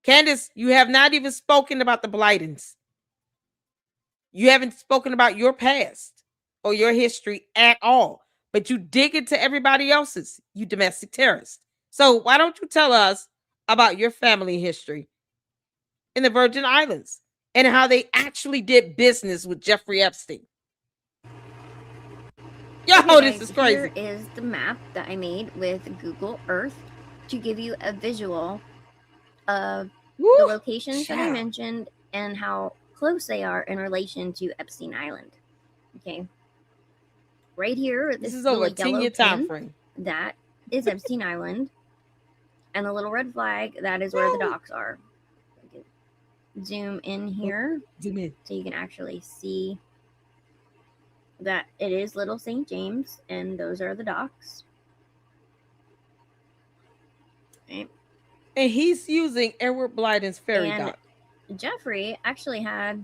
Candace, you have not even spoken about the Blydens. You haven't spoken about your past or your history at all. But you dig into everybody else's, you domestic terrorist. So why don't you tell us about your family history in the Virgin Islands and how they actually did business with Jeffrey Epstein? Yo, Okay, this is crazy. Here is the map that I made with Google Earth to give you a visual of the locations that I mentioned and how close they are in relation to Epstein Island. Okay. Right here, this is over a 10-year time frame. That is Epstein Island. And the little red flag, that is where the docks are. Zoom in here. Zoom in. So you can actually see that it is Little St. James, and those are the docks. Okay. And he's using Edward Blyden's ferry And dock. Jeffrey actually had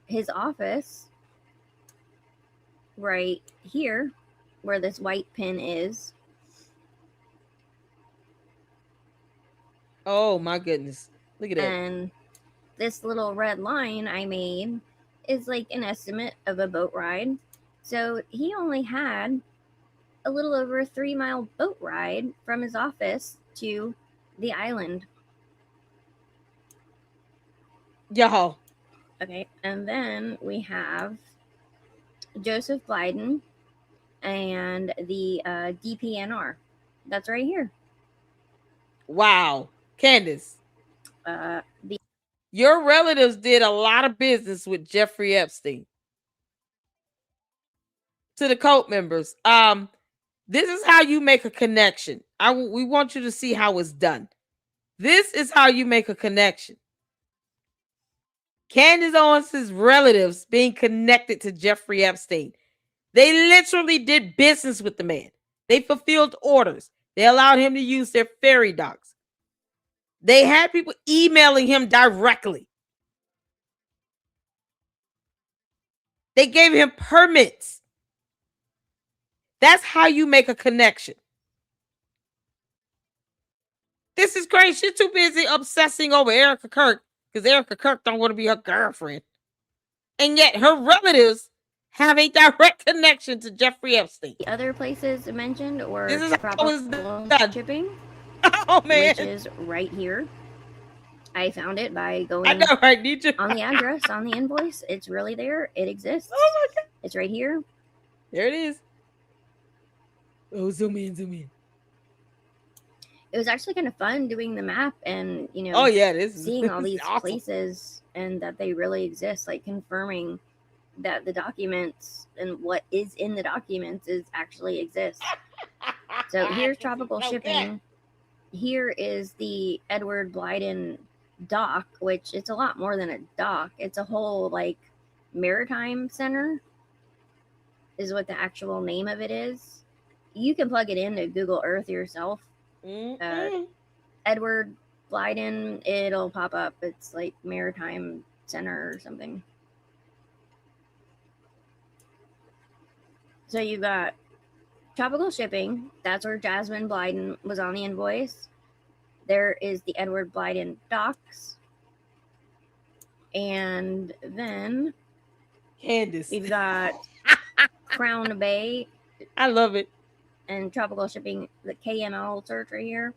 his office right here where this white pin is. Oh my goodness. Look at that. And this little red line I made is like an estimate of a boat ride. So he only had a little over a 3-mile boat ride from his office to the island. Y'all. Okay, and then we have Joseph Blyden and the DPNR. That's right here. Wow. Candace. Your relatives did a lot of business with Jeffrey Epstein. To the cult members, this is how you make a connection. We want you to see how it's done. This is how you make a connection. Candace Owens' relatives being connected to Jeffrey Epstein. They literally did business with the man. They fulfilled orders. They allowed him to use their ferry docks. They had people emailing him directly. They gave him permits. That's how you make a connection. This is crazy. She's too busy obsessing over Erica Kirk because Erica Kirk don't want to be her girlfriend. And yet her relatives have a direct connection to Jeffrey Epstein. The other places mentioned were this is how it's done. Shipping. Oh man, which is right here. I found it by going I know, right? Need you on the address on the invoice. It's really there. It exists. Oh my god, it's right here. There it is. Oh, zoom in, zoom in. it was actually kind of fun doing the map and, you know, Oh yeah, this seeing all this is these awesome. places and that they really exist, like confirming that the documents and what is in the documents is actually exists. So here's tropical shipping. Here is the Edward Blyden dock, which it's a lot more than a dock. It's a whole like maritime center is what the actual name of it is. You can plug it into Google Earth yourself. Edward Blyden, it'll pop up. It's like maritime center or something. So you've got tropical shipping. That's where Jasmine Blyden was on the invoice. There is the Edward Blyden docks. And then Candace. We've got Crown Bay. I love it. And tropical shipping, the KML search right here.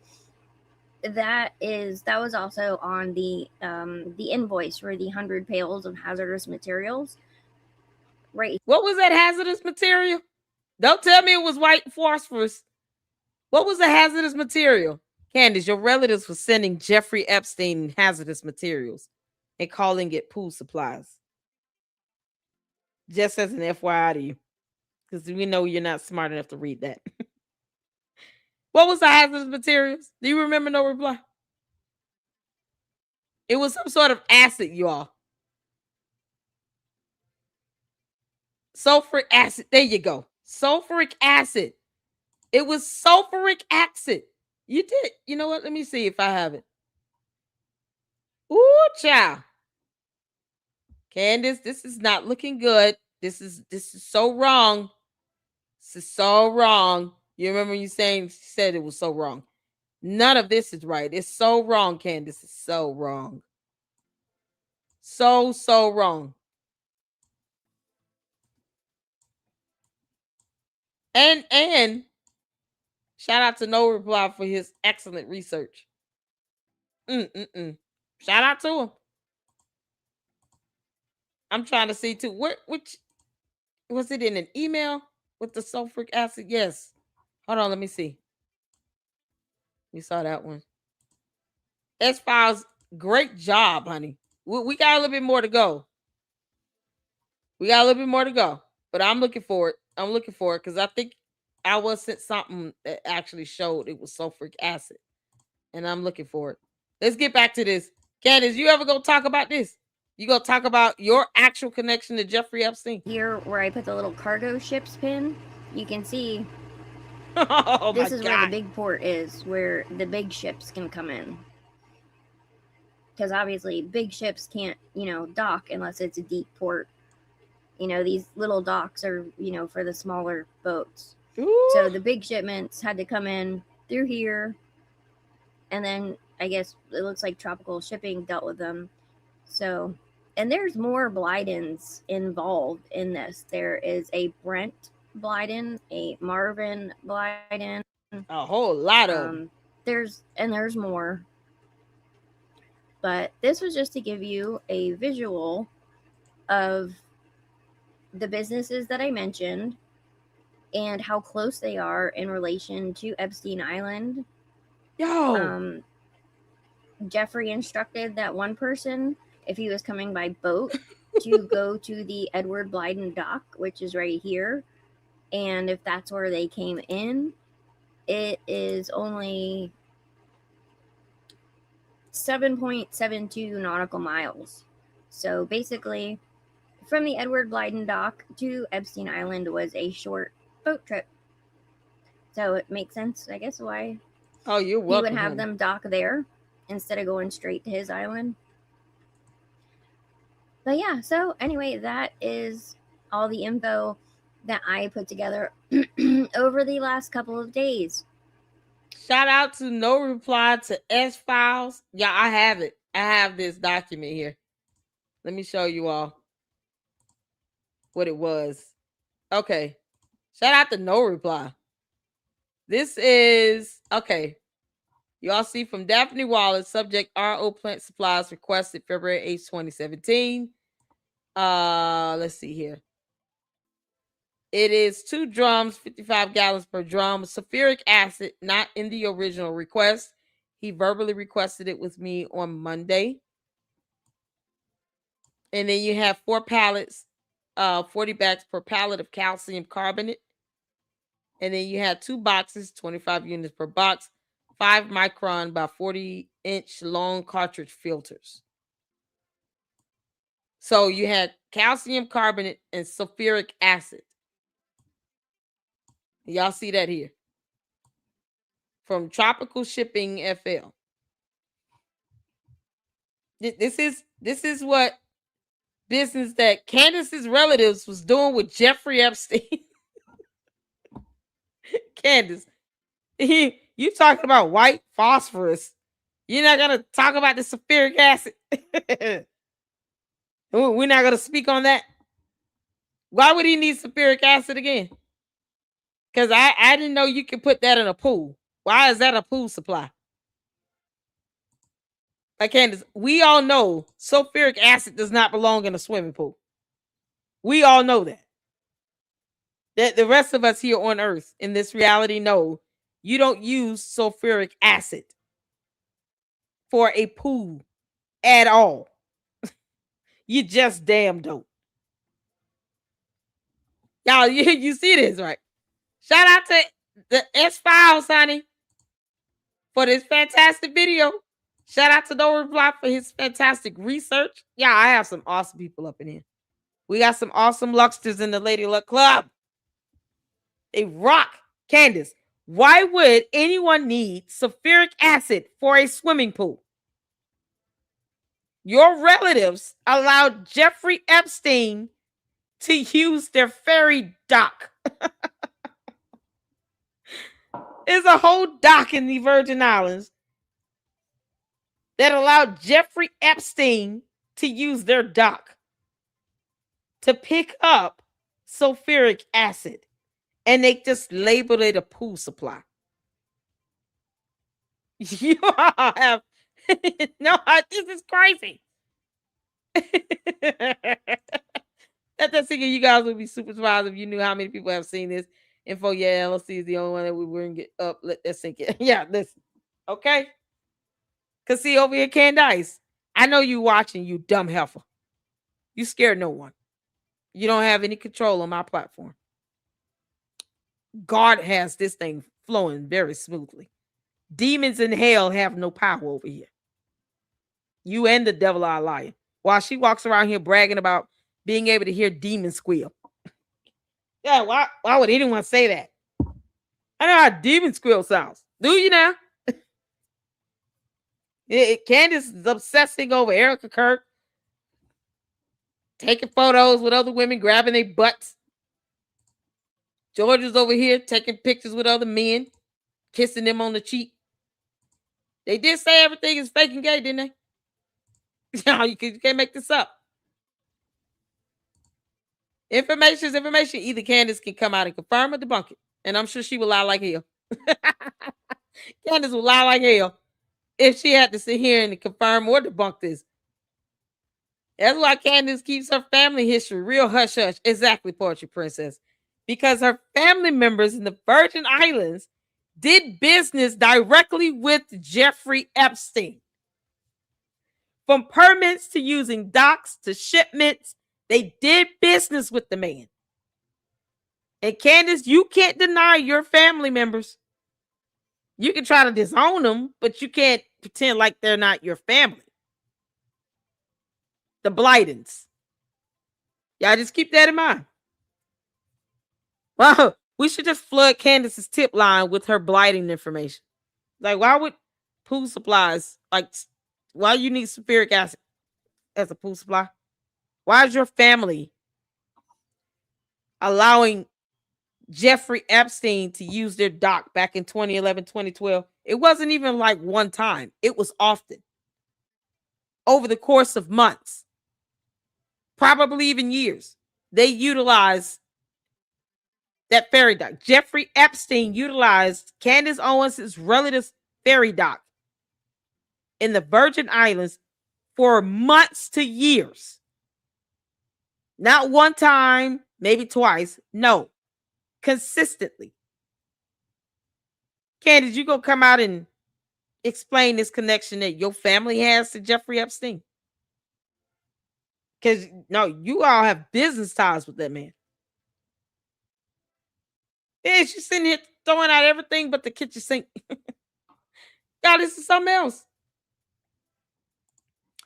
That was also on the invoice for the 100 pails of hazardous materials. Right. What was that hazardous material? Don't tell me it was white phosphorus. What was the hazardous material? Candace, your relatives were sending Jeffrey Epstein hazardous materials and calling it pool supplies. Just as an FYI to you, because we know you're not smart enough to read that. What was the hazardous materials? Do you remember? No reply. It was some sort of acid, you all. Sulfuric acid. There you go. Sulfuric acid. It was sulfuric acid. You did. You know what? Let me see if I have it. Ooh, child. Candace, this is not looking good. This is so wrong. This is so wrong. You remember you said it was so wrong. None of this is right. It's so wrong, Candace. It's so wrong. So wrong. And shout out to No Reply for his excellent research. Shout out to him. I'm trying to see too. Which was it in an email with the sulfuric acid? Yes. Hold on, let me see. We saw that one. S-Files, great job, honey. We got a little bit more to go. But I'm looking for it. Because I think I was sent something that actually showed it was sulfuric acid. And I'm looking for it. Let's get back to this. Candace, you ever go talk about this? You go talk about your actual connection to Jeffrey Epstein? Here where I put the little cargo ships pin, you can see this is where the big port is, where the big ships can come in. Because obviously big ships can't, dock unless it's a deep port. These little docks are, for the smaller boats. Ooh. So the big shipments had to come in through here. And then I guess it looks like tropical shipping dealt with them. So, and there's more Blydens involved in this. There is a Brent Blyden, a Marvin Blyden. A whole lot of there's more. But this was just to give you a visual of the businesses that I mentioned and how close they are in relation to Epstein Island. Yo. Jeffrey instructed that one person, if he was coming by boat, to go to the Edward Blyden dock, which is right here. And if that's where they came in, it is only 7.72 nautical miles. So basically, from the Edward Blyden dock to Epstein Island was a short boat trip. So it makes sense, I guess, why you're welcome. He would have them dock there instead of going straight to his island. But yeah, so anyway, that is all the info that I put together over the last couple of days. Shout out to No Reply to S-Files. Yeah, I have it. I have this document here. Let me show you all what it was. Okay. Shout out to No Reply. This is, okay. You all see from Daphne Wallace, subject RO Plant Supplies requested February 8th, 2017. Let's see here. It is 2 drums, 55 gallons per drum, sulfuric acid, not in the original request. He verbally requested it with me on Monday. And then you have 4 pallets, 40 bags per pallet of calcium carbonate. And then you have 2 boxes, 25 units per box, 5 micron by 40-inch long cartridge filters. So you had calcium carbonate and sulfuric acid. Y'all see that here. From Tropical Shipping FL. This is what business that Candace's relatives was doing with Jeffrey Epstein. Candace, you talking about white phosphorus. You're not going to talk about the sulfuric acid. We're not going to speak on that. Why would he need sulfuric acid again? Because I didn't know you could put that in a pool. Why is that a pool supply? Like Candace, we all know sulfuric acid does not belong in a swimming pool. We all know that. That the rest of us here on Earth in this reality know you don't use sulfuric acid for a pool at all. You just damn don't. Y'all, you see this, right? Shout out to the S-Files, honey, for this fantastic video. Shout out to No Reply for his fantastic research. Yeah, I have some awesome people up in here. We got some awesome Lucksters in the Lady Luck Club. They rock. Candace, why would anyone need sulfuric acid for a swimming pool? Your relatives allowed Jeffrey Epstein to use their ferry dock. There's a whole dock in the Virgin Islands that allowed Jeffrey Epstein to use their dock to pick up sulfuric acid. And they just labeled it a pool supply. You all have no, this is crazy. That's thinking you guys would be super surprised if you knew how many people have seen this info. Yeah, LLC is the only one that we wouldn't get up. Let that sink in. Yeah, listen. Okay. Cause see over here, Candace, I know you watching, you dumb heifer. You scared no one. You don't have any control on my platform. God has this thing flowing very smoothly. Demons in hell have no power over here. You and the devil are lying. While she walks around here bragging about being able to hear demons squeal. Yeah, why would anyone say that? I know how demon squeal sounds. Do you now? Candace is obsessing over Erica Kirk. Taking photos with other women, grabbing their butts. George is over here taking pictures with other men, kissing them on the cheek. They did say everything is fake and gay, didn't they? No, you can't make this up. Information is information. Either Candace can come out and confirm or debunk it. And I'm sure she will lie like hell. Candace will lie like hell if she had to sit here and confirm or debunk this. That's why Candace keeps her family history real hush-hush. Exactly, Poetry Princess. Because her family members in the Virgin Islands did business directly with Jeffrey Epstein. From permits to using docks to shipments, they did business with the man. And Candace, you can't deny your family members. You can try to disown them, but you can't pretend like they're not your family. The Blytons. Y'all just keep that in mind. Well, we should just flood Candace's tip line with her blighting information. Like, why would pool supplies, like, why you need sulfuric acid as a pool supply? Why is your family allowing Jeffrey Epstein to use their dock back in 2011, 2012? It wasn't even like one time. It was often. Over the course of months. Probably even years. They utilized that ferry dock. Jeffrey Epstein utilized Candace Owens' relative's ferry dock in the Virgin Islands for months to years. Not one time, maybe twice. No. Consistently. Candace, you gonna come out and explain this connection that your family has to Jeffrey Epstein. Because no, you all have business ties with that man. Yeah, she's sitting here throwing out everything but the kitchen sink. God, this is something else.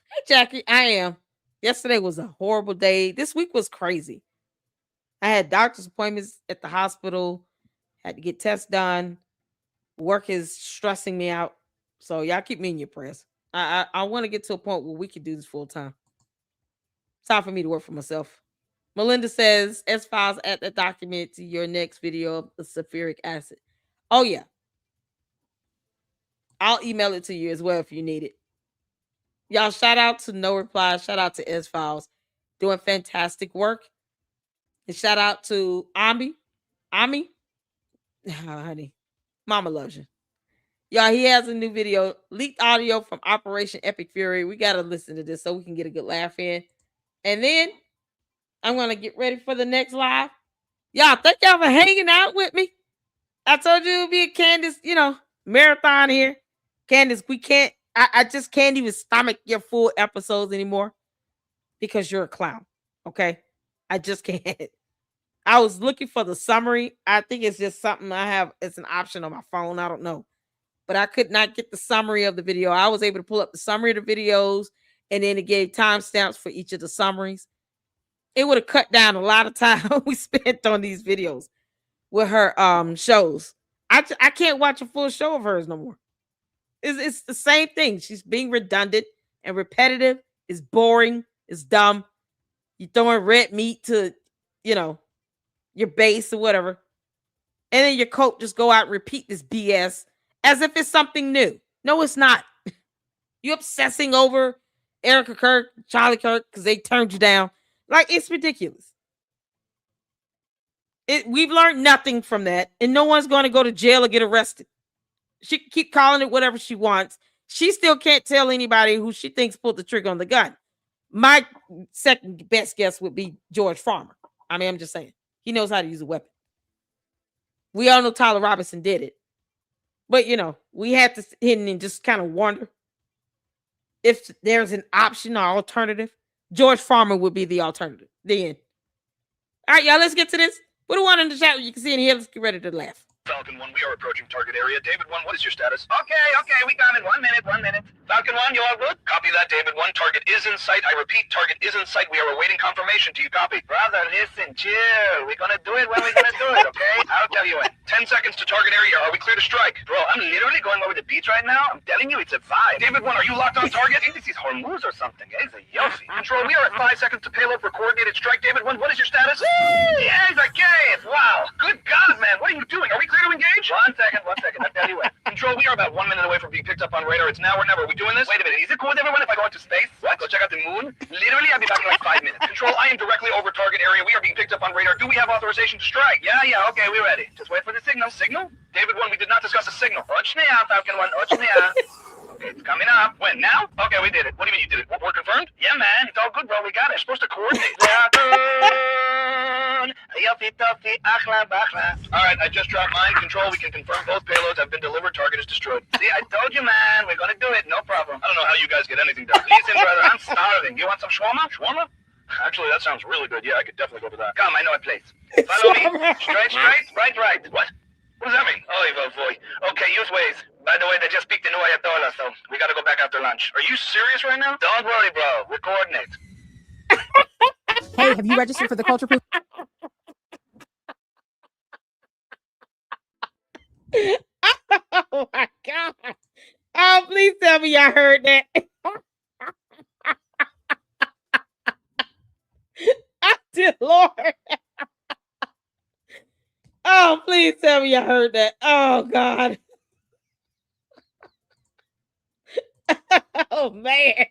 Hey, Jackie, I am. Yesterday was a horrible day. This week was crazy. I had doctor's appointments at the hospital, had to get tests done. Work is stressing me out. So y'all keep me in your prayers. I want to get to a point where we can do this full time. It's time for me to work for myself. Melinda says, S-Files, add that document to your next video of the sulfuric acid. Oh, yeah. I'll email it to you as well if you need it. Y'all, shout out to No Reply. Shout out to S-Files. Doing fantastic work. And shout out to Ami. Ami? Oh, honey. Mama loves you. Y'all, he has a new video. Leaked audio from Operation Epic Fury. We got to listen to this so we can get a good laugh in. And then I'm going to get ready for the next live. Y'all, thank y'all for hanging out with me. I told you it would be a Candace, marathon here. Candace, we can't, I just can't even stomach your full episodes anymore because you're a clown. Okay? I just can't. I was looking for the summary. I think it's just something I have. It's an option on my phone. I don't know. But I could not get the summary of the video. I was able to pull up the summary of the videos, and then it gave timestamps for each of the summaries. It would have cut down a lot of time we spent on these videos with her shows. I can't watch a full show of hers no more. It's the same thing. She's being redundant and repetitive. It's boring. It's dumb. You're throwing red meat to, your base or whatever. And then your coat just go out and repeat this BS as if it's something new. No, it's not. You obsessing over Erica Kirk, Charlie Kirk, because they turned you down. Like, it's ridiculous. We've learned nothing from that, and no one's going to go to jail or get arrested. She can keep calling it whatever she wants. She still can't tell anybody who she thinks pulled the trigger on the gun. My second best guess would be George Farmer. I mean, I'm just saying. He knows how to use a weapon. We all know Tyler Robinson did it. But, we had to sit in and just kind of wonder if there's an option or alternative. George Farmer would be the alternative. The end. All right, y'all, let's get to this. Put a one in the chat. You can see in here. Let's get ready to laugh. Falcon 1, we are approaching target area. David 1, what is your status? Okay, we got it. 1 minute. Falcon 1, you all good? Copy that, David 1. Target is in sight. I repeat, target is in sight. We are awaiting confirmation. Do you copy? Brother, listen, chill. We're gonna do it when we're gonna do it, okay? I'll tell you when. 10 seconds to target area. Are we clear to strike? Bro, I'm literally going over the beach right now. I'm telling you, it's a vibe. David 1, are you locked on target? I think this is Hormuz or something. It's a Yofi. Control, we are at 5 seconds to payload for coordinated strike. David 1, what is your status? Yes, I get it. Wow. Good God, man. What are you doing? Are we clear to engage? One second. I'll tell you when. Control, we are about 1 minute away from being picked up on radar. It's now or never. Are we doing this? Wait a minute. Is it cool with everyone if I go into space? What? Go check out the moon? Literally, I'll be back in like 5 minutes. Control, I am directly over target area. We are being picked up on radar. Do we have authorization to strike? Yeah. Okay, we're ready. Just wait for the signal. Signal? David 1, we did not discuss a signal. Ochnia, Falcon 1. Ochnia. Okay, it's coming up. When? Now? Okay, we did it. What do you mean you did it? We're confirmed? Yeah, man. It's all good, bro. We got it. We're supposed to coordinate. Alright, I just dropped mine. Control, we can confirm both payloads have been delivered. Target is destroyed. See, I told you, man. We're gonna do it. No problem. I don't know how you guys get anything done. Listen, brother, I'm starving. You want some shawarma? Shawarma? Actually, that sounds really good. Yeah, I could definitely go for that. Come, I know a place. Follow me. Straight, right. What? What does that mean? Oy vey. Okay, use Waze. By the way, they just peaked the new Ayatollah, so we gotta go back after lunch. Are you serious right now? Don't worry, bro. We'll coordinate. Hey, have you registered for the culture proof? Oh my God. Oh, please tell me y'all heard that. Dear Lord. Oh, please tell me y'all heard that. Oh, God. Oh, man.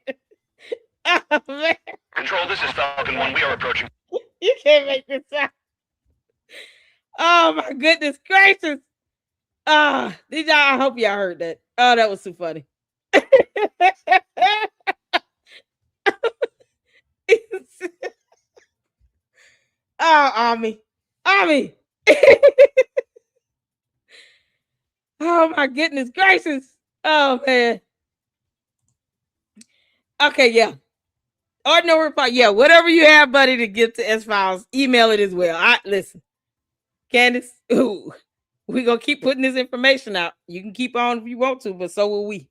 Oh, man. Control, this is Falcon 1. We are approaching. You can't make this up. Oh, my goodness gracious. Did y'all? I hope y'all heard that. Oh, that was too funny. Oh, Ami. Oh, my goodness gracious. Oh man. Okay, yeah. Or no reply. Yeah, whatever you have, buddy, to give to S Files, email it as well. I listen, Candace. Ooh, we gonna keep putting this information out. You can keep on if you want to, but so will we.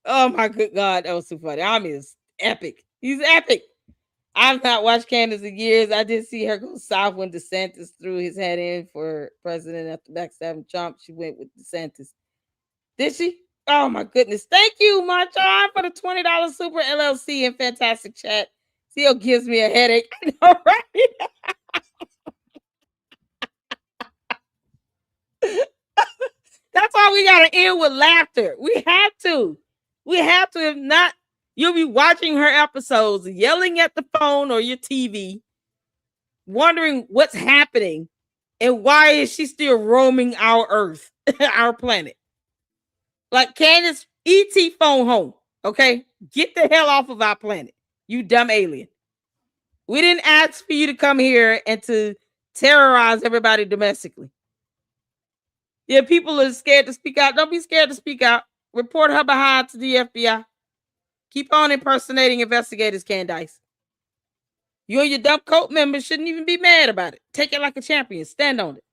Oh my good God, that was too funny. Ami is epic. He's epic. I've not watched Candace in years. I did see her go south when DeSantis threw his head in for president after backstabbing Trump. She went with DeSantis. Did she? Oh my goodness. Thank you, Marchon, for the $20 super LLC and fantastic chat. Still gives me a headache. I know, right? That's why we gotta end with laughter. We have to. We have to. If not, you'll be watching her episodes, yelling at the phone or your TV, wondering what's happening and why is she still roaming our earth, our planet. Like Candace, ET phone home. Okay? Get the hell off of our planet, you dumb alien. We didn't ask for you to come here and to terrorize everybody domestically. Yeah, people are scared to speak out. Don't be scared to speak out. Report her behind to the FBI. Keep on impersonating investigators, Candace. You and your dumb cult members shouldn't even be mad about it. Take it like a champion. Stand on it.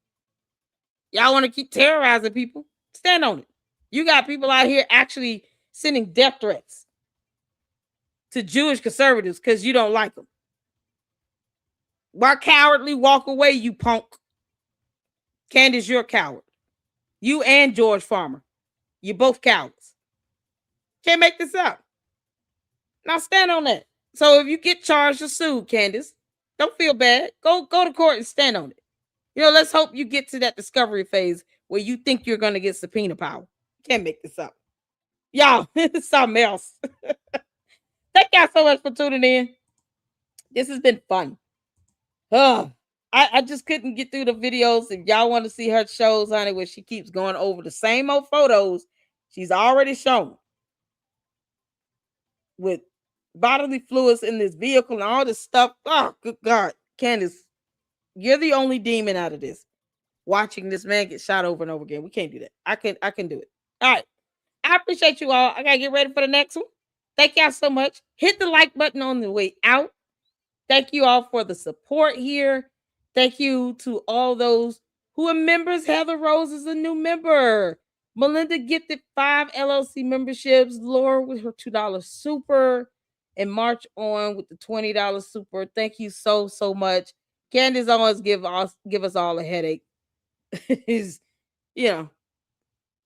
Y'all want to keep terrorizing people? Stand on it. You got people out here actually sending death threats to Jewish conservatives because you don't like them. Why cowardly walk away, you punk? Candace, you're a coward. You and George Farmer. You're both cowards. Can't make this up. Now stand on that. So if you get charged or sued, Candace, don't feel bad. Go to court and stand on it. You know, let's hope you get to that discovery phase where you think you're going to get subpoena power. Can't make this up. Y'all, it's something else. Thank y'all so much for tuning in. This has been fun. I just couldn't get through the videos. If y'all want to see her shows, honey, where she keeps going over the same old photos she's already shown with bodily fluids in this vehicle and all this stuff. Oh, good God. Candace, you're the only demon out of this. Watching this man get shot over and over again. We can't do that. I can do it. All right. I appreciate you all. I gotta get ready for the next one. Thank y'all so much. Hit the like button on the way out. Thank you all for the support here. Thank you to all those who are members. Heather Rose is a new member. Melinda gifted 5 LLC memberships. Laura with her $2 super. And March on with the $20 super. Thank you so much. Candace always give us all a headache. Is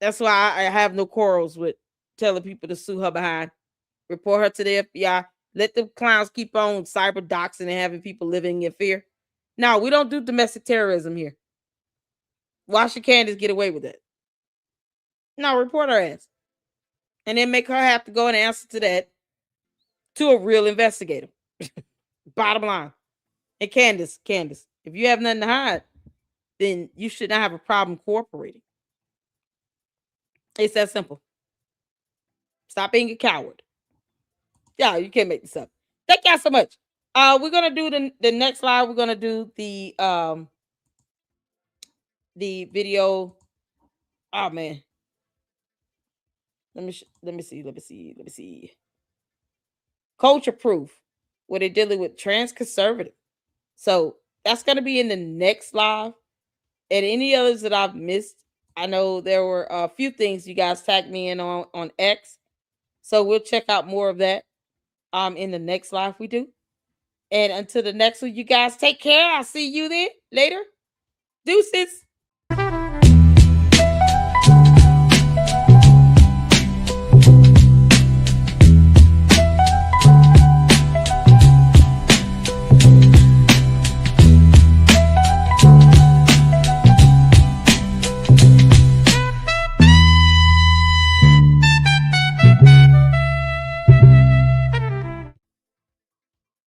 that's why I have no quarrels with telling people to sue her behind. Report her to the FBI. Let the clowns keep on cyber doxing and having people living in fear. No, we don't do domestic terrorism here. Why should Candace get away with it? No, report her ass. And then make her have to go and answer to that to a real investigator. Bottom line. And Candace, if you have nothing to hide, then you should not have a problem cooperating. It's that simple. Stop being a coward. Yeah, you can't make this up. Thank y'all so much. We're gonna do the next live. We're gonna do the video. Oh man. Let me see. Culture proof. Where they're dealing with trans conservative. So that's gonna be in the next live. And any others that I've missed, I know there were a few things you guys tagged me in on X. So we'll check out more of that in the next live we do. And until the next one, you guys take care. I'll see you then later. Deuces.